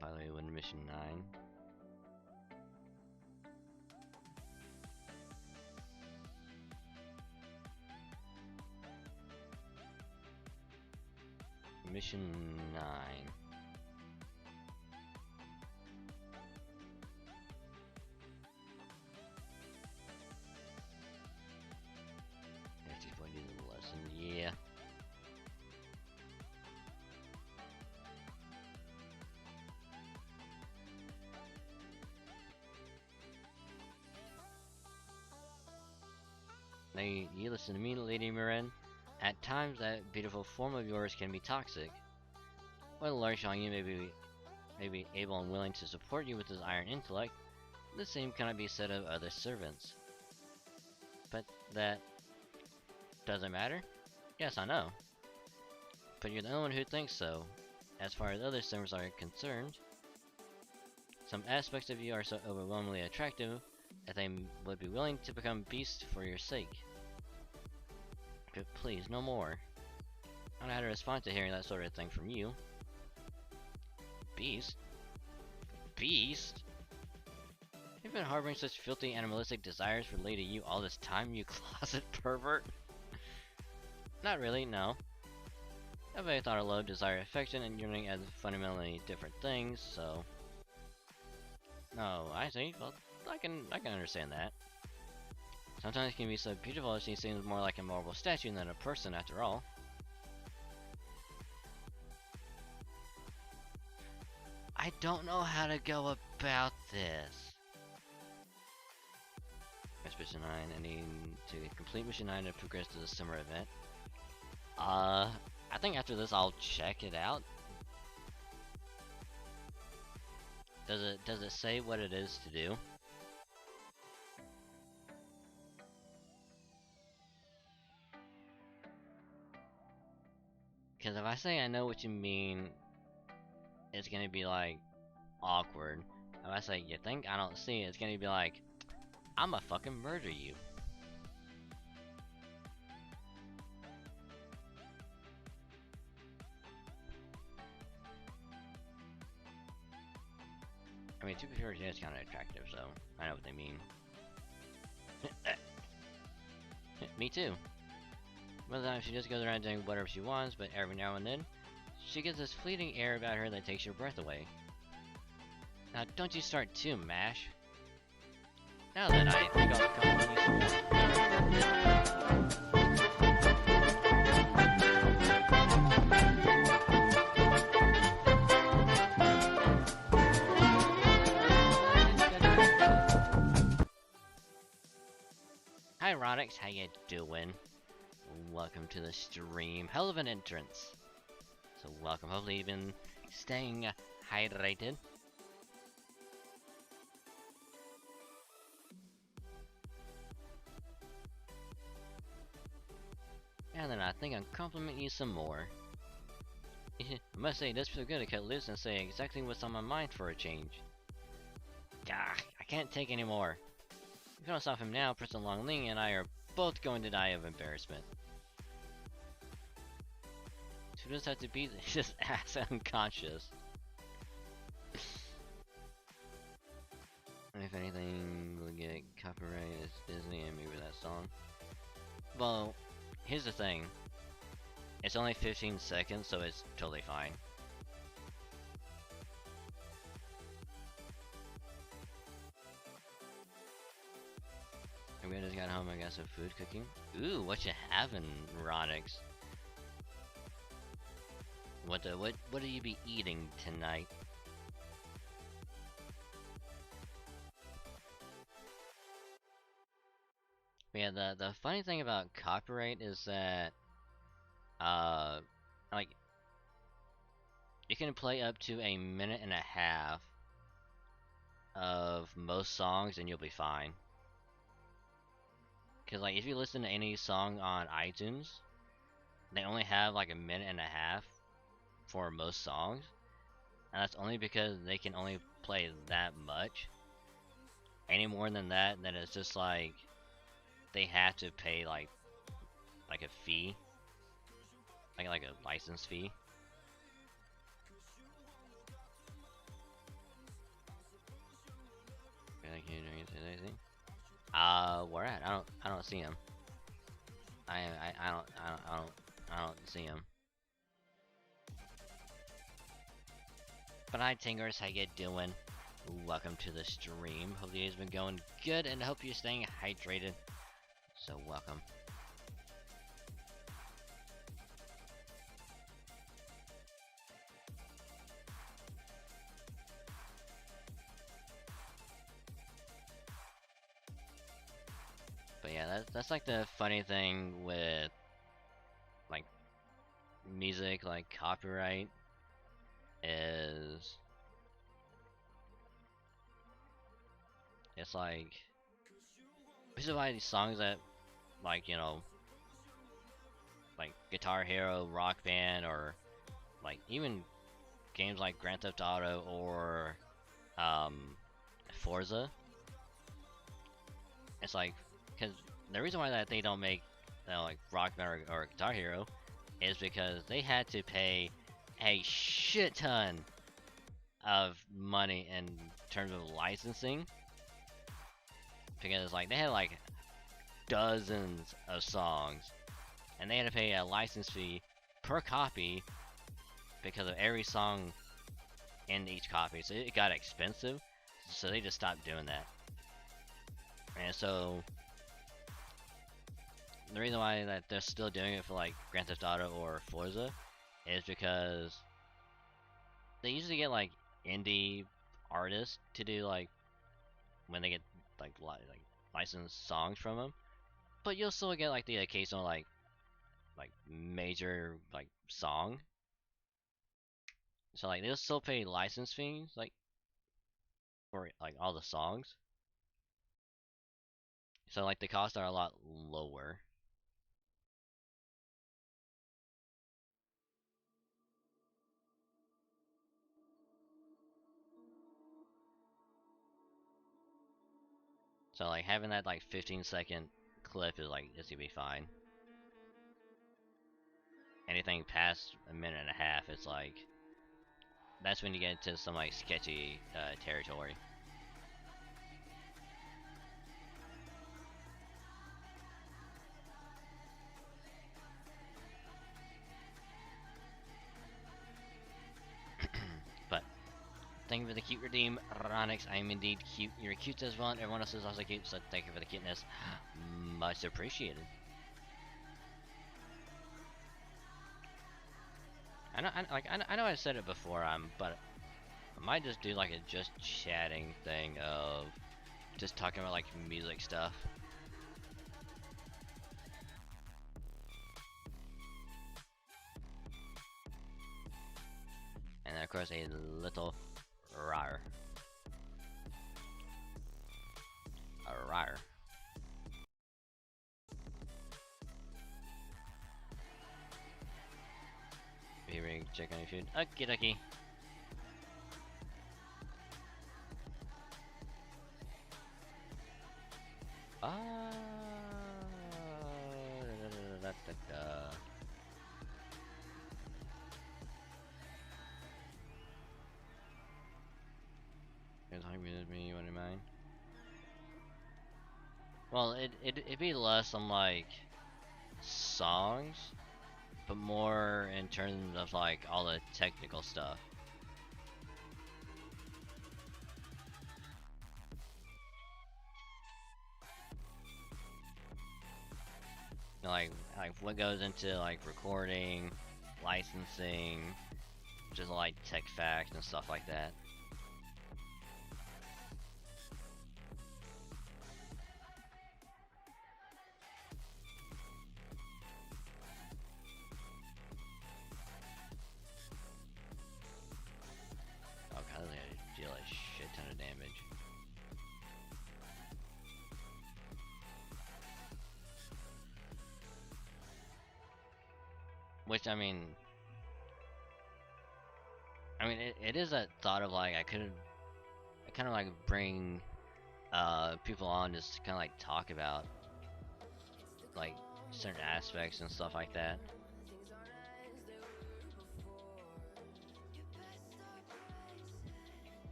By the way, when mission 9. Mission 9. Lesson, yeah. Now you listen to me, Lady Miren. At times, that beautiful form of yours can be toxic. While Lord Xiangyu may be able and willing to support you with his iron intellect, the same cannot be said of other servants. But that doesn't matter? Yes, I know. But you're the only one who thinks so. As far as other servants are concerned, some aspects of you are so overwhelmingly attractive that they would be willing to become beasts for your sake. But please, no more. I don't know how to respond to hearing that sort of thing from you. Beast? Beast? You've been harboring such filthy animalistic desires for Lady Yu all this time, you closet pervert? Not really, no. I've always thought of love, desire, affection, and yearning as fundamentally different things, so... No, I see. Well, I can understand that. Sometimes it can be so beautiful that she seems more like a marble statue than a person after all. I don't know how to go about this. Mission 9, I need to complete Mission 9 to progress to the summer event. I think after this I'll check it out. Does it say what it is to do? Because if I say I know what you mean, it's gonna be like awkward. If I say you think I don't see it, it's gonna be like I'ma fucking murder you. I mean, to be fair, it's kind of attractive, so I know what they mean. Me too. Most of the time, she just goes around doing whatever she wants, but every now and then, she gets this fleeting air about her that takes your breath away. Now, don't you start to mash. Now then, I think I'll come Hi Ronix, how you doing? Welcome to the stream. Hell of an entrance. So welcome. Hopefully you've been staying hydrated. And then I think I'll compliment you some more. I must say, it does feel good to cut loose and say exactly what's on my mind for a change. Gah, I can't take any more. If you don't stop him now, Prince Long Ling and I are both going to die of embarrassment. So we just have to beat his ass unconscious. If anything, we'll get copyright as Disney and maybe that song. Well, here's the thing. It's only 15 seconds, so it's totally fine. I just got home, I got some food cooking. Ooh, what you having, Ronix? What do you be eating tonight? But yeah, the funny thing about copyright is that like you can play up to 1.5 minutes of most songs and you'll be fine. Cause like if you listen to any song on iTunes, they only have like 1.5 minutes for most songs, and that's only because they can only play that much. Any more than that, then it's just like they have to pay like a fee, like a license fee. Where at? I don't see him. I don't see him. But hi Tingers, how you doing? Welcome to the stream. Hope the day's been going good and hope you're staying hydrated. So welcome. But yeah, that's like the funny thing with like music, like copyright is it's like this is why these songs that like, you know, like Guitar Hero, Rock Band, or like even games like Grand Theft Auto or Forza, it's like, because the reason why that they don't make, you know, like Rock Band or Guitar Hero is because they had to pay a shit ton of money in terms of licensing, because like they had like dozens of songs and they had to pay a license fee per copy because of every song in each copy, so it got expensive, so they just stopped doing that. And so the reason why that they're still doing it for like Grand Theft Auto or Forza is because they usually get like indie artists to do like when they get like licensed songs from them, but you'll still get like the occasional like major like song. So like they'll still pay license fees like for like all the songs. So like the costs are a lot lower. So like having that like 15-second clip is like it's gonna be fine. Anything past a minute and a half, it's like that's when you get into some like sketchy territory. But thank you for the cute redeem, Ronix. I am indeed cute. You're cute as well, and everyone else is also cute, so thank you for the cuteness. Much appreciated. I know I said it before, but I might just do like a just chatting thing of just talking about like music stuff. And then of course a little rar. A rar. Be ready to check on your food. Okie dokie. Da, da, da. Can talk with me, what am I? Well, it'd be less on like songs, but more in terms of like all the technical stuff. You know, like what goes into like recording, licensing, just like tech facts and stuff like that. Oh god, they deal a shit ton of damage. Which I mean, it is a thought of like I kind of like bring people on just to kind of like talk about like certain aspects and stuff like that.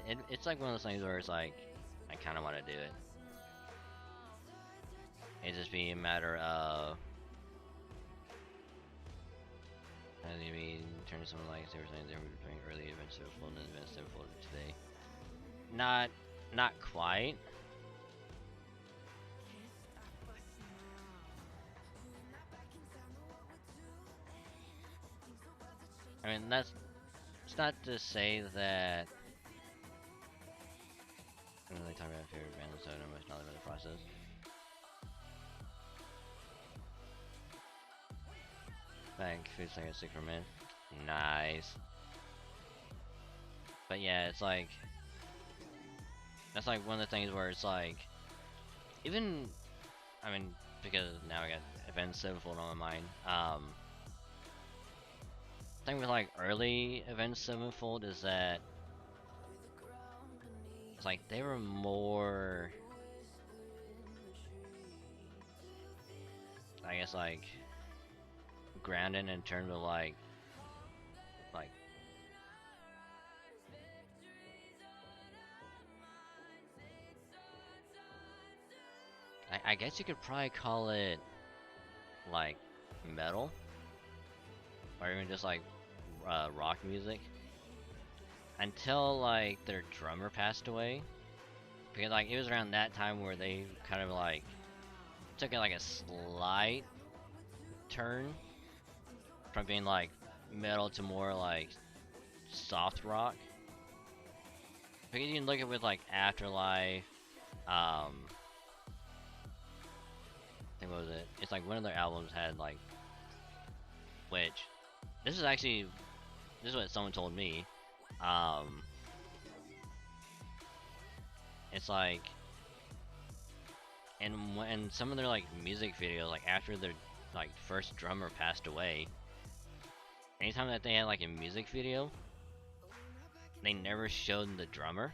And it's like one of those things where it's like I kind of want to do it. It just be a matter of I mean, turn some likes. They were saying they were doing early events so full and events so full today. Not quite. I mean, it's not to say that I'm really talking about favorite band, so I know much knowledge about the process. Thank food's like a sick for man. Nice. But yeah, it's like that's like one of the things where it's like even I mean because now I got Events Sevenfold on my mind. Thing with like early Events Sevenfold is that it's like they were more I guess like grounded in terms of like I guess you could probably call it like metal or even just like rock music until like their drummer passed away, because like it was around that time where they kind of like took it like a slight turn from being like metal to more like soft rock. Because you can look at it with like Afterlife, I think what was it? It's like one of their albums had like, which this is what someone told me. It's like, and when some of their like music videos, like after their like first drummer passed away, anytime that they had like a music video, they never showed the drummer.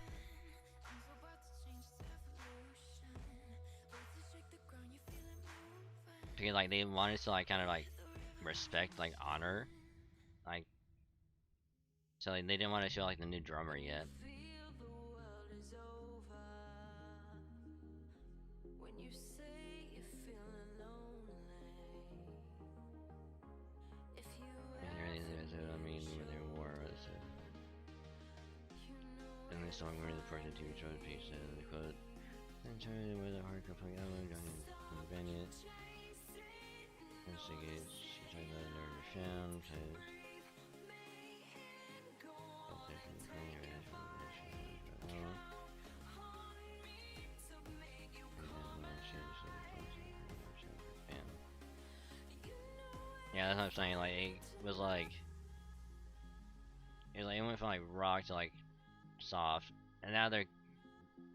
Because like they wanted to like kind of like respect, like honor, like, so like, they didn't want to show like the new drummer yet. I mean, where they were, and the song where the person to show the piece and the quote, and turn it with a hardcore punk album, Johnny Bennett. Investigates, she tried to never found, says. Yeah, that's what I'm saying. Like, it was like, it went from like rock to like soft, and now they're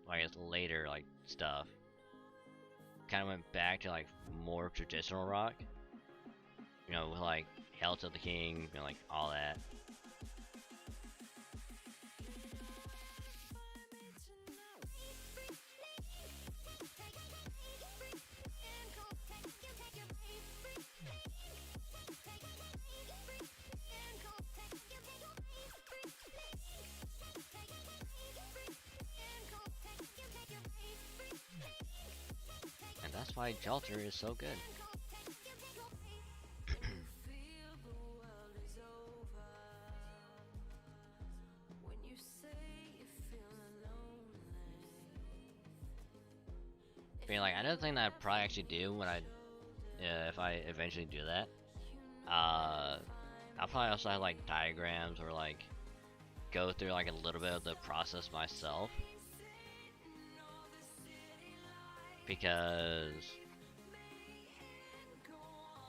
like it's later like stuff. Kind of went back to like more traditional rock. You know, with like Hail to the King and like all that. And that's why Jalter is so good. But like, another thing that I'd probably actually do when I, if I eventually do that, I'll probably also have like diagrams or like go through like a little bit of the process myself, because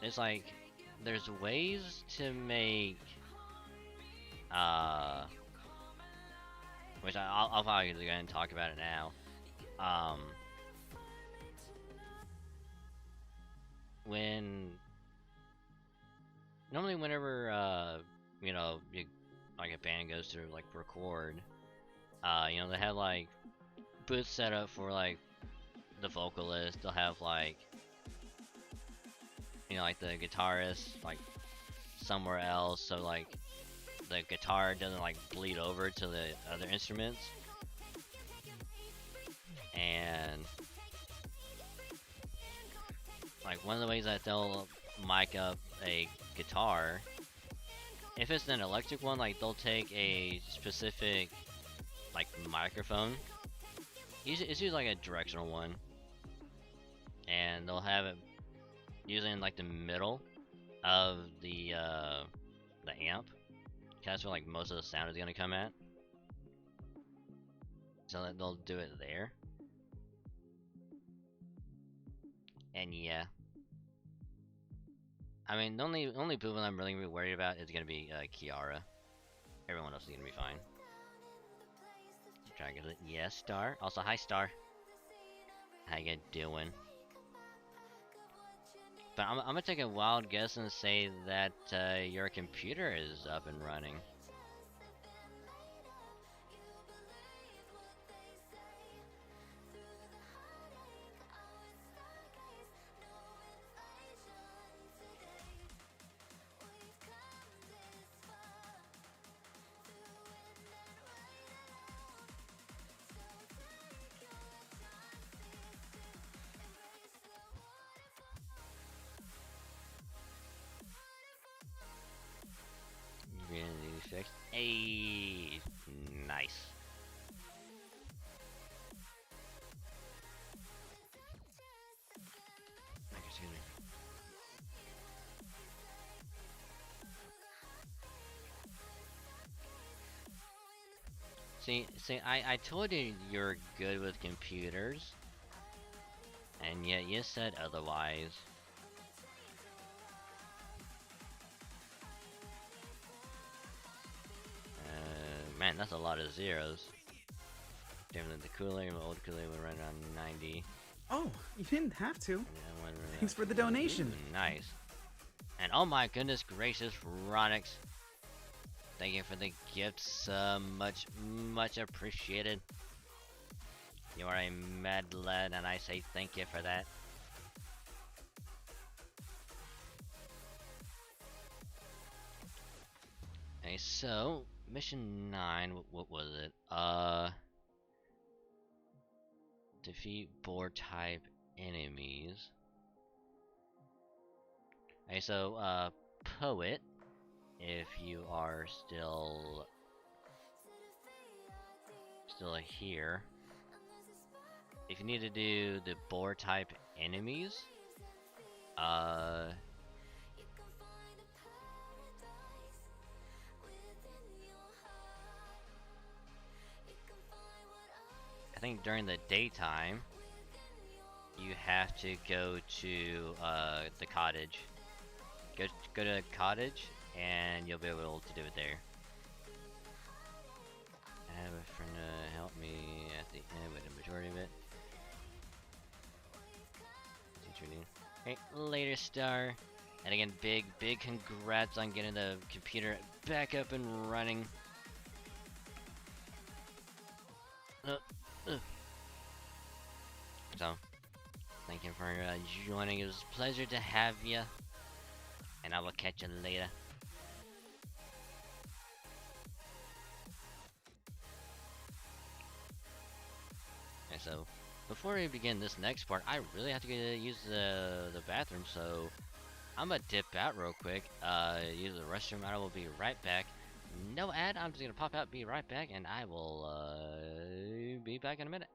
it's like there's ways to make which I'll probably go ahead and talk about it now. When normally whenever you know, like a band goes to like record, you know, they have like booths set up for like the vocalist. They'll have like, you know, like the guitarist like somewhere else, so like the guitar doesn't like bleed over to the other instruments. And like one of the ways that they'll mic up a guitar, if it's an electric one, like they'll take a specific like microphone. It's usually like a directional one, and they'll have it usually in like the middle of the amp. That's where like most of the sound is gonna come at. So that they'll do it there. And yeah, I mean, the only people I'm really gonna be worried about is gonna be Kiara. Everyone else is gonna be fine. Dragon, yes, Star. Also, hi, Star. How you doing? But I'm gonna take a wild guess and say that your computer is up and running. Hey, nice. Excuse me. See, I told you you're good with computers, and yet you said otherwise. Man, that's a lot of zeros. Definitely the cooler, my old cooler would run around 90. Oh, you didn't have to. Yeah, Thanks for the donation. Ooh, nice. And oh my goodness gracious, Ronix. Thank you for the gifts. Much appreciated. You are a mad lad, and I say thank you for that. Okay, so mission 9. What was it? Defeat board type enemies. Okay, so poet, if you are still here, if you need to do the board type enemies, I think during the daytime you have to go to the cottage. Go to the cottage and you'll be able to do it there. I have a friend to help me at the end with the majority of it. Okay, later, Star. And again, big congrats on getting the computer back up and running. So, thank you for joining. It was a pleasure to have you. And I will catch you later. Okay, so before we begin this next part, I really have to go use the bathroom, so I'm gonna dip out real quick, use the restroom. I will be right back. No ad, I'm just gonna pop out, be right back, and I will be back in a minute.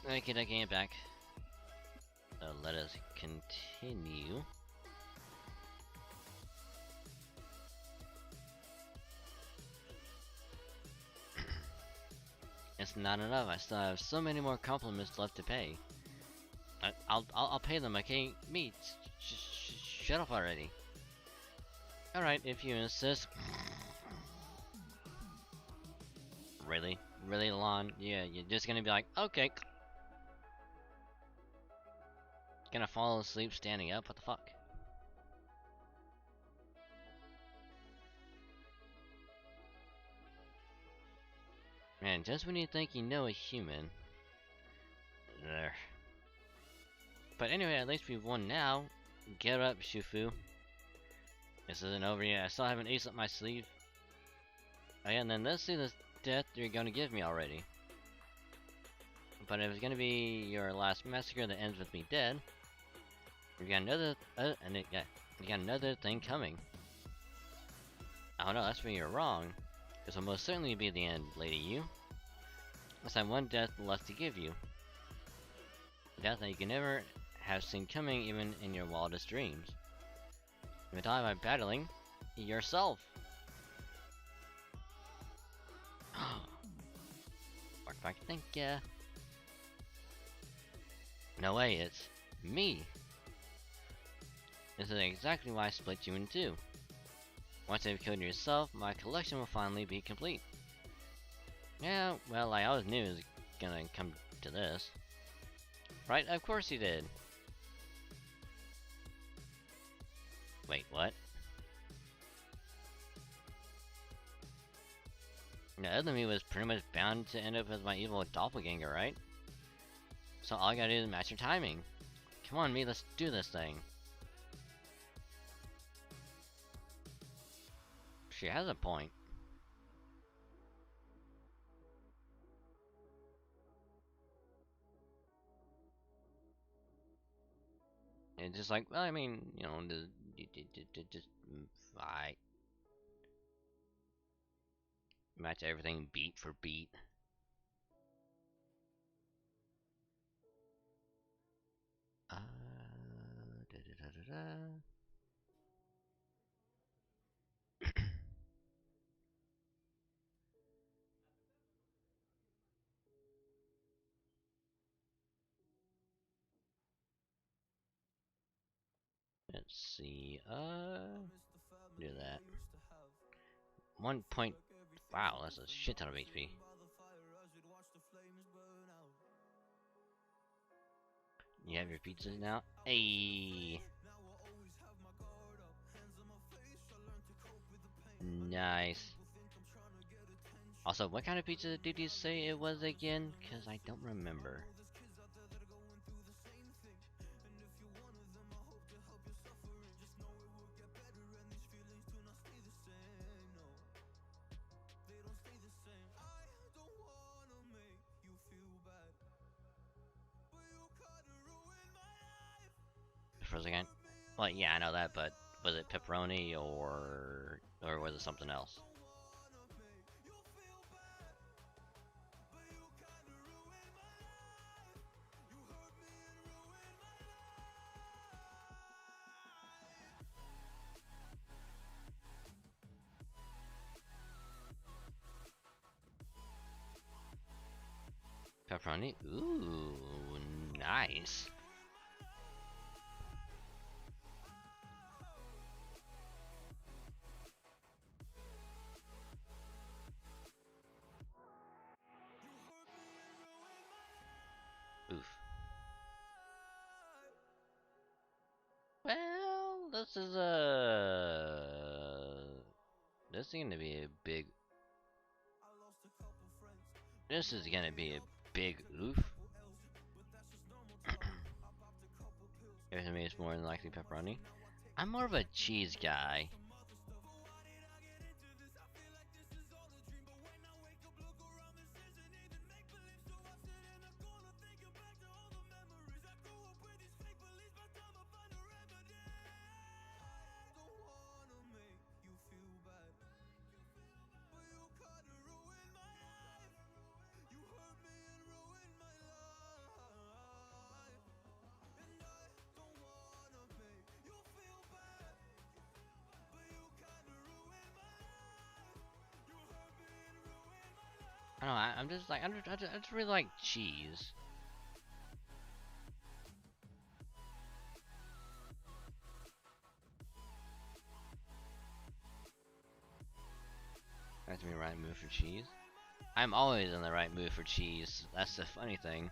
Okay, get back. Let us continue. It's not enough. I still have so many more compliments left to pay. I'll pay them. Okay, me. Shut up already. All right, if you insist. Really, Lon? Yeah, you're just gonna be like, okay. Gonna fall asleep standing up? What the fuck? Man, just when you think you know a human. There. But anyway, at least we've won now. Get up, Shufu. This isn't over yet. I still have an ace up my sleeve. Oh yeah, and then let's see this death you're gonna give me already. But if it's gonna be your last massacre that ends with me dead, we got another, you got another thing coming. Oh no, that's where you're wrong. This will most certainly be the end, Lady Yu. Let's have one death left to give you. A death that you can never have seen coming even in your wildest dreams. You die by battling yourself. Mark back, thank ya. No way, it's me. This is exactly why I split you in two. Once you've killed yourself, my collection will finally be complete. Yeah, well, I always knew it was gonna come to this. Right? Of course he did. Wait, what? The other me was pretty much bound to end up as my evil doppelganger, right? So all I gotta do is match your timing. Come on, me, let's do this thing. She has a point. It's just like, well, I mean, you know, just I match everything beat for beat. Da, da, da, da, da. Let's see, do that. 1 point, wow, that's a shit ton of HP. You have your pizzas now? Hey! Nice. Also, what kind of pizza did you say it was again? Cause I don't remember. For a second. Well, yeah, I know that, but was it pepperoni or was it something else? Pepperoni? Ooh, nice. Oof. Well, this is this is gonna be a big. This is gonna be a big oof. Everything to me is more than likely pepperoni. I'm more of a cheese guy. I don't know, I'm just like, I just really like cheese. I have to be in the right mood for cheese. I'm always in the right mood for cheese. That's the funny thing.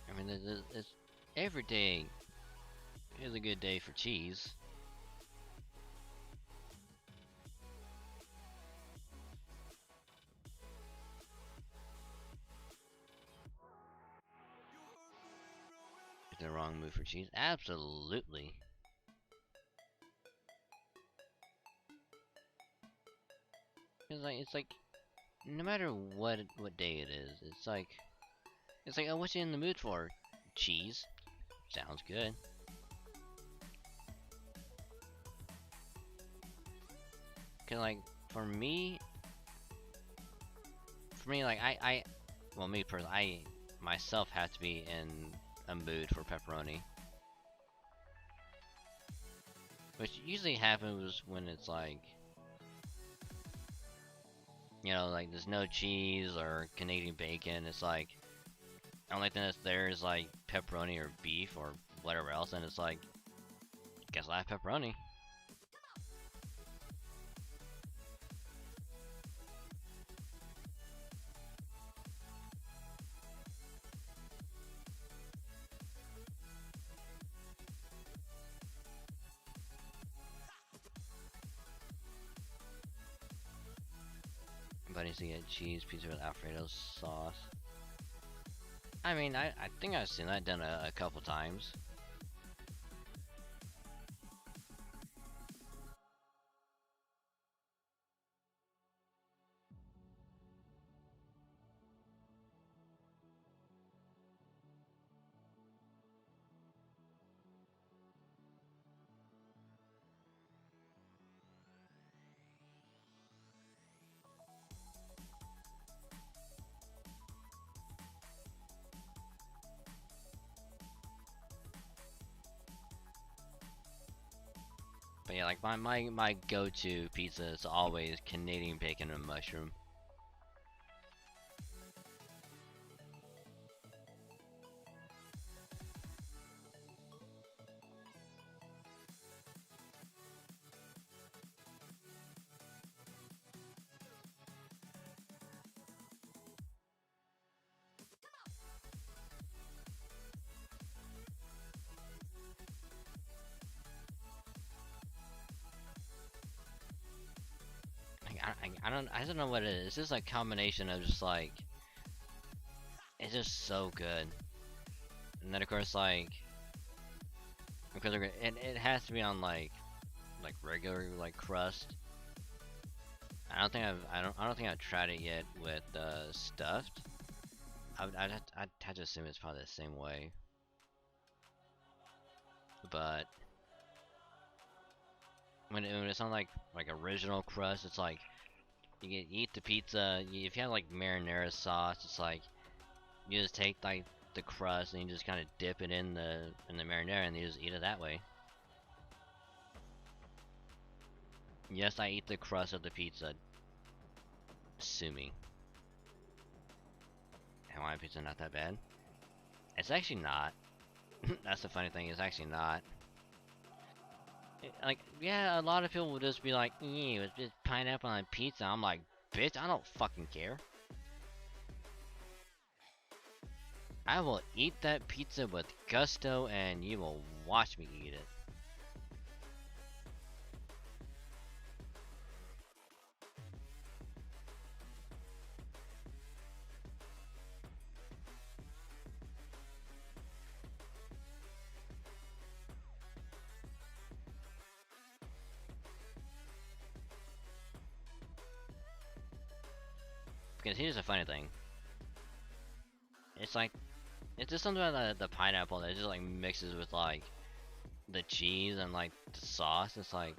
I mean, it's every day is a good day for cheese. In the wrong mood for cheese, absolutely. It's like, no matter what day it is, it's like, oh, what's you in the mood for? Cheese. Sounds good. Cause like, for me, like, well, me personally, I myself have to be in a mood for pepperoni. Which usually happens when it's like, you know, like there's no cheese or Canadian bacon. It's like, only thing that's there is like pepperoni or beef or whatever else, and it's like, guess I have pepperoni. But needs to get cheese pizza with Alfredo sauce. I mean, I think I've seen that done a couple times. But yeah, like my go-to pizza is always Canadian bacon and mushroom. I don't know what it is. It's just like combination of just like, it's just so good. And then of course like, because it has to be on like regular like crust. I don't think I've tried it yet with stuffed. I'd have to assume it's probably the same way. But when it's on like original crust, it's like you eat the pizza. If you have like marinara sauce, it's like you just take like the crust and you just kind of dip it in the marinara and you just eat it that way. Yes, I eat the crust of the pizza. Sue me. Hawaiian pizza not that bad? It's actually not. That's the funny thing. It's actually not. Like, yeah, a lot of people will just be like, "Ew, it's just pineapple on pizza." I'm like, bitch, I don't fucking care. I will eat that pizza with gusto, and you will watch me eat it. Because here's the funny thing. It's like, it's just something about the pineapple that just like mixes with like the cheese and like the sauce. It's like,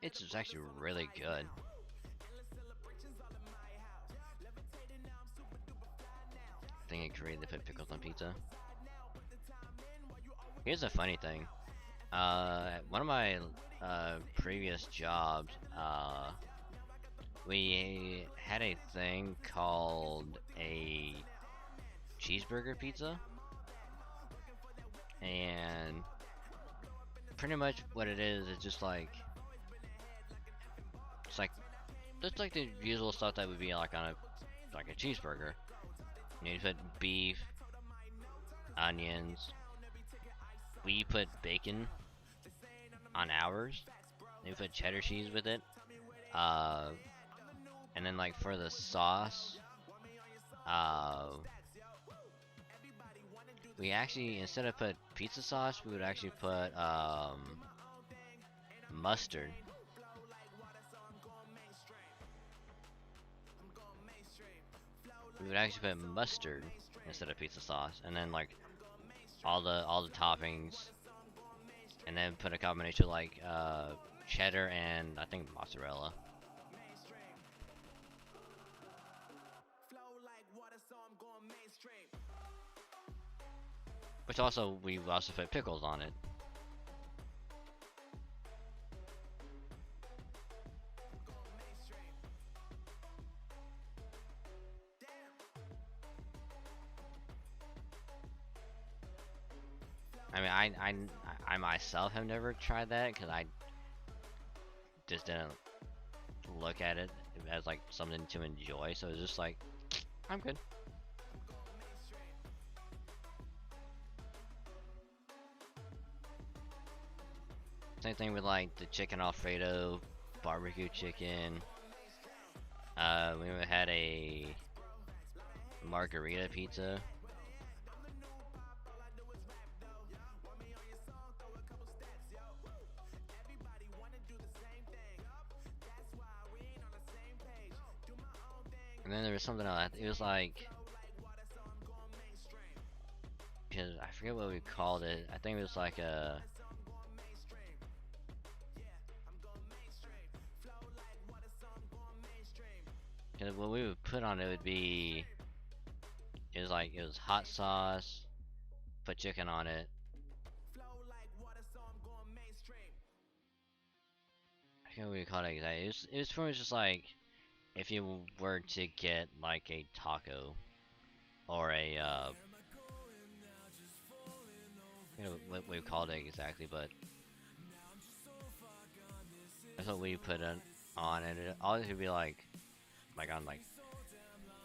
it's just actually really good. I think it's great they put pickles on pizza. Here's a funny thing. One of my previous jobs, we had a thing called a cheeseburger pizza, and pretty much what it is just like, it's like just like the usual stuff that would be like on a cheeseburger. You put beef, onions. We put bacon on ours. We put cheddar cheese with it. And then like for the sauce, we actually, instead of put pizza sauce, we would actually put mustard. We would actually put mustard instead of pizza sauce, and then like all the toppings, and then put a combination of like cheddar and I think mozzarella. Which also, we also put pickles on it. I myself have never tried that because I just didn't look at it as like something to enjoy. So it's just like, I'm good. Same thing with like the chicken Alfredo, barbecue chicken. We had a margarita pizza. And then there was something else. It was like, because I forget what we called it. I think it was like a. Cause what we would put on it would be. It was like, it was hot sauce, put chicken on it. I forget what we called it exactly. It was pretty much just like, if you were to get like a taco or a you know what we called it exactly, but that's what we put on, and it always would be like on like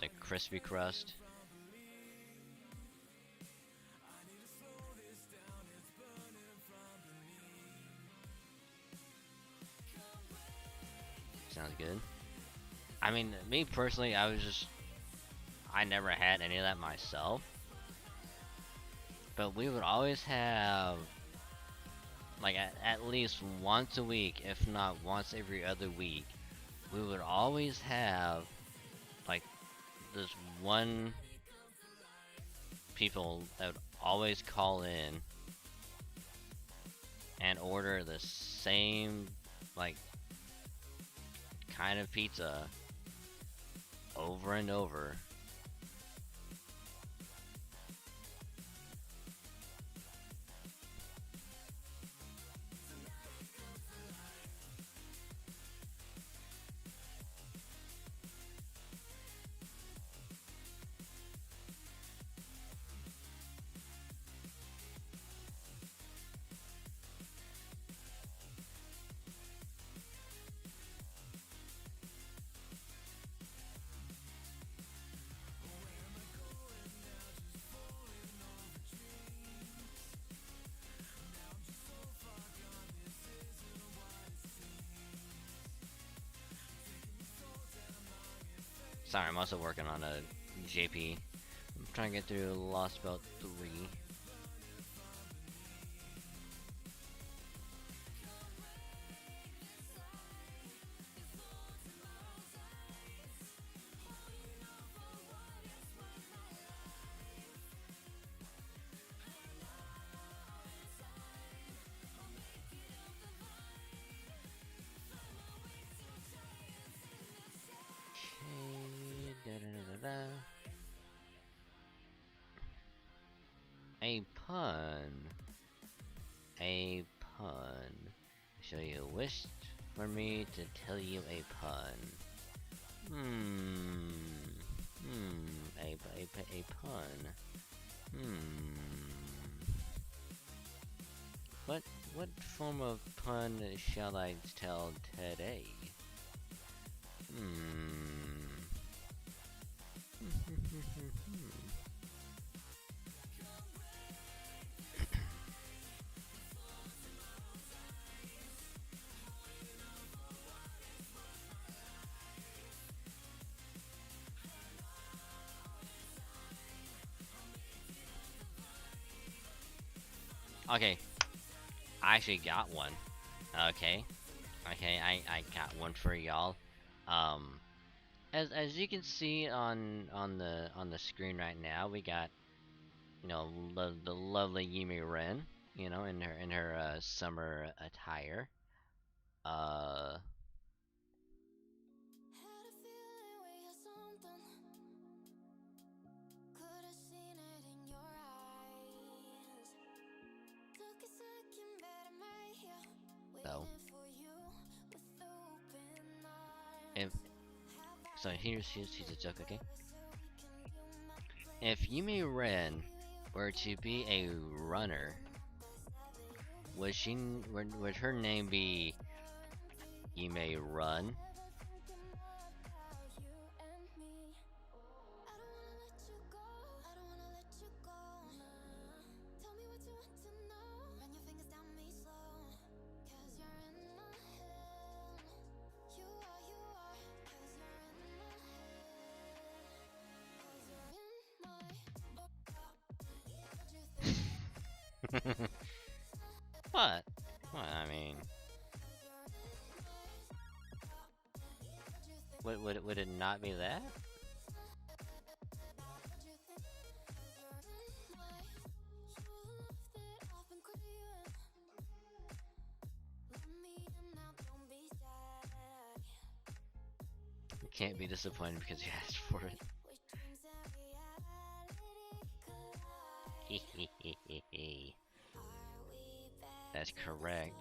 the crispy crust. Sounds good. I mean, me personally, I never had any of that myself. But we would always have, like, at least once a week, if not once every other week, we would always have, like, this one people that would always call in and order the same, like, kind of pizza over and over. Sorry, I'm also working on a JP. I'm trying to get through Lost Belt 3. A pun. A pun. So you wished for me to tell you a pun. A pun. What form of pun shall I tell today? Okay, I actually got one. Okay, I got one for y'all. Um, as you can see on the screen right now, we got, you know, the lovely Yumi Ren, you know, in her summer attire. Uh, Had a feeling we had something. Could have seen it in your eyes. Took a second, but I'm right here, so waiting for you with open if arms. so, here's a joke, okay? So we can do my If Yumi Ren were to be a runner, would her name be You May Run? What? What? I mean, would it not be that? You can't be disappointed because you asked for it. That's correct.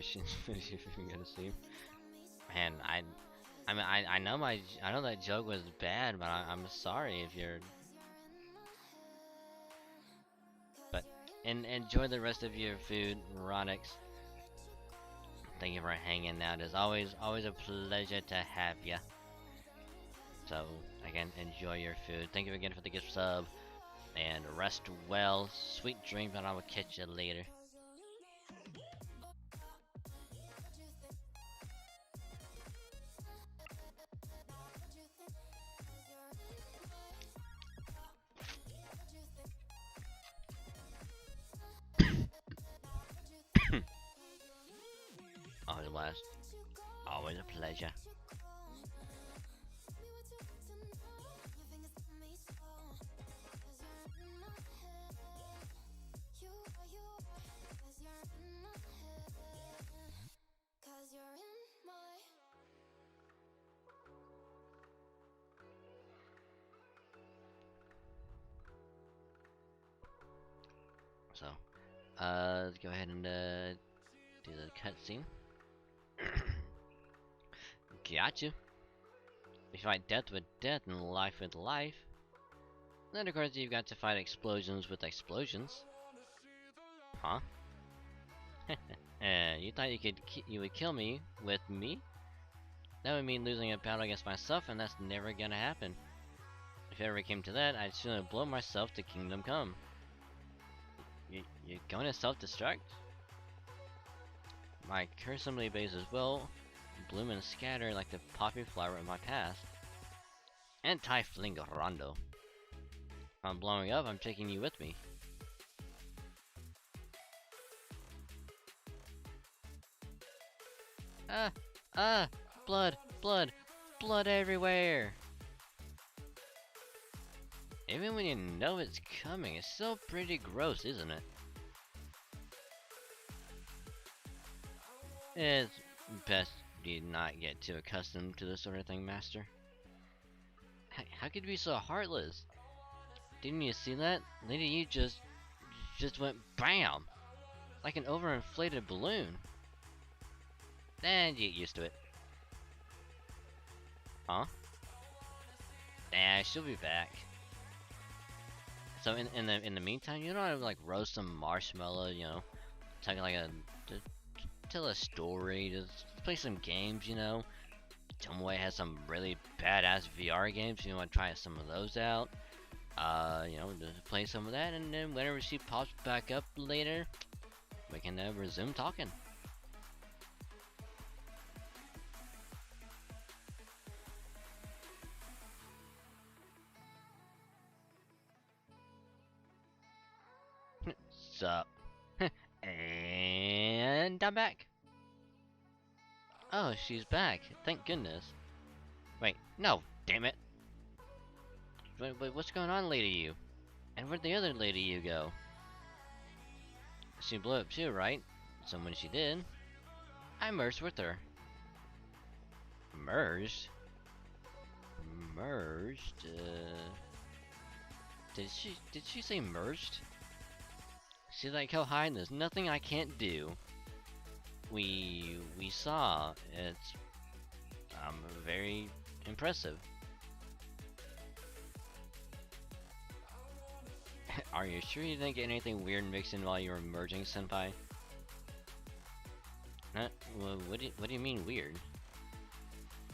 If you're gonna sleep, man, I know that joke was bad, but I'm sorry if you're. But enjoy the rest of your food, Ronix. Thank you for hanging out. It's always a pleasure to have you. So again, enjoy your food. Thank you again for the gift sub, and rest well. Sweet dreams, and I will catch you later. Always a blast. Always a pleasure. So, let's go ahead and do the cutscene. Gotcha. You fight death with death and life with life. Then of course you've got to fight explosions with explosions. Huh? You thought you would kill me with me? That would mean losing a battle against myself, and that's never gonna happen. If it ever came to that, I'd sooner blow myself to Kingdom Come. You're going to self-destruct? My cursomely bases will bloom and scatter like the poppy flower of my past. Anti-Flingarando. If I'm blowing up, I'm taking you with me. Blood, blood, blood everywhere. Even when you know it's coming, it's still pretty gross, isn't it? It's best you not get too accustomed to this sort of thing, Master. How could you be so heartless? Didn't you see that? Lady, you just went BAM! Like an overinflated balloon. And you get used to it. Huh? Nah, she'll be back. So in the meantime, you know, I like roast some marshmallow, you know, take like tell a story, just play some games, you know. Tomoe has some really badass VR games. You want to try some of those out. You know, just play some of that, and then whenever she pops back up later, we can resume talking. Sup? And I'm back. Oh, she's back. Thank goodness. Wait, no, damn it. Wait, what's going on, Lady You? Where'd the other lady you go? She blew up too, right? So when she did, I merged with her. Merged? Merged? Did she say merged? She's like, oh hi, there's nothing I can't do. We saw. It's very impressive. Are you sure you didn't get anything weird mixed in while you were merging, senpai? Well, what do you mean weird?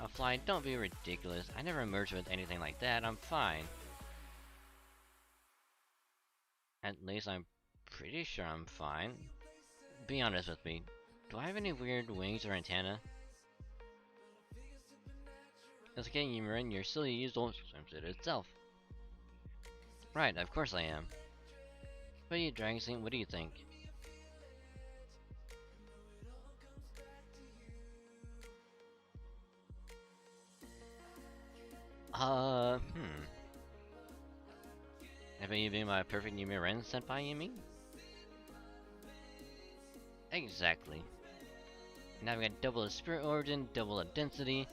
Oh, Fly, don't be ridiculous. I never merged with anything like that. I'm fine. At least I'm pretty sure I'm fine. Be honest with me. Do I have any weird wings or antenna? It's okay, Yumarin, you're silly usual swimsuit itself. Right, of course I am. But you Dragon Saint, what do you think? Haven't you been my perfect Yumarin senpai, you mean? Exactly. Now I've got double the spirit origin, double the density,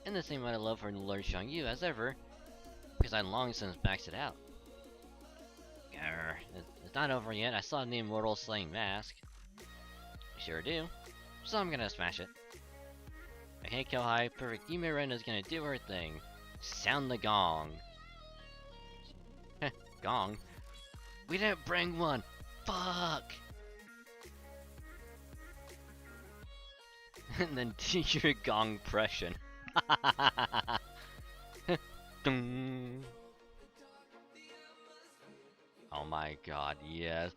and the same amount of love for Lord Xiangyu as ever, because I long since maxed it out. Grr, it's not over yet. I saw the immortal slaying mask. Sure do. So I'm gonna smash it. Hey Kyohai, perfect Yumarin is gonna do her thing. Sound the gong. Heh, gong? We didn't bring one! Fuck! And then do your gong impression. Ding. Oh my god, yes.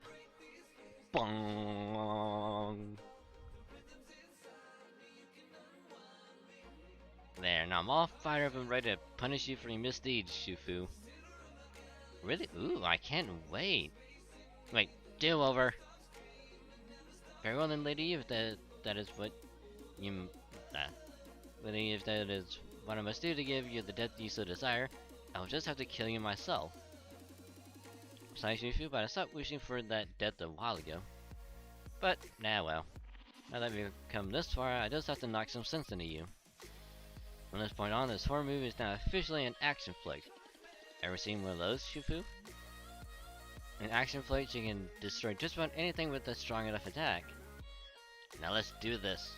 Bong. There, now I'm all fired up and ready to punish you for your misdeeds, Shufu. Really? Ooh, I can't wait. Wait, do over. Very well then, lady, if that is what you... lady, if that is what I must do to give you the death you so desire, I'll just have to kill you myself. Sorry, Shufu, but I stopped wishing for that death a while ago. But, nah well. Now that we've come this far, I just have to knock some sense into you. From this point on, this horror movie is now officially an action flick. Ever seen one of those, Shufu? In action flicks, you can destroy just about anything with a strong enough attack. Now let's do this.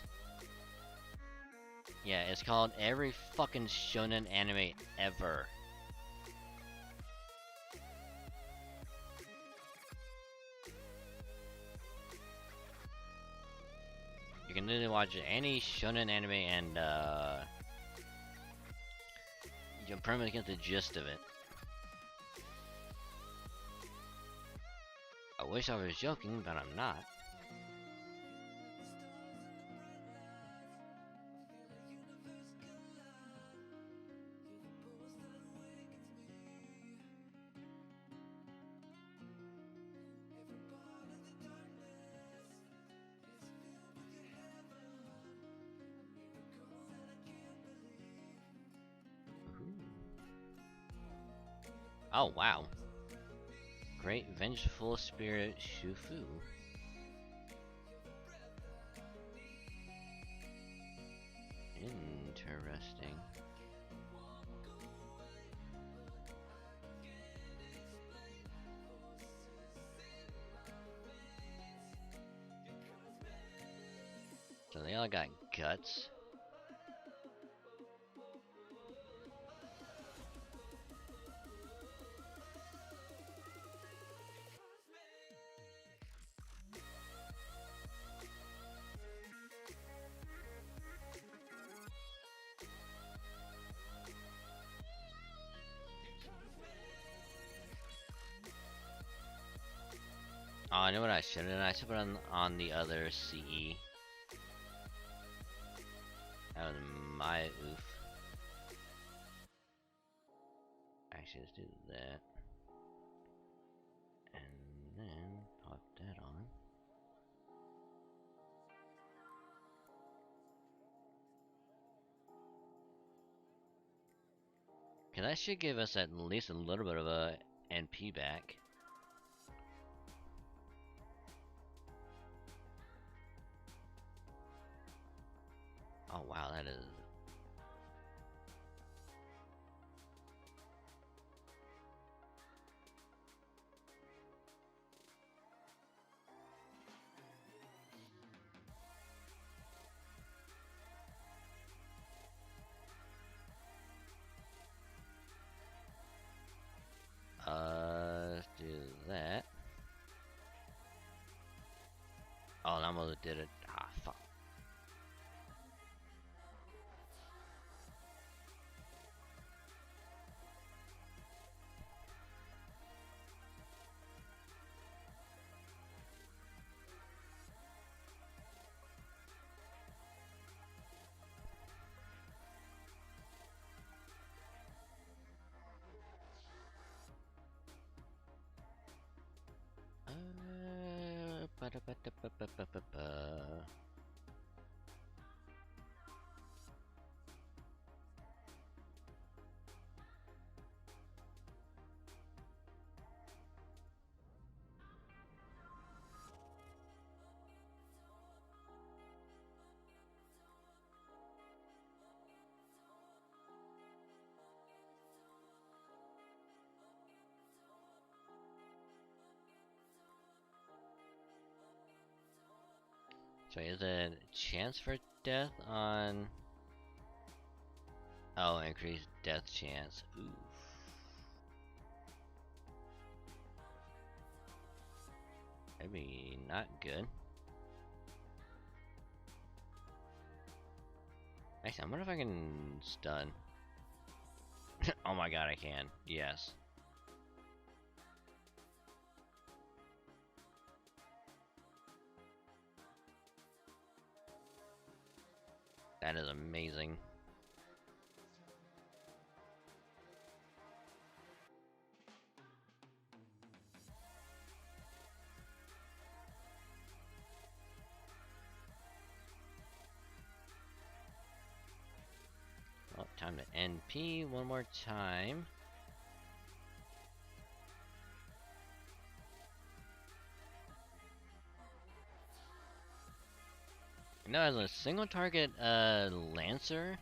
Yeah, it's called every fucking shonen anime ever. You can literally watch any shonen anime and you'll pretty much get the gist of it. I wish I was joking, but I'm not. Oh wow. Great vengeful spirit Shufu. Interesting. So they all got guts. Oh, I know what I should have done. I should put on the other CE. That was my oof. Actually, let's do that. And then pop that on. Okay, that should give us at least a little bit of a NP back. Oh wow, that is. Let's do that. Oh, I almost did it. Ah, fuck. Ba-da-ba-da-ba-ba-ba-ba. So is it chance for death on? Oh, increased death chance. Oof. That'd be not good. Actually, I wonder if I can stun. Oh my god, I can. Yes. That is amazing. Well, time to NP one more time. No, as a single target Lancer,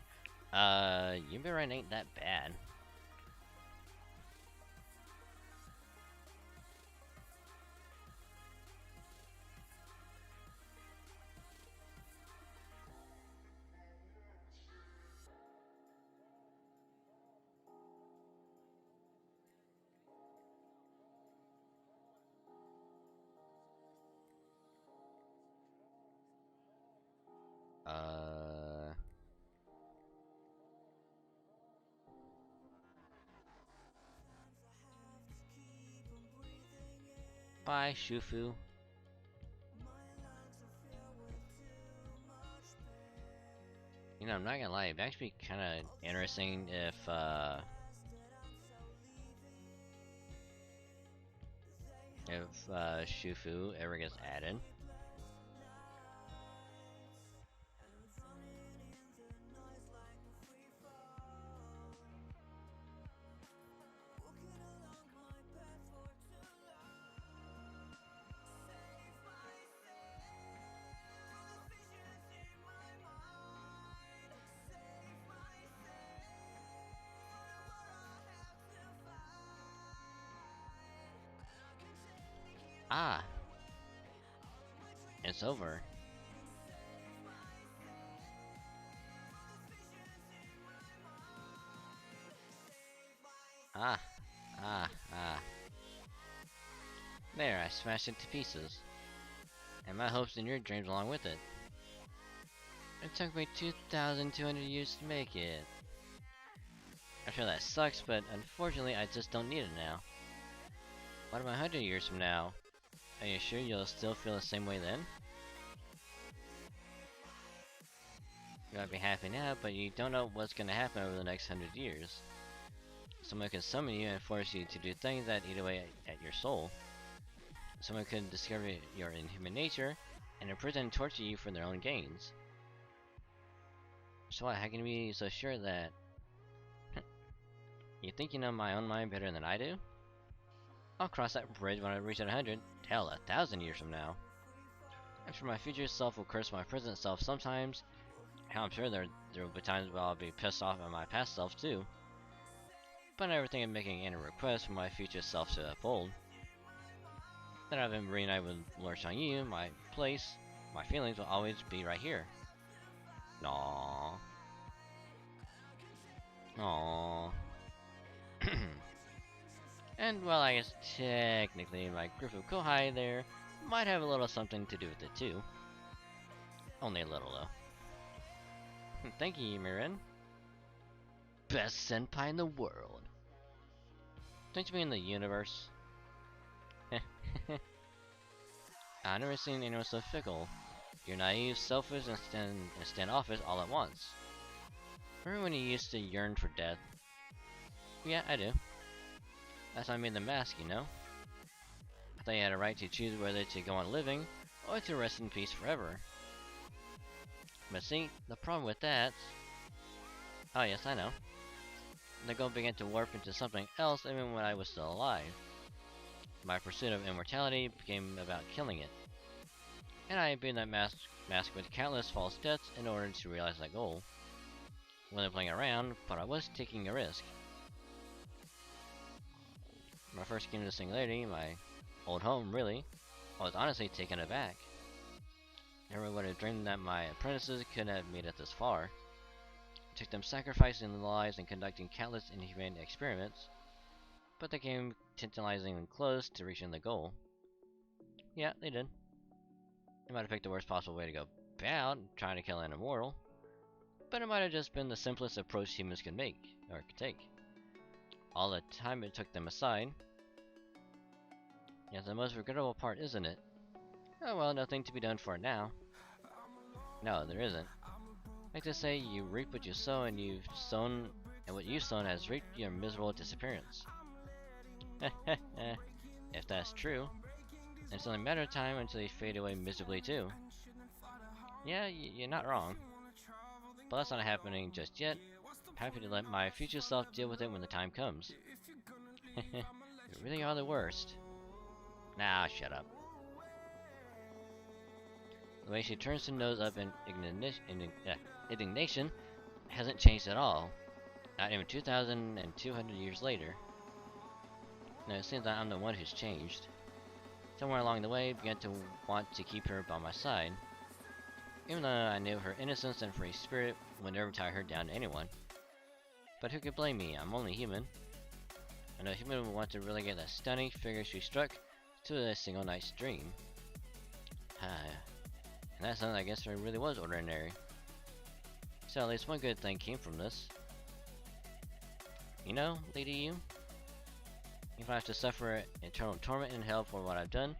Yubirine ain't that bad. Bye, Shufu. You know, I'm not gonna lie, it'd actually be kind of interesting if Shufu ever gets added. Ah, it's over. Ah, ah. There, I smashed it to pieces. And my hopes and your dreams along with it. It took me 2,200 years to make it. I'm sure that sucks, but unfortunately I just don't need it now. What about 100 years from now? Are you sure you'll still feel the same way then? You might be happy now, but you don't know what's gonna happen over the next 100 years. Someone could summon you and force you to do things that eat away at your soul. Someone could discover your inhuman nature and imprison and torture you for their own gains. So what, how can you be so sure that... You think you know my own mind better than I do? I'll cross that bridge when I reach 100, hell, 1,000 years from now. I'm sure my future self will curse my present self sometimes, I'm sure there will be times where I'll be pissed off at my past self too. But I never think of making any requests for my future self to uphold. That I've been reunited with Lord Shangyu, my place, my feelings will always be right here. Aww. Aww. And well, I guess technically my group of Kohai there might have a little something to do with it too. Only a little though. Thank you, Mirin. Best senpai in the world. Don't you mean the universe? I've never seen anyone so fickle. You're naive, selfish, and standoffish all at once. Remember when you used to yearn for death? Yeah, I do. That's why I made the mask, you know? I thought you had a right to choose whether to go on living, or to rest in peace forever. But see, the problem with that... Oh yes, I know. The goal began to warp into something else even when I was still alive. My pursuit of immortality became about killing it. And I imbued that mask with countless false deaths in order to realize that goal. I wasn't playing around, but I was taking a risk. When I first came to Singularity, my old home really, I was honestly taken aback. Never would have dreamed that my apprentices could have made it this far. It took them sacrificing their lives and conducting countless inhumane experiments, but they came tantalizingly close to reaching the goal. Yeah, they did. They might have picked the worst possible way to go about trying to kill an immortal, but it might have just been the simplest approach humans could take. All the time it took them aside. Yeah, the most regrettable part, isn't it? Oh well, nothing to be done for it now. No, there isn't. Like to say, you reap what you sow, and what you've sown has reaped your miserable disappearance. If that's true, then it's only a matter of time until you fade away miserably too. Yeah, you're not wrong. But that's not happening just yet. I'm happy to let my future self deal with it when the time comes. You really are the worst. Nah, shut up. The way she turns her nose up in indignation hasn't changed at all. Not even 2,200 years later. No, it seems that I'm the one who's changed. Somewhere along the way, I began to want to keep her by my side. Even though I knew her innocence and free spirit would never tie her down to anyone. But who could blame me? I'm only human. And a human would want to relegate that stunning figure she struck to a single night's dream. And that sounds, I guess, really was ordinary. So at least one good thing came from this. You know, Lady Yu? If I have to suffer eternal torment in hell for what I've done,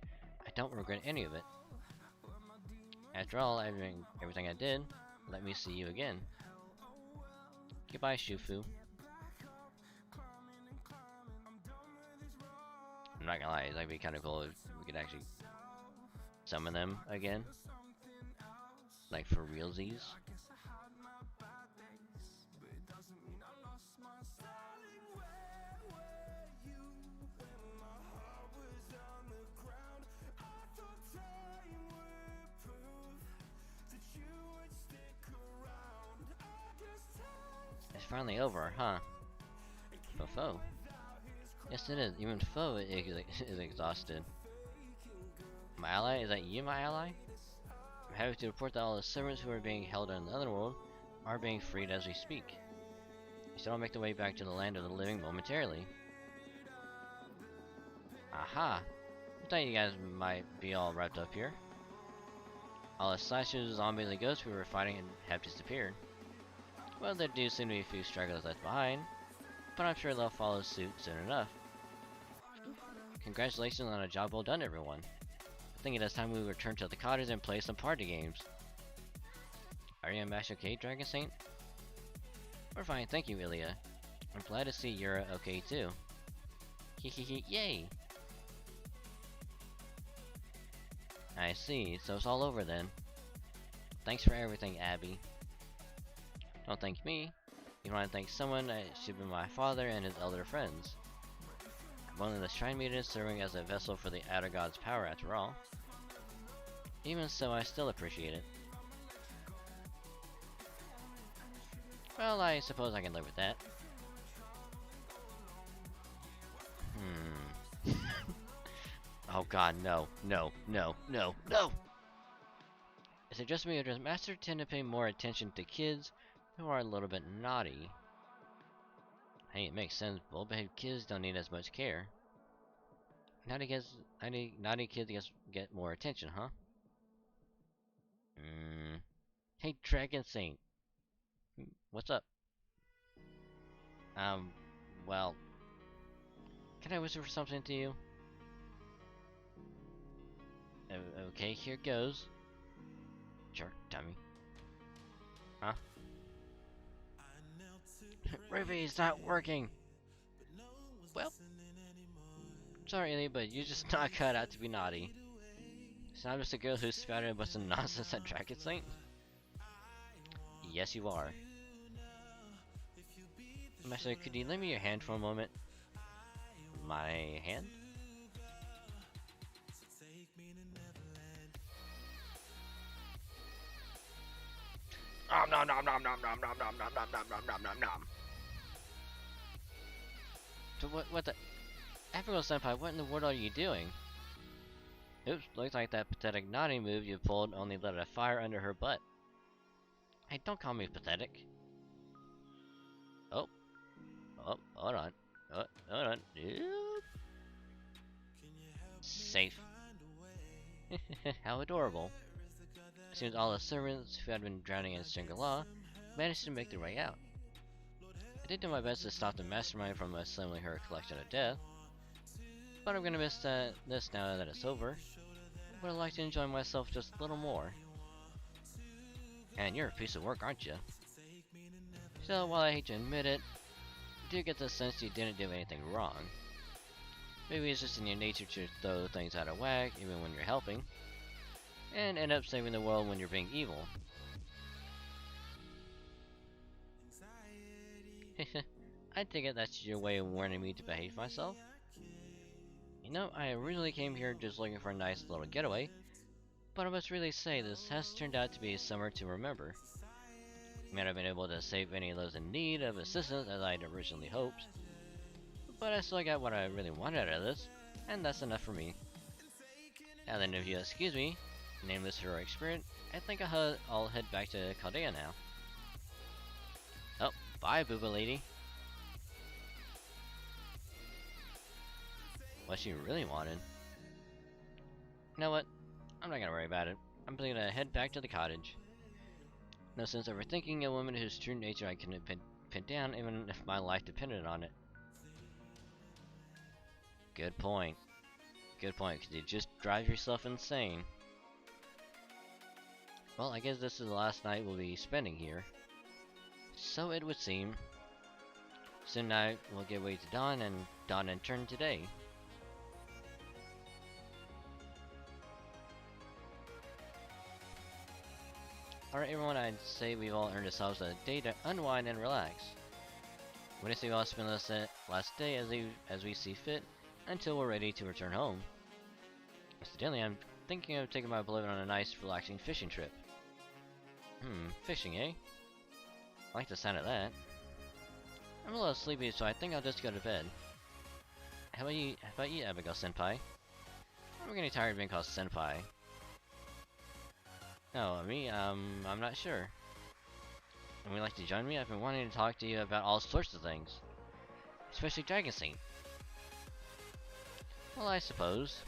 I don't regret any of it. After all, everything I did, let me see you again. Goodbye, Shufu. I'm not gonna lie, that'd be kind of cool if we could actually summon them again. Like for realsies. It's finally over, huh? Fo. Yes, it is. Even Fo is exhausted. My ally? Is that you, my ally? I'm happy to report that all the servants who are being held in the otherworld are being freed as we speak. We still make the way back to the land of the living momentarily. Aha! I thought you guys might be all wrapped up here. All the slashers, zombies, and ghosts we were fighting have disappeared. Well, there do seem to be a few stragglers left behind, but I'm sure they'll follow suit soon enough. Congratulations on a job well done, everyone. I think it is time we return to the cottage and play some party games. Are you a match okay, Dragon Saint? We're fine, thank you, Ilya. I'm glad to see you're okay too. Hehehe, yay! I see, so it's all over then. Thanks for everything, Abby. Don't thank me. If you want to thank someone, it should be my father and his elder friends. I'm only the Shrine Maiden serving as a vessel for the Outer God's power after all. Even so, I still appreciate it. Well, I suppose I can live with that. Oh god, no, no, no, no, no! Is it just me, or does Master tend to pay more attention to kids who are a little bit naughty? Hey, it makes sense. Well-behaved kids don't need as much care. Naughty kids get more attention, huh? Hey, Dragon Saint. What's up? Well, can I whisper something to you? Okay, here goes. Jerk, dummy. Huh? Ruby is not working! Well, sorry, Illy, but you're just not cut out to be naughty. So I'm just a girl who spouted a bunch of nonsense at Dragon Saint? Yes, you are. Master, could you lend me your hand for a moment? My hand? Nom nom nom nom nom nom nom nom nom nom nom nom nom nom nom. So what the? FGO Senpai, what in the world are you doing? Oops, looks like that pathetic naughty move you pulled only lit a fire under her butt. Hey, don't call me pathetic. Oh, hold on. Hold on. Yep. Safe. How adorable. Seems all the servants who had been drowning in Shangri-La managed to make their way out. I did do my best to stop the mastermind from assembling her collection of death, but I'm gonna miss this now that it's over. Would have liked to enjoy myself just a little more. And you're a piece of work, aren't you? So, while I hate to admit it, I do get the sense you didn't do anything wrong. Maybe it's just in your nature to throw things out of whack, even when you're helping, and end up saving the world when you're being evil. I take it that's your way of warning me to behave myself. You know, I originally came here just looking for a nice little getaway, but I must really say this has turned out to be a summer to remember. I may not have been able to save any of those in need of assistance as I'd originally hoped, but I still got what I really wanted out of this, and that's enough for me. Now then, if you'll excuse me, nameless heroic spirit, I think I'll head back to Chaldea now. Oh, bye, booba lady. What she really wanted. You know what? I'm not gonna worry about it. I'm just gonna head back to the cottage. No sense overthinking a woman whose true nature I couldn't pin down even if my life depended on it. Good point. Good point, because you just drive yourself insane. Well, I guess this is the last night we'll be spending here. So it would seem. Soon I will give way to dawn, and dawn in turn to day. Alright everyone, I'd say we've all earned ourselves a day to unwind and relax. What do you say we all spend this last day as we see fit, until we're ready to return home? Incidentally, I'm thinking of taking my beloved on a nice, relaxing fishing trip. Fishing, eh? I like the sound of that. I'm a little sleepy, so I think I'll just go to bed. How about you, Abigail Senpai? I'm getting tired of being called Senpai. No, me, I'm not sure. Would you like to join me? I've been wanting to talk to you about all sorts of things. Especially Dragon Saint. Well, I suppose.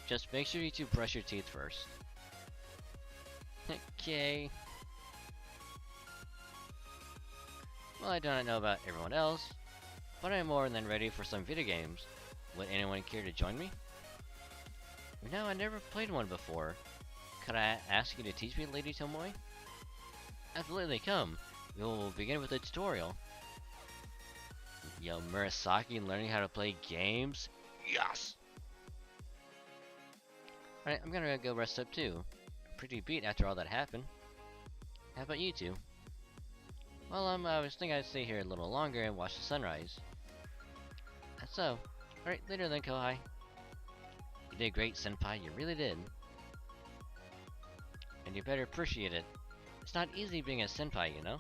Just make sure you two brush your teeth first. Okay. Well, I do not know about everyone else, but I am more than ready for some video games. Would anyone care to join me? No, I never played one before. Could I ask you to teach me, Lady Tomoe? Absolutely, come. We will begin with a tutorial. Yo, Murasaki learning how to play games? Yes! Alright, I'm gonna go rest up too. Pretty beat after all that happened. How about you two? Well, I was thinking I'd stay here a little longer and watch the sunrise. That's so. Alright, later then, Kohai. You did great, Senpai, you really did. And you better appreciate it. It's not easy being a senpai, you know?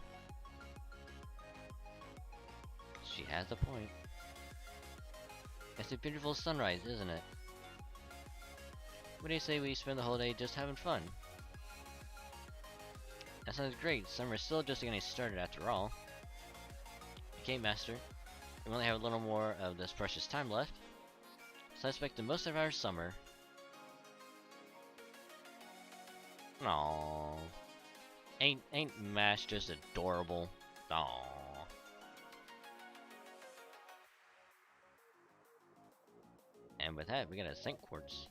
She has a point. It's a beautiful sunrise, isn't it? What do you say we spend the whole day just having fun? That sounds great. Summer's still just getting started after all. Okay, Master. We only have a little more of this precious time left. So let's make the most of our summer. Aww. Ain't Mash just adorable? Aww. And with that, we got a Sync Quartz.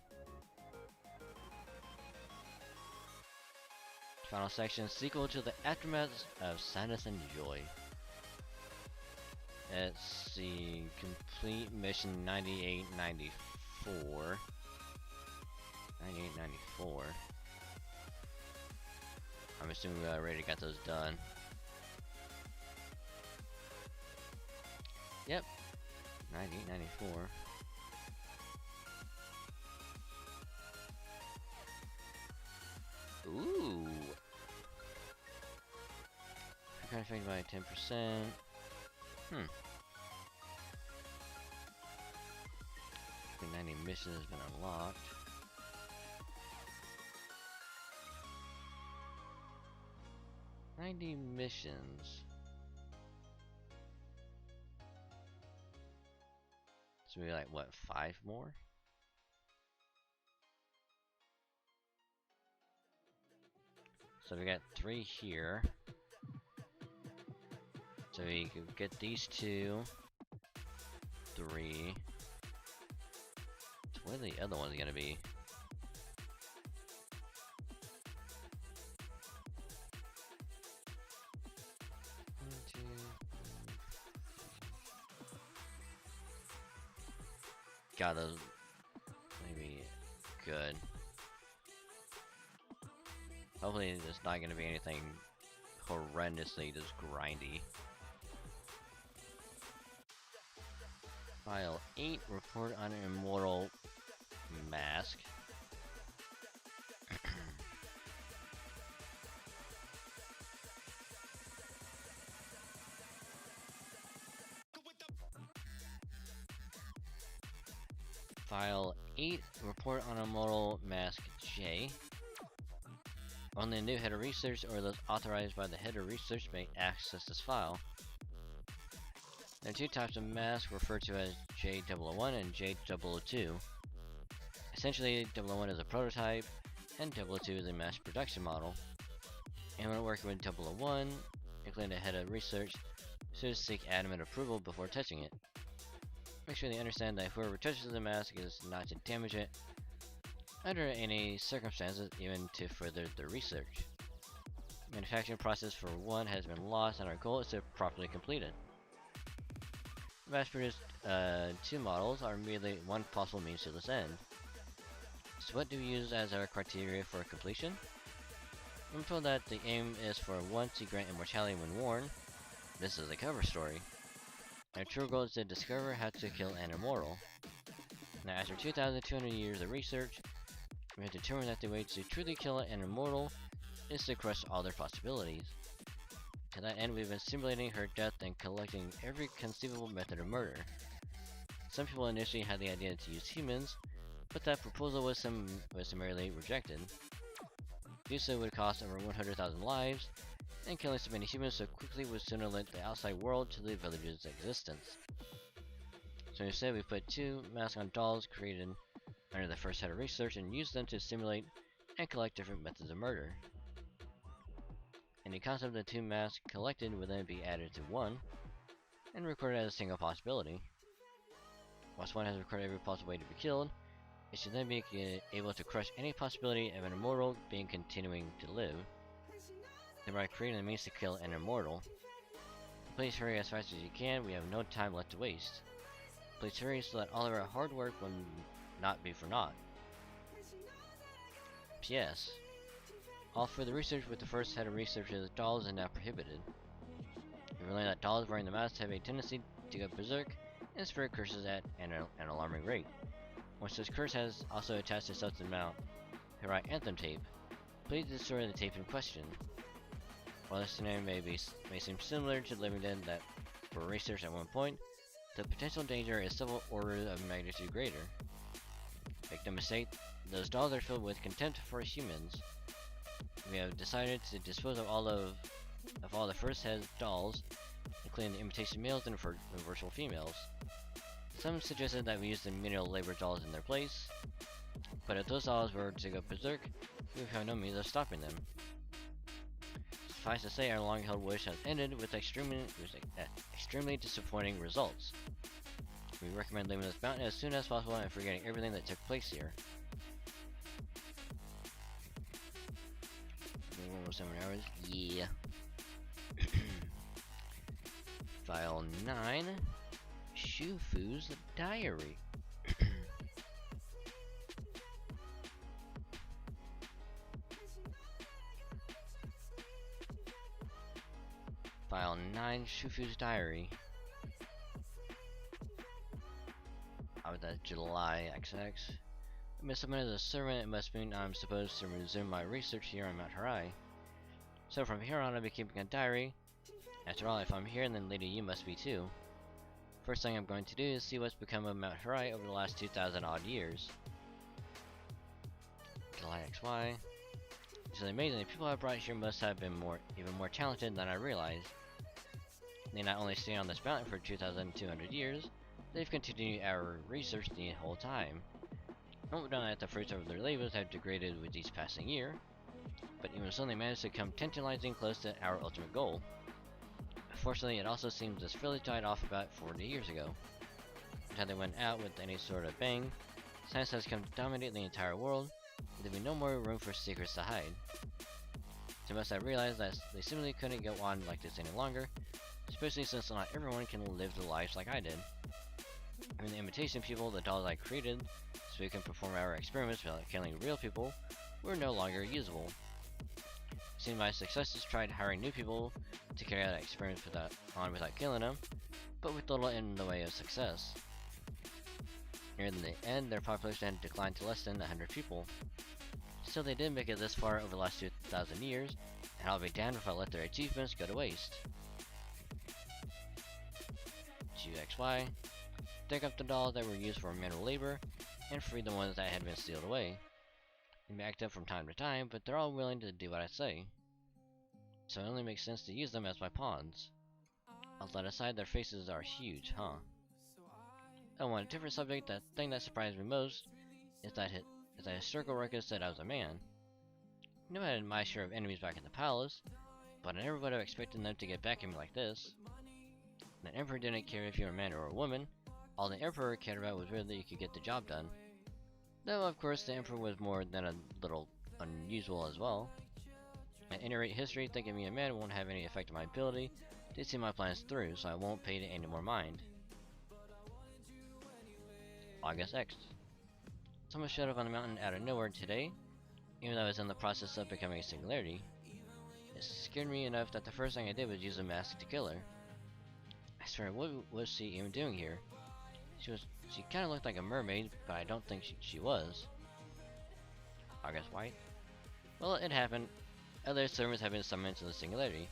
Final section, sequel to the aftermath of sadness and joy. Let's see, complete mission 9894. 9894. I'm assuming we already got those done. Yep, 9894. Ooh. Kind of affected by 10%. 90 missions has been unlocked. "90 missions. So maybe like what, 5 more? So we got 3 here. So we could get these 2, 3. So what are the other ones gonna be? God, those maybe good. Hopefully it's not gonna be anything horrendously just grindy. File 8, report on an immortal mask. File 8, report on immortal mask J. Only a new head of research or those authorized by the head of research may access this file. There are 2 types of masks referred to as J001 and J002. Essentially, 001 is a prototype, and 002 is a mass production model. Anyone working with 001, including the head of research, should seek admin approval before touching it. Make sure they understand that whoever touches the mask is not to damage it under any circumstances, even to further the research. Manufacturing process for 1 has been lost, and our goal is to properly complete it. Mass-produced 2 models are merely one possible means to this end. So what do we use as our criteria for completion? I'm told that the aim is for 1 to grant immortality when worn. This is a cover story. Our true goal is to discover how to kill an immortal. Now, after 2,200 years of research, we have determined that the way to truly kill an immortal is to crush all their possibilities. To that end, we've been simulating her death and collecting every conceivable method of murder. Some people initially had the idea to use humans, but that proposal was summarily rejected. To do so would cost over 100,000 lives, and killing so many humans so quickly would sooner let the outside world to the village's existence. So instead, we put 2 masks on dolls created under the first head of research and used them to simulate and collect different methods of murder. Any concept of the 2 masks collected would then be added to 1 and recorded as a single possibility. Once 1 has recorded every possible way to be killed, it should then be able to crush any possibility of an immortal being continuing to live, thereby creating the means to kill an immortal. Please hurry as fast as you can, we have no time left to waste. Please hurry so that all of our hard work will not be for naught. P.S. All further research with the first head of research's dolls is now prohibited. We've learned that dolls wearing the mask have a tendency to go berserk and spread curses at an alarming rate. One such curse has also attached itself to the Mount Hirai Anthem tape. Please destroy the tape in question. While this scenario may seem similar to Living Dead, that for research at one point, the potential danger is several orders of magnitude greater. Make no mistake, those dolls are filled with contempt for humans. We have decided to dispose of all the first head dolls, including the imitation males and virtual females. Some suggested that we use the menial labor dolls in their place, but if those dolls were to go berserk, we would have no means of stopping them. Suffice to say, our long-held wish has ended with extremely disappointing results. We recommend leaving this mountain as soon as possible and forgetting everything that took place here. 7 hours? Yeah. File 9. Shufu's diary. File 9, Shufu's diary. Oh, that's July XX. Miss Someone is a servant, it must mean I'm supposed to resume my research here on Mount Harai. So from here on I'll be keeping a diary. After all, if I'm here, then later you must be too. First thing I'm going to do is see what's become of Mount Harai over the last 2,000 odd years. July XY. It's really amazing, the people I brought here must have been even more talented than I realized. They not only stayed on this mountain for 2,200 years, they've continued our research the whole time. Don't know that the fruits of their labors have degraded with each passing year, but even so they managed to come tantalizing close to our ultimate goal. Unfortunately, it also seems this village died off about 40 years ago. Until they went out with any sort of bang, science has come to dominate the entire world, leaving no more room for secrets to hide. So must have realized that they simply couldn't go on like this any longer, especially since not everyone can live their lives like I did. Even the imitation people, the dolls I created, so we can perform our experiments without killing real people, were no longer usable. Seeing my successes tried hiring new people to carry out experiments without killing them, but with little in the way of success. Near the end, their population had declined to less than 100 people. Still, they did make it this far over the last 2,000 years, and I'll be damned if I let their achievements go to waste. GXY. Dig up the dolls that were used for manual labor, and free the ones that had been sealed away. They may act up from time to time, but they're all willing to do what I say. So it only makes sense to use them as my pawns. All that aside, their faces are huge, huh? Oh, on a different subject, the thing that surprised me most is that historical records said I was a man. I knew I had my share of enemies back in the palace, but I never would have expected them to get back at me like this. The Emperor didn't care if you were a man or a woman. All the Emperor cared about was whether you could get the job done. Though, of course, the Emperor was more than a little unusual as well. At any rate, history thinking me a man won't have any effect on my ability to see my plans through, so I won't pay it any more mind. August X. Someone showed up on the mountain out of nowhere today, even though I was in the process of becoming a singularity. It scared me enough that the first thing I did was use a mask to kill her. I swear, what was she even doing here? She kind of looked like a mermaid, but I don't think she was. August White. Well, it happened. Other servants have been summoned to the singularity.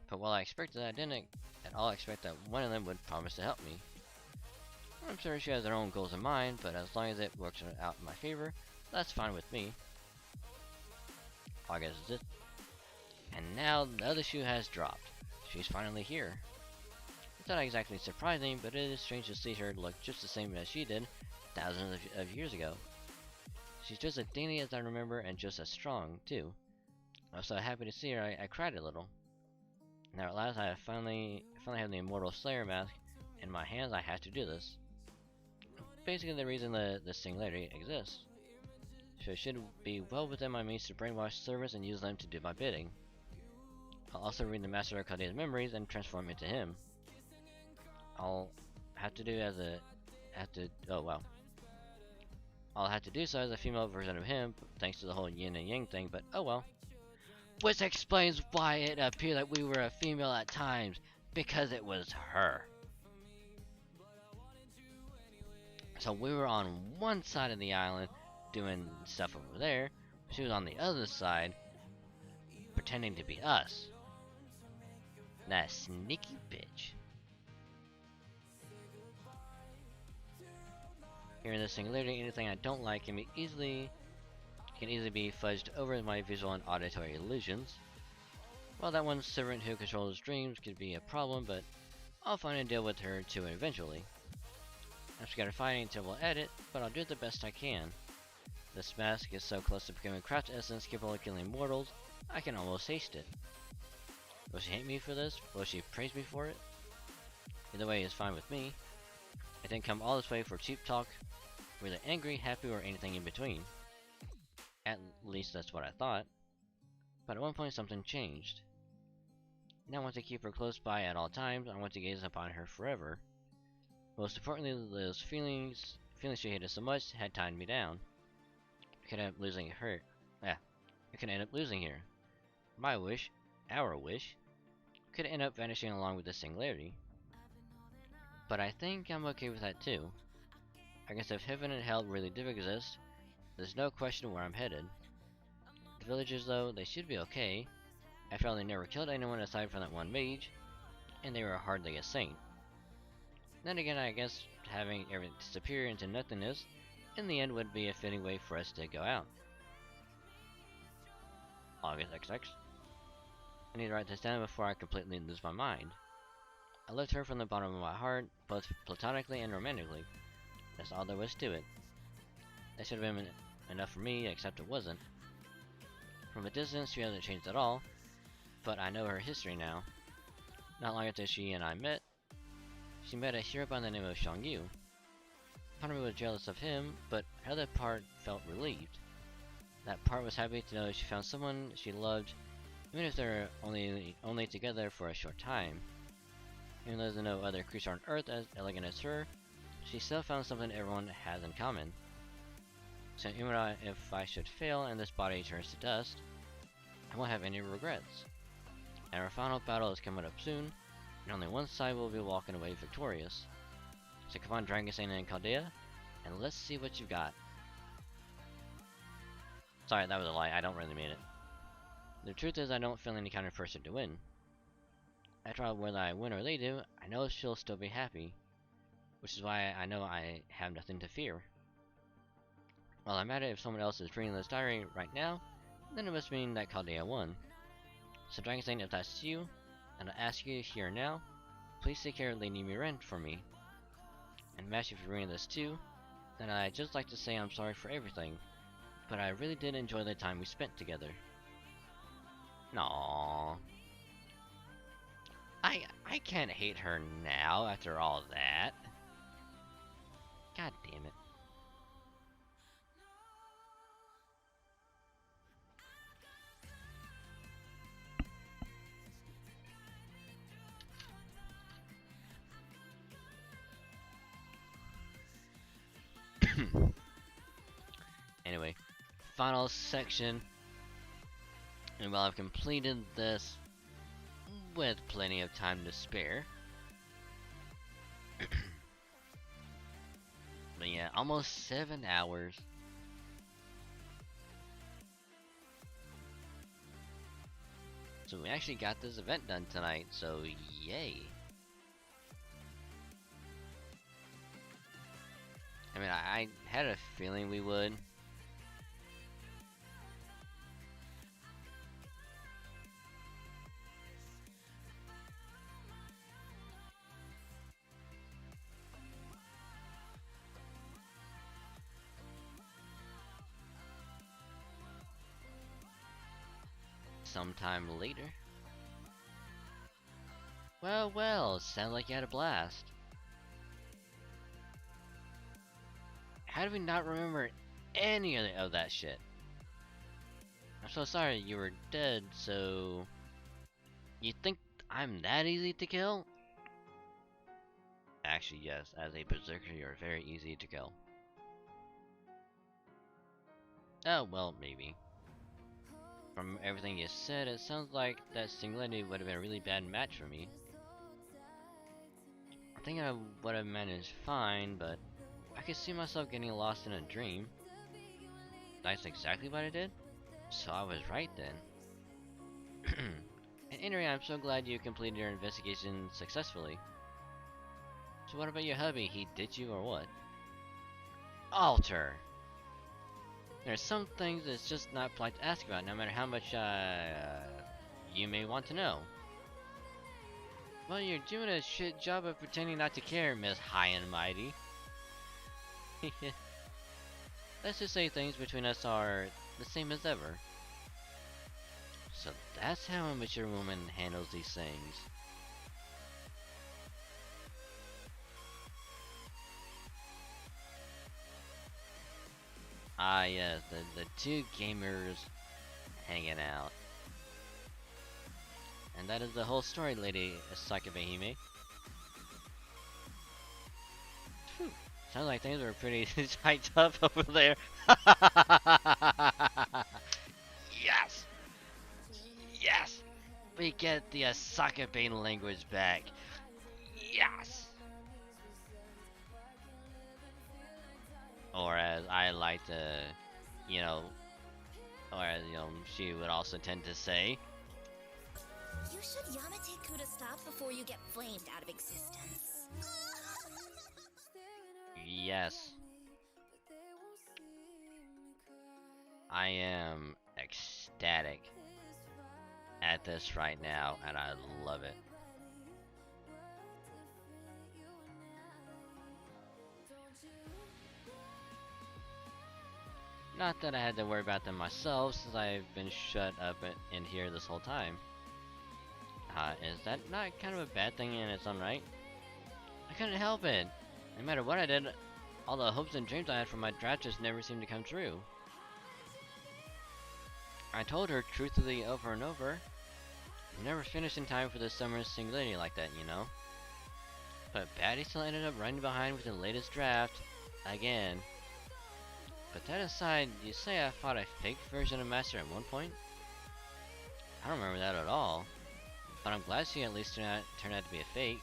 But while I expected that, I didn't at all expect that one of them would promise to help me. I'm sure she has her own goals in mind, but as long as it works out in my favor, that's fine with me. August is it. And now the other shoe has dropped. She's finally here. It's not exactly surprising, but it is strange to see her look just the same as she did thousands of years ago. She's just as dainty as I remember and just as strong, too. I was so happy to see her I cried a little. Now at last I finally have the Immortal Slayer mask in my hands. I have to do this. Basically the reason the singularity exists. So it should be well within my means to brainwash servants and use them to do my bidding. I'll also read the Master of Kade's memories and transform into him. I'll have to do so as a female version of him, thanks to the whole yin and yang thing, but oh well. Which explains why it appeared that we were a female at times, because it was her. So we were on one side of the island doing stuff over there, she was on the other side pretending to be us. That sneaky bitch. Here in the singularity, anything I don't like can easily be fudged over with my visual and auditory illusions. Well, that one servant who controls dreams could be a problem, but I'll find a deal with her too eventually. I'm scared of fighting until we'll edit, but I'll do the best I can. This mask is so close to becoming craft essence capable of killing mortals, I can almost taste it. Will she hate me for this? Will she praise me for it? Either way is fine with me. I didn't come all this way for cheap talk, whether angry, happy, or anything in between. At least that's what I thought. But at one point something changed. Now I want to keep her close by at all times. I want to gaze upon her forever. Most importantly, those feelings she hated so much had tied me down. I could end up losing her. I could end up losing her. My wish, our wish, could end up vanishing along with the singularity. But I think I'm okay with that too. I guess if heaven and hell really do exist, there's no question where I'm headed. The villagers though, they should be okay. After all, they never killed anyone aside from that one mage, and they were hardly a saint. Then again, I guess having everything disappear into nothingness in the end would be a fitting way for us to go out. August XX. I need to write this down before I completely lose my mind. I loved her from the bottom of my heart, both platonically and romantically. That's all there was to it. That should have been enough for me, except it wasn't. From a distance, she hasn't changed at all, but I know her history now. Not long after she and I met, she met a hero by the name of Yu. Part of me was jealous of him, but another part felt relieved. That part was happy to know she found someone she loved, even if they're only together for a short time. Even though there's no other creature on Earth as elegant as her, she still found something everyone has in common. So even if I should fail and this body turns to dust, I won't have any regrets. And our final battle is coming up soon, and only one side will be walking away victorious. So come on, Dragonsain and Chaldea, and let's see what you've got. Sorry, that was a lie, I don't really mean it. The truth is I don't feel any kind of person to win. After all, whether I win or they do, I know she'll still be happy. Which is why I know I have nothing to fear. Well, I'm at it if someone else is reading this diary right now, then it must mean that Chaldea won. So Dragonsain, if that's you, and I ask you here now, please take care of Lady Mirren for me. And Mash, if you're reading this too, then I'd just like to say I'm sorry for everything, but I really did enjoy the time we spent together. Aww. I can't hate her now after all that. God damn it. Anyway, final section. And while I've completed this with plenty of time to spare. But yeah, almost 7 hours. So we actually got this event done tonight, so yay. I mean, I had a feeling we would. Sometime later. Well, sounds like you had a blast. How do we not remember any of that shit? I'm so sorry you were dead, so... You think I'm that easy to kill? Actually, yes, as a berserker, you're very easy to kill. Oh, well, maybe. From everything you said, it sounds like that singularity would have been a really bad match for me. I think I would have managed fine, but I could see myself getting lost in a dream. That's exactly what I did? So I was right then. And anyway, I'm so glad you completed your investigation successfully. So what about your hubby? He ditched you or what? Alter. There's some things that's just not polite to ask about, no matter how much you may want to know. Well, you're doing a shit job of pretending not to care, Miss High and Mighty. Let's just say things between us are the same as ever. So that's how a mature woman handles these things. Ah yes, the two gamers hanging out. And that is the whole story, Lady Sakabehime. Phew. Sounds like things were pretty tight up over there. Yes! Yes! We get the Asakabe language back. Yes! Or as I like to, you know, or as, you know, she would also tend to say, You should Yamate Kuda stop before you get flamed out of existence. yes. I am ecstatic at this right now, and I love it. Not that I had to worry about them myself, since I've been shut up in here this whole time. Is that not kind of a bad thing in its own right? I couldn't help it. No matter what I did, all the hopes and dreams I had for my draft just never seemed to come true. I told her truthfully over and over, "You'll never finish in time for the summer's singularity like that, you know." But Batty still ended up running behind with the latest draft, again. But that aside, you say I fought a fake version of Master at one point? I don't remember that at all. But I'm glad she at least turned out to be a fake.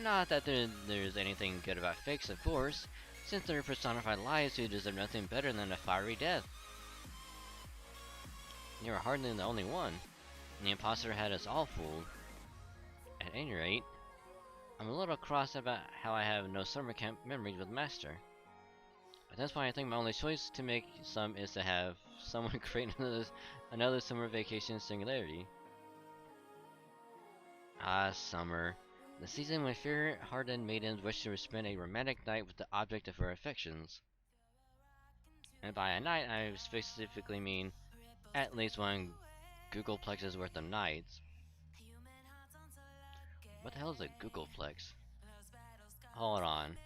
Not that there's anything good about fakes, of course, since they're personified lies who deserve nothing better than a fiery death. You were hardly the only one. The imposter had us all fooled. At any rate, I'm a little cross about how I have no summer camp memories with Master. But that's why I think my only choice to make some is to have someone create another summer vacation singularity. Ah, summer. The season when fear-hardened maidens wish to spend a romantic night with the object of her affections. And by a night, I specifically mean at least one Googleplex's worth of nights. What the hell is a Googleplex? Hold on.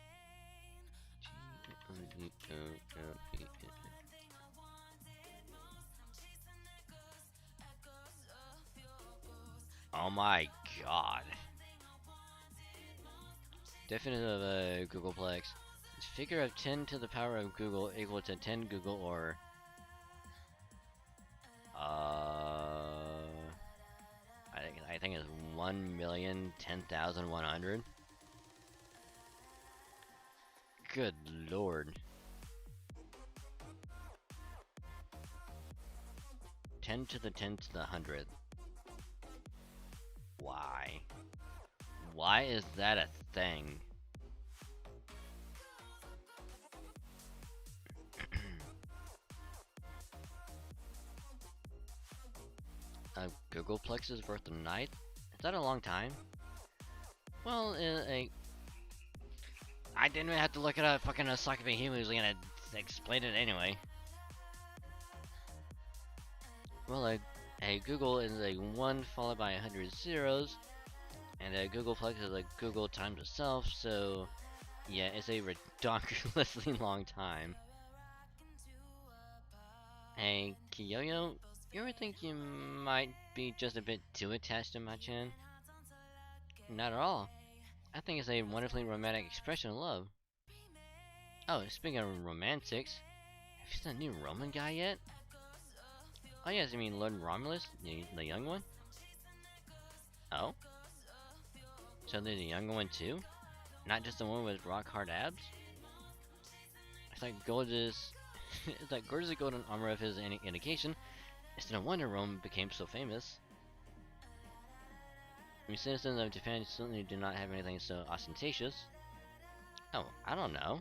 Oh my god. Definition of a Googleplex. It's figure of 10 to the power of Google equal to 10 Google or I think it's 1,010,100. Good lord. 10 to the 10 to the 100. Why? Why is that a thing? A Googleplex is worth a night? Is that a long time? Well, I didn't even have to look it up. Fucking Asakabe was gonna explain it anyway. Well, a Google is a 1 followed by 100 zeros, and a Googleplex is a Google times itself, so yeah, it's a ridiculously long time. Hey, Kiyoyo, you ever think you might be just a bit too attached to my chin? Not at all. I think it's a wonderfully romantic expression of love. Oh, speaking of romantics, have you seen the new Roman guy yet? Oh yes, you mean Lord Romulus, the young one? Oh? So there's a younger one too? Not just the one with rock hard abs? It's like gorgeous. It's like gorgeous golden armor of his indication. It's no wonder Rome became so famous. I mean, citizens of Japan certainly do not have anything so ostentatious. Oh, I don't know.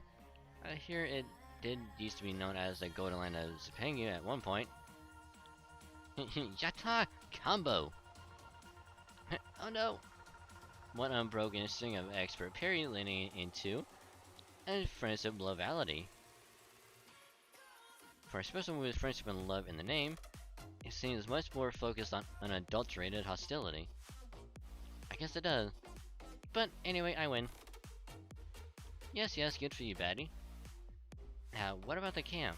I hear it did used to be known as the Golden Land of Zipangu at one point. Yata combo! Oh no! One unbroken string of expert parry leading into and friendship lovality. For a special with friendship and love in the name, it seems much more focused on unadulterated hostility. I guess it does. But anyway, I win. Yes, good for you, baddie. Now, what about the camp?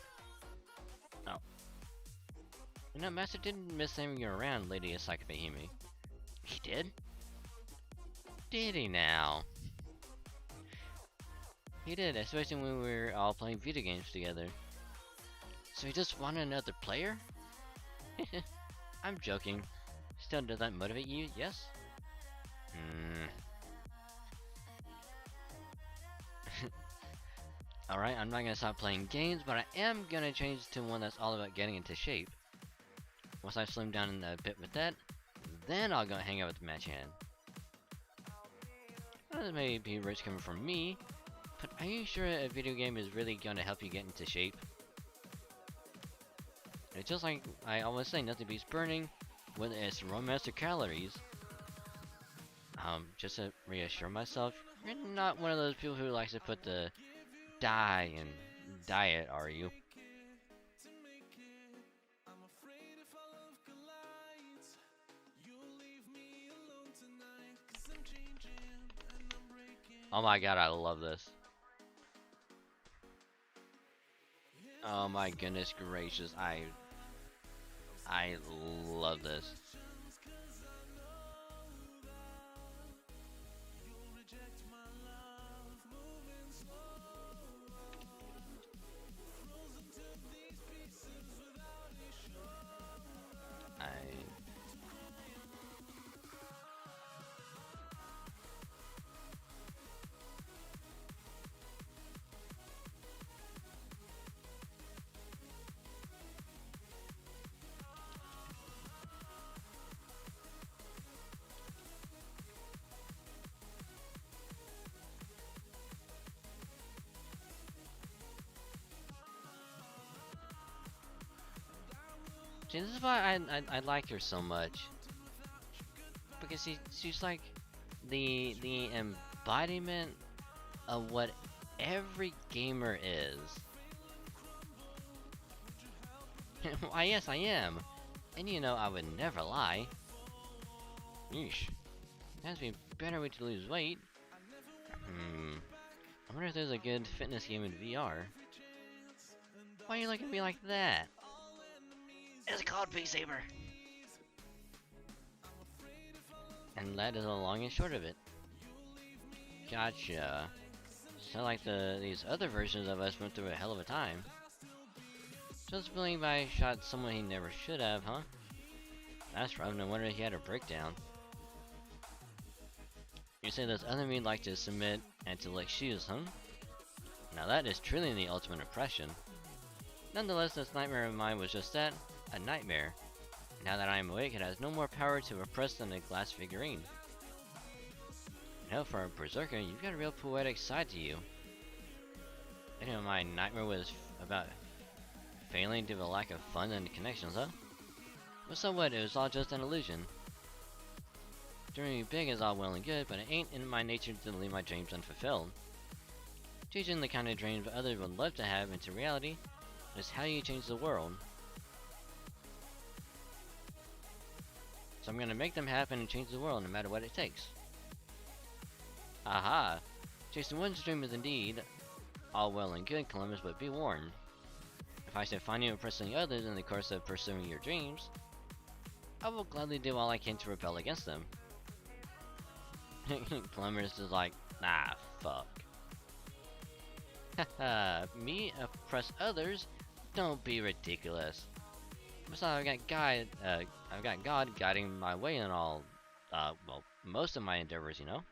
Oh. You know, Master didn't miss having you around, Lady Asakabehime. He did? Did he now? He did, especially when we were all playing video games together. So he just wanted another player? I'm joking. Still, does that motivate you? Yes? Alright, I'm not gonna stop playing games, but I am gonna change to one that's all about getting into shape. Once I slim down a bit with that, then I'll go hang out with the match hand. That may be rich coming from me, but are you sure a video game is really gonna help you get into shape? It's just like I always say, nothing beats burning, whether it's romance or calories. Just to reassure myself, you're not one of those people who likes to put the die in diet, are you? Oh my god, I love this. Oh my goodness gracious, I love this. See, this is why I like her so much, because she's like the embodiment of what every gamer is. Why yes I am, and you know I would never lie. Yeesh, has to be a better way to lose weight. I wonder if there's a good fitness game in VR. Why are you looking at me like that? It's called VStreamer. And that is the long and short of it. Gotcha. Sound like these other versions of us went through a hell of a time. Just believe I shot someone he never should have, huh? That's rough, no wonder he had a breakdown. You say those other men like to submit and to lick shoes, huh? Now that is truly the ultimate oppression. Nonetheless, this nightmare of mine was just that, a nightmare. Now that I am awake, it has no more power to oppress than a glass figurine. You know, for a berserker, you've got a real poetic side to you. You know, my nightmare was about failing due to a lack of fun and connections, huh? But so what, it was all just an illusion. Dreaming big is all well and good, but it ain't in my nature to leave my dreams unfulfilled. Changing the kind of dreams others would love to have into reality is how you change the world. So I'm gonna make them happen and change the world no matter what it takes. Aha! Chasing one's dream is indeed all well and good, Columbus, but be warned. If I should find you oppressing others in the course of pursuing your dreams, I will gladly do all I can to rebel against them. Columbus is like, nah, fuck. Haha, me oppress others? Don't be ridiculous. Besides, I've got God guiding my way in all, well, most of my endeavors, you know?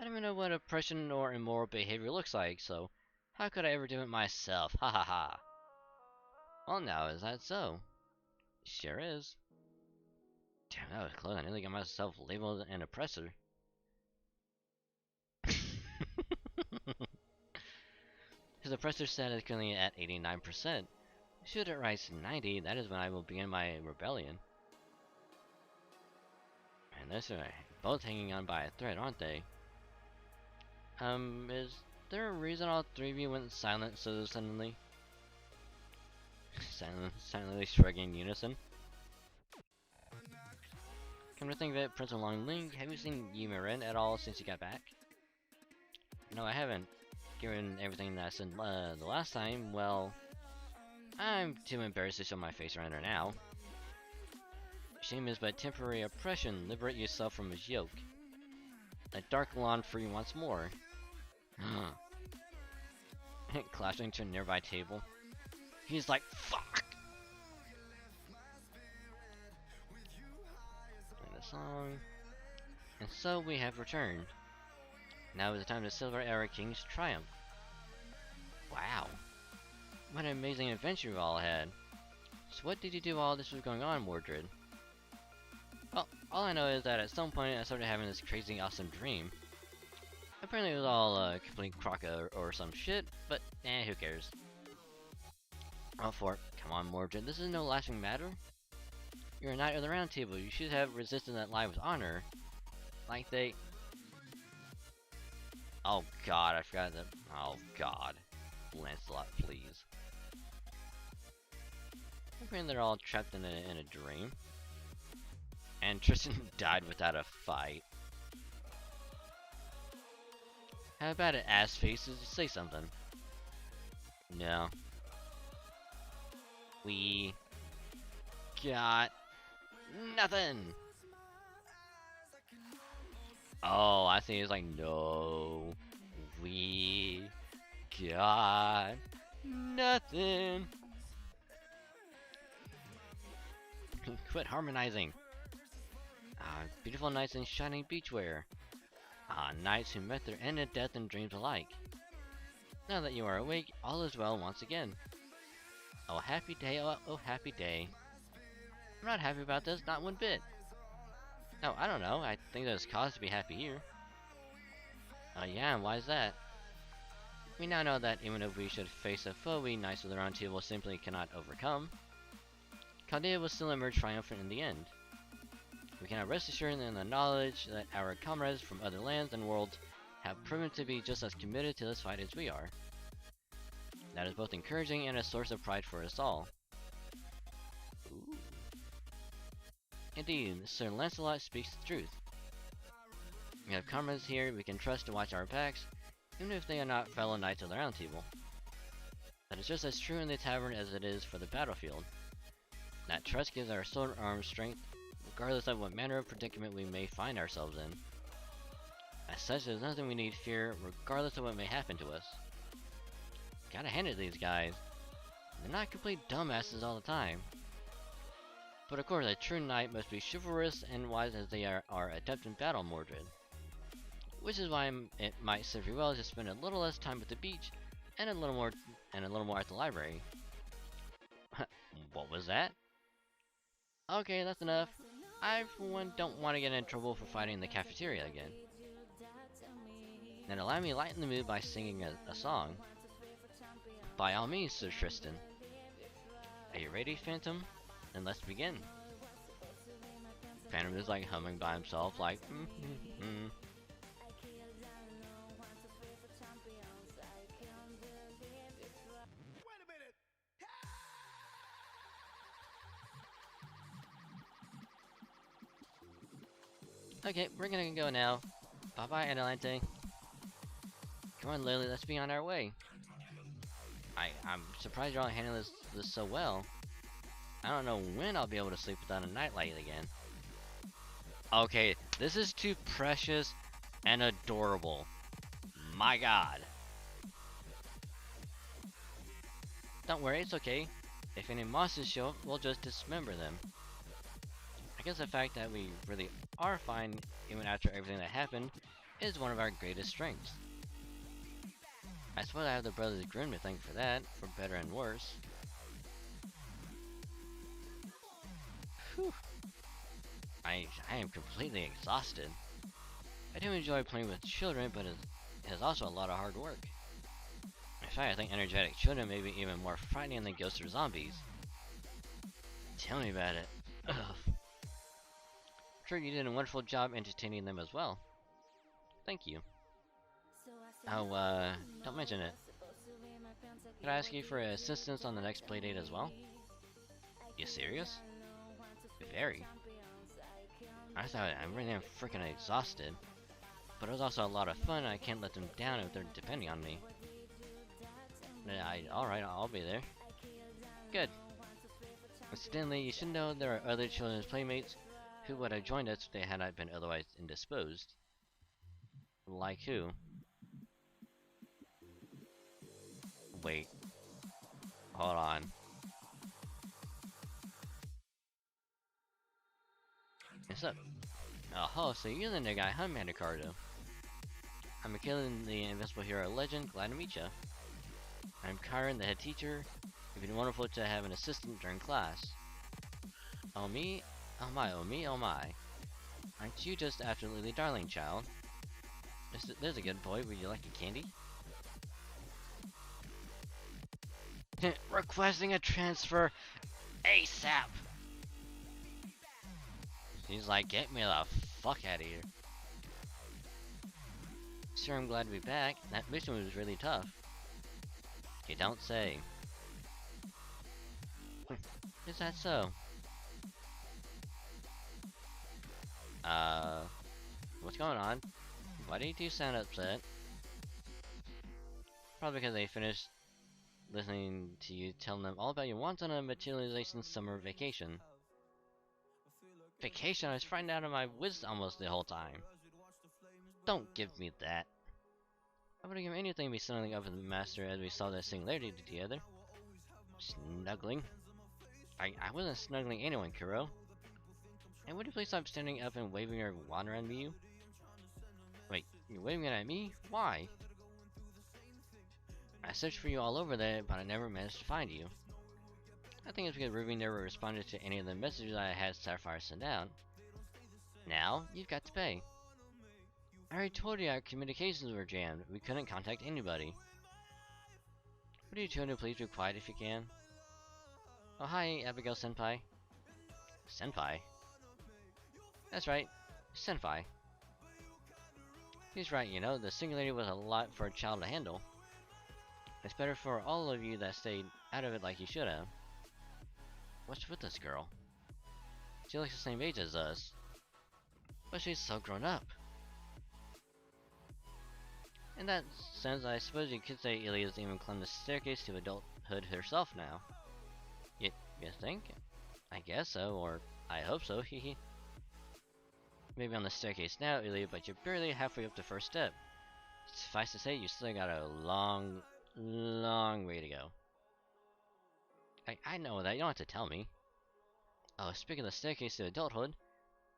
I don't even know what oppression or immoral behavior looks like, so how could I ever do it myself? Ha ha ha. Well, now, is that so? Sure is. Damn, that was close. I nearly got myself labeled an oppressor. because the pressure set is currently at 89%. Should it rise to 90, that is when I will begin my rebellion. And those are both hanging on by a thread, aren't they? Is there a reason all three of you went silent so suddenly? Silently shrugging in unison. Come to think of it, Prince of Long Link, have you seen Yumirin at all since you got back? No, I haven't. Given everything that I said the last time, well, I'm too embarrassed to show my face around her now. Shame is but temporary oppression. Liberate yourself from his yoke. Let Dark Lawn free once more. Clashing to a nearby table. He's like, fuck! Playing the song. And so we have returned. Now is the time to Silver Era King's triumph. Wow. What an amazing adventure we've all had. So what did you do while this was going on, Mordred? Well, all I know is that at some point I started having this crazy awesome dream. Apparently it was all a complete crock or some shit, but who cares. Oh, come on, Mordred, this is no laughing matter. You're a knight of the Round Table. You should have resisted that lie with honor. Like they... Oh god, I forgot that. Oh god. Lancelot, please. Apparently they're all trapped in a dream. And Tristan died without a fight. How about it, ass faces? Say something. No. We got nothing. Oh, I think it's like, no, we got nothing. Quit harmonizing. Beautiful nights in shining beachwear. Knights who met their end of death and dreams alike. Now that you are awake, all is well once again. Oh happy day, oh happy day. I'm not happy about this, not one bit. No, I don't know, I think there's cause to be happy here. Yeah, and why is that? We now know that even if we should face a foe we Knights of the Round Table simply cannot overcome, Chaldea will still emerge triumphant in the end. We can rest assured in the knowledge that our comrades from other lands and worlds have proven to be just as committed to this fight as we are. That is both encouraging and a source of pride for us all. Ooh. Indeed, Sir Lancelot speaks the truth. We have comrades here we can trust to watch our backs, even if they are not fellow Knights of the Round Table. That is just as true in the tavern as it is for the battlefield. That trust gives our sword arm strength, regardless of what manner of predicament we may find ourselves in. As such, there's nothing we need fear, regardless of what may happen to us. Gotta hand it to these guys. They're not complete dumbasses all the time. But of course, a true knight must be chivalrous and wise as they are adept in battle, Mordred. Which is why it might serve you well to spend a little less time at the beach and a little more at the library. What was that? Okay, that's enough. I, for one, don't want to get in trouble for fighting in the cafeteria again. Then allow me to lighten the mood by singing a song. By all means, Sir Tristan. Are you ready, Phantom? Then let's begin. Phantom is like humming by himself, like Okay, we're gonna go now. Bye-bye, Adelante. Come on, Lily, let's be on our way. I'm surprised y'all handling this so well. I don't know when I'll be able to sleep without a nightlight again. Okay, this is too precious and adorable. My god. Don't worry, it's okay. If any monsters show up, we'll just dismember them. I guess the fact that we really are fine, even after everything that happened, is one of our greatest strengths. I suppose I have the Brothers Grimm to thank for that, for better and worse. Whew. I am completely exhausted. I do enjoy playing with children, but it is also a lot of hard work. fact, I think energetic children may be even more frightening than ghosts or zombies. Tell me about it. Ugh. I'm sure you did a wonderful job entertaining them as well. Thank you. Oh, don't mention it. Could I ask you for assistance on the next playdate as well? You serious? Very. I thought I'm really freaking exhausted. But it was also a lot of fun, and I can't let them down if they're depending on me. Alright, I'll be there. Good. Incidentally, you should know there are other children's playmates who would have joined us if they had not been otherwise indisposed. Like who? Wait. Hold on. What's up? Oh, so you're the new guy, huh, Mandicardo? I'm Michaelan, the Invincible Hero Legend. Glad to meet ya. I'm Kyron, the head teacher. It'd been wonderful to have an assistant during class. Oh me? Oh my, oh me, oh my. Aren't you just absolutely darling, child? There's a good boy. Would you like a candy? Requesting a transfer ASAP! He's like, get me the fuck out of here. Sure, I'm glad to be back. That mission was really tough. You don't say. Is that so? What's going on? Why do you two sound upset? Probably because they finished listening to you telling them all about your wants on a materialization summer vacation. Vacation? I was frightened out of my wits almost the whole time. Don't give me that. I would have given anything to be snuggling up with the master as we saw that singularity together. Snuggling? I wasn't snuggling anyone, Kuro. And would you please stop standing up and waving your wand around you? Wait, you're waving it at me? Why? I searched for you all over there, but I never managed to find you. I think it's because Ruby never responded to any of the messages I had Sapphire send out. Now, you've got to pay. I already told you our communications were jammed. We couldn't contact anybody. Would you two please be quiet if you can? Oh hi, Abigail Senpai. Senpai? That's right, Senpai. He's right, you know, the singularity was a lot for a child to handle. It's better for all of you that stayed out of it like you should have. What's with this girl? She looks the same age as us. But she's so grown up. In that sense, I suppose you could say Ilia's even climbed the staircase to adulthood herself now. You think? I guess so, or I hope so, hehe. Maybe on the staircase now, Ilia, but you're barely halfway up the first step. Suffice to say, you still got a long way to go. I know that, you don't have to tell me. Oh, speaking of the staircase to adulthood,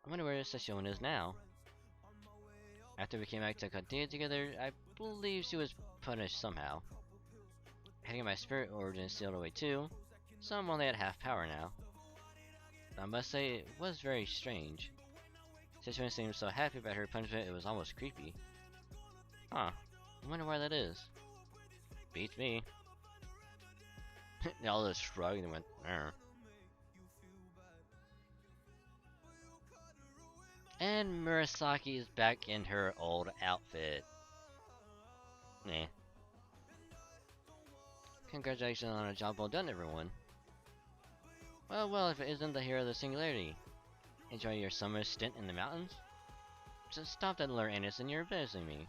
I wonder where Sesshoun is now. After we came back to Katia together, I believe she was punished somehow. I think my spirit origin is sealed away too, so I'm only at half power now. I must say, it was very strange. Sesshoun seemed so happy about her punishment it was almost creepy. Huh, I wonder why that is. Beats me. They all just shrugged and went, "Arr." And Murasaki is back in her old outfit. Nah. Congratulations on a job well done, everyone. Well, if it isn't the hero of the singularity. Enjoy your summer stint in the mountains? Just stop that lure, Annis, and you're embarrassing me.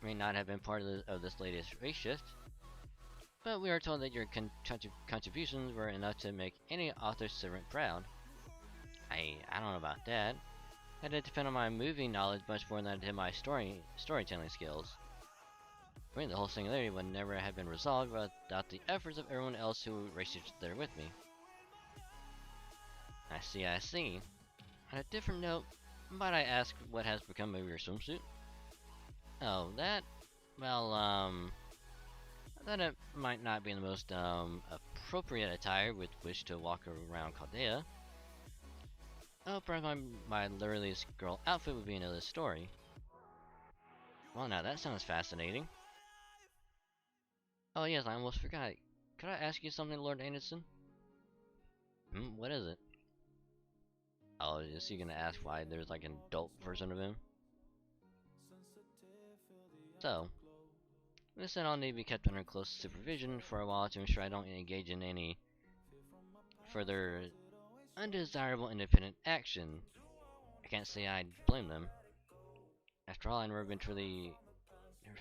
May not have been part of this latest race shift, but we are told that your contributions were enough to make any author's servant proud. I don't know about that. That did depend on my movie knowledge much more than it did my storytelling skills. I mean, the whole singularity would never have been resolved without the efforts of everyone else who raced there with me. I see. On a different note, might I ask what has become of your swimsuit? Oh, that? Well, that it might not be the most, appropriate attire with which to walk around Caldea. Oh, perhaps my literalist girl outfit would be another story. Well, now that sounds fascinating. Oh yes, I almost forgot. Could I ask you something, Lord Anderson? What is it? Oh, is he gonna ask why there's like an adult version of him? So, this said I'll need to be kept under close supervision for a while to ensure I don't engage in any further undesirable independent action. I can't say I'd blame them. After all, I've never truly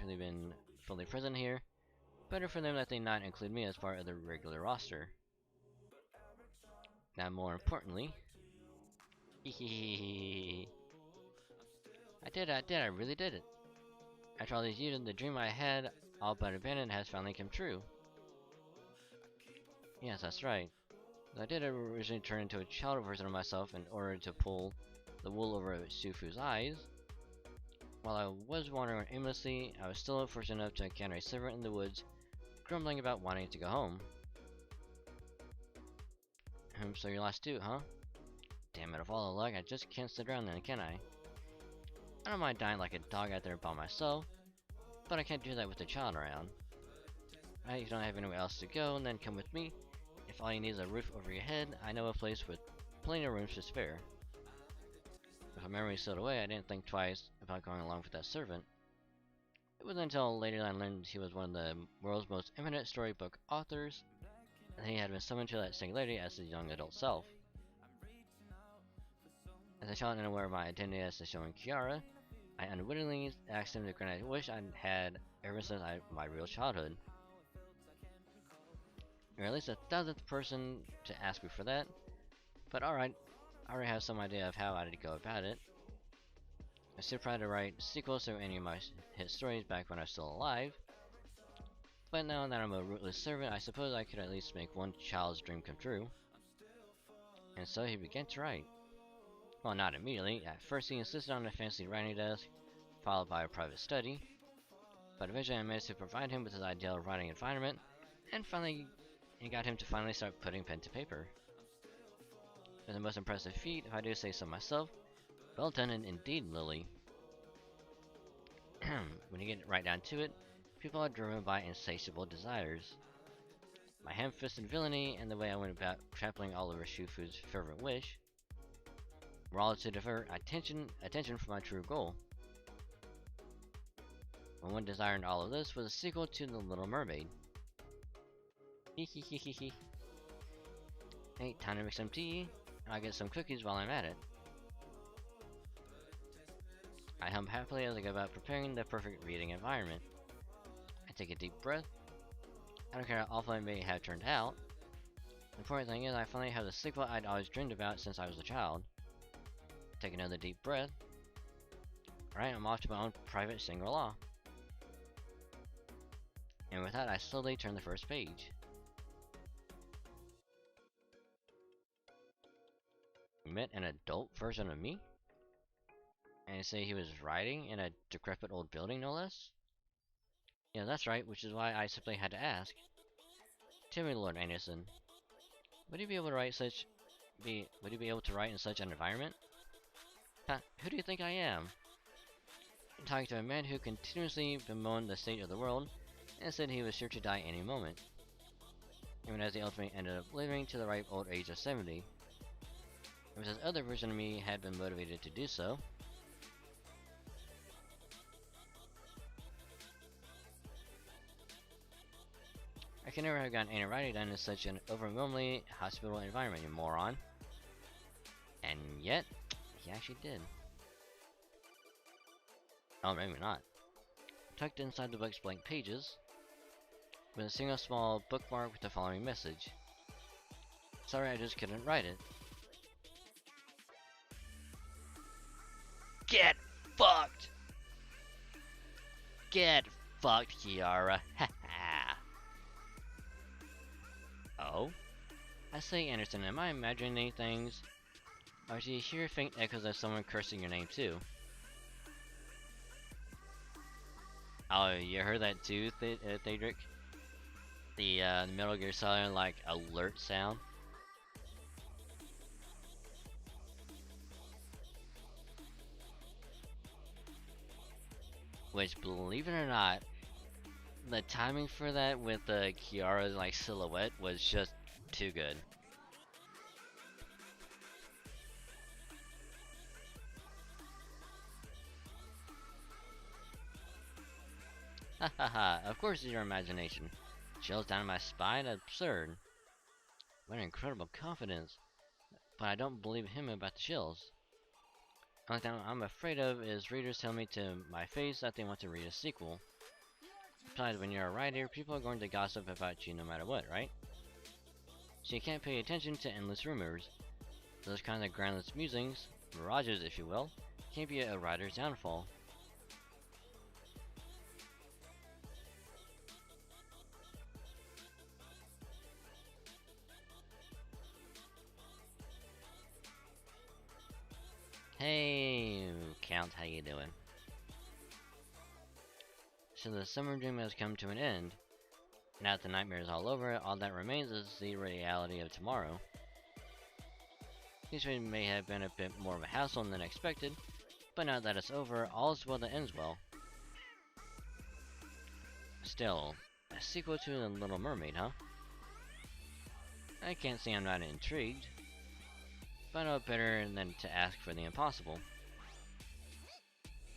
been fully present here. Better for them that they not include me as part of the regular roster. Now, more importantly, I really did it. After all these years, the dream I had all but abandoned has finally come true. Yes, that's right. I did originally turn into a child version of myself in order to pull the wool over Shufu's eyes. While I was wandering aimlessly, I was still fortunate enough to encounter a servant in the woods, grumbling about wanting to go home. So your last two, huh? Damn it, of all the luck, I just can't sit around then, can I? I don't mind dying like a dog out there by myself, but I can't do that with a child around. Right, if you don't have anywhere else to go, then come with me. If all you need is a roof over your head, I know a place with plenty of rooms to spare. With my memory sealed away, I didn't think twice about going along with that servant. It wasn't until later that I learned he was one of the world's most eminent storybook authors, and he had been summoned to that singularity as his young adult self. As a child unaware of my identity as the showing Kiara, I unwittingly asked him to grant a wish I'd had ever since my real childhood. You're at least the 1000th person to ask me for that, but alright, I already have some idea of how I'd go about it. I still tried to write sequels to any of my hit stories back when I was still alive, but now that I'm a rootless servant, I suppose I could at least make one child's dream come true. And so he began to write. Well, not immediately. At first he insisted on a fancy writing desk, followed by a private study, but eventually I managed to provide him with his ideal writing environment, and got him to finally start putting pen to paper. It was the most impressive feat, if I do say so myself. Well done indeed, Lily. When you get right down to it, people are driven by insatiable desires. My ham-fisted villainy and the way I went about trampling all over Shufu's fervent wish were all to divert attention from my true goal. My one desire in all of this was a sequel to The Little Mermaid. Hehehehe. Hey, time to make some tea, and I'll get some cookies while I'm at it. I hum happily as I go about preparing the perfect reading environment. I take a deep breath. I don't care how awful it may have turned out. The important thing is I finally have the sequel I'd always dreamed about since I was a child. Take another deep breath. Alright, I'm off to my own private Shangri-La. And with that, I slowly turn the first page. Met an adult version of me? And say he was riding in a decrepit old building, no less? Yeah, that's right, which is why I simply had to ask. Tell me, Lord Anderson, would you be able to write in such an environment? Huh, who do you think I am? I'm talking to a man who continuously bemoaned the state of the world and said he was sure to die any moment, even as he ultimately ended up living to the ripe old age of 70. It was this other version of me had been motivated to do so. I could never have gotten any writing done in such an overwhelmingly hospitable environment, you moron. And yet, he actually did. Oh, maybe not. Tucked inside the book's blank pages was a single small bookmark with the following message. Sorry, I just couldn't write it. Get fucked! Get fucked, Kiara. Haha. Oh? I say, Anderson, am I imagining things? Or do you hear faint echoes of someone cursing your name too? Oh, you heard that too, Thedric? The Metal Gear Solid, like, alert sound? Which, believe it or not, The timing for that with the Kiara's like silhouette was just too good. Ha ha ha, of course it's your imagination. Chills down my spine, absurd. What an incredible confidence. But I don't believe him about the chills. Only thing I'm afraid of is readers tell me to my face that they want to read a sequel. Besides, when you're a writer, people are going to gossip about you no matter what, right? So you can't pay attention to endless rumors. Those kinds of groundless musings, mirages if you will, can't be a writer's downfall. Hey, Count, how you doing? So the summer dream has come to an end. Now that the nightmare is all over, all that remains is the reality of tomorrow. This may have been a bit more of a hassle than expected, but now that it's over, all is well that ends well. Still, a sequel to The Little Mermaid, huh? I can't say I'm not intrigued, but I know better than to ask for the impossible.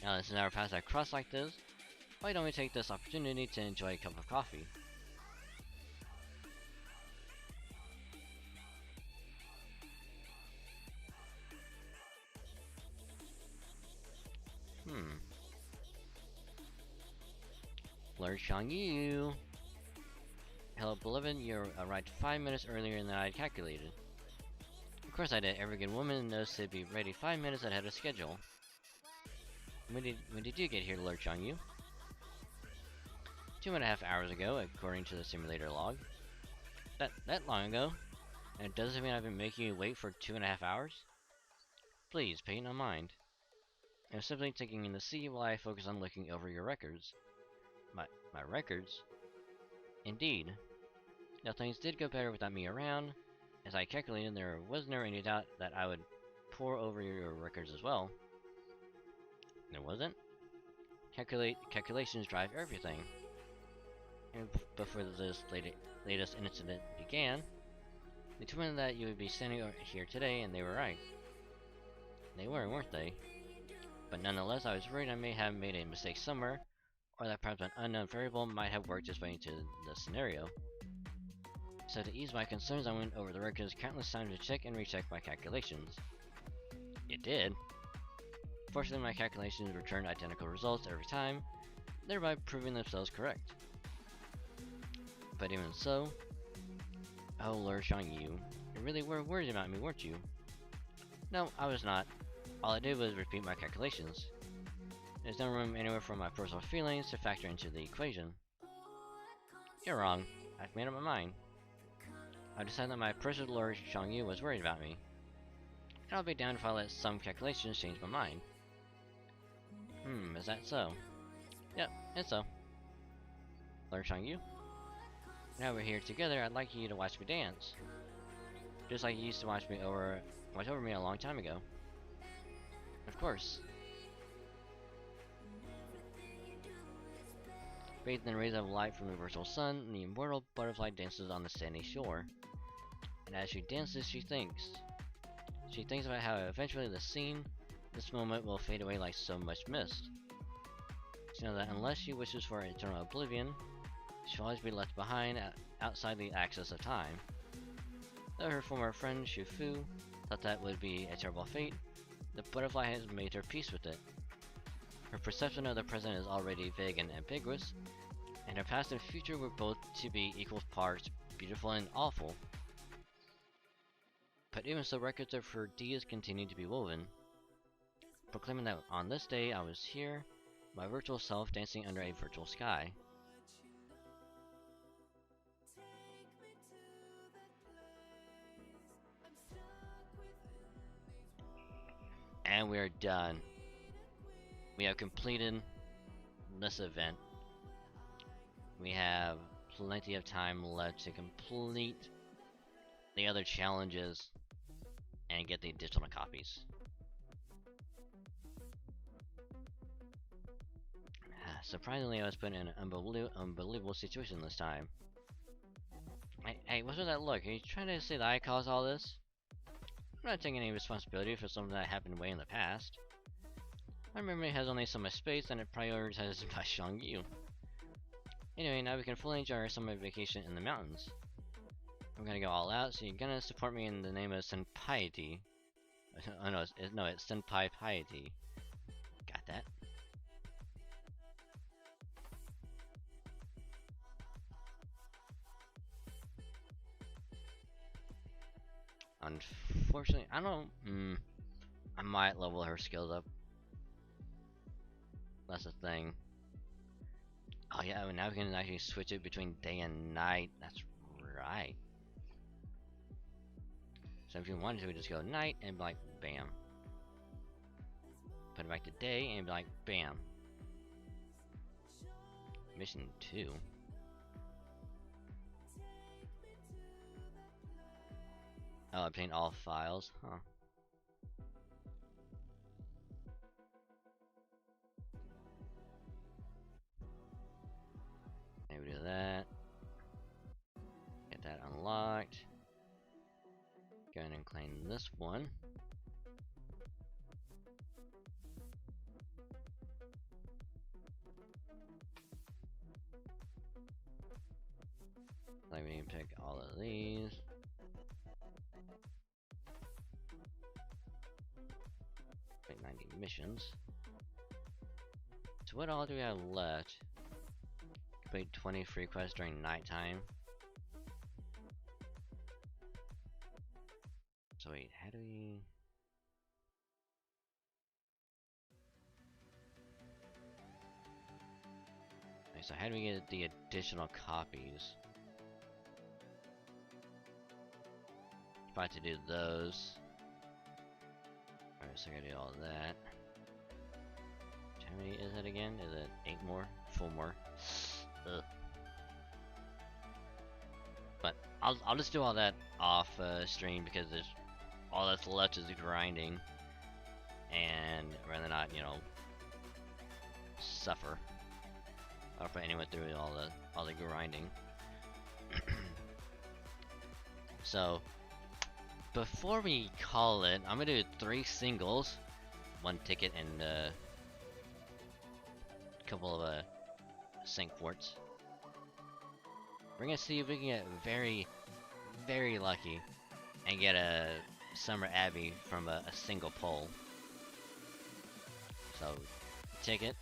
Now since our paths have crossed like this, why don't we take this opportunity to enjoy a cup of coffee? Lord Shang-Yu! Hello, beloved, you arrived 5 minutes earlier than I had calculated. Of course I did. Every good woman knows to be ready 5 minutes ahead of schedule. When did you get here, Lord Shang-Yu? 2.5 hours ago, according to the simulator log. That long ago? And it doesn't mean I've been making you wait for 2.5 hours? Please, pay no mind. I'm simply taking in the sea while I focus on looking over your records. My records? Indeed. Now things did go better without me around. As I calculated, there was never any doubt that I would pore over your records as well. There wasn't? Calculations drive everything. And before this latest incident began, they told me that you would be standing here today, and they were right. They were, weren't they? But nonetheless, I was worried I may have made a mistake somewhere, or that perhaps an unknown variable might have worked its way into the scenario. So to ease my concerns, I went over the records countless times to check and recheck my calculations. It did. Fortunately, my calculations returned identical results every time, thereby proving themselves correct. But even so, oh Lord Shang-Yu, you really were worried about me, weren't you? No, I was not. All I did was repeat my calculations. There's no room anywhere for my personal feelings to factor into the equation. You're wrong. I've made up my mind. I decided that my precious Lord Shang-Yu was worried about me. And I'll be down if I let some calculations change my mind. Is that so? Yep, it's so. Lord Shang-Yu? Now we're here together, I'd like you to watch me dance. Just like you used to watch over me a long time ago. Of course. Bathed in rays of light from the virtual sun, the immortal butterfly dances on the sandy shore. And as she dances, she thinks. She thinks about how eventually this moment will fade away like so much mist. She knows that unless she wishes for eternal oblivion, she'll always be left behind outside the axis of time. Though her former friend Shufu thought that would be a terrible fate, the butterfly has made her peace with it. Her perception of the present is already vague and ambiguous, and her past and future were both to be equal parts beautiful and awful. But even so, records of her deeds continue to be woven, proclaiming that on this day I was here, my virtual self dancing under a virtual sky. And we are done. We have completed this event. We have plenty of time left to complete the other challenges and get the digital copies. surprisingly, I was put in an unbelievable situation this time. Hey, what's with that look? Are you trying to say that I caused all this? I'm not taking any responsibility for something that happened way in the past. My memory has only so much space, and it prioritizes my showing you. Anyway, now we can fully enjoy our summer vacation in the mountains. I'm gonna go all out, so you're gonna support me in the name of senpai. Oh no, it's senpai piety. Got that? Unfortunately, I don't. I might level her skills up. That's the thing. Oh yeah, now we can actually switch it between day and night. That's right. So if you wanted to, we just go night and be like, bam. Put it back to day and be like, bam. Mission 2. Oh, obtain all files, huh? Maybe do that. Get that unlocked. Go ahead and claim this one. Like we can pick all of these. Wait, 90 missions. So what all do we have left? Complete 20 free quests during nighttime. So wait, how do we... Okay, so how do we get the additional copies? About to do those. Alright, so I gotta do all of that. How many is it again? Is it 8 more? 4 more? Ugh. But I'll just do all that off stream because there's all that's left is grinding, and rather not, you know, suffer. I'll put anyone through all the grinding. So before we call it, I'm gonna do 3 singles, 1 ticket, and a couple of sync ports. We're gonna see if we can get very, very lucky and get a Summer Abbey from a single poll. So, ticket.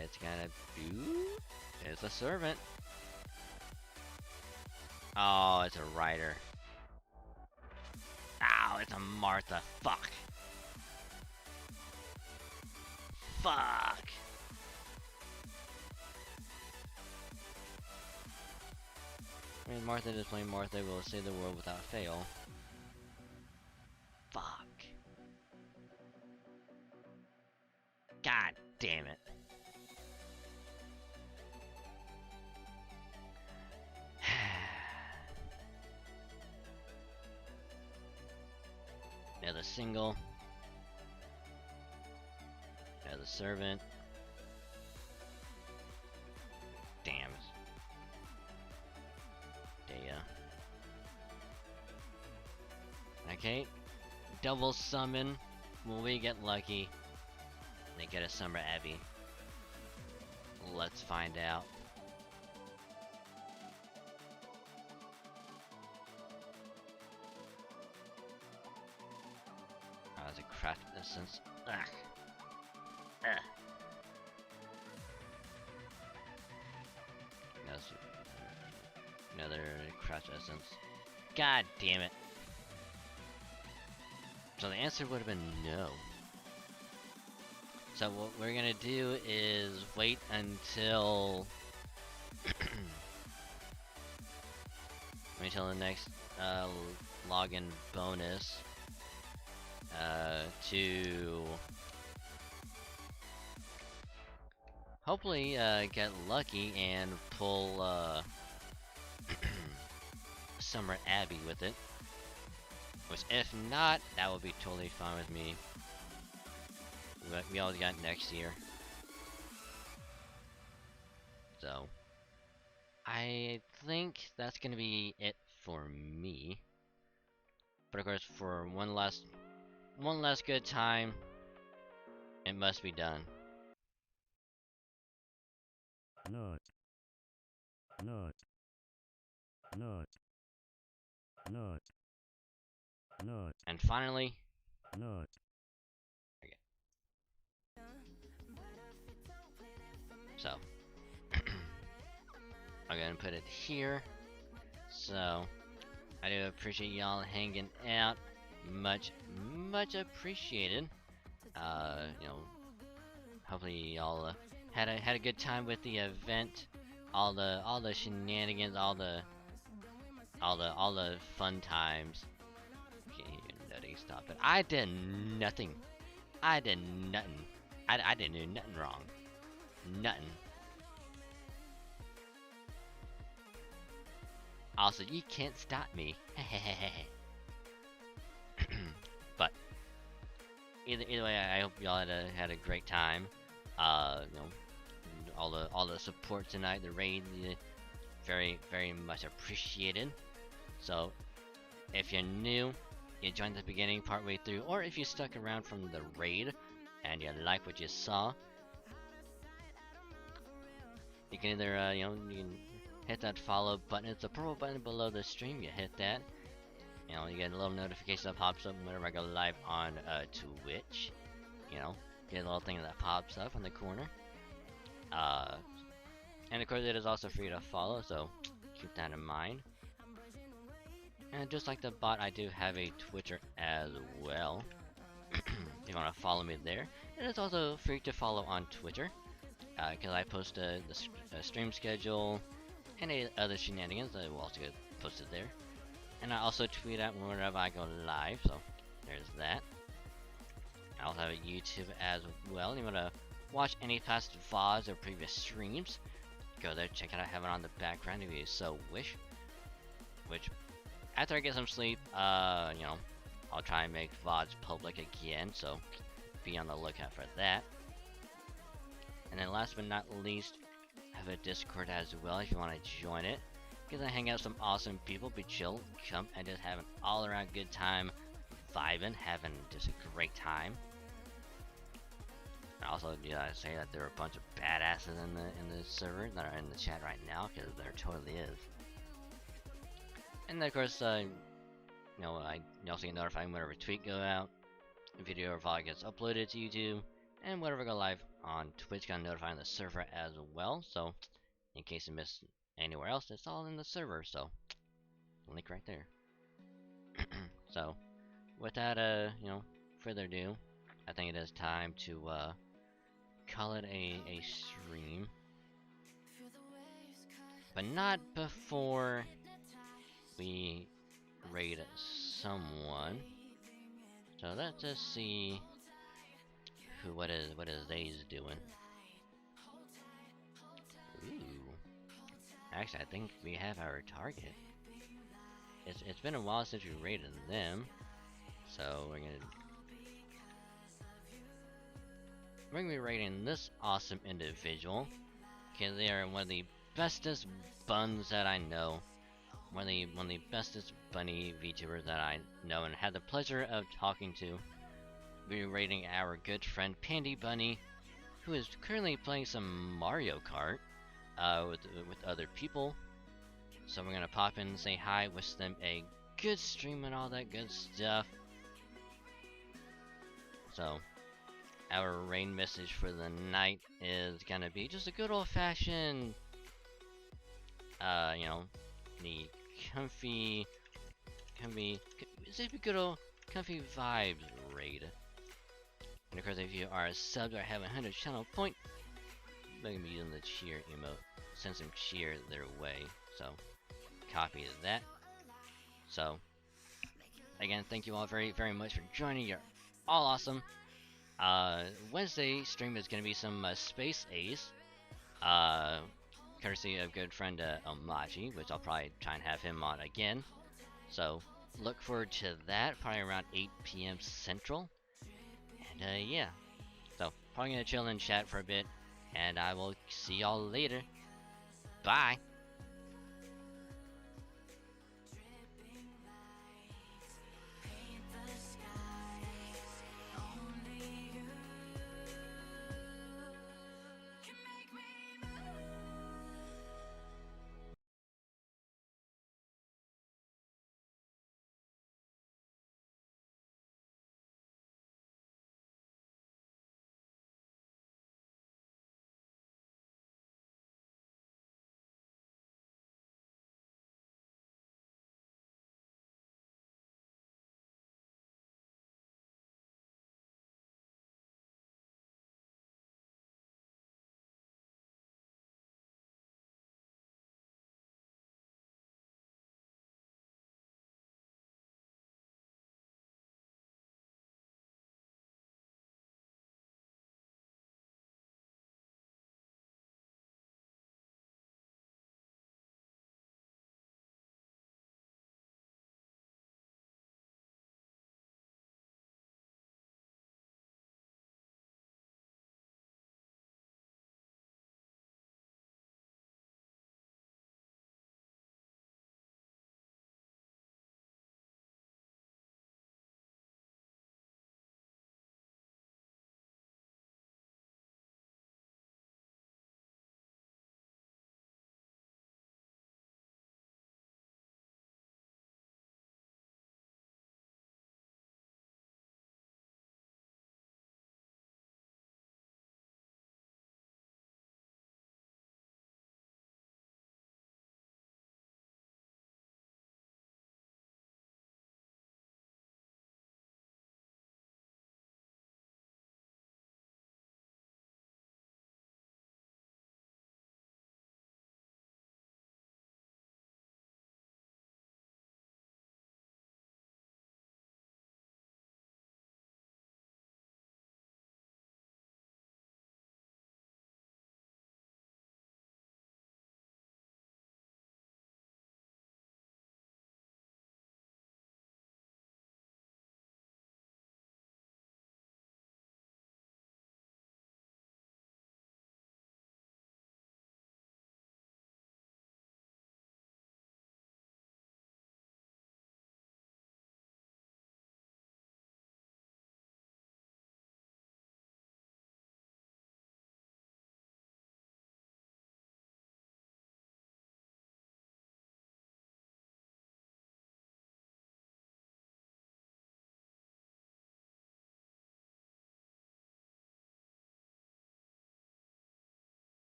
It's gonna do. It's a servant. Oh, it's a rider. Ow, it's a Martha. Fuck. Fuck. I mean, Martha just playing Martha will save the world without fail. Fuck. God damn it. Another single. Another servant. Damn. Daya. Okay. Double summon. Will we get lucky? They get a Summer Abbey. Let's find out. Oh, there's a craft essence. Ugh. Ugh. That's another craft essence. God damn it. So the answer would have been no. So what we're gonna do is wait until until the next login bonus to hopefully get lucky and pull Summer Abbey with it. Which, if not, that would be totally fine with me. But we always got next year. So, I think that's gonna be it for me. But of course, for one last good time, it must be done. Nut. Nut. Nut. Nut. Nut. And finally, Nut. so I'm gonna put it here. So I do appreciate y'all hanging out. Much appreciated. You know, hopefully y'all had a good time with the event. All the shenanigans, all the fun times. Okay, nutty, stop it. I did nothing. I did nothing. I didn't do nothing wrong. Nothing. Also, you can't stop me. But either way, I hope y'all had a great time. You know, all the support tonight, the raid, very much appreciated. So, if you're new, you joined the beginning, partway through, or if you stuck around from the raid and you like what you saw, you can either you know, you can hit that follow button. It's the purple button below the stream. You hit that. You know, you get a little notification that pops up whenever I go live on Twitch. You know, get a little thing that pops up in the corner. And of course, it is also free to follow, so keep that in mind. And just like the bot, I do have a Twitter as well. If you want to follow me there, and it's also free to follow on Twitter, because I post the stream schedule and other shenanigans that will also get posted there. And I also tweet out whenever I go live, so there's that. I also have a YouTube as well. If you want to watch any past VODs or previous streams, go there, check it out, have it on the background if you so wish. Which, after I get some sleep, you know, I'll try and make VODs public again, so be on the lookout for that. And then last but not least, I have a Discord as well if you want to join it. Get to hang out with some awesome people, be chill, come and just have an all around good time, vibing, having just a great time. And also, I say that there are a bunch of badasses in the server that are in the chat right now, because there totally is. And then of course, you know, you also get notified whenever tweet go out, video or vlog gets uploaded to YouTube, and whenever go live on Twitch, got notified the server as well. So, in case you missed anywhere else, it's all in the server. So, link right there. So, without you know, further ado, I think it is time to call it a stream, but not before we raid someone. So let's just see what is they's doing. Ooh, actually, I think we have our target. It's been a while since we raided them, so we're gonna be raiding this awesome individual, because they are one of the bestest buns that I know. One of the bestest bunny VTubers that I know and had the pleasure of talking to. We're rating our good friend Pandy Bunny, who is currently playing some Mario Kart with other people. So we're gonna pop in and say hi, wish them a good stream and all that good stuff. So our rain message for the night is gonna be just a good old-fashioned, you know, the comfy, good old comfy vibes raid. And of course, if you are a sub or have 100 channel point, I'm gonna be using the cheer emote. Send some cheer their way. So, copy that. So, again, thank you all very much for joining. You're all awesome. Wednesday stream is gonna be some Space Ace. Courtesy of good friend Omachi, which I'll probably try and have him on again. So, look forward to that, probably around 8 p.m. Central. And yeah, so probably gonna chill and chat for a bit, and I will see y'all later. Bye.